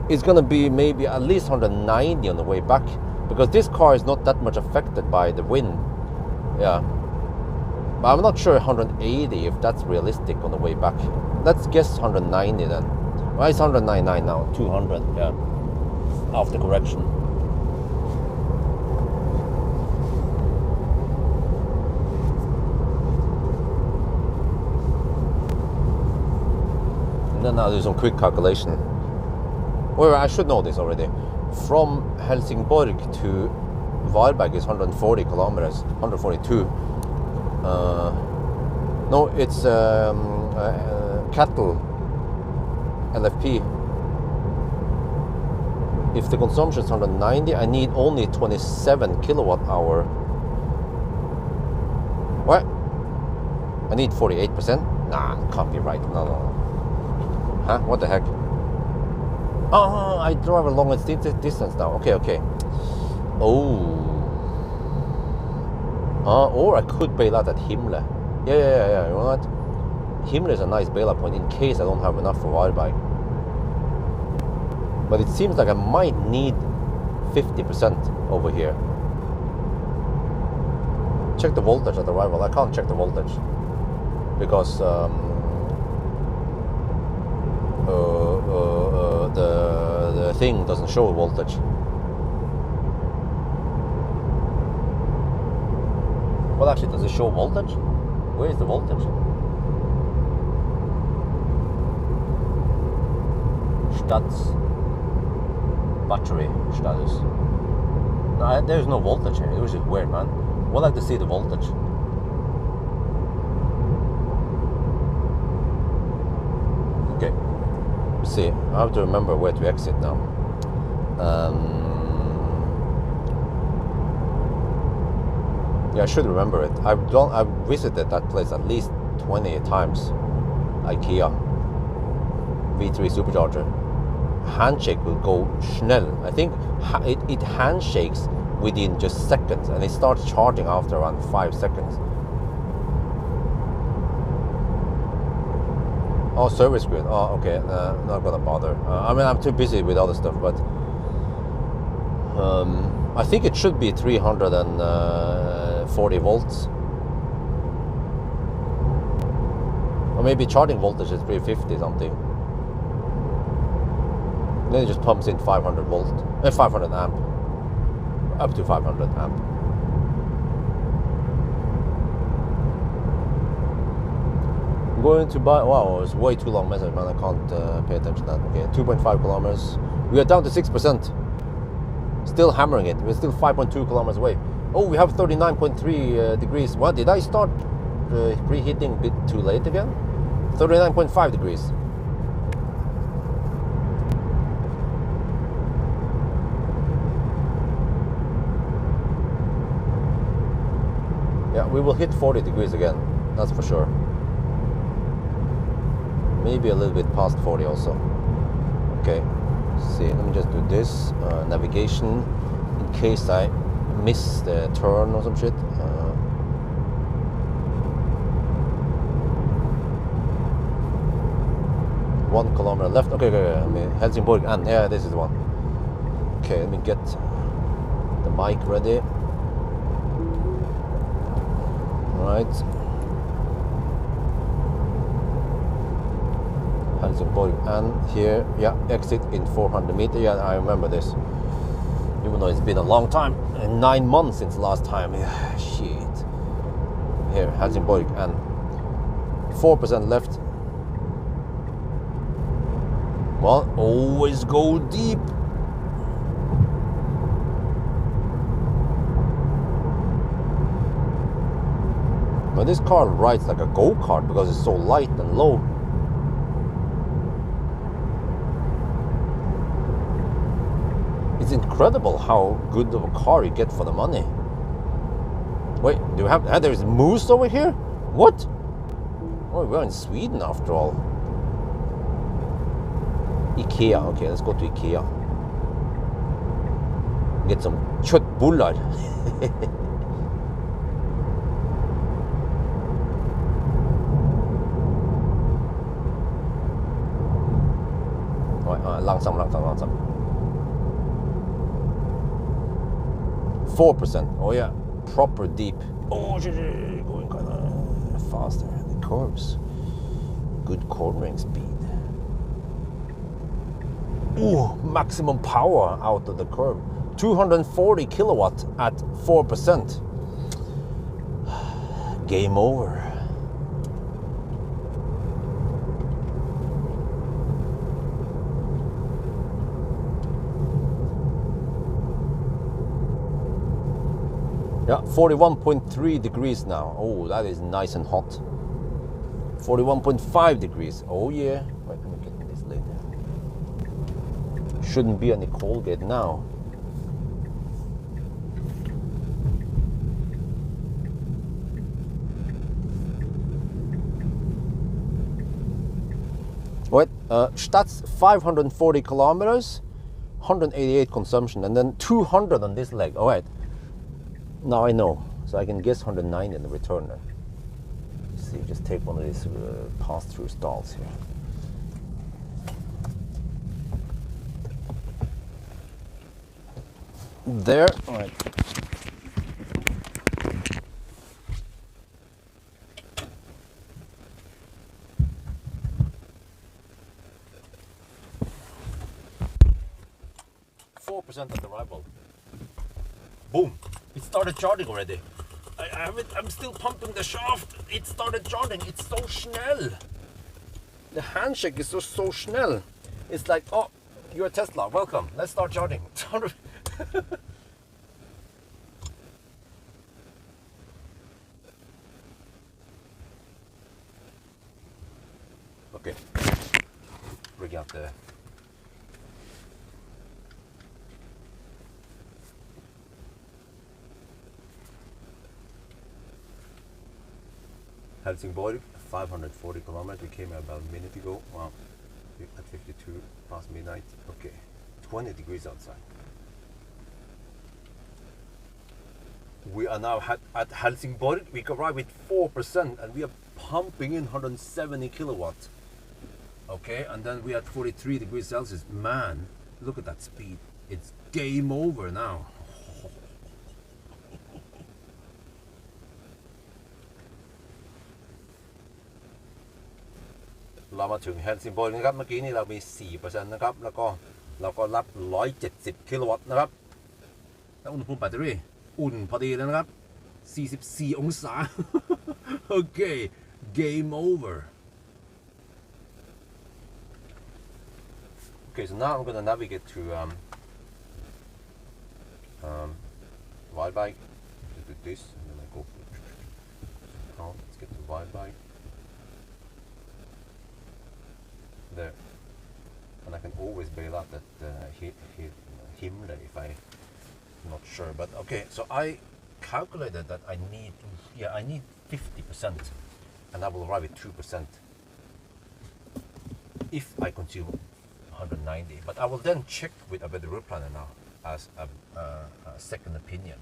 it's gonna be maybe at least 190 on the way back, because this car is not that much affected by the wind. Yeah, but I'm not sure 180 if that's realistic on the way back. Let's guess 190 then. Well, it's 199 now, 200, yeah, after correction. And then I'll do some quick calculation. Well, I should know this already. From Helsingborg to Varberg is 140 kilometers, 142. No, it's cattle LFP. If the consumption is 190, I need only 27 kilowatt hour. What? I need 48%? Nah, it can't be right. No. Huh? What the heck? Oh, I drive a longer distance now. Okay. Oh. Or I could bail out at Himle. Yeah. You know what? Himle is a nice bailout point in case I don't have enough for Varberg. But it seems like I might need 50% over here. Check the voltage at arrival. I can't check the voltage because the thing doesn't show voltage. Well, actually, does it show voltage? Where is the voltage? Stats. Battery status. No, there's no voltage here. It was just weird, man. We'll like to see the voltage. Okay. Let's see. I have to remember where to exit now. Yeah, I should remember it. I've visited that place at least 20 times. IKEA V3 supercharger. Handshake will go schnell. I think it handshakes within just seconds, and it starts charging after around 5 seconds. Oh, service grid. Oh, okay. Not gonna bother. I mean, I'm too busy with other stuff, but I think it should be 340 volts. Or maybe charging voltage is 350 something. Then it just pumps in 500 volt, 500 amp, up to 500 amp. I'm going to buy. Wow, it's way too long message, man. I can't pay attention to that. Okay, 2.5 kilometers. We are down to 6%. Still hammering it. We're still 5.2 kilometers away. Oh, we have 39.3 degrees. What, did I start preheating a bit too late again? 39.5 degrees. Yeah, we will hit 40 degrees again. That's for sure. Maybe a little bit past 40 also. Okay. See, let me just do this navigation in case I miss the turn or some shit. 1 kilometer left. Okay. I mean, Helsingborg, and yeah, this is the one. Okay, let me get the mic ready. Right. Helsingborg, and here, yeah, exit in 400 meters. Yeah, I remember this. Even though it's been a long time, 9 months since last time. Yeah, shit. Here, Helsingborg, and 4% left. Well, always go deep. But this car rides like a go-kart because it's so light and low. It's incredible how good of a car you get for the money. Wait, do you have... there's moose over here? What? Oh, we're in Sweden after all. IKEA. Okay, let's go to IKEA. Get some köttbullar. Langsam. 4%. Oh yeah, proper deep. Oh, going kind of faster. The curves. Good cornering speed. Ooh, maximum power out of the curve. 240 kilowatt at 4%. Game over. Yeah, 41.3 degrees now. Oh, that is nice and hot. 41.5 degrees. Oh yeah. Wait, let me get this lid. Shouldn't be any Colgate now. Wait, Stats 540 kilometers, 188 consumption, and then 200 on this leg. All right. Now I know, so I can guess 190 in the return then. Let's see, just take one of these pass-through stalls here. There, all right. At arrival. Boom! It started charging already. I'm still pumping the shaft. It started charging. It's so schnell. The handshake is so schnell. It's like, oh, you're a Tesla. Welcome. Let's start charging. Okay. Bring out the... Helsingborg, 540 kilometers. We came about a minute ago. Wow, at 52 past midnight. Okay, 20 degrees outside. We are now at Helsingborg. We arrived with 4%, and we are pumping in 170 kilowatts. Okay, and then we are at 43 degrees Celsius. Man, look at that speed. It's game over now.เรามาถึงเฮลซิงบอร์กนะครับเมื่อกี้นี่เรามี 4% นะครับแล้วก็เราก็รับ170กิโลวัตต์นะครับแล้วอุณหภูมิแบตเตอรี่อุ่นพอดีแล้วนะครับ44องศา Okay, game over. Okay, so now I'm going to navigate to wild bike. Just do this and then I go for let's get to wild bike. There, and I can always bail out that Himmler if I'm not sure. But okay, so I calculated that I need 50%, and I will arrive at 2% if I consume 190. But I will then check with a better route planner now as a second opinion.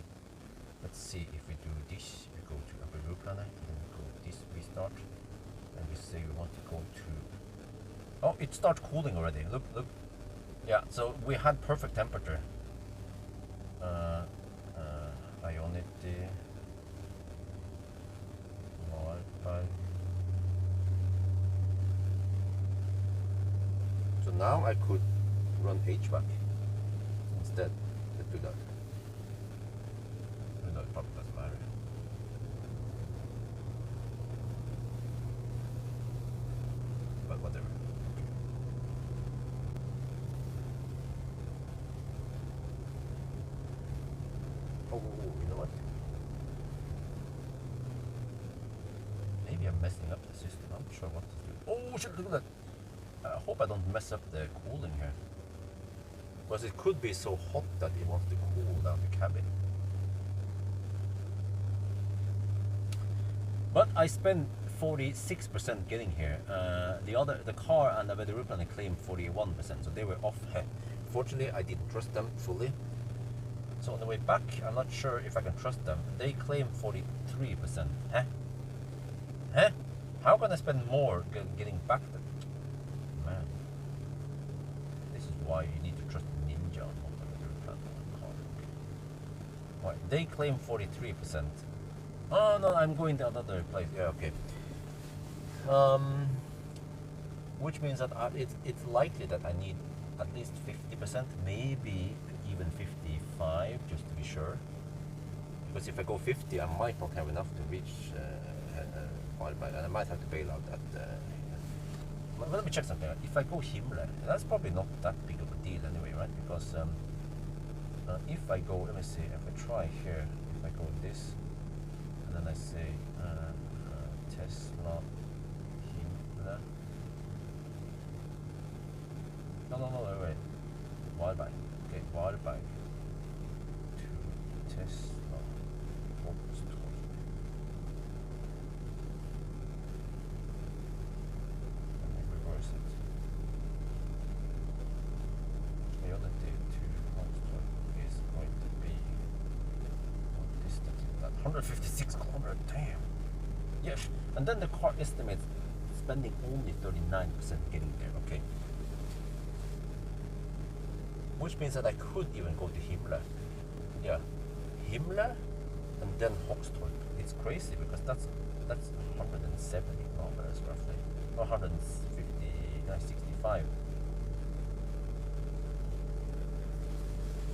Let's see if we do this. We go to a route planner, then we go this restart, and we say we want to go to. Oh, it starts cooling already. Look. Yeah, so we had perfect temperature. Ionity. So now I could run HVAC instead. Let's do that. No, it probably doesn't matter. But whatever. messing up the system? I'm not sure what to do. Oh shit, look at that. I hope I don't mess up the cooling here. Because it could be so hot that it wants to cool down the cabin. But I spent 46% getting here. The car and the weather planner claimed 41%, so they were off. Fortunately, I didn't trust them fully. So on the way back, I'm not sure if I can trust them. They claim 43%. Huh? How can I spend more getting back then? Man. This is why you need to trust Ninja on the weather planner car. Right, they claim 43%. Oh no, I'm going to another place. Yeah, okay. Which means that it's likely that I need at least 50%, maybe even 55, just to be sure. Because if I go 50, I might not have enough to reach Pawel, and I might have to bail out at. But let me check something. If I go Himmler, that's probably not that big of a deal anyway, right? Because if I go, let me see, if I try here, if I go this. And then I say Tesla Himmler. No, wait. Wildbike. Okay, Wildbike to Tesla Foxtrot. Let me reverse it. Ionity to Foxtrot is going to be, what distance is that? 156 kilometers, damn. Yes, and then the car estimates spending only 39% getting there, okay. Which means that I could even go to Himmler. Yeah, Himmler and then Hoxtorp. It's crazy because that's 170 kilometers roughly, 65.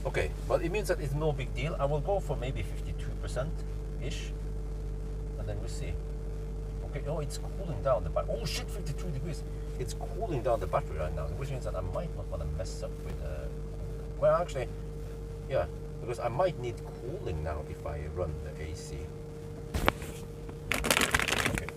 Okay, but it means that it's no big deal. I will go for maybe 52%-ish, and then we'll see. Okay, oh, it's cooling down the battery. Oh shit, 52 degrees. It's cooling down the battery right now, which means that I might not want to mess up with well, actually, yeah, because I might need cooling now if I run the AC. Okay.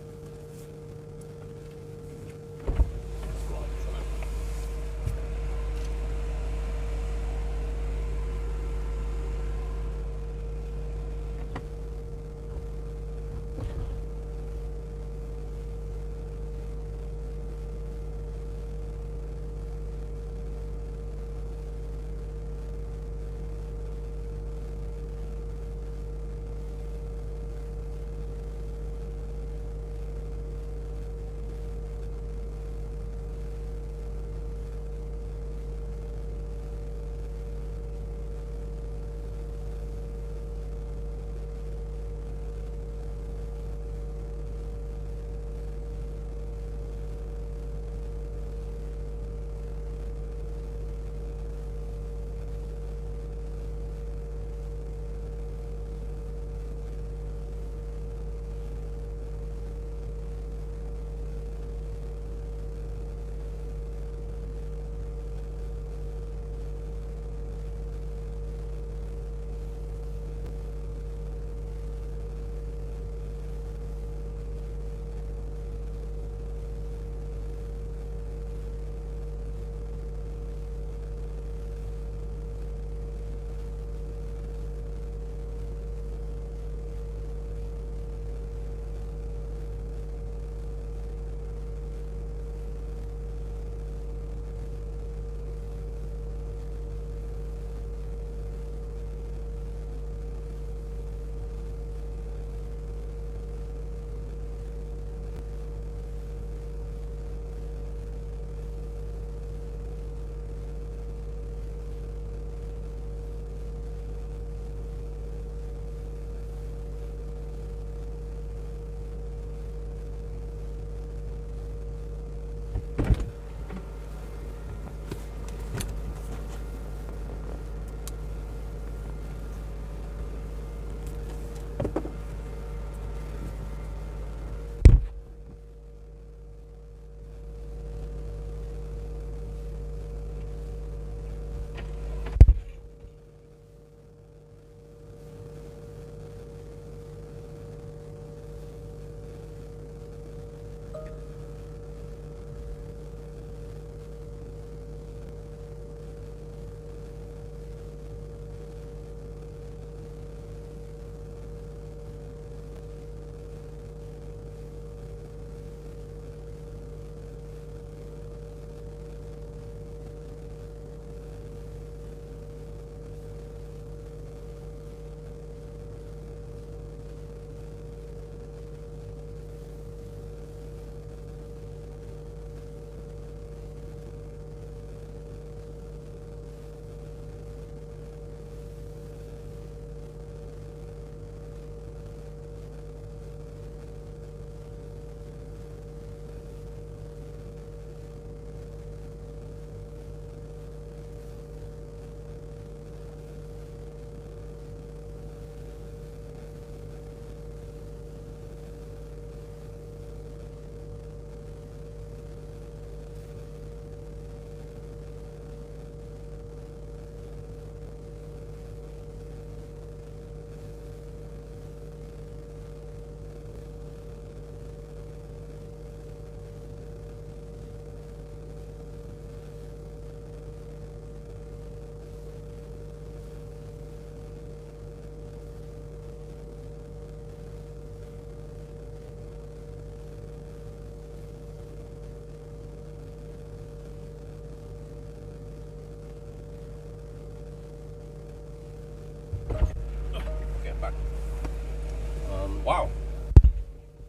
Wow,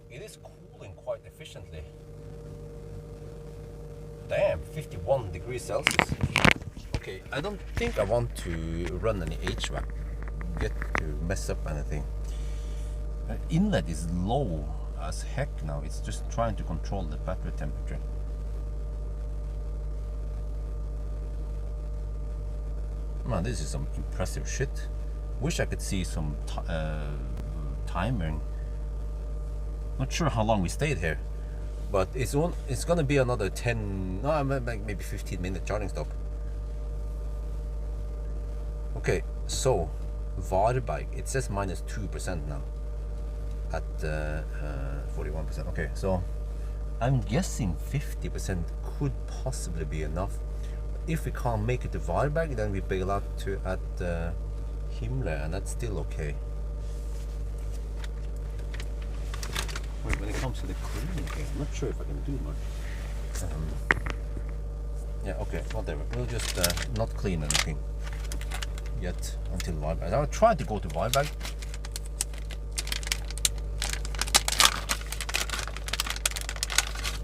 it is cooling quite efficiently. Damn, 51 degrees Celsius. Okay, I don't think I want to run any HVAC yet to mess up anything. Inlet is low as heck now. It's just trying to control the battery temperature. Man, this is some impressive shit. Wish I could see some timing. Not sure how long we stayed here, but it's gonna be another 10, no, maybe 15-minute charging stop. Okay, so Varberg, it says -2% now at 41%. Okay, so I'm guessing 50% could possibly be enough. If we can't make it to Varberg, then we bail out at Himmler, and that's still okay. When it comes to the cleaning here, I'm not sure if I can do much. Yeah, okay, whatever. We'll just not clean anything yet until Varberg. I'll try to go to Varberg.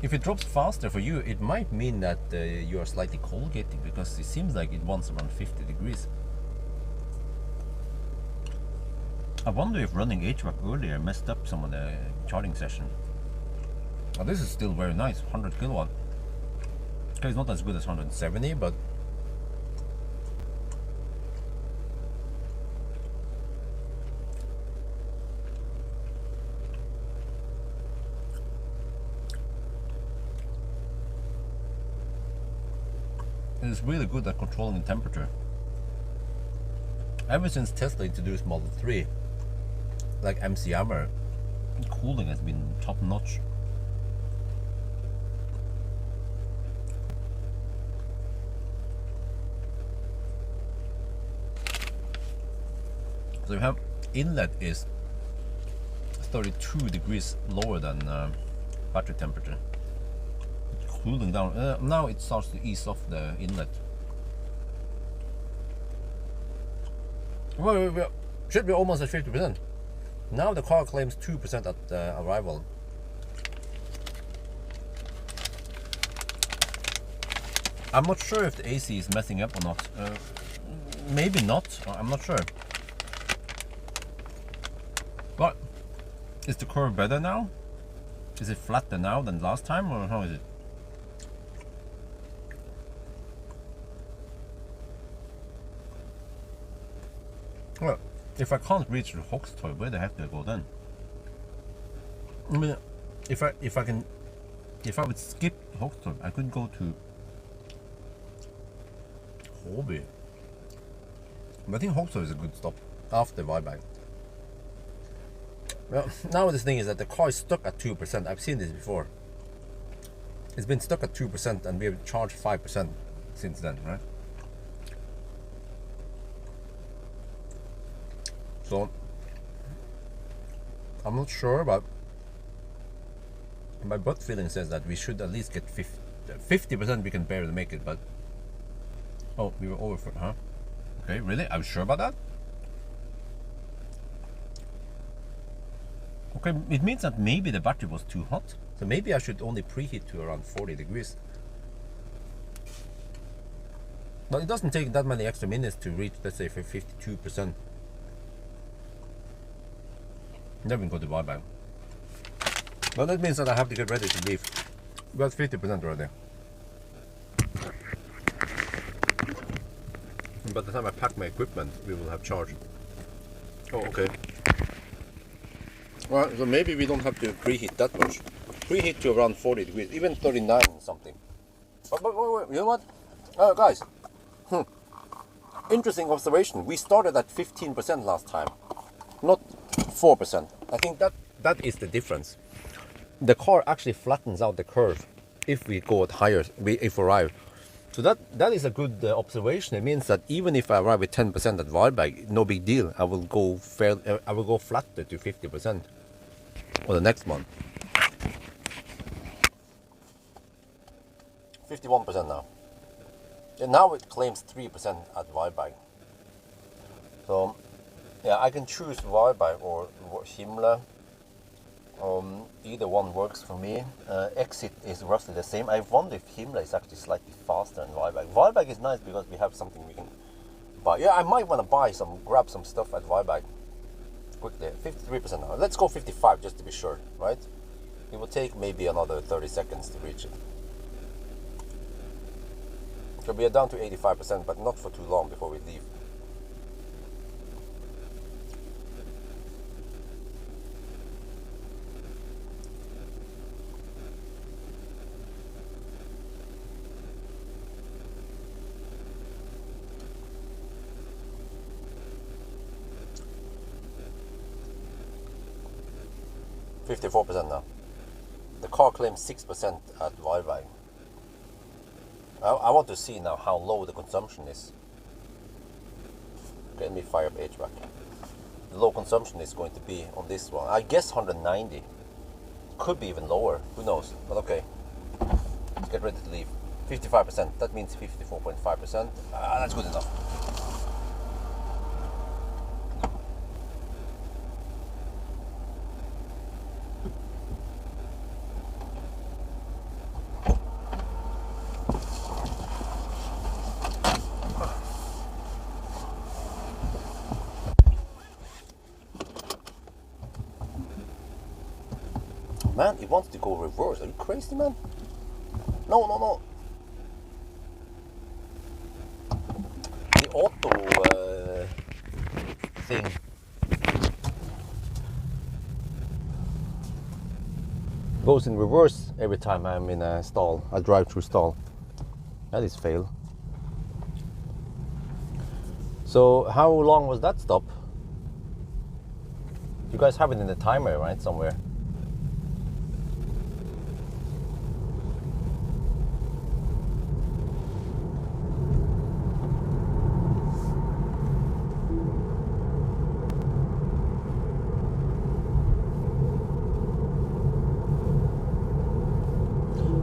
If it drops faster for you, it might mean that you are slightly cold getting, because it seems like it wants around 50 degrees. I wonder if running HVAC earlier messed up some of the charging session. Oh, this is still very nice, 100 kilowatt. Okay, it's not as good as 170, but it is really good at controlling the temperature. Ever since Tesla introduced Model 3, like MC Hammer, cooling has been top notch. So you have inlet is 32 degrees lower than battery temperature. It's cooling down. Now it starts to ease off the inlet. Well, we should be almost at 50%. Now the car claims 2% at arrival. I'm not sure if the AC is messing up or not. Maybe not, I'm not sure. But is the curve better now? Is it flatter now than last time, or how is it? Well, if I can't reach the Hoxtoy, where the heck do I go then? I mean, if I would skip Hoxtoy, I could go to Hobby. But I think Hoxtoy is a good stop after Varberg. Well, now the thing is that the car is stuck at 2%. I've seen this before. It's been stuck at 2%, and we have charged 5% since then, right? So I'm not sure, but my gut feeling says that we should at least get 50%. We can barely make it, but oh, we were over for, huh? Okay, really? I'm sure about that? Okay, it means that maybe the battery was too hot. So maybe I should only preheat to around 40 degrees. But it doesn't take that many extra minutes to reach, let's say, for 52%. Then we can go to Varberg. But that means that I have to get ready to leave. We got 50% already. And by the time I pack my equipment, we will have charged. Oh, okay. Well, so maybe we don't have to preheat that much. Preheat to around 40 degrees, even 39 something. But wait, you know what? Guys, interesting observation. We started at 15% last time, not 4%. I think that is the difference. The car actually flattens out the curve if we go at higher, if we arrive. So that is a good observation. It means that even if I arrive with 10% at Varberg, no big deal. I will go flatter to 50% for the next one. 51% now. And now it claims 3% at Varberg. So yeah, I can choose Varberg or Himmler. Either one works for me. Exit is roughly the same. I wonder if Himmler is actually slightly faster than Weilbach. Weilbach is nice because we have something we can buy. Yeah, I might want to grab some stuff at Weilbach quickly. 53% now. Let's go 55 just to be sure, right? It will take maybe another 30 seconds to reach it. So we are down to 85%, but not for too long before we leave. $54 now. The car claims 6% at Weilbach. I want to see now how low the consumption is. Okay, let me fire up HVAC. The low consumption is going to be on this one. I guess 190. Could be even lower. Who knows? But okay. Let's get ready to leave. 55%. That means 54.5%. That's good enough. Man, it wants to go reverse. Are you crazy, man? No, no, no. The auto thing. Goes in reverse every time I'm in a stall, a drive-through stall. That is fail. So how long was that stop? You guys have it in the timer, right, somewhere?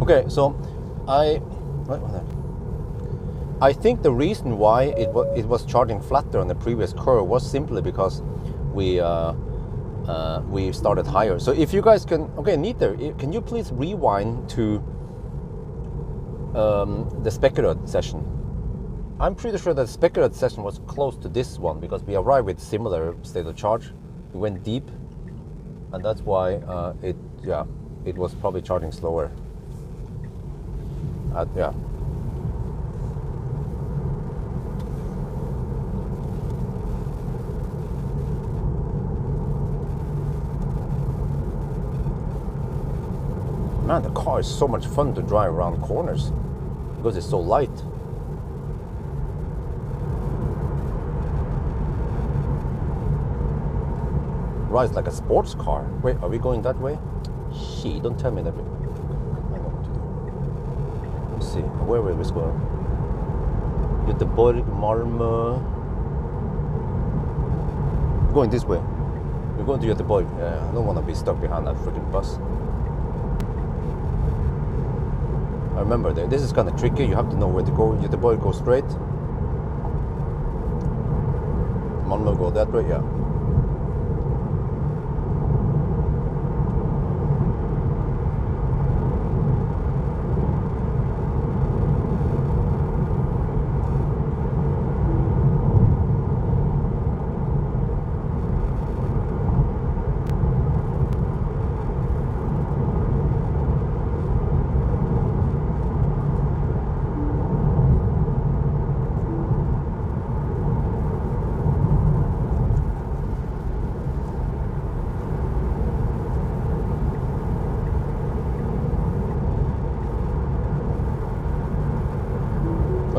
Okay, so I think the reason why it was charging flatter on the previous curve was simply because we started higher. So if you guys can, okay, Neither, can you please rewind to the speculative session? I'm pretty sure that the speculative session was close to this one because we arrived with similar state of charge. We went deep, and that's why it was probably charging slower. Yeah. Man, the car is so much fun to drive around corners because it's so light. Rides like a sports car. Wait, are we going that way? Shit, don't tell me that. See, where will we go? Göteborg, Malmö. We're going this way. We're going to Göteborg. I don't want to be stuck behind that freaking bus. I remember this is kind of tricky. You have to know where to go. Göteborg, go straight. Malmö, go that way. Yeah.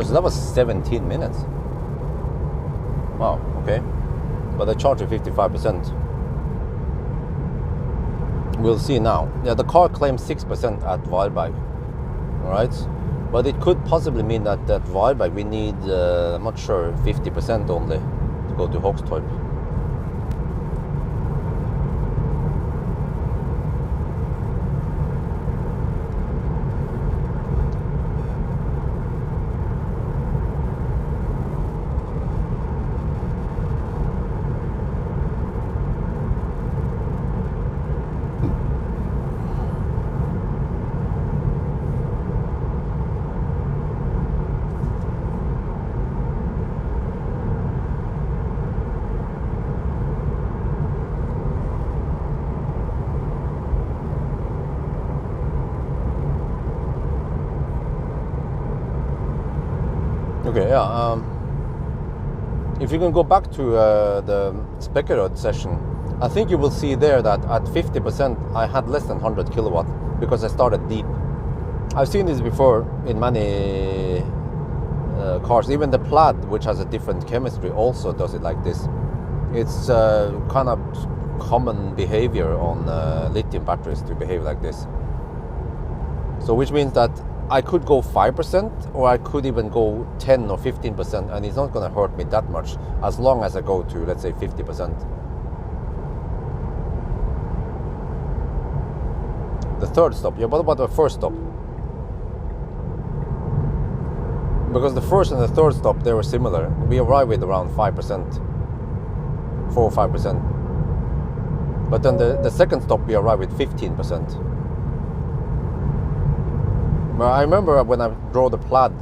So that was 17 minutes. Wow, okay. But I charged at 55%. We'll see now. Yeah, the car claims 6% at Weilbach. Alright? But it could possibly mean that at Weilbach we need, I'm not sure, 50% only to go to Hogstorp. Okay, yeah. If you can go back to the Spekerød session, I think you will see there that at 50% I had less than 100 kilowatt because I started deep. I've seen this before in many cars. Even the Plaid, which has a different chemistry, also does it like this. It's kind of common behavior on lithium batteries to behave like this. So which means that I could go 5% or I could even go 10 or 15%, and it's not going to hurt me that much as long as I go to, let's say, 50%. The third stop, yeah, what about the first stop? Because the first and the third stop, they were similar. We arrived with around 5%, 4 or 5%. But then the second stop, we arrived with 15%. Well, I remember when I drove the Plaid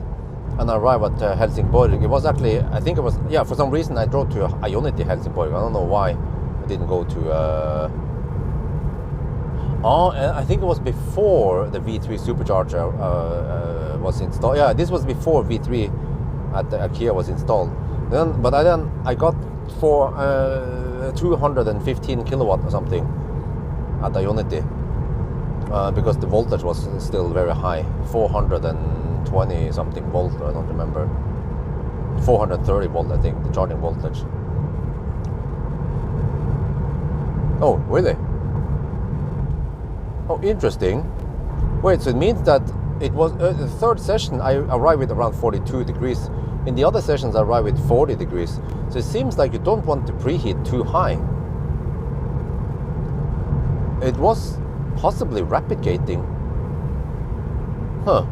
and I arrived at Helsingborg, it was actually, I think it was, yeah, for some reason I drove to Ionity Helsingborg. I don't know why I didn't go to, I think it was before the V3 supercharger was installed. Yeah, this was before V3 at the IKEA was installed. But I got for 215 kilowatt or something at Ionity. Because the voltage was still very high, 420 something volt, I don't remember, 430 volt I think, the charging voltage. Oh, really? Oh, interesting. Wait, so it means that it was the third session I arrived with around 42 degrees. In the other sessions I arrived with 40 degrees. So it seems like you don't want to preheat too high. It was possibly rapid gating. Huh.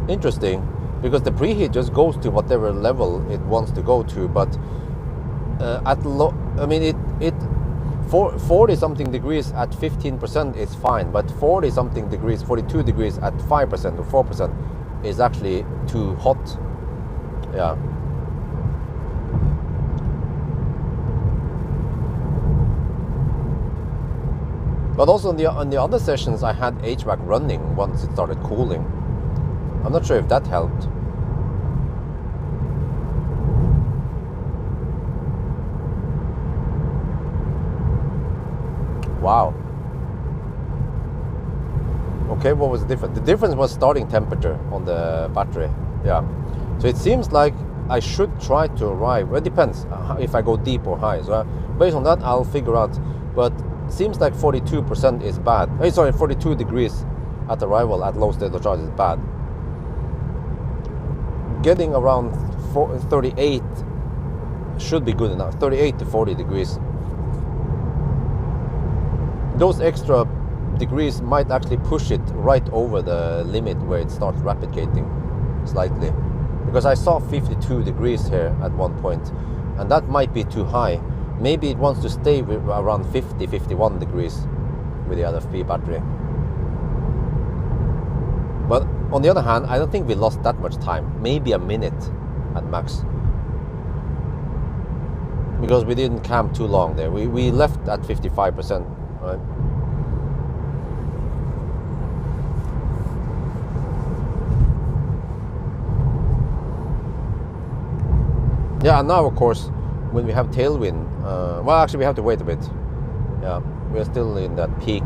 Interesting. Because the preheat just goes to whatever level it wants to go to, but at low, I mean, 40 something degrees at 15% is fine, but 40 something degrees, 42 degrees at 5% or 4% is actually too hot. Yeah. But also on the other sessions I had HVAC running once it started cooling. I'm not sure if that helped. Wow. Okay, what was the difference? The difference was starting temperature on the battery. Yeah. So it seems like I should try to arrive. Well, it depends if I go deep or high. So based on that, I'll figure out. But seems like 42% is bad. 42 degrees at arrival at low state of charge is bad. Getting around 38 should be good enough. 38 to 40 degrees. Those extra degrees might actually push it right over the limit where it starts rapid gating slightly. Because I saw 52 degrees here at one point, and that might be too high. Maybe it wants to stay with around 50, 51 degrees with the LFP battery. But on the other hand, I don't think we lost that much time. Maybe a minute at max. Because we didn't camp too long there. We left at 55%, right? Yeah, and now of course, when we have tailwind, well, actually we have to wait a bit. Yeah, we're still in that peak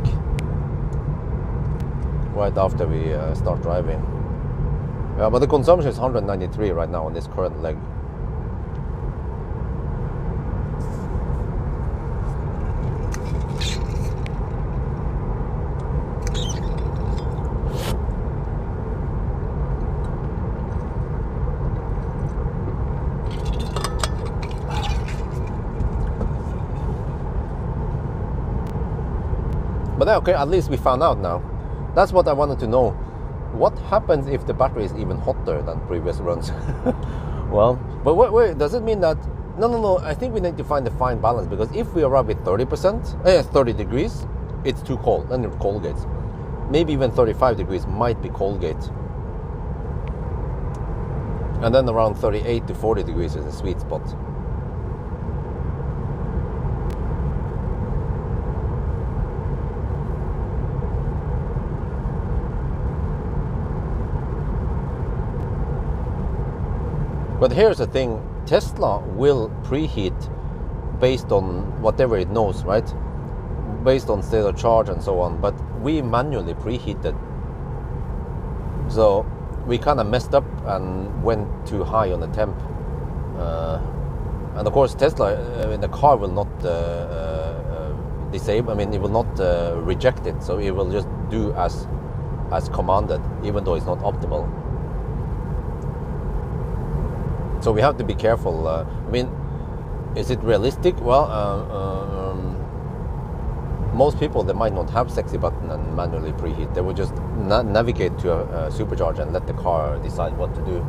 right after we start driving. Yeah, but the consumption is 193 right now on this current leg. But okay, at least we found out now. That's what I wanted to know. What happens if the battery is even hotter than previous runs? Well, but wait, does it mean that... No, I think we need to find the fine balance, because if we arrive with 30 degrees, it's too cold, then it cold gates. Maybe even 35 degrees might be cold gate. And then around 38 to 40 degrees is a sweet spot. But here's the thing, Tesla will preheat based on whatever it knows, right? Based on state of charge and so on, but we manually preheated. So we kind of messed up and went too high on the temp. And of course Tesla, the car will not disable, I mean it will not reject it, so it will just do as commanded, even though it's not optimal. So we have to be careful. I mean, is it realistic? Well, most people, they might not have sexy button and manually preheat. They will just navigate to a supercharger and let the car decide what to do.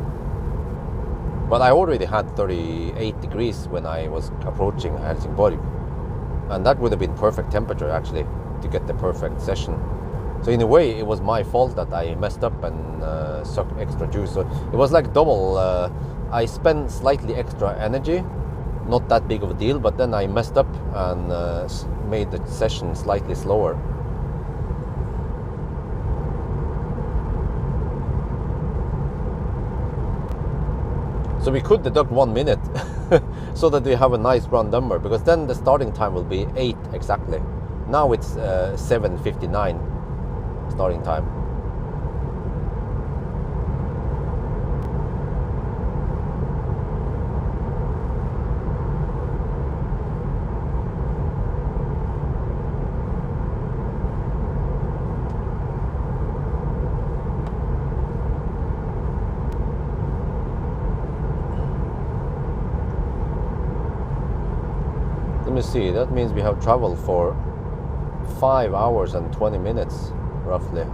But I already had 38 degrees when I was approaching Helsingborg, and that would have been perfect temperature actually to get the perfect session. So in a way, it was my fault that I messed up and sucked extra juice. So it was like double. I spent slightly extra energy, not that big of a deal, but then I messed up and made the session slightly slower. So we could deduct 1 minute so that we have a nice round number, because then the starting time will be 8 exactly. Now it's 7:59 starting time. Let me see, that means we have traveled for 5 hours and 20 minutes roughly.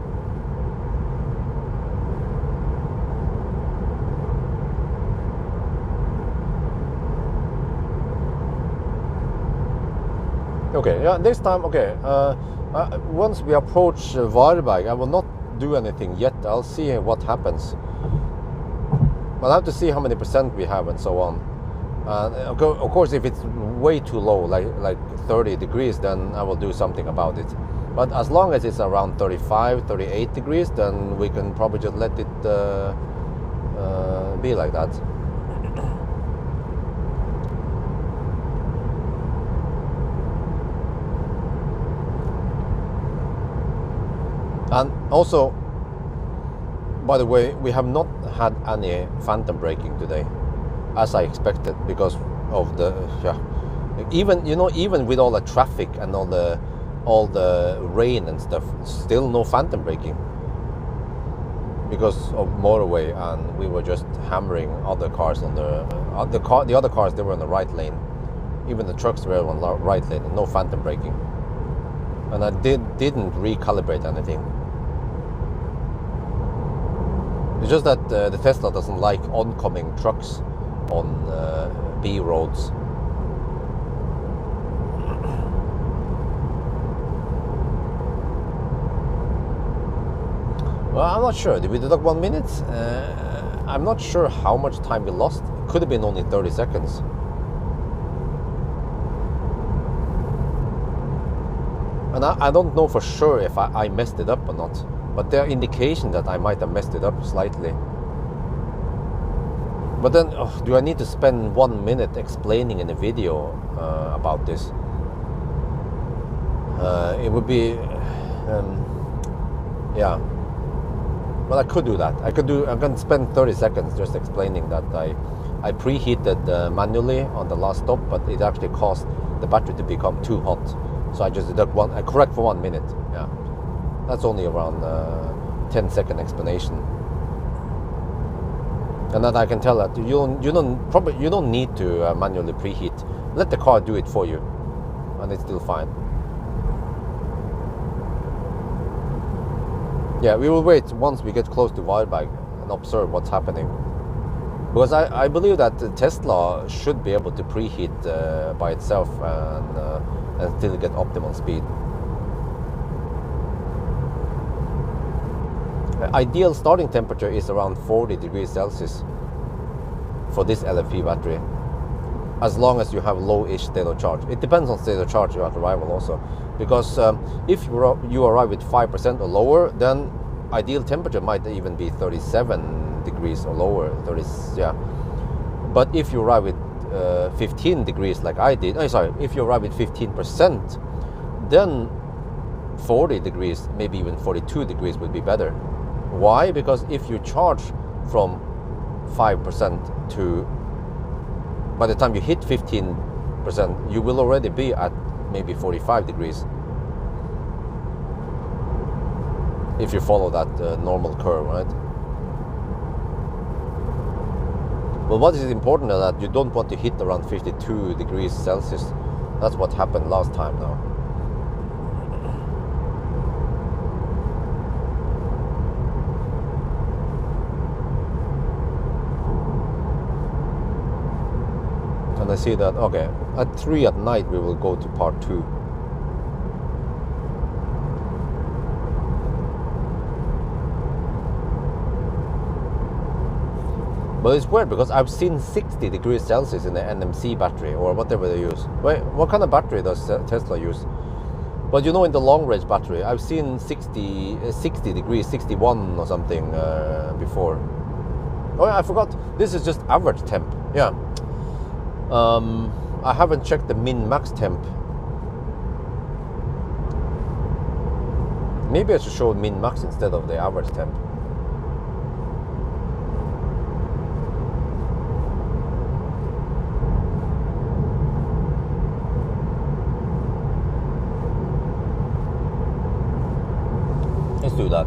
Okay, yeah, this time, okay. Once we approach Varberg, I will not do anything yet. I'll see what happens. I'll have to see how many percent we have and so on. Of course, if it's way too low, like 30 degrees, then I will do something about it. But as long as it's around 35, 38 degrees, then we can probably just let it be like that. And also, by the way, we have not had any phantom braking today, as I expected, because of the even with all the traffic and all the rain and stuff, still no phantom braking because of motorway, and we were just hammering other cars on the other cars. They were on the right lane, even the trucks were on the right lane, and no phantom braking. And I didn't recalibrate anything. It's just that the Tesla doesn't like oncoming trucks on B roads. Well, I'm not sure. Did we deduct 1 minute? I'm not sure how much time we lost. It could have been only 30 seconds. And I don't know for sure if I messed it up or not. But there are indications that I might have messed it up slightly. But then, do I need to spend 1 minute explaining in a video about this? It would be, yeah. Well, I could do that. I can spend 30 seconds just explaining that I preheated manually on the last stop, but it actually caused the battery to become too hot. So I just deduct I correct for 1 minute. Yeah, that's only around 10-second explanation. And then I can tell that you don't need to manually preheat. Let the car do it for you, and it's still fine. Yeah, we will wait once we get close to Varberg and observe what's happening. Because I believe that the Tesla should be able to preheat by itself and still get optimal speed. Ideal starting temperature is around 40 degrees Celsius for this LFP battery, as long as you have low-ish state of charge. It depends on state of charge at arrival also, because if you arrive with 5% or lower, then ideal temperature might even be 37 degrees or lower. But if you arrive with 15 degrees like I did, if you arrive with 15%, then 40 degrees, maybe even 42 degrees would be better. Why? Because if you charge from 5% to, by the time you hit 15%, you will already be at maybe 45 degrees. If you follow that normal curve, right? But what is important is that you don't want to hit around 52 degrees Celsius. That's what happened last time now. And I see that, okay, at 3 at night we will go to part 2. But it's weird because I've seen 60 degrees Celsius in the NMC battery or whatever they use. Wait, what kind of battery does Tesla use? But you know, in the long range battery, I've seen 60 degrees, 61 or something before. Oh yeah, I forgot. This is just average temp. Yeah. I haven't checked the min-max temp. Maybe I should show min-max instead of the average temp. Let's do that.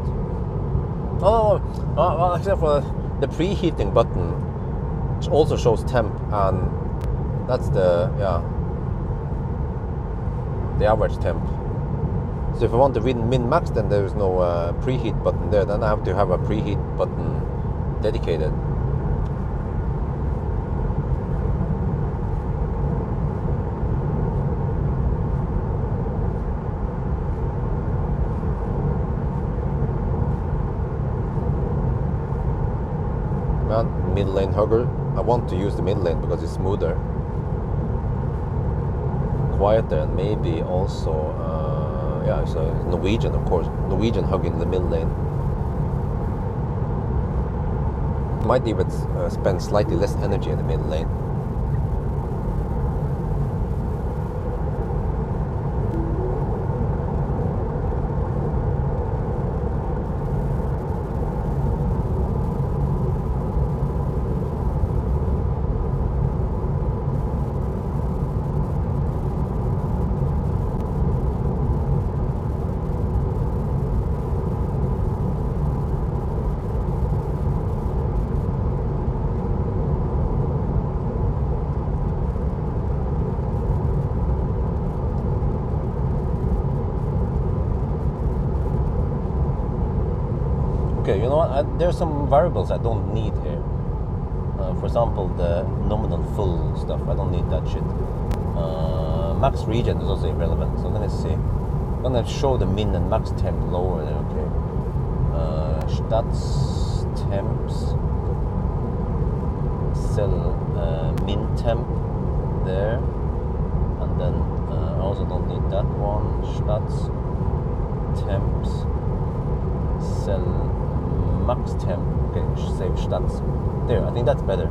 Well, except for the preheating button, which also shows temp, and that's the average temp. So if I want to win min-max, then there is no preheat button there. Then I have to have a preheat button dedicated. Middle lane hugger. I want to use the middle lane because it's smoother, quieter, and maybe also so Norwegian, of course. Norwegian hugging the middle lane. Might even spend slightly less energy in the middle lane. Okay, you know what? There's some variables I don't need here. For example, the nominal full stuff. I don't need that shit. Max regen is also irrelevant. So let me see. I'm gonna show the min and max temp lower there. Okay. Stats temps. Cell min temp there, and then I also don't need that one. Stats temps. Cell max temp. Okay, save stats. There, I think that's better.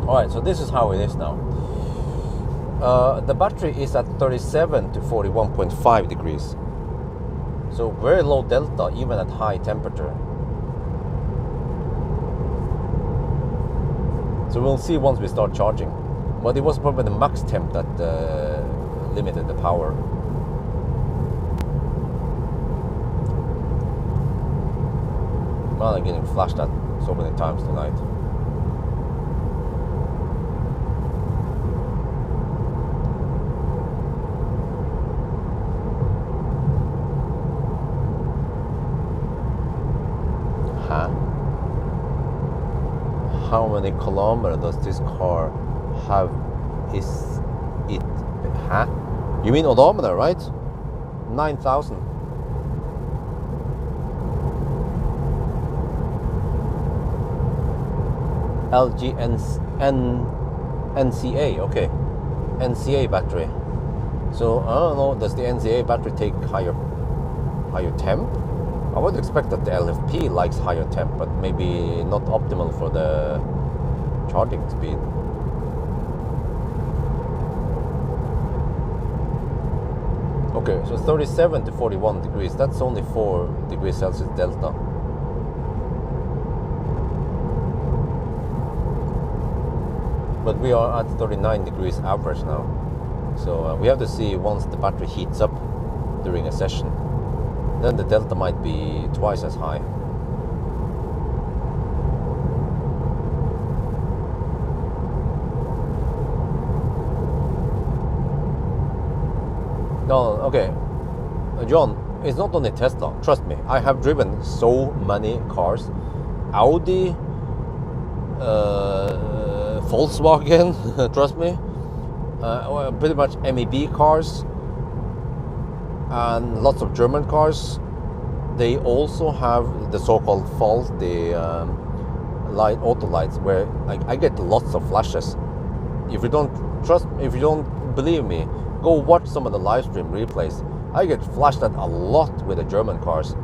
Alright, so this is how it is now. The battery is at 37 to 41.5 degrees. So very low delta even at high temperature. So we'll see once we start charging. But it was probably the max temp that limited the power. Well, I'm getting flashed at so many times tonight. Huh? How many kilometers does this car have? Is it? Huh? You mean odometer, right? 9,000. LG NCA, okay, NCA battery. So I don't know, does the NCA battery take higher temp? I would expect that the LFP likes higher temp, but maybe not optimal for the charging speed. Okay, so 37 to 41 degrees, that's only 4 degrees Celsius delta. But we are at 39 degrees average now. So we have to see once the battery heats up during a session. Then the delta might be twice as high. No, okay. John, it's not only Tesla, trust me. I have driven so many cars. Audi, Volkswagen, trust me. Pretty much MEB cars and lots of German cars. They also have the so-called faulty auto lights where I get lots of flashes. If you don't believe me, go watch some of the live stream replays. I get flashed at a lot with the German cars.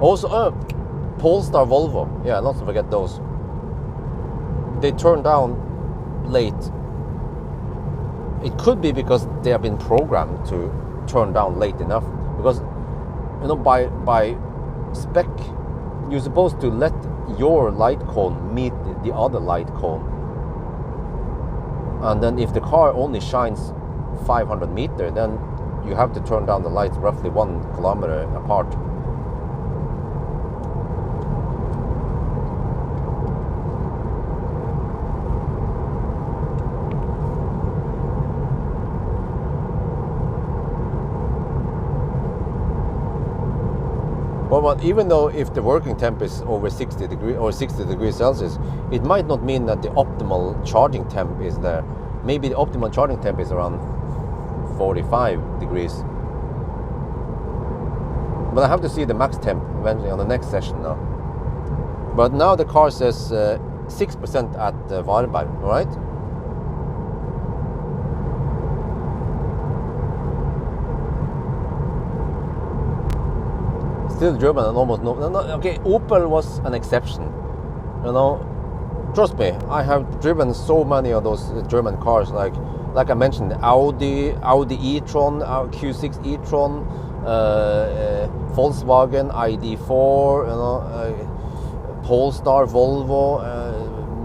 Also, Polestar Volvo. Yeah, not to forget those. They turn down late. It could be because they have been programmed to turn down late enough. Because, you know, by spec, you're supposed to let your light cone meet the other light cone. And then if the car only shines 500 meters, then you have to turn down the lights roughly 1 kilometer apart. But even though if the working temp is over 60 degrees Celsius, it might not mean that the optimal charging temp is there. Maybe the optimal charging temp is around 45 degrees. But I have to see the max temp eventually on the next session now. But now the car says 6% at Varberg, right? Still German and almost no. Okay, Opel was an exception. You know, trust me, I have driven so many of those German cars. Like I mentioned, Audi e-tron, Q6 e-tron, Volkswagen ID4, you know, Polestar, Volvo,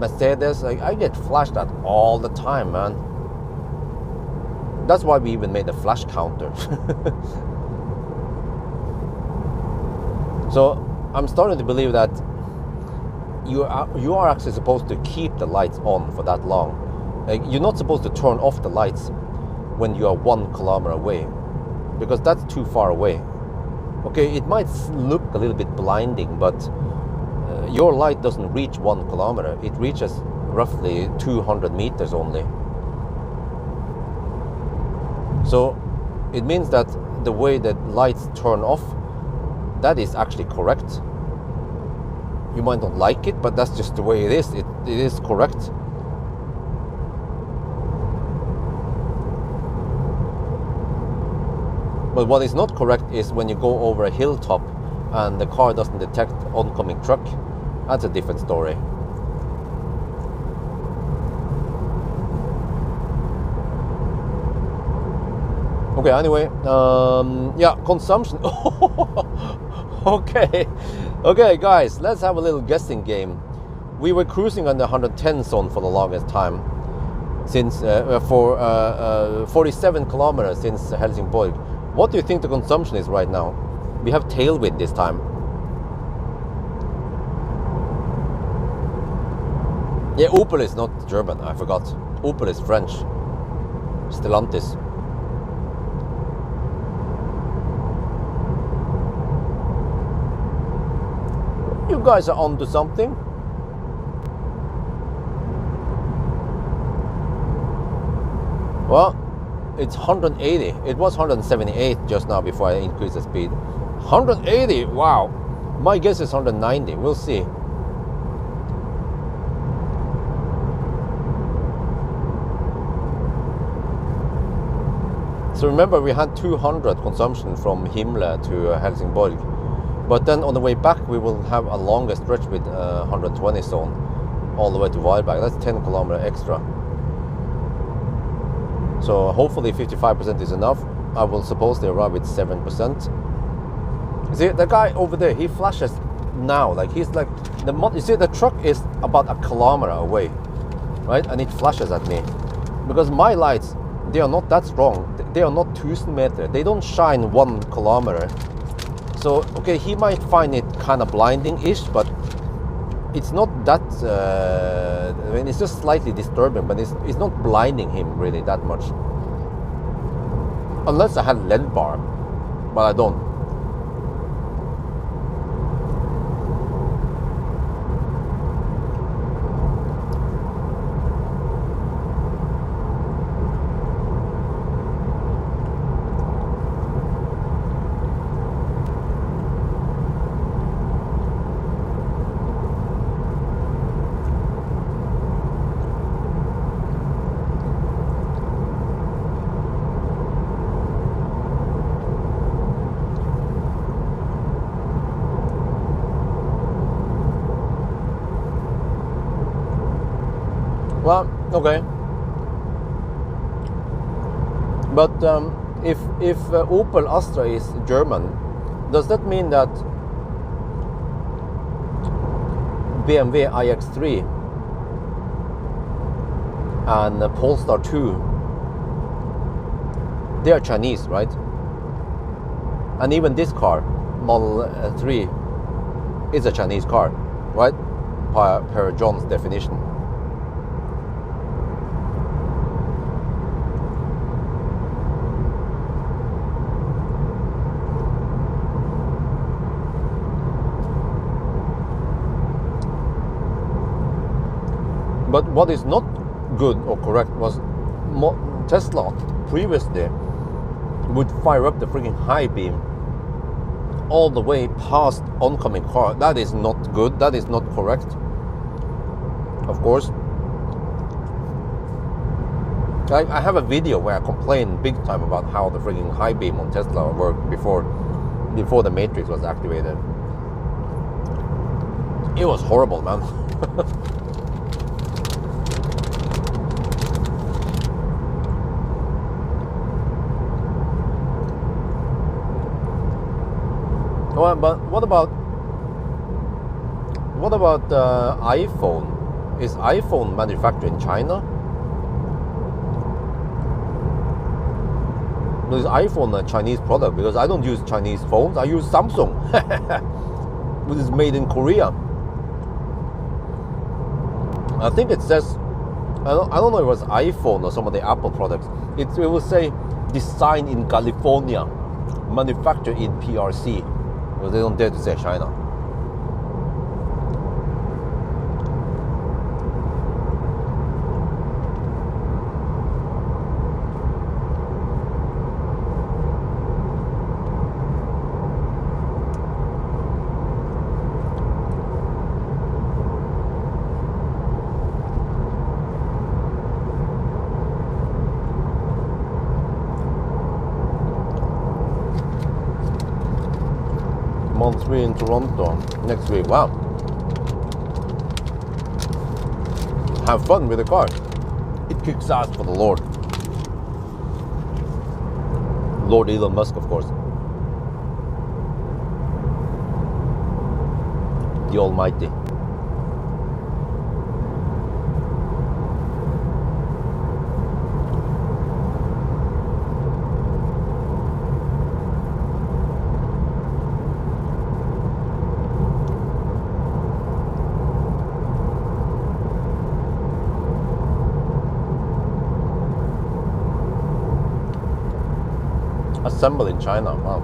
Mercedes. I get flashed at all the time, man. That's why we even made a flash counter. So I'm starting to believe that you are actually supposed to keep the lights on for that long. You're not supposed to turn off the lights when you are 1 kilometer away, because that's too far away. Okay, it might look a little bit blinding, but your light doesn't reach 1 kilometer. It reaches roughly 200 meters only. So it means that the way that lights turn off, that is actually correct. You might not like it, but that's just the way it is. It is correct. But what is not correct is when you go over a hilltop and the car doesn't detect oncoming truck. That's a different story. Okay, anyway, yeah, consumption. Okay, guys, let's have a little guessing game. We were cruising on the 110 zone for the longest time, since for 47 kilometers since Helsingborg. What do you think the consumption is right now? We have tailwind this time. Yeah, Opel is not German, I forgot. Opel is French. Stellantis. You guys are onto something. Well, it's 180. It was 178 just now before I increased the speed. 180, wow. My guess is 190, we'll see. So remember, we had 200 consumption from Himle to Helsingborg. But then on the way back, we will have a longer stretch with 120 zone. all the way to Wildberg. That's 10 kilometers extra. So hopefully 55% is enough. I will suppose they arrive with 7%. See, the guy over there, he flashes now. Like he's like, you see, the truck is about a kilometer away, right? And it flashes at me. Because my lights, they are not that strong. They are not 1000 meters. They don't shine 1 kilometer. So, okay, he might find it kind of blinding-ish, but it's not that, I mean, it's just slightly disturbing, but it's not blinding him really that much. Unless I had LED bar, but I don't. Well, okay, but if Opel Astra is German, does that mean that BMW iX3 and Polestar 2, they are Chinese, right? And even this car, Model 3, is a Chinese car, right? Per John's definition. But what is not good or correct was Tesla previously would fire up the freaking high beam all the way past oncoming car. That is not good. That is not correct. Of course. I have a video where I complain big time about how the freaking high beam on Tesla worked before the Matrix was activated. It was horrible, man. Well, but what about iPhone? Is iPhone manufactured in China? Is iPhone a Chinese product? Because I don't use Chinese phones. I use Samsung, which is made in Korea. I think it says, I don't know if it was iPhone or some of the Apple products. It will say designed in California, manufactured in PRC. Because they don't dare to say China. Month 3 in Toronto next week. Wow. Have fun with the car. It kicks ass for the Lord. Lord Elon Musk, of course. The Almighty. Assemble in China. Wow.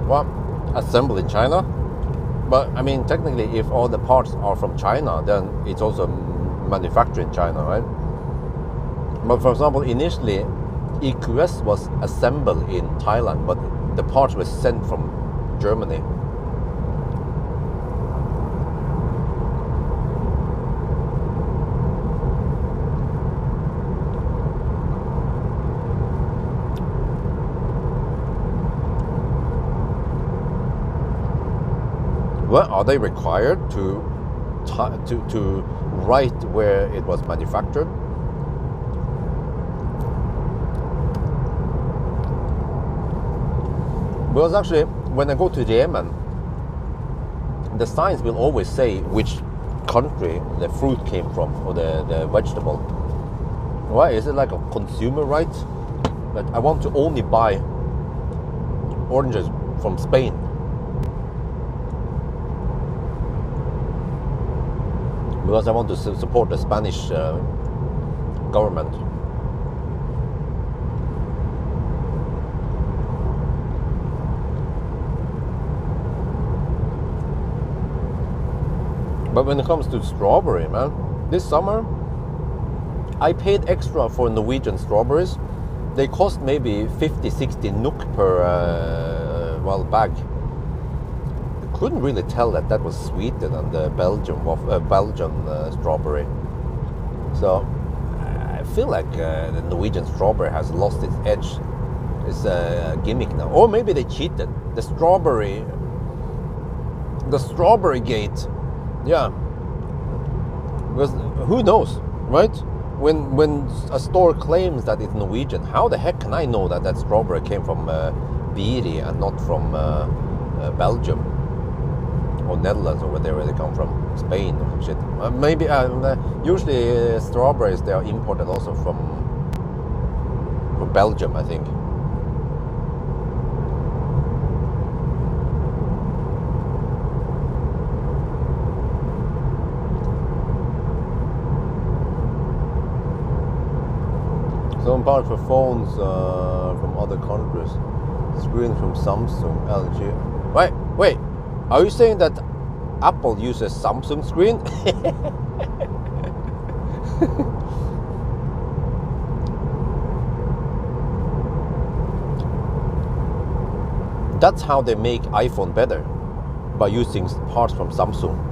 Well, assemble in China, but I mean, technically, if all the parts are from China, then it's also manufactured in China, right? But for example, initially, EQS was assembled in Thailand, but the parts were sent from Germany. Well, are they required to to write where it was manufactured. Because actually, when I go to Yemen, the signs will always say which country the fruit came from or the vegetable. Why? Is it like a consumer right? That I want to only buy oranges from Spain. Because I want to support the Spanish government. But when it comes to strawberry, man, this summer I paid extra for Norwegian strawberries. They cost maybe 50-60 NOK per bag. I couldn't really tell that was sweeter than the Belgian strawberry. So I feel like the Norwegian strawberry has lost its edge. It's a gimmick now. Or maybe they cheated. The strawberry gate. Yeah, because who knows, right? When a store claims that it's Norwegian, how the heck can I know that strawberry came from Biri and not from Belgium or Netherlands or wherever they come from, Spain or some shit? Maybe usually strawberries, they are imported also from Belgium, I think. Some parts for phones from other countries. Screen from Samsung, LG. Wait. Are you saying that Apple uses Samsung screen? That's how they make iPhone better, by using parts from Samsung.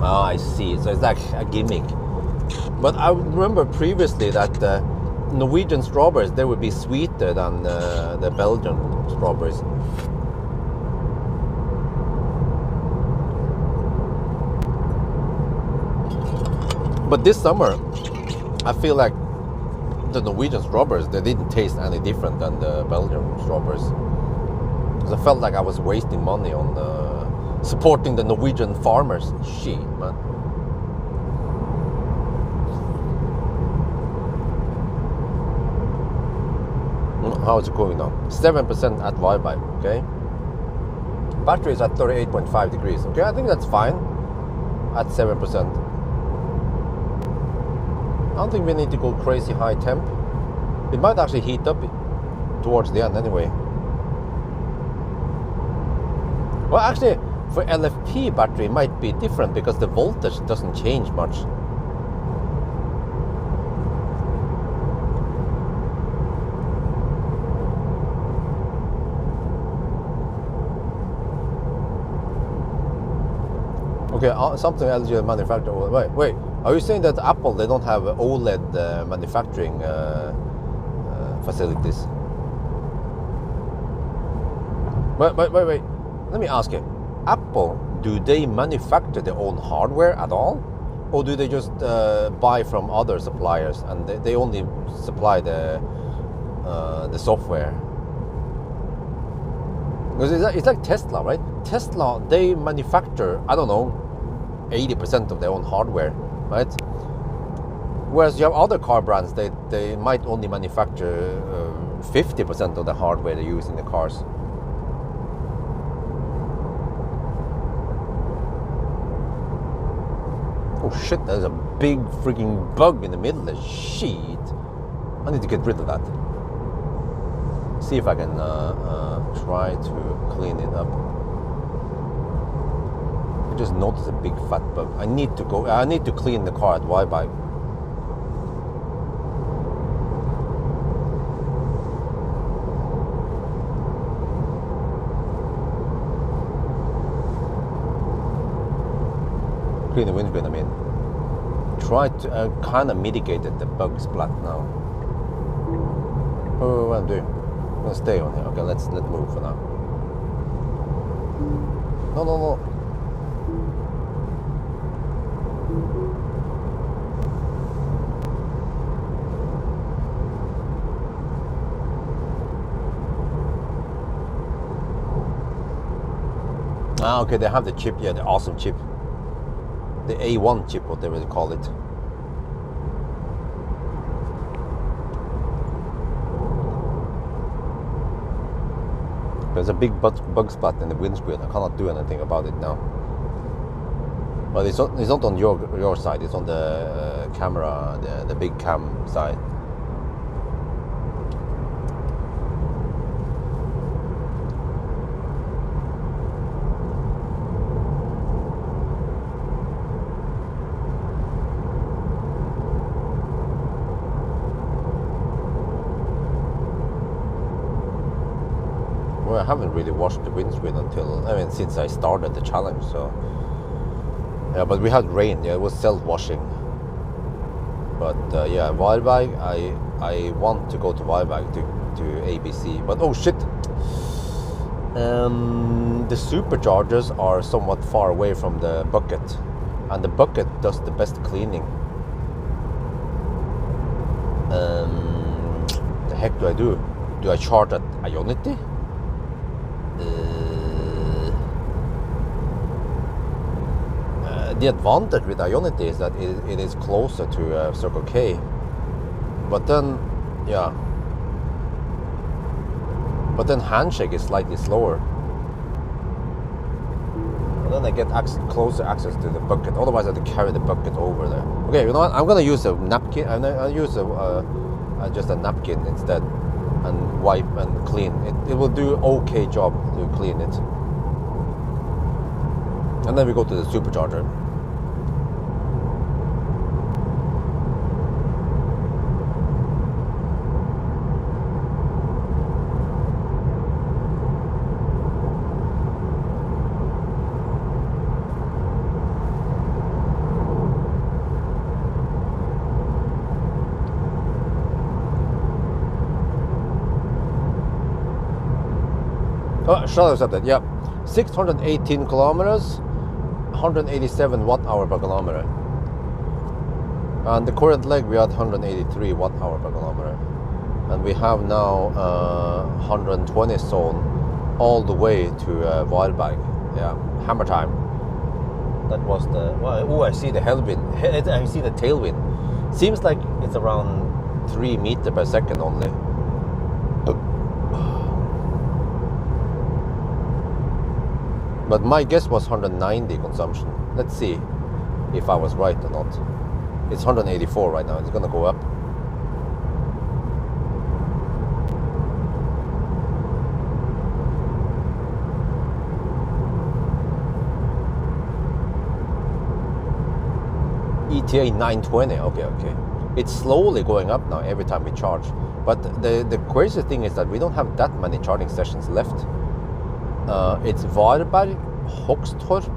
Oh, I see. So it's like a gimmick. But I remember previously that Norwegian strawberries, they would be sweeter than the Belgian strawberries. But this summer, I feel like the Norwegian strawberries, they didn't taste any different than the Belgian strawberries. Because I felt like I was wasting money on supporting the Norwegian farmers. Shit, man. How is it going now? 7% at Vibe, okay? Battery is at 38.5 degrees, okay? I think that's fine at 7%. I don't think we need to go crazy high temp. It might actually heat up towards the end anyway. Well, actually, for LFP battery, it might be different because the voltage doesn't change much. Okay, something LG manufacturer. Wait. Are you saying that Apple, they don't have OLED manufacturing facilities? Wait. Let me ask you. Apple, do they manufacture their own hardware at all? Or do they just buy from other suppliers and they only supply the software? Because it's like Tesla, right? Tesla, they manufacture, I don't know, 80% of their own hardware, right? Whereas you have other car brands, they might only manufacture 50% of the hardware they use in the cars. Oh shit, there's a big freaking bug in the middle of shit. I need to get rid of that. See if I can try to clean it up. I just noticed a big fat bug. I need to clean the car at Y-Bike. Clean the windscreen, I mean. tried to kind of mitigated the bug splat now. Oh, what am I doing? I'm gonna stay on here. Okay, let's move for now. No. Ah, okay, they have the chip, yeah, the awesome chip. The A1 chip, whatever they call it. There's a big bug spot in the windscreen. I cannot do anything about it now. But it's not on your side, it's on the camera, the big cam side. Well, I haven't really washed the windscreen since I started the challenge, so yeah, but we had rain, yeah, it was self-washing. But yeah, Wildbag, I want to go to Wildbag to ABC, but oh shit, the superchargers are somewhat far away from the bucket, and the bucket does the best cleaning. The heck do I do? Do I charge at Ionity? The advantage with Ionity is that it is closer to Circle K, but then, yeah, but then Handshake is slightly slower, and then I get closer access to the bucket. Otherwise, I have to carry the bucket over there. Okay, you know what? I'm gonna use a napkin. I'll use just a napkin instead, and wipe and clean. It will do okay job to clean it, and then we go to the supercharger. Oh, Charlotte said that, yeah. 618 kilometers, 187 watt-hour per kilometer. And the current leg, we had 183 watt-hour per kilometer. And we have now 120 zone all the way to Wildbag. Yeah, hammer time. That was the, well, oh, I see the headwind. I see the tailwind. Seems like it's around 3 meters per second only. But my guess was 190 consumption. Let's see if I was right or not. It's 184 right now. It's gonna go up. ETA 920. Okay. It's slowly going up now every time we charge. But the crazy thing is that we don't have that many charging sessions left. It's Varberg, Hogstorp.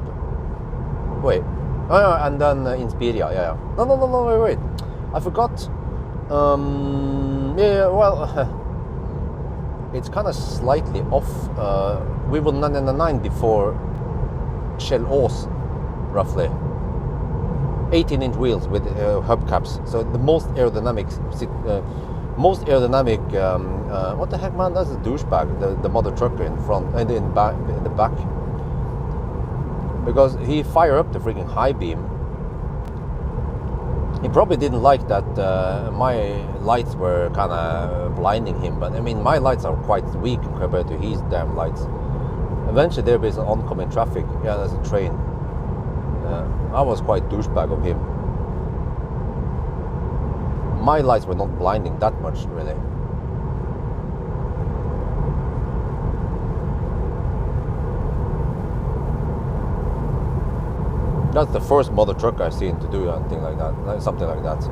Wait. Oh, and then Inspiria. Yeah. No, wait. I forgot. Yeah, well, it's kind of slightly off. We were 999 before Shell Ås, roughly. 18-inch wheels with hubcaps. So the most aerodynamic. What the heck, man? That's a douchebag. The mother trucker in front and in the back, because he fired up the freaking high beam. He probably didn't like that my lights were kind of blinding him, but I mean my lights are quite weak compared to his damn lights. Eventually there is an oncoming traffic. Yeah, there's a train. I was quite douchebag of him. My lights were not blinding that much, really. That's the first mother truck I've seen to do anything like that, something like that.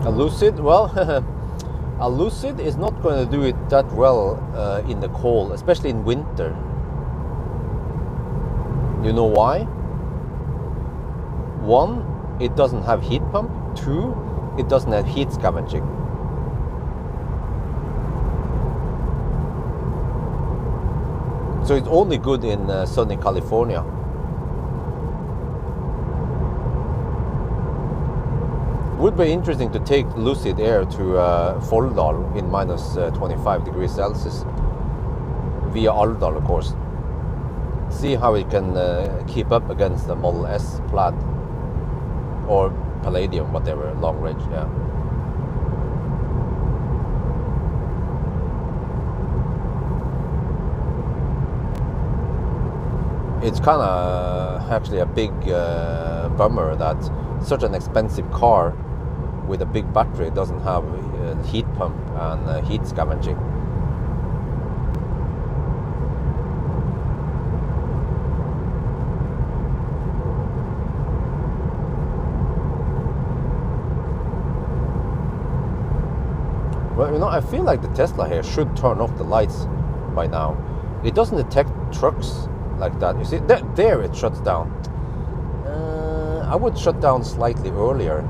A Lucid, well, a Lucid is not going to do it that well in the cold, especially in winter. You know why? One, it doesn't have heat pump. Two, it doesn't have heat scavenging. So it's only good in sunny California. Would be interesting to take Lucid Air to Folldal in minus 25 degrees Celsius via Alvdal, of course. See how it can keep up against the Model S Plaid or Palladium, whatever, long range, yeah. It's kind of actually a big bummer that such an expensive car with a big battery doesn't have a heat pump and heat scavenging. Well, you know, I feel like the Tesla here should turn off the lights by now. It doesn't detect trucks like that. You see, there it shuts down. I would shut down slightly earlier.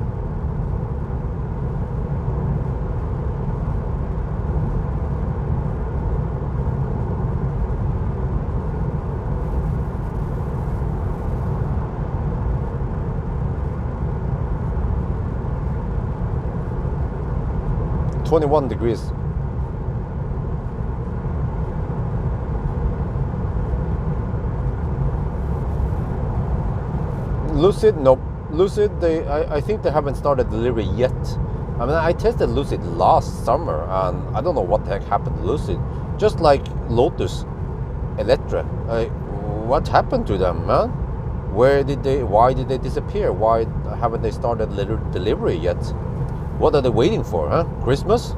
"21 degrees. Lucid, nope. Lucid, I think they haven't started delivery yet. I mean, I tested Lucid last summer, and I don't know what the heck happened to Lucid. Just like Lotus Electra, what happened to them, man? Why did they disappear? Why haven't they started delivery yet? What are they waiting for, huh? Christmas?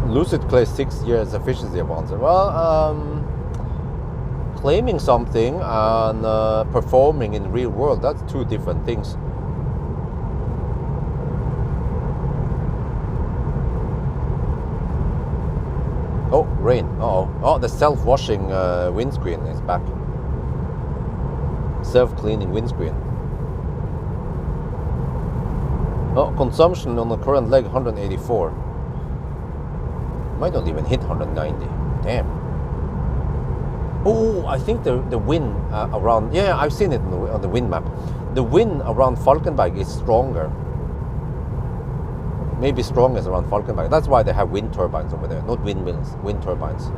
Lucid claims 6 years efficiency advance. Well, claiming something and performing in real world, that's two different things. Oh, rain. Uh-oh. Oh, the self-washing windscreen is back. Self-cleaning windscreen. Oh, consumption on the current leg 184. Might not even hit 190. Damn. Oh, I think the wind around... Yeah, I've seen it on the wind map. The wind around Falkenberg is stronger. Maybe strongest around Falkenberg. That's why they have wind turbines over there. Not windmills, wind turbines.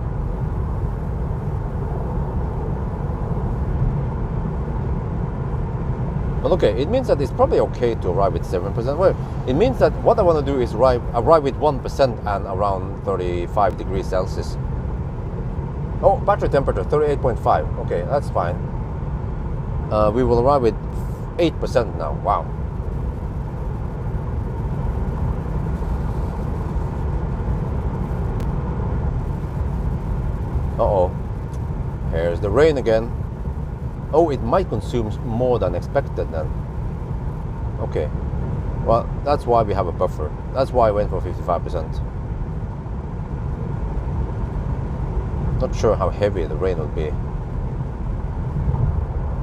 But okay, it means that it's probably okay to arrive with 7%. Well, it means that what I want to do is arrive with 1% and around 35 degrees Celsius. Oh, battery temperature 38.5. Okay, that's fine. We will arrive with 8% now. Wow. Uh-oh. Here's the rain again. Oh, it might consume more than expected then. Okay. Well, that's why we have a buffer. That's why I went for 55%. Not sure how heavy the rain will be.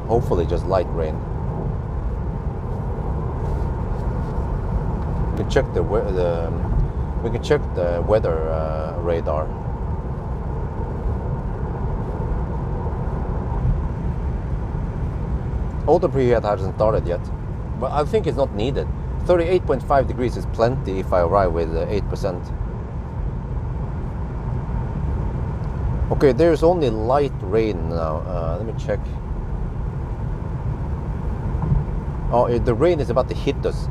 Hopefully just light rain. We can check the weather radar. Auto preheat hasn't started yet, but I think it's not needed. 38.5 degrees is plenty if I arrive with 8%. Okay, there's only light rain now. Let me check. Oh, the rain is about to hit us,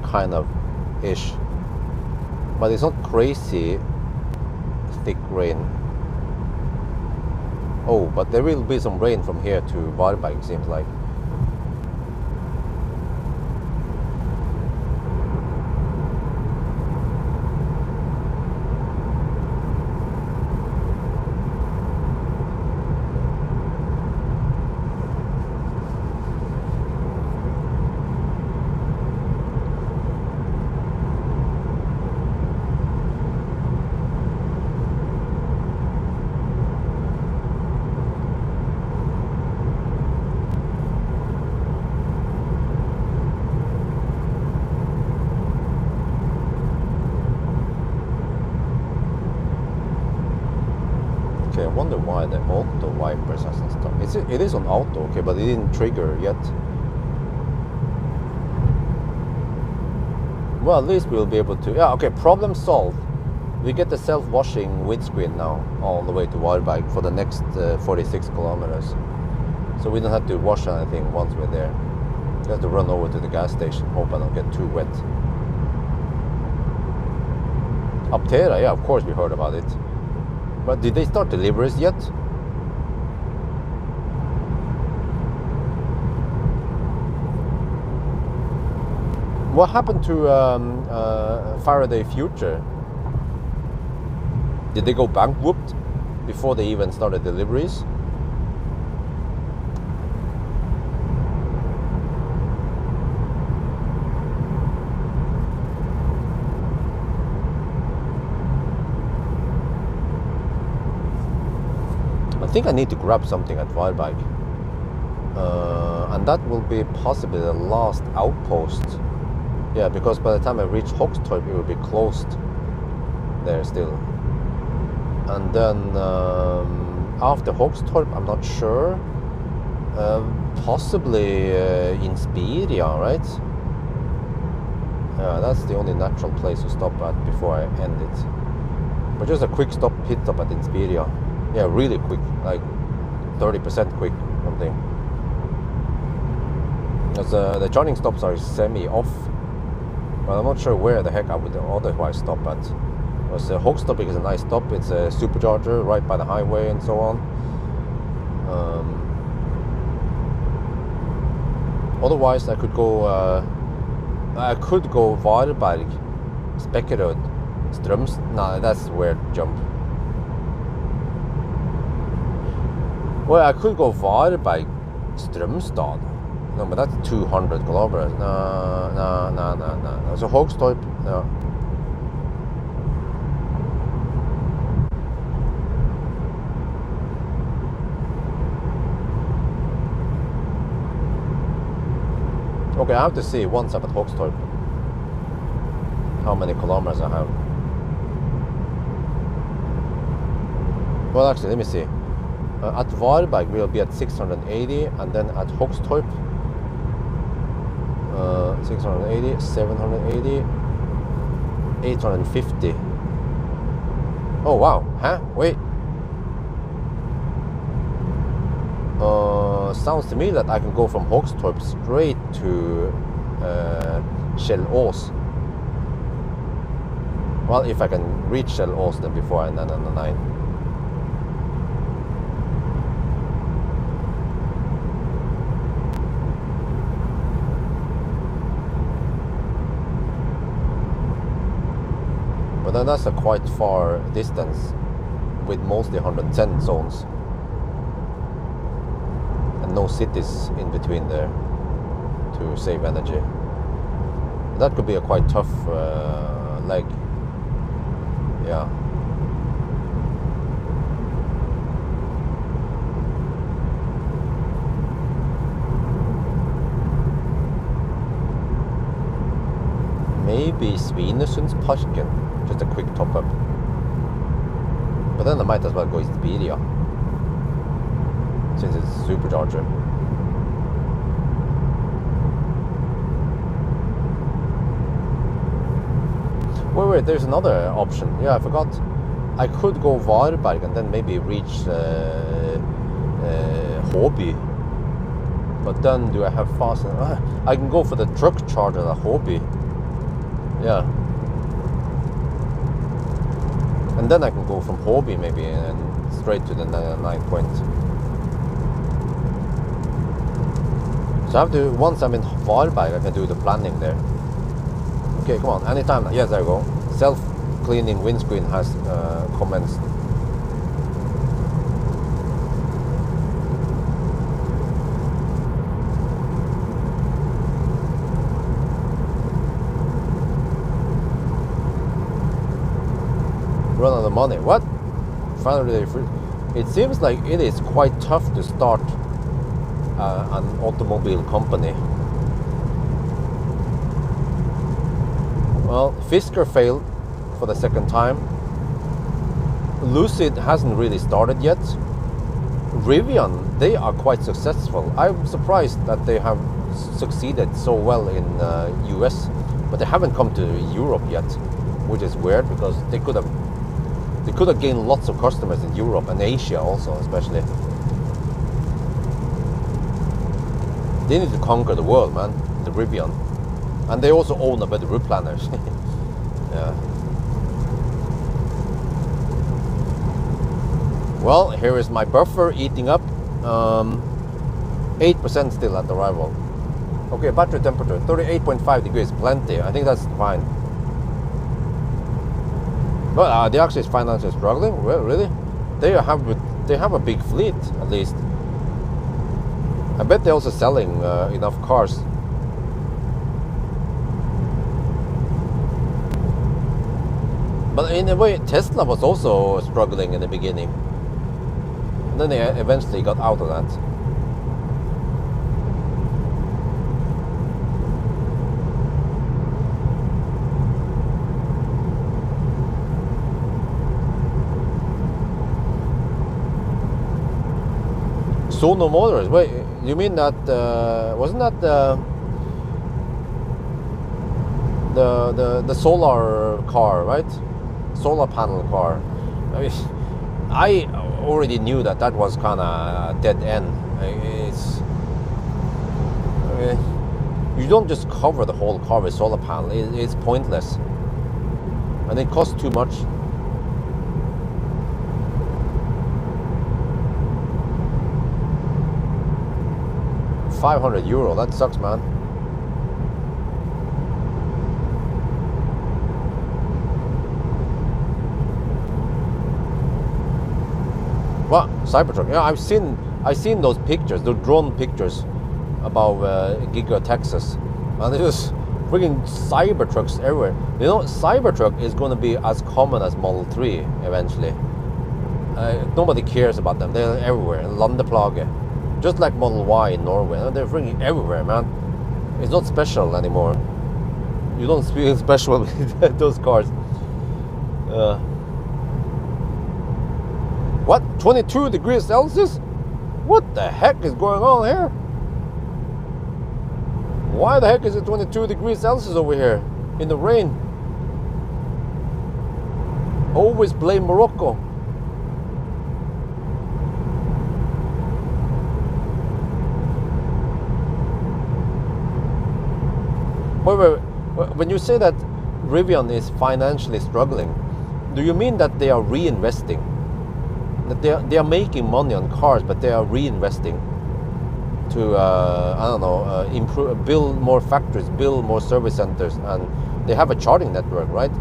kind of ish, but it's not crazy thick rain. Oh, but there will be some rain from here to Varberg, seems like. why the auto wipers hasn't started. It is on auto, okay, but it didn't trigger yet. Well, at least we'll be able to... Yeah, okay, problem solved. We get the self-washing windscreen now all the way to Varberg for the next 46 kilometers. So we don't have to wash anything once we're there. We have to run over to the gas station, hope I don't get too wet. Aptera, yeah, of course we heard about it. But did they start deliveries yet? What happened to Faraday Future? Did they go bankrupt before they even started deliveries? I think I need to grab something at Varberg. And that will be possibly the last outpost. Yeah, because by the time I reach Hogstorp, it will be closed there still. And then after Hogstorp, I'm not sure. Possibly Inspiria, right? Yeah, that's the only natural place to stop at before I end it. But just a quick pit stop at Inspiria. Yeah, really quick, like 30% quick, something. Because the charging stops are semi-off. But I'm not sure where the heck I would otherwise stop at. Because Hogstorp is a nice stop. It's a supercharger right by the highway and so on. Otherwise, I could go Varberg, Spekkerød, Strøms. Nah, that's a weird jump. Well, I could go Varberg, Strømstad. No, but that's 200 kilometers. No. So Hogstorp, no. Okay, I have to see once I'm at Hogstorp how many kilometers I have. Well, actually, let me see. At Varberg we'll be at 680, and then at Hogstorp 680, 780, 850. Oh wow, huh? Wait. Sounds to me that I can go from Hogstorp straight to Kjellås. Well, if I can reach Kjellås then before I land on the 9. But then that's a quite far distance with mostly 110 zones and no cities in between there to save energy. That could be a quite tough leg. Yeah. Maybe Svinesundsparken, just a quick top up. But then I might as well go Inspiria, since it's supercharger. Wait, there's another option. Yeah, I forgot. I could go Varberg and then maybe reach Håby. But then do I have fast? I can go for the truck charger at Håby. Yeah. And then I can go from Håby maybe and straight to the 9 point. So I have to, once I'm in Varberg, I can do the planning there. Okay, come on, anytime. Yes, there you go. Self-cleaning windscreen has commenced. Run out of money. What? Finally, it seems like it is quite tough to start an automobile company. Well, Fisker failed for the second time. Lucid hasn't really started yet. Rivian, they are quite successful. I'm surprised that they have succeeded so well in US, but they haven't come to Europe yet, which is weird because they could have gained lots of customers in Europe and Asia also, especially. They need to conquer the world, man, the Rivian. And they also own a bit of route planners. Yeah. Well, here is my buffer eating up. 8% still at arrival. Okay, battery temperature 38.5 degrees, plenty. I think that's fine. But they actually financially struggling. Well, really? They have a big fleet, at least. I bet they're also selling enough cars. But in a way, Tesla was also struggling in the beginning. And then they eventually got out of that. Sono Motors. Wait, you mean that wasn't that the solar car, right? Solar panel car. I mean, I already knew that was kind of dead end. You don't just cover the whole car with solar panel. It's pointless, and it costs too much. €500. That sucks, man. What? Cybertruck? Yeah, I've seen those pictures, the drone pictures about Giga Texas, and there's freaking Cybertrucks everywhere. You know, Cybertruck is going to be as common as Model 3 eventually. Nobody cares about them. They're everywhere. Landeplage, just like Model Y in Norway. They're freaking everywhere, man. It's not special anymore. You don't feel special with those cars. What? 22 degrees Celsius? What the heck is going on here? Why the heck is it 22 degrees Celsius over here in the rain? Always blame Morocco. Wait. When you say that Rivian is financially struggling, do you mean that they are reinvesting? That they are making money on cars, but they are reinvesting to I don't know, improve, build more factories, build more service centers, and they have a charging network, right?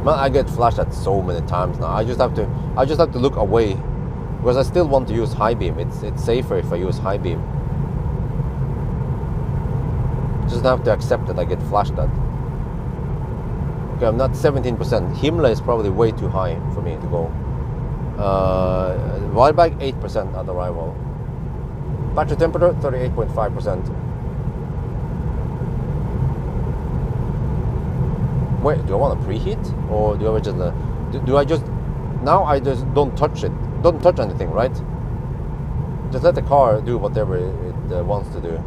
Man, I get flashed at so many times now. I just have to look away because I still want to use high beam. It's safer if I use high beam. Just have to accept that I get flashed at. Okay, I'm not 17%. Himmler is probably way too high for me to go. Wildback 8% at arrival. Battery temperature 38.5%. Wait, do I want to preheat, or do I just now I just don't touch it? Don't touch anything, right? Just let the car do whatever it wants to do.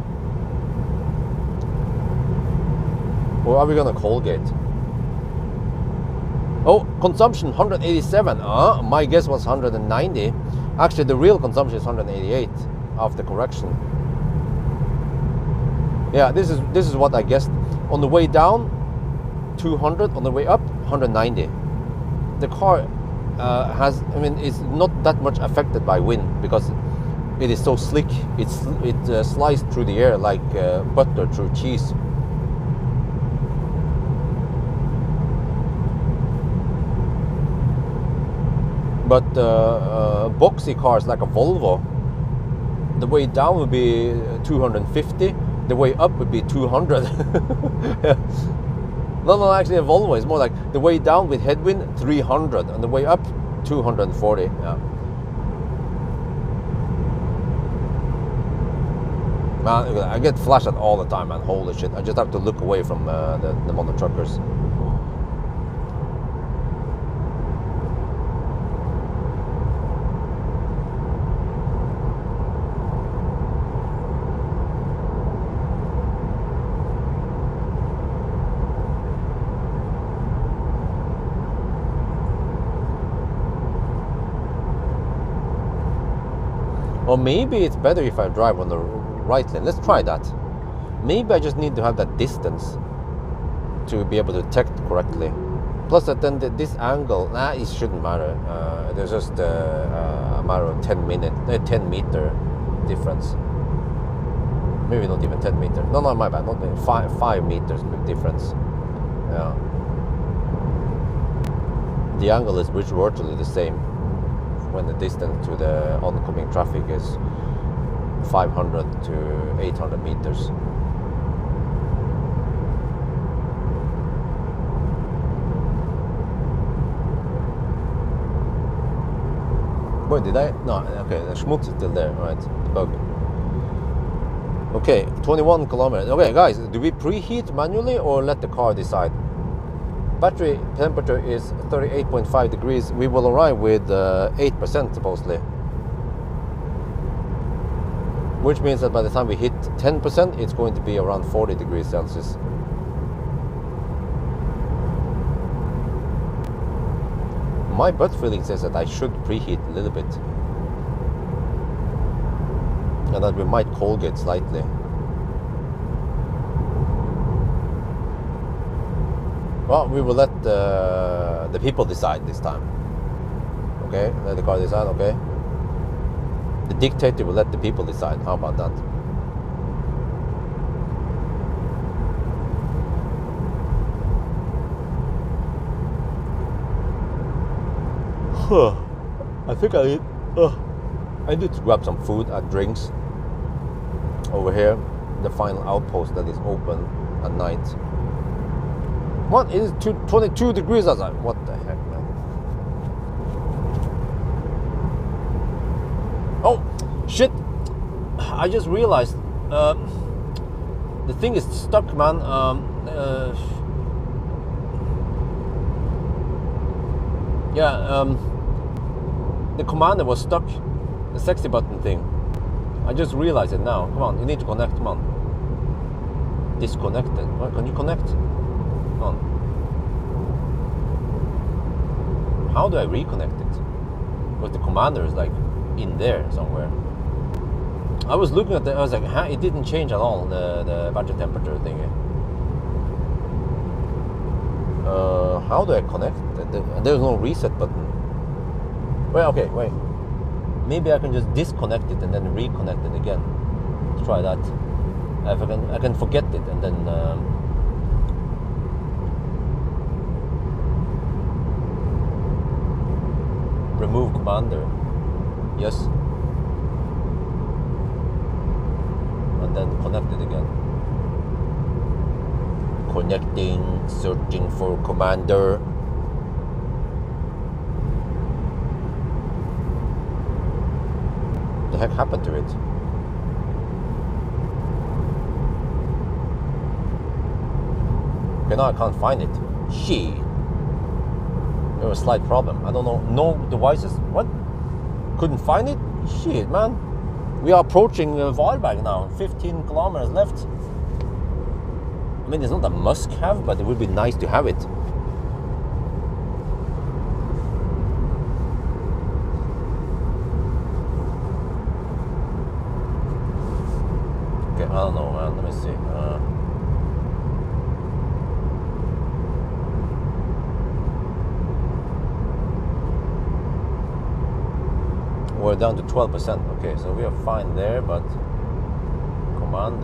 Or are we gonna Colgate? Oh, consumption 187. My guess was 190. Actually, the real consumption is 188 after correction. Yeah, this is what I guessed. On the way down, 200. On the way up, 190. The car is not that much affected by wind because it is so slick. It slides through the air like butter through cheese. But boxy cars like a Volvo, the way down would be 250, the way up would be 200. No, actually a Volvo is more like the way down with headwind 300 and the way up 240. Yeah. Man, I get flashed at all the time, man. Holy shit! I just have to look away from the mother truckers. Or maybe it's better if I drive on the right lane. Let's try that. Maybe I just need to have that distance to be able to detect correctly. Plus that then this angle, it shouldn't matter. There's just a matter of 10 meter difference. Maybe not even 10 meters. No, my bad. Not 5 meters difference. Yeah. The angle is virtually the same when the distance to the oncoming traffic is 500 to 800 meters. Wait, did I? No, okay, the schmutz is still there, right? The bug. Okay, 21 kilometers. Okay, guys, do we preheat manually or let the car decide? Battery temperature is 38.5 degrees. We will arrive with 8% supposedly. Which means that by the time we hit 10%, it's going to be around 40 degrees Celsius. My gut feeling says that I should preheat a little bit. And that we might Colgate slightly. Well, we will let the people decide this time. Okay, let the car decide, okay. The dictator will let the people decide. How about that? I think I need to grab some food and drinks over here, the final outpost that is open at night. What? It is 22 degrees outside. What the heck, man? Oh, shit. I just realized the thing is stuck, man. The commander was stuck. The sexy button thing. I just realized it now. Come on, you need to connect, come on. Disconnected. What, can you connect? Come on. How do I reconnect it? Because the commander is like in there somewhere. I was looking at it, I was like, it didn't change at all, the battery temperature thingy. How do I connect? There's no reset button. Wait, okay, wait. Maybe I can just disconnect it and then reconnect it again. Let's try that. If I can forget it and then remove commander. Yes. And then connect it again. Connecting, searching for commander. The heck happened to it? Okay, now I can't find it. Shit. There's a slight problem. I don't know. No devices. What? Couldn't find it? Shit, man. We are approaching Varberg now. 15 kilometers left. I mean, it's not a must-have, but it would be nice to have it. Okay, I don't know, man. Let me see. We're down to 12%. Okay, so we are fine there, but come on.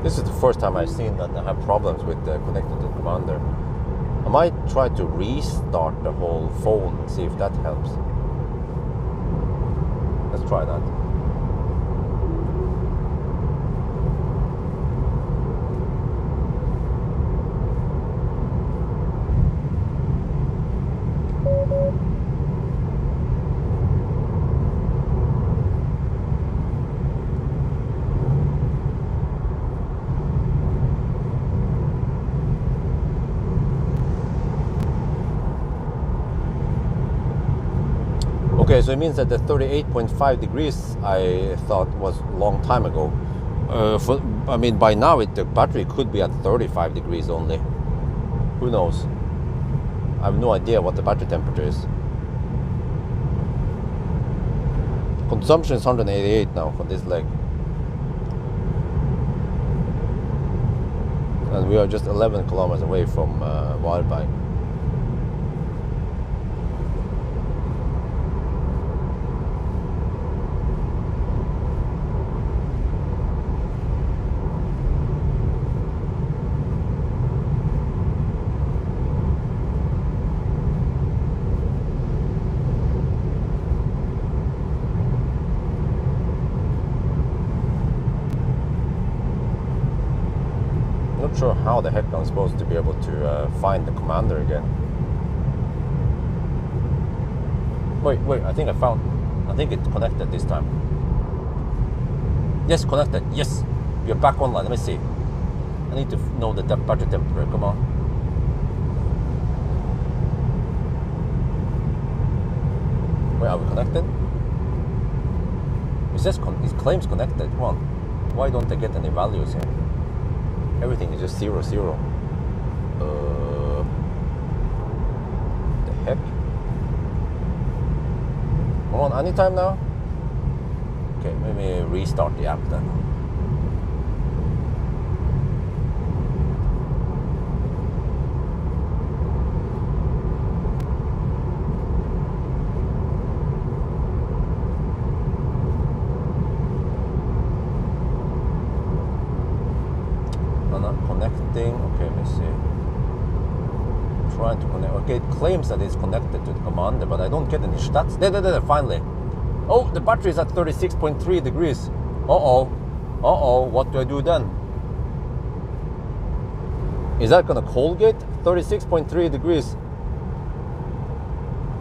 This is the first time I've seen that I have problems with connecting to the commander. I might try to restart the whole phone and see if that helps. Let's try that. Okay, so it means that the 38.5 degrees I thought was a long time ago I mean, by now the battery could be at 35 degrees only. Who knows? I have no idea what the battery temperature is. Consumption is 188 now for this leg. And we are just 11 kilometers away from Varberg. Not sure how the heck I'm supposed to be able to find the commander again. Wait, I think it connected this time. Yes, connected, yes. You're back online, let me see. I need to know the battery temperature, come on. Wait, are we connected? It says, it claims connected, come on. Why don't I get any values here? Everything is just 0, 0. The heck? Come on, anytime now? Okay, maybe restart the app then. Connecting. Okay, let me see. Trying to connect. Okay, it claims that it's connected to the commander, but I don't get any stats. There, finally. Oh, the battery is at 36.3 degrees. Uh-oh, what do I do then? Is that gonna Colgate? 36.3 degrees.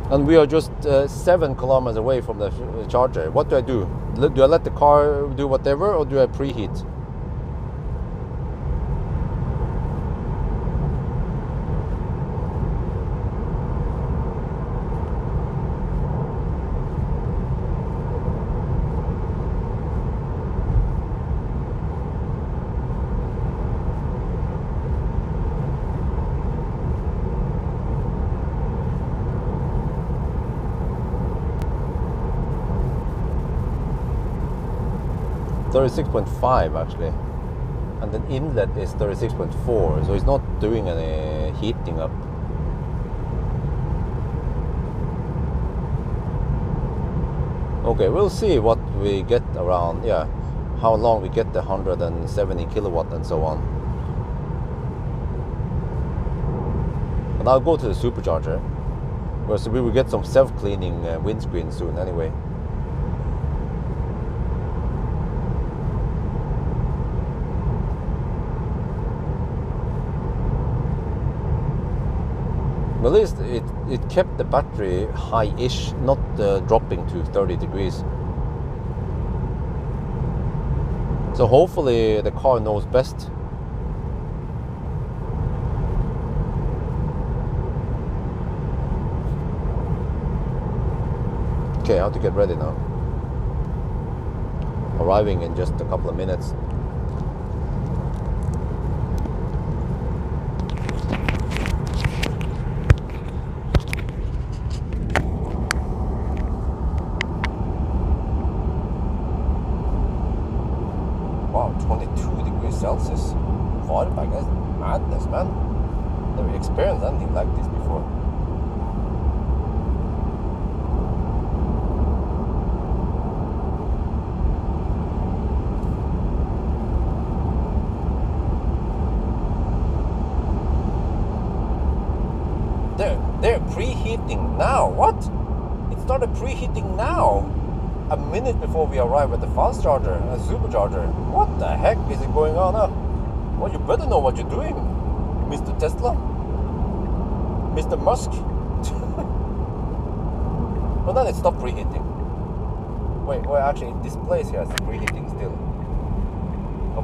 And we are just 7 kilometers away from the charger. What do I do? Do I let the car do whatever, or do I preheat? .5 actually, and the inlet is 36.4, so it's not doing any heating up. Okay, we'll see what we get around, how long we get the 170 kilowatt and so on. And I'll go to the supercharger, where so we will get some self-cleaning windscreen soon anyway. At least it kept the battery high-ish, not dropping to 30 degrees. So hopefully the car knows best. Okay, I have to get ready now. Arriving in just a couple of minutes. Wow, 22 degrees Celsius. Varberg, that's madness, man. Never experienced anything like this before. They're preheating now. What? It started preheating now. A minute before we arrive at the fast charger, a supercharger. What the heck is it going on now? Well, you better know what you're doing, Mr. Tesla, Mr. Musk. Well, then it stopped preheating. Wait, actually it displays here as preheating still.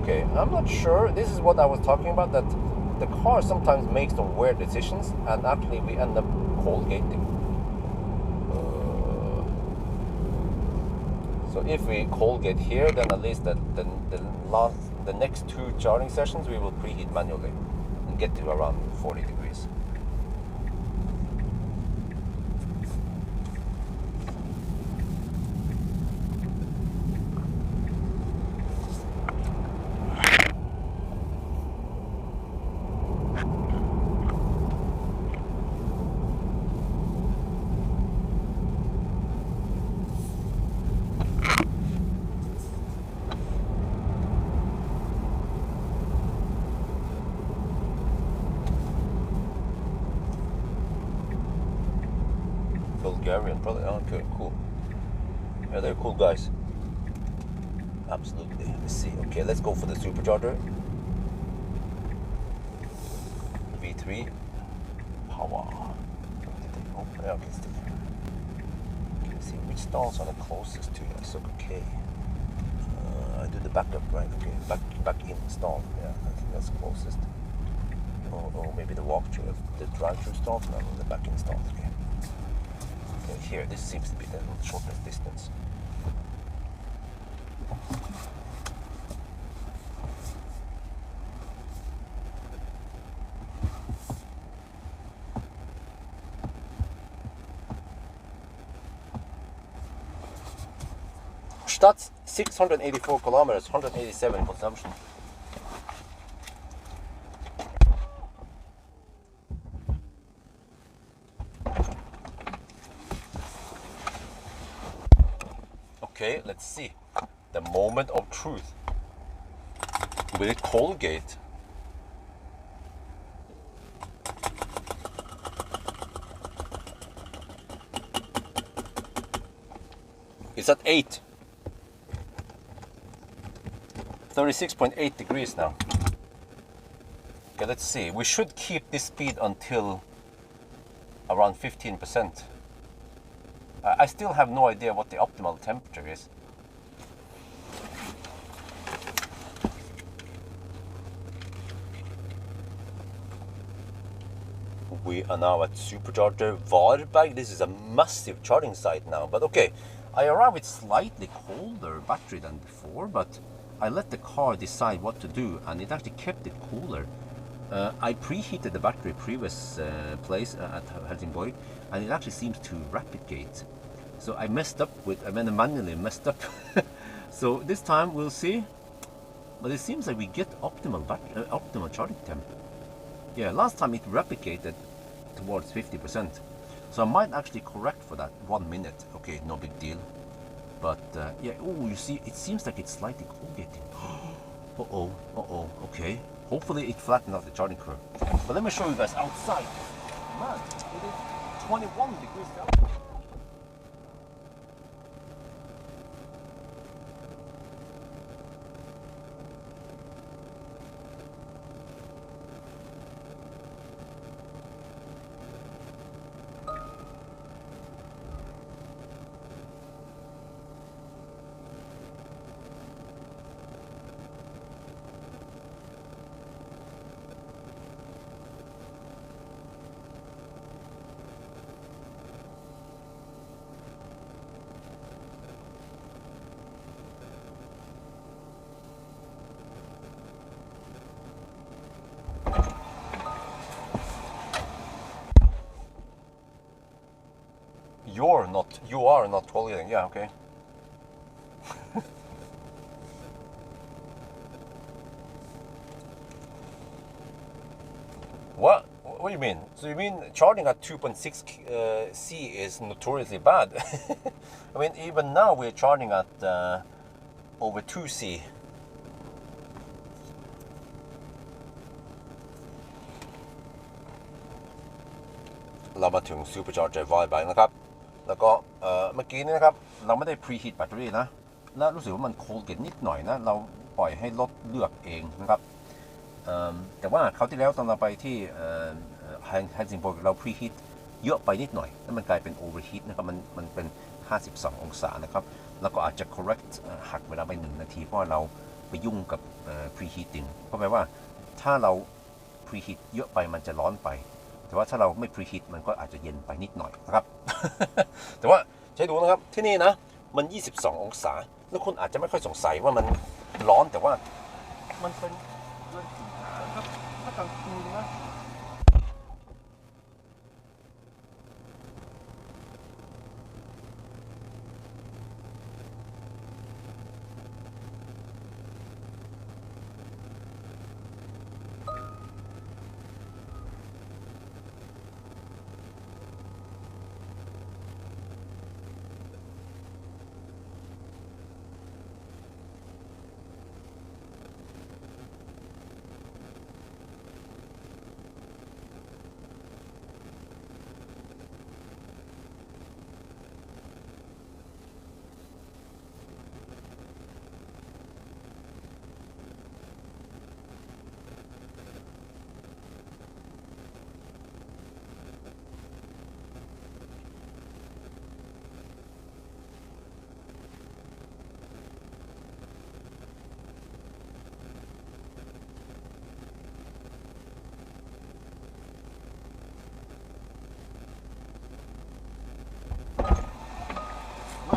Okay, I'm not sure. This is what I was talking about, that the car sometimes makes some weird decisions, and actually we end up Colgating. So if we cold gate here, then at least the next 2 charging sessions we will preheat manually and get to around 40 degrees. Bulgarian, probably. Oh, okay, cool. Yeah, they're cool guys. Absolutely. Let's see. Okay, let's go for the supercharger. V3. Pawel. Oh, yeah, okay, still. Okay, let's see which stalls are the closest to us. Okay. I do the backup, right? Okay, back in stall. Yeah, I think that's closest. Or maybe the walkthrough of the drive-through stall. No, the back in stall. Okay. Here, this seems to be the shortest distance. Stadt 684 kilometers, 187 consumption. Okay, let's see. The moment of truth. Will it cold gate? It's at 8. 36.8 degrees now. Okay, let's see. We should keep this speed until around 15%. I still have no idea what the optimal temperature is. We are now at supercharger Varberg. This is a massive charging site now, but okay. I arrived with slightly colder battery than before, but I let the car decide what to do, and it actually kept it cooler. I preheated the battery previous place at Helsingborg, and it actually seems to rapid gate. So I manually messed up. So this time we'll see. But it seems like we get optimal charging temp. Yeah, last time it replicated towards 50%. So I might actually correct for that 1 minute. Okay, no big deal. But yeah, oh, you see, it seems like it's slightly cold getting. Okay. Hopefully it flattened out the charging curve. But let me show you guys outside. Man, it is 21 degrees Celsius. You are not toileting, yeah, okay. What do you mean? So you mean charging at 2.6 C is notoriously bad? I mean, even now we're charging at over 2 C.เรามาถึง supercharger Varberg นะครับ แล้วก็เมื่อกี้นี้นะครับเราไม่ได้ preheat แบตเตอรี่นะและรู้สึกว่ามัน cold gate นิดหน่อยนะเราปล่อยให้รถเลือกเองนะครับแต่ว่าคราวที่แล้วตอนเราไปที่Helsingborg เรา preheat เยอะไปนิดหน่อยแล้วมันกลายเป็น overheat นะครับมันเป็น52 องศานะครับแล้วก็อาจจะ correct หักเวลาไป1 นาทีเพราะเราไปยุ่งกับpreheating เพราะแปลว่าถ้าเรา preheat เยอะไปมันจะร้อนไปแต่ว่าถ้าเราไม่ preheat มันก็อาจจะเย็นไปนิดหน่อยนะครับ แต่ว่าใช้ดูนะครับที่นี่นะ มัน22องศาแล้วคุณอาจจะไม่ค่อยสงสัยว่ามันร้อนแต่ว่ามันเป็นเดือนสิงหาครับถ้ากลางคืนนะ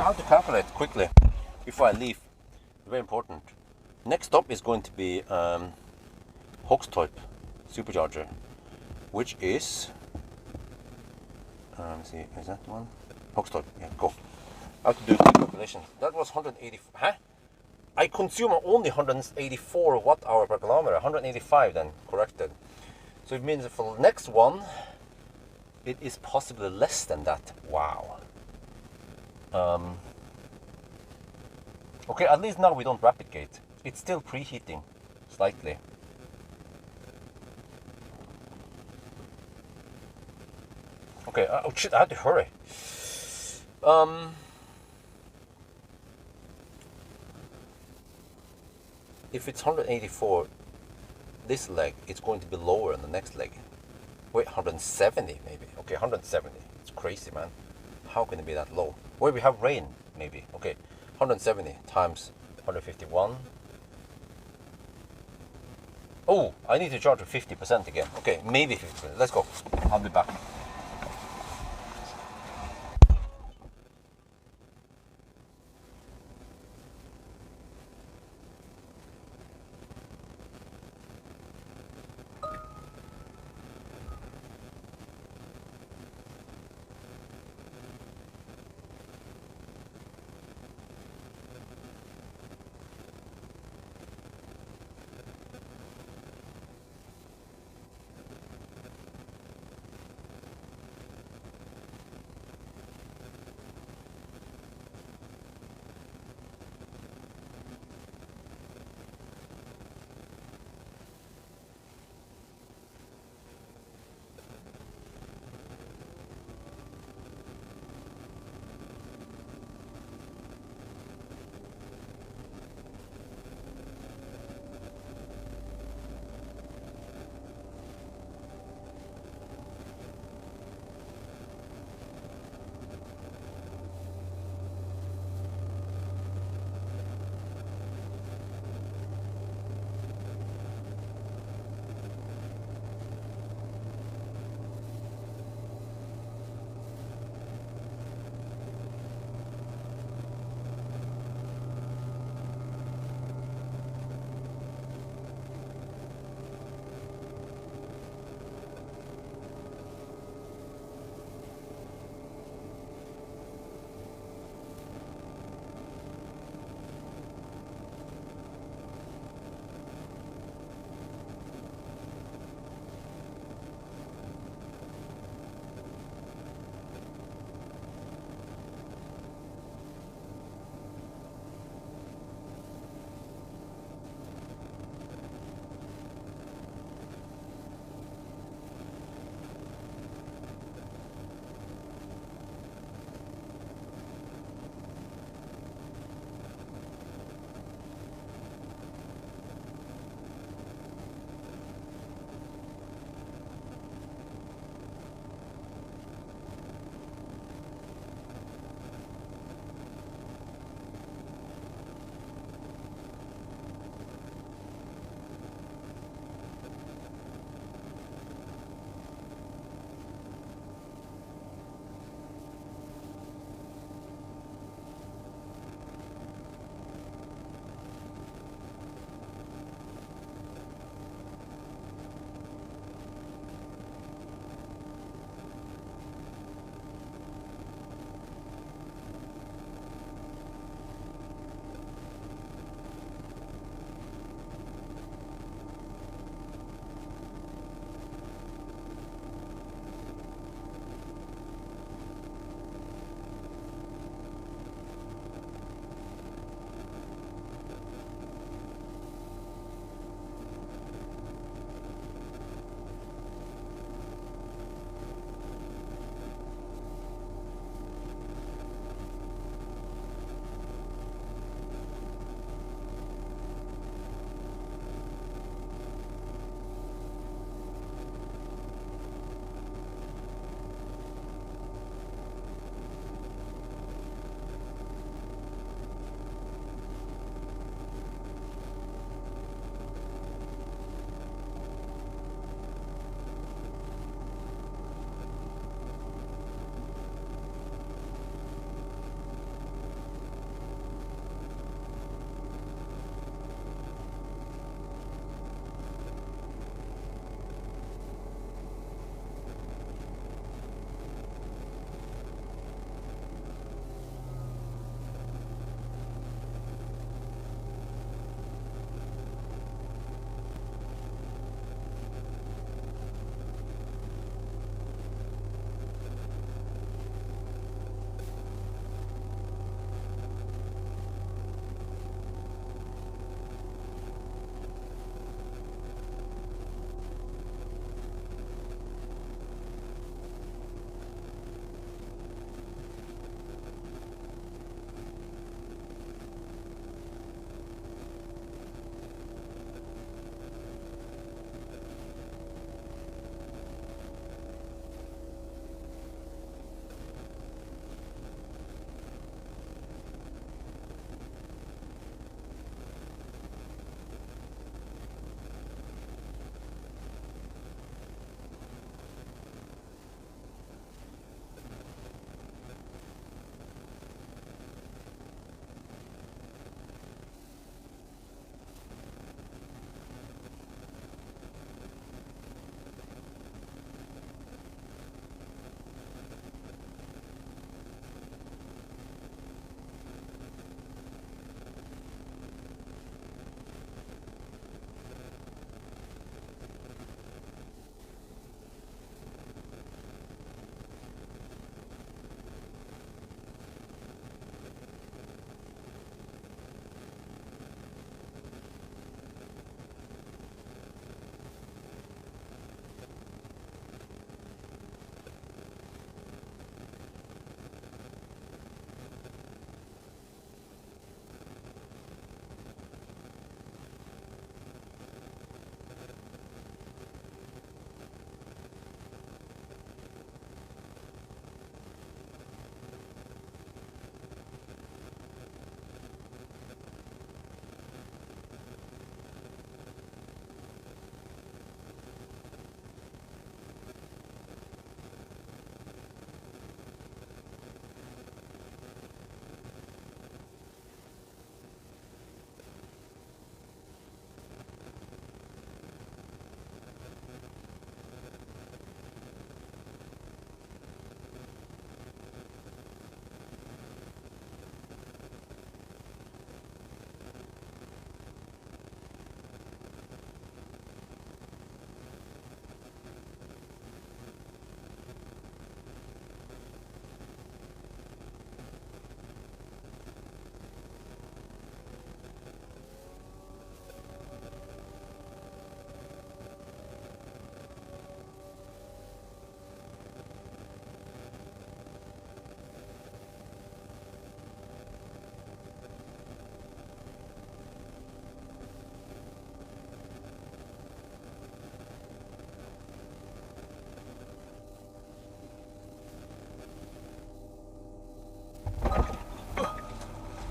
How to calculate quickly before I leave? Very important. Next stop is going to be Hochstorp supercharger, which is let's see, is that the one? Hochstorp, yeah, go. I have to do the calculation. That was 180. Huh? I consume only 184 watt hour per kilometer. 185 then corrected. So it means for the next one, it is possibly less than that. Wow. Okay, at least now we don't rapid gate. It's still preheating slightly. Okay, oh shit, I had to hurry. If it's 184, this leg, it's going to be lower in the next leg. Wait, 170 maybe. Okay, 170. It's crazy, man. How can it be that low? Where we have rain, maybe. Okay, 170 times 151. Oh, I need to charge for 50% again. Okay, maybe 50%. Let's go. I'll be back.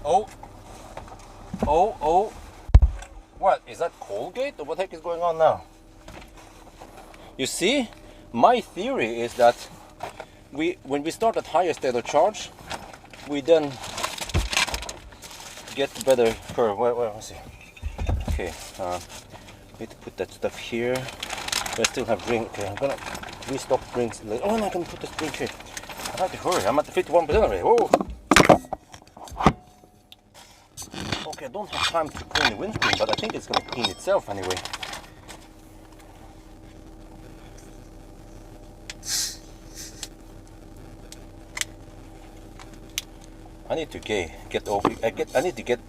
Oh. What, is that Colgate or what the heck is going on now? You see, my theory is that when we start at higher state of charge, we then get better curve. Wait, let's see. Okay, need to put that stuff here. I still have drink. Okay, I'm gonna restock drinks later. Oh, no, I can put this drink here. I have to hurry. I'm at the 51% already. Whoa. Okay, I don't have time to clean the windscreen, but I think it's gonna clean itself anyway. I need to get over. I need to get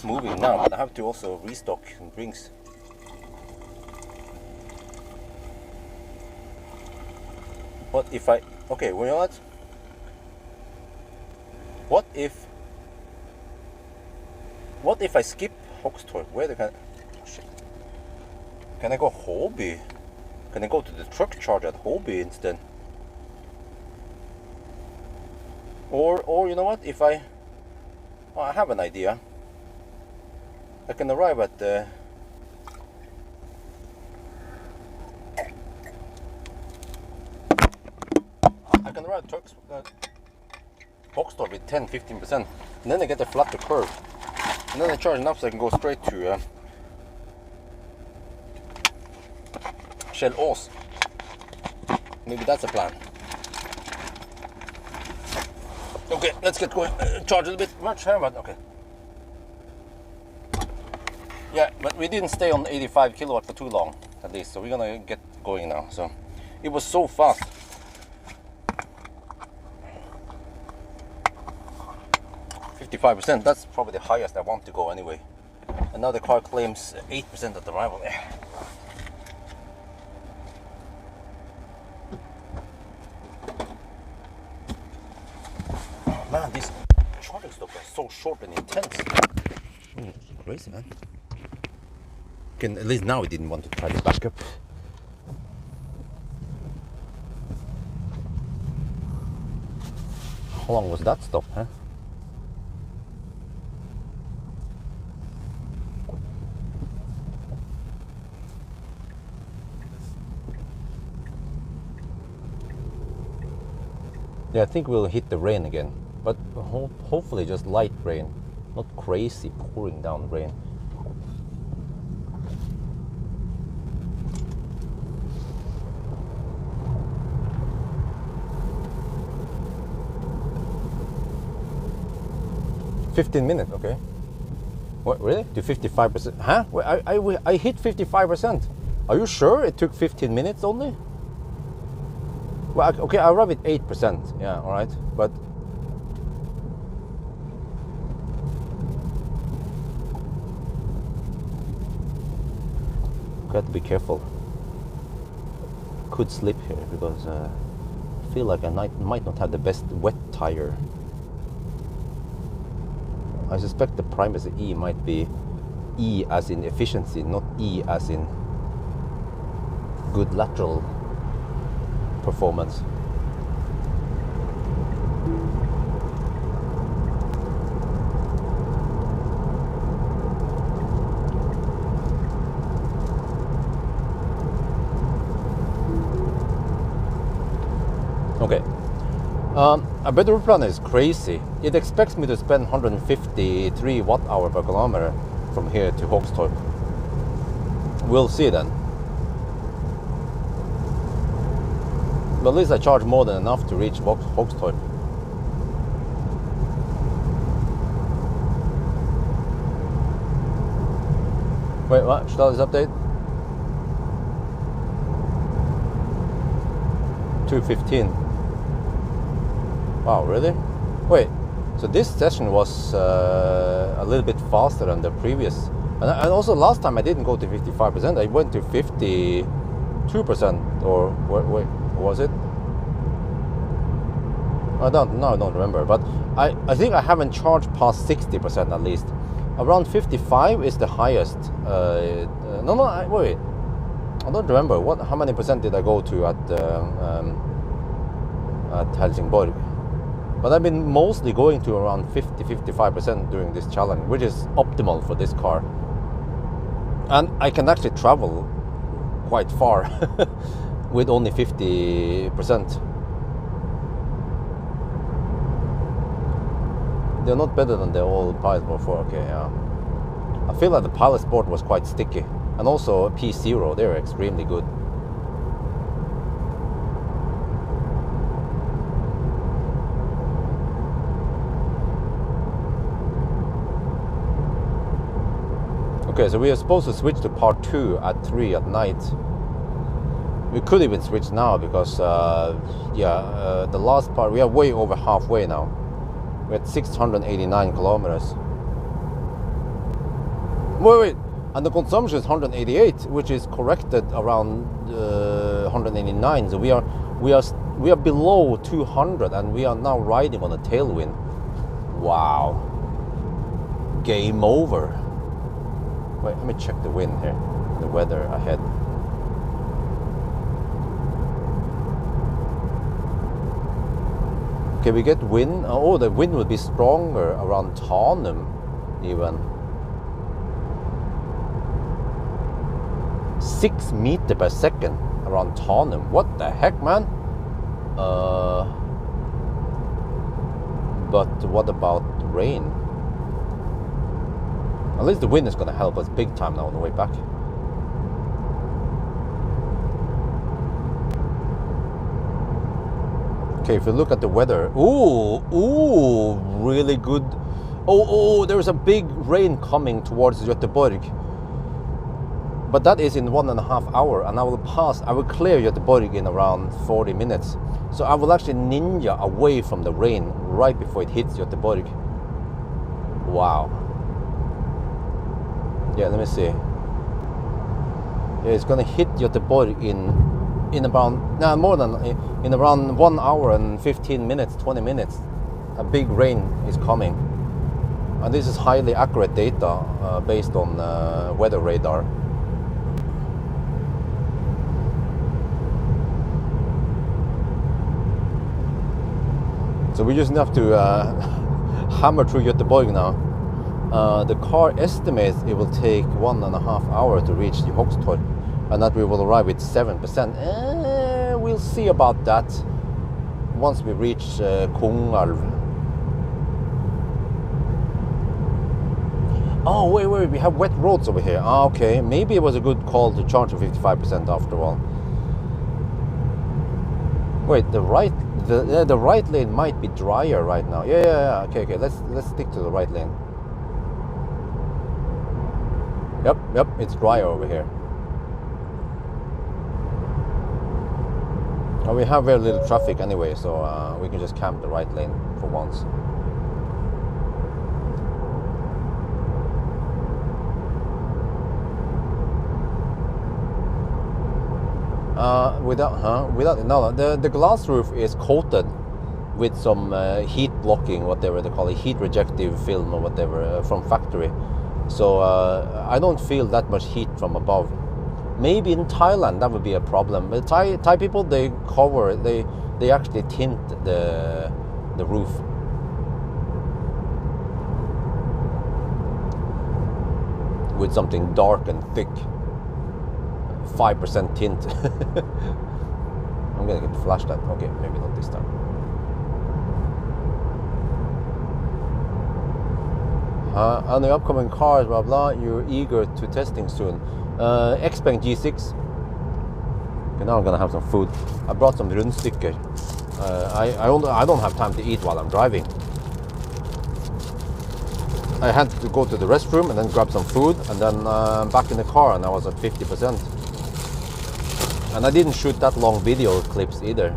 moving now, but I have to also restock some drinks. What if I? Okay, well, you know what? What if I skip Hoxtorp? Where the can? Oh, shit. Can I go Hobby? Can I go to the truck charge at Hobby instead? Or you know what? If I have an idea. I can arrive at the. I can arrive at Hoxtorp with 10-15%, and then I get a flatter curve, and then I charge enough so I can go straight to Shell Ås. Maybe that's a plan. Okay, let's get going. Charge a little bit much here, but okay. Yeah, but we didn't stay on 85 kilowatt for too long, at least, so we're gonna get going now. So it was so fast. %, that's probably the highest I want to go anyway. And now the car claims 8% at arrival there. Oh, man, these charging stops are so short and intense. Oh, crazy, man. At least now we didn't want to try the backup. How long was that stop, huh? Yeah, I think we'll hit the rain again, but hopefully just light rain, not crazy pouring down rain. "15 minutes, okay. What, really? To 55%? Huh? I hit 55%. Are you sure it took 15 minutes only? Well, okay, I arrived at 8%. Yeah, all right, but got to be careful. Could slip here because I feel like I might not have the best wet tire. I suspect the primacy E might be E as in efficiency, not E as in good lateral performance. Okay. A better plan is crazy. It expects me to spend 153 watt-hour per kilometer from here to Hoxtorp. We'll see then. But at least I charge more than enough to reach Hoxtorp. Wait, what? Status update? 2:15. Wow, really? Wait, so this session was a little bit faster than the previous. And also last time I didn't go to 55%, I went to 52%, or wait, was it? I don't remember, but I think I haven't charged past 60% at least. Around 55 is the highest. Wait, I don't remember how many percent did I go to at Helsingborg. But I've been mostly going to around 50-55% during this challenge, which is optimal for this car. And I can actually travel quite far with only 50%. They're not better than the old Pilot Sport 4, okay, yeah. I feel like the Pilot Sport was quite sticky. And also P0, they're extremely good. Okay, so we are supposed to switch to part 2 at 3 at night. We could even switch now because, the last part, we are way over halfway now. We're at 689 kilometers. Wait, and the consumption is 188, which is corrected around 189. So we are below 200, and we are now riding on a tailwind. Wow. Game over. Wait, let me check the wind here, the weather ahead. Okay, we get wind. Oh, the wind will be stronger around Tanum, even. 6 meters per second around Tanum. What the heck, man? But what about rain? At least the wind is going to help us big time now on the way back. Okay, if you look at the weather, ooh, really good. Oh, there is a big rain coming towards Göteborg. But that is in 1.5 hours, and I will clear Göteborg in around 40 minutes. So I will actually ninja away from the rain right before it hits Göteborg. Wow. Yeah, let me see. Yeah, it's gonna hit Göteborg in around 1 hour and 15 minutes, 20 minutes. A big rain is coming, and this is highly accurate data based on weather radar. So we just have to hammer through Göteborg now. The car estimates it will take 1.5 hours to reach the Högstorp, and that we will arrive with 7%. We'll see about that once we reach Kungälv. Oh, wait, we have wet roads over here. Okay, maybe it was a good call to charge to 55% after all. Wait, the right lane might be drier right now. Yeah. Okay. Let's stick to the right lane. Yep, it's drier over here. Well, we have very little traffic anyway, so we can just camp the right lane for once. The glass roof is coated with some heat blocking, whatever they call it, heat rejective film or whatever from factory. So I don't feel that much heat from above. Maybe in Thailand that would be a problem. But Thai people, they cover, they actually tint the roof. With something dark and thick. 5% tint. I'm gonna get the flashlight. Okay, maybe not this time. And the upcoming cars, blah blah. You're eager to testing soon. Xpeng G6. Okay, now I'm gonna have some food. I brought some rundstykker. I don't have time to eat while I'm driving. I had to go to the restroom and then grab some food, and then back in the car, and I was at 50%. And I didn't shoot that long video clips either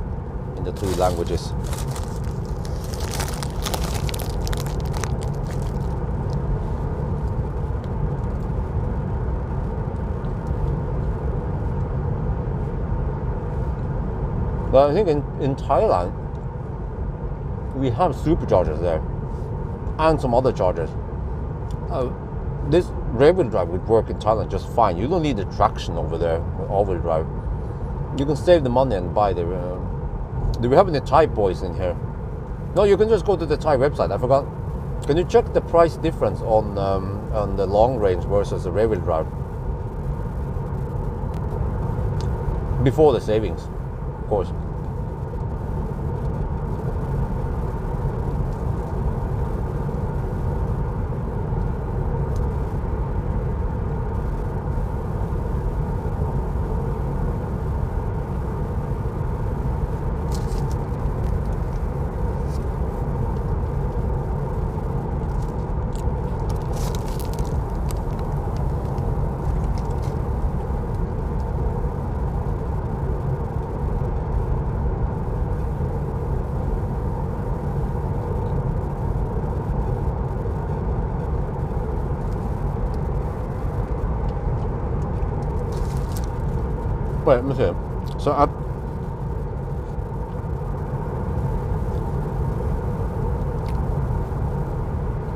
in the 2 languages. But I think in Thailand, we have superchargers there and some other chargers. This rear-wheel drive would work in Thailand just fine. You don't need the traction over there with all-wheel drive. You can save the money and buy the... do we have any Thai boys in here? No, you can just go to the Thai website. I forgot. Can you check the price difference on the long range versus the rear wheel drive? Before the savings, of course. Wait, let me see. So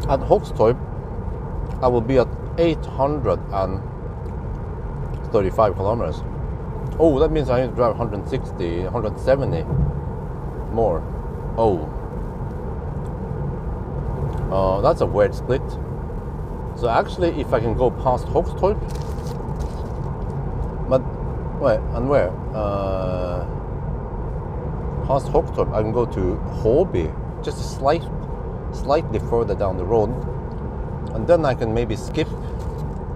at Hoxtorp, I will be at 835 kilometers. Oh, that means I need to drive 160, 170 more. Oh. That's a weird split. So actually, if I can go past Hoxtorp, but wait, and where? Past Hoxtorp, I can go to Hobby, just slightly further down the road, and then I can maybe skip.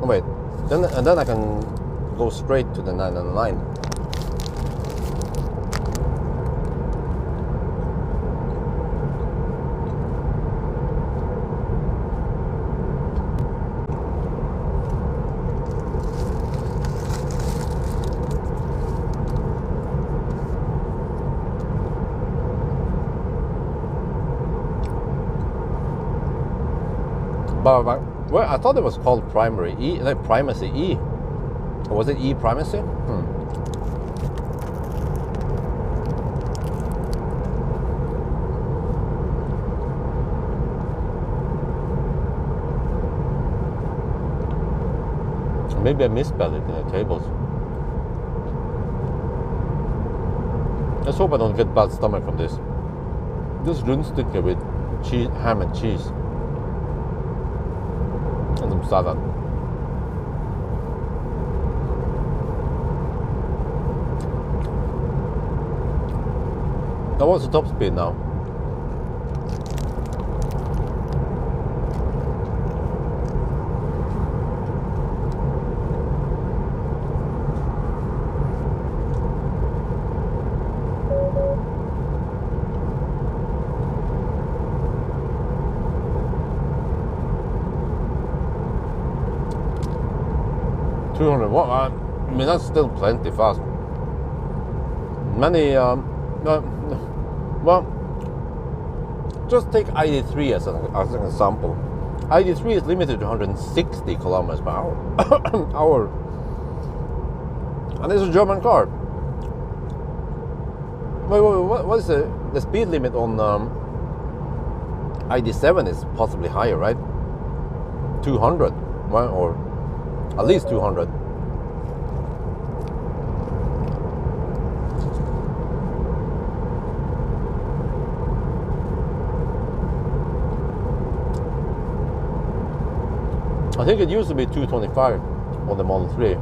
Oh, wait, then I can go straight to the 999. But well, I thought it was called primary E, like primacy E. Or was it E primacy? Maybe I misspelled it in the tables. Let's hope I don't get bad stomach from this. This rundstykke with cheese, ham and cheese. And some salad. Now what's the top speed now? What? I mean, that's still plenty fast. Many, well, just take ID3 as an example. ID3 is limited to 160 kilometers per hour. And it's a German car. Wait, what is the speed limit on ID7 is possibly higher, right? 200, right? Or at least 200. I think it used to be 225 on the Model 3.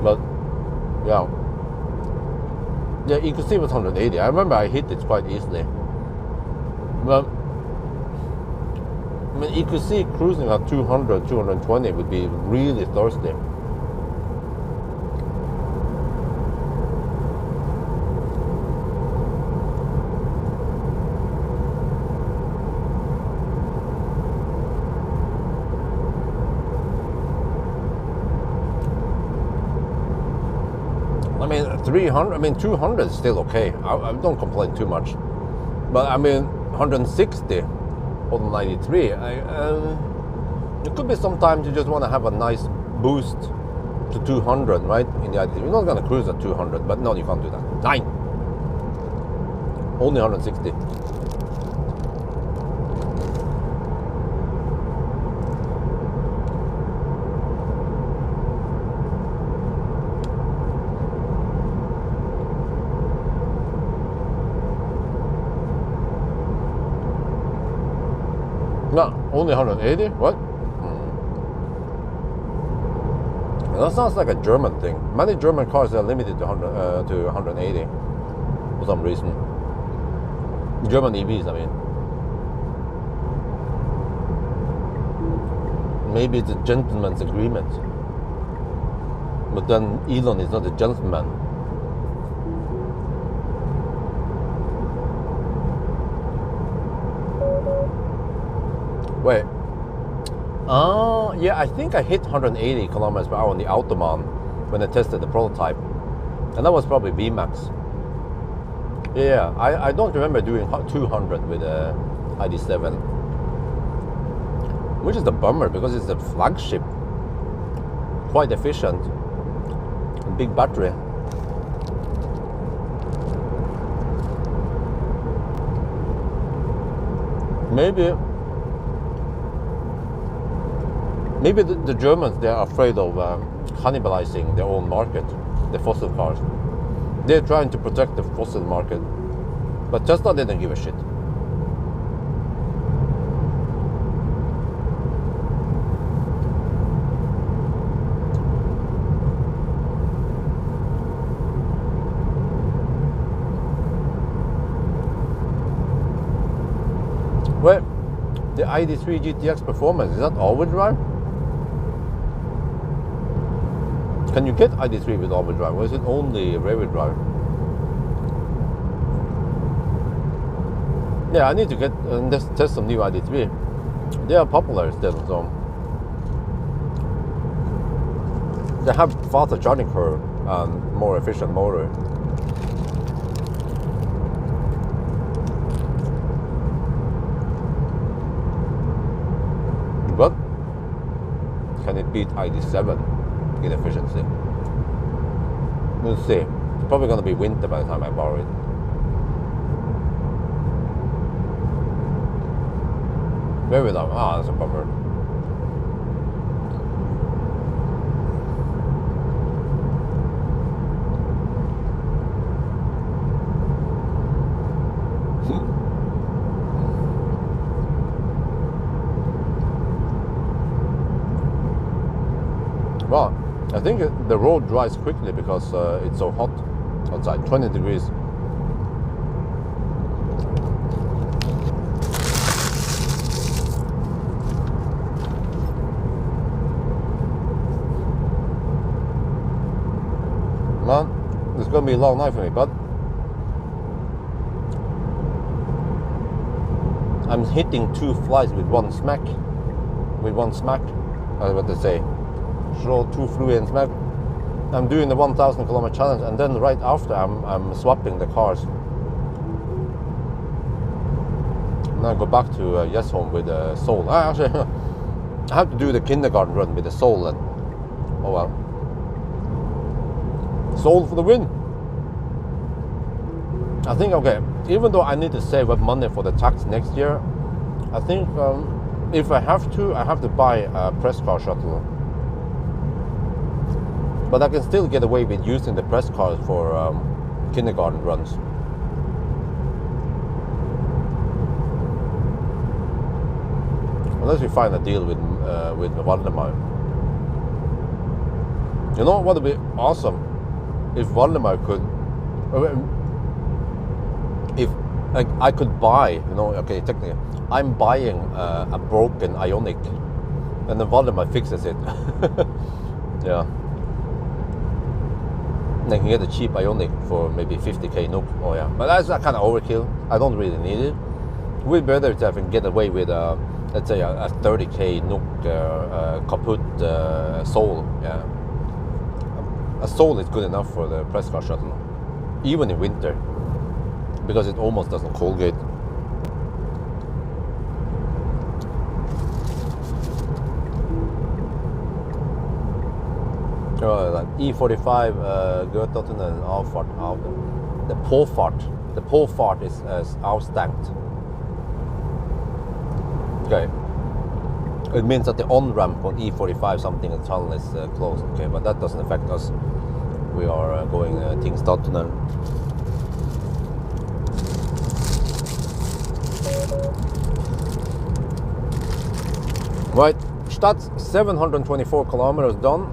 But yeah, you could see it was 180. I remember I hit it quite easily. But I mean, you could see cruising at 200, 220 would be really thirsty. I mean, 300, I mean, 200 is still okay. I don't complain too much. But I mean, 160 on the 93, it could be sometimes you just want to have a nice boost to 200, right? In the ID3. You're not going to cruise at 200, but no, you can't do that. 9! Only 160. No, only 180? What? That sounds like a German thing. Many German cars are limited to 180 for some reason. German EVs, I mean. Maybe it's a gentleman's agreement. But then Elon is not a gentleman. Wait. Yeah, I think I hit 180 kilometers per hour on the Autobahn when I tested the prototype. And that was probably VMAX. Yeah, I don't remember doing 200 with a ID7. Which is a bummer because it's a flagship. Quite efficient. Big battery. Maybe the Germans, they are afraid of cannibalizing their own market, the fossil cars. They're trying to protect the fossil market, but Tesla didn't give a shit. Well, the ID3 GTX Performance, is that all-wheel drive? Can you get ID3 with all-wheel drive, or is it only rear-wheel drive? Yeah, I need to get and test some new ID3. They are popular still, so they have faster charging curve and more efficient motor. But can it beat ID7 in efficiency? We'll see. It's probably going to be winter by the time I borrow it. Very long. Ah, that's a bummer. Well, I think the road dries quickly because it's so hot outside, 20 degrees. Man, it's going to be a long night for me, but I'm hitting 2 flies with one smack. With one smack, that's what they say. Throw 2 fluid and smack. I'm doing the 1,000 kilometer challenge, and then right after I'm swapping the cars. And I go back to Home with the Soul. Actually, I have to do the kindergarten run with the Soul then. Oh well. Soul for the win. I think, okay, even though I need to save up money for the tax next year, I think if I have to buy a press car shuttle. But I can still get away with using the press cars for kindergarten runs. Unless we find a deal with Valdemar. You know what would be awesome? If Valdemar could, if I could buy, you know, okay, technically, I'm buying a broken Ionic, and then Valdemar fixes it. Yeah. And I can get a cheap Ionic for maybe 50k NOK. Oh yeah, but that's kind of overkill. I don't really need it. It would be better if I can get away with let's say a 30k NOK kaput Soul. Yeah. A Soul is good enough for the press car shuttle, even in winter, because it almost doesn't Colgate. Like E45 Götterten and avfart av the påfart is avstengt. Okay, it means that the on-ramp on E45 something in tunnel is closed. Okay, but that doesn't affect us. We are going Tingstadtunnel. Right, Stadt 724 kilometers done,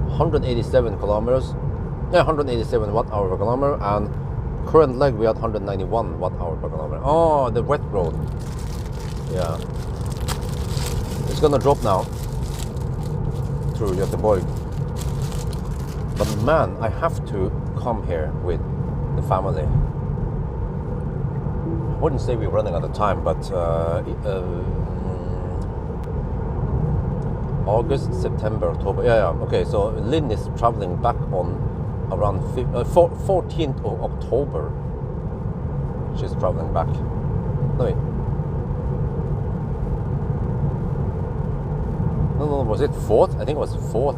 187 kilometers, 187 watt-hour per kilometer, and current leg we had 191 watt-hour per kilometer. Oh, the wet road. Yeah. It's gonna drop now through Göteborg. But man, I have to come here with the family. I wouldn't say we're running out of time, but August, September, October. Yeah. Okay, so Lynn is traveling back on around 14th of October. She's traveling back. No, wait. No, was it 4th? I think it was 4th.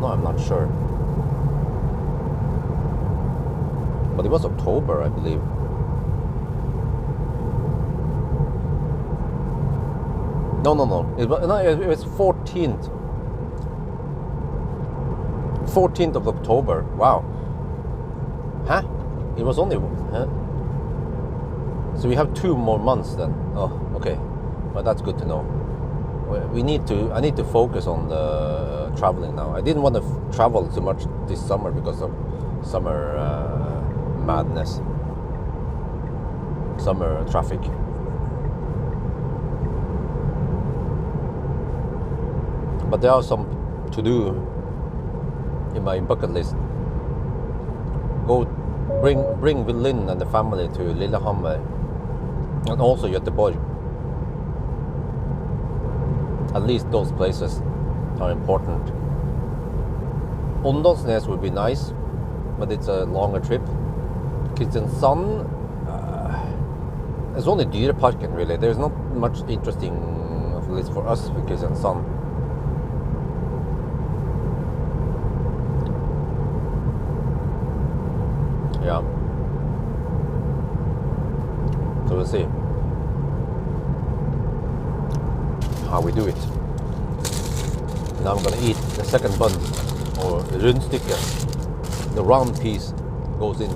No, I'm not sure. But it was October, I believe. No. It was 14th. 14th of October. Wow. Huh? It was only... Huh? So we have 2 more months then. Oh, okay. Well, that's good to know. I need to focus on the traveling now. I didn't want to travel too much this summer because of summer madness. Summer traffic. But there are some to do in my bucket list. Go bring Lynn and the family to Lillehammer and also Göteborg. At least those places are important. Åndalsnes would be nice, but it's a longer trip. Kristiansand, it's only Dyreparken really. There's not much interesting of a list for us with Kristiansand. Yeah. So we'll see how we do it. Now I'm gonna eat the second bun, or rundstykke. The round piece goes in.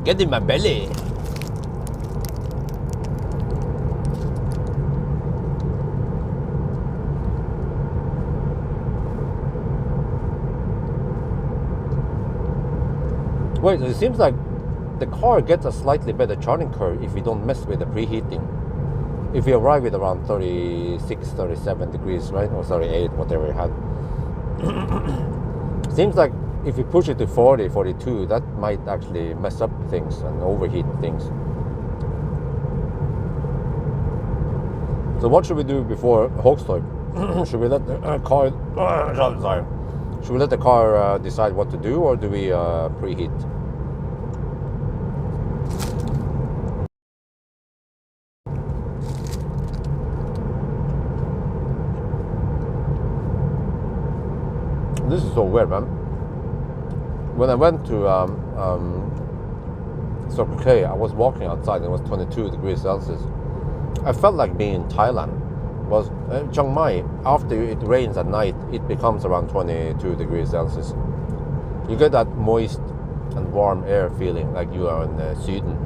Get in my belly. Wait, it seems like the car gets a slightly better charging curve if we don't mess with the preheating. If we arrive at around 36, 37 degrees, right? Or 38, whatever we had. Seems like if we push it to 40, 42, that might actually mess up things and overheat things. So what should we do before Håkstøy? Should we let the car... sorry. Should we let the car decide what to do, or do we preheat? This is so weird, man. When I went to Circle K, I was walking outside and it was 22 degrees Celsius. I felt like being in Thailand. Was Chiang Mai, after it rains at night, it becomes around 22 degrees Celsius. You get that moist and warm air feeling like you are in Sweden.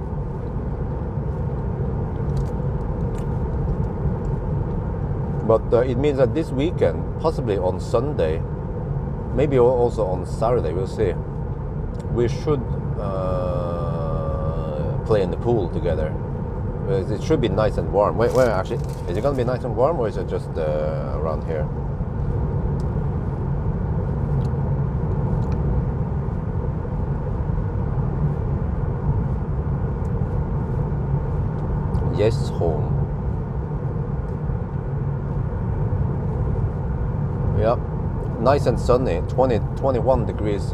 But it means that this weekend, possibly on Sunday, maybe also on Saturday, we'll see, we should play in the pool together. It should be nice and warm. Wait, actually, is it gonna be nice and warm, or is it just around here? Yes, home. Yep, nice and sunny. 21 degrees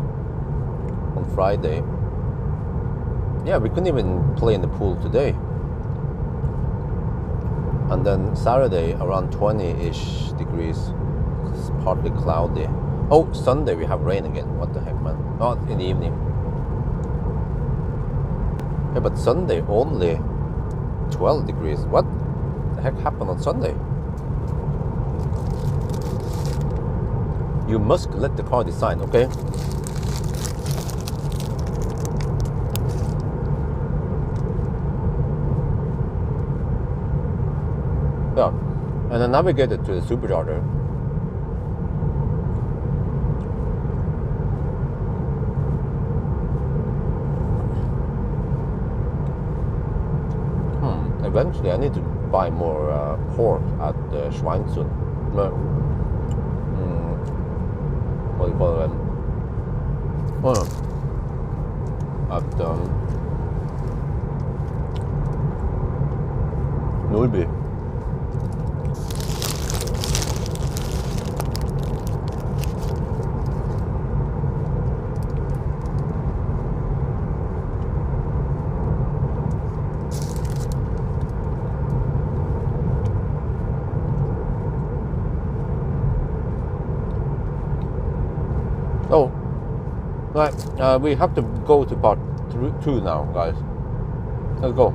on Friday. Yeah, we couldn't even play in the pool today. And then Saturday around 20-ish degrees. It's partly cloudy. Oh, Sunday we have rain again. What the heck, man? Not in the evening. Yeah, but Sunday only 12 degrees. What the heck happened on Sunday? You must let the car decide, okay? Yeah, And I navigated to the supercharger. Eventually I need to buy more pork at Schweinsund. What do you call them? At Nordby. Oh, right. We have to go to part 2 now, guys. Let's go.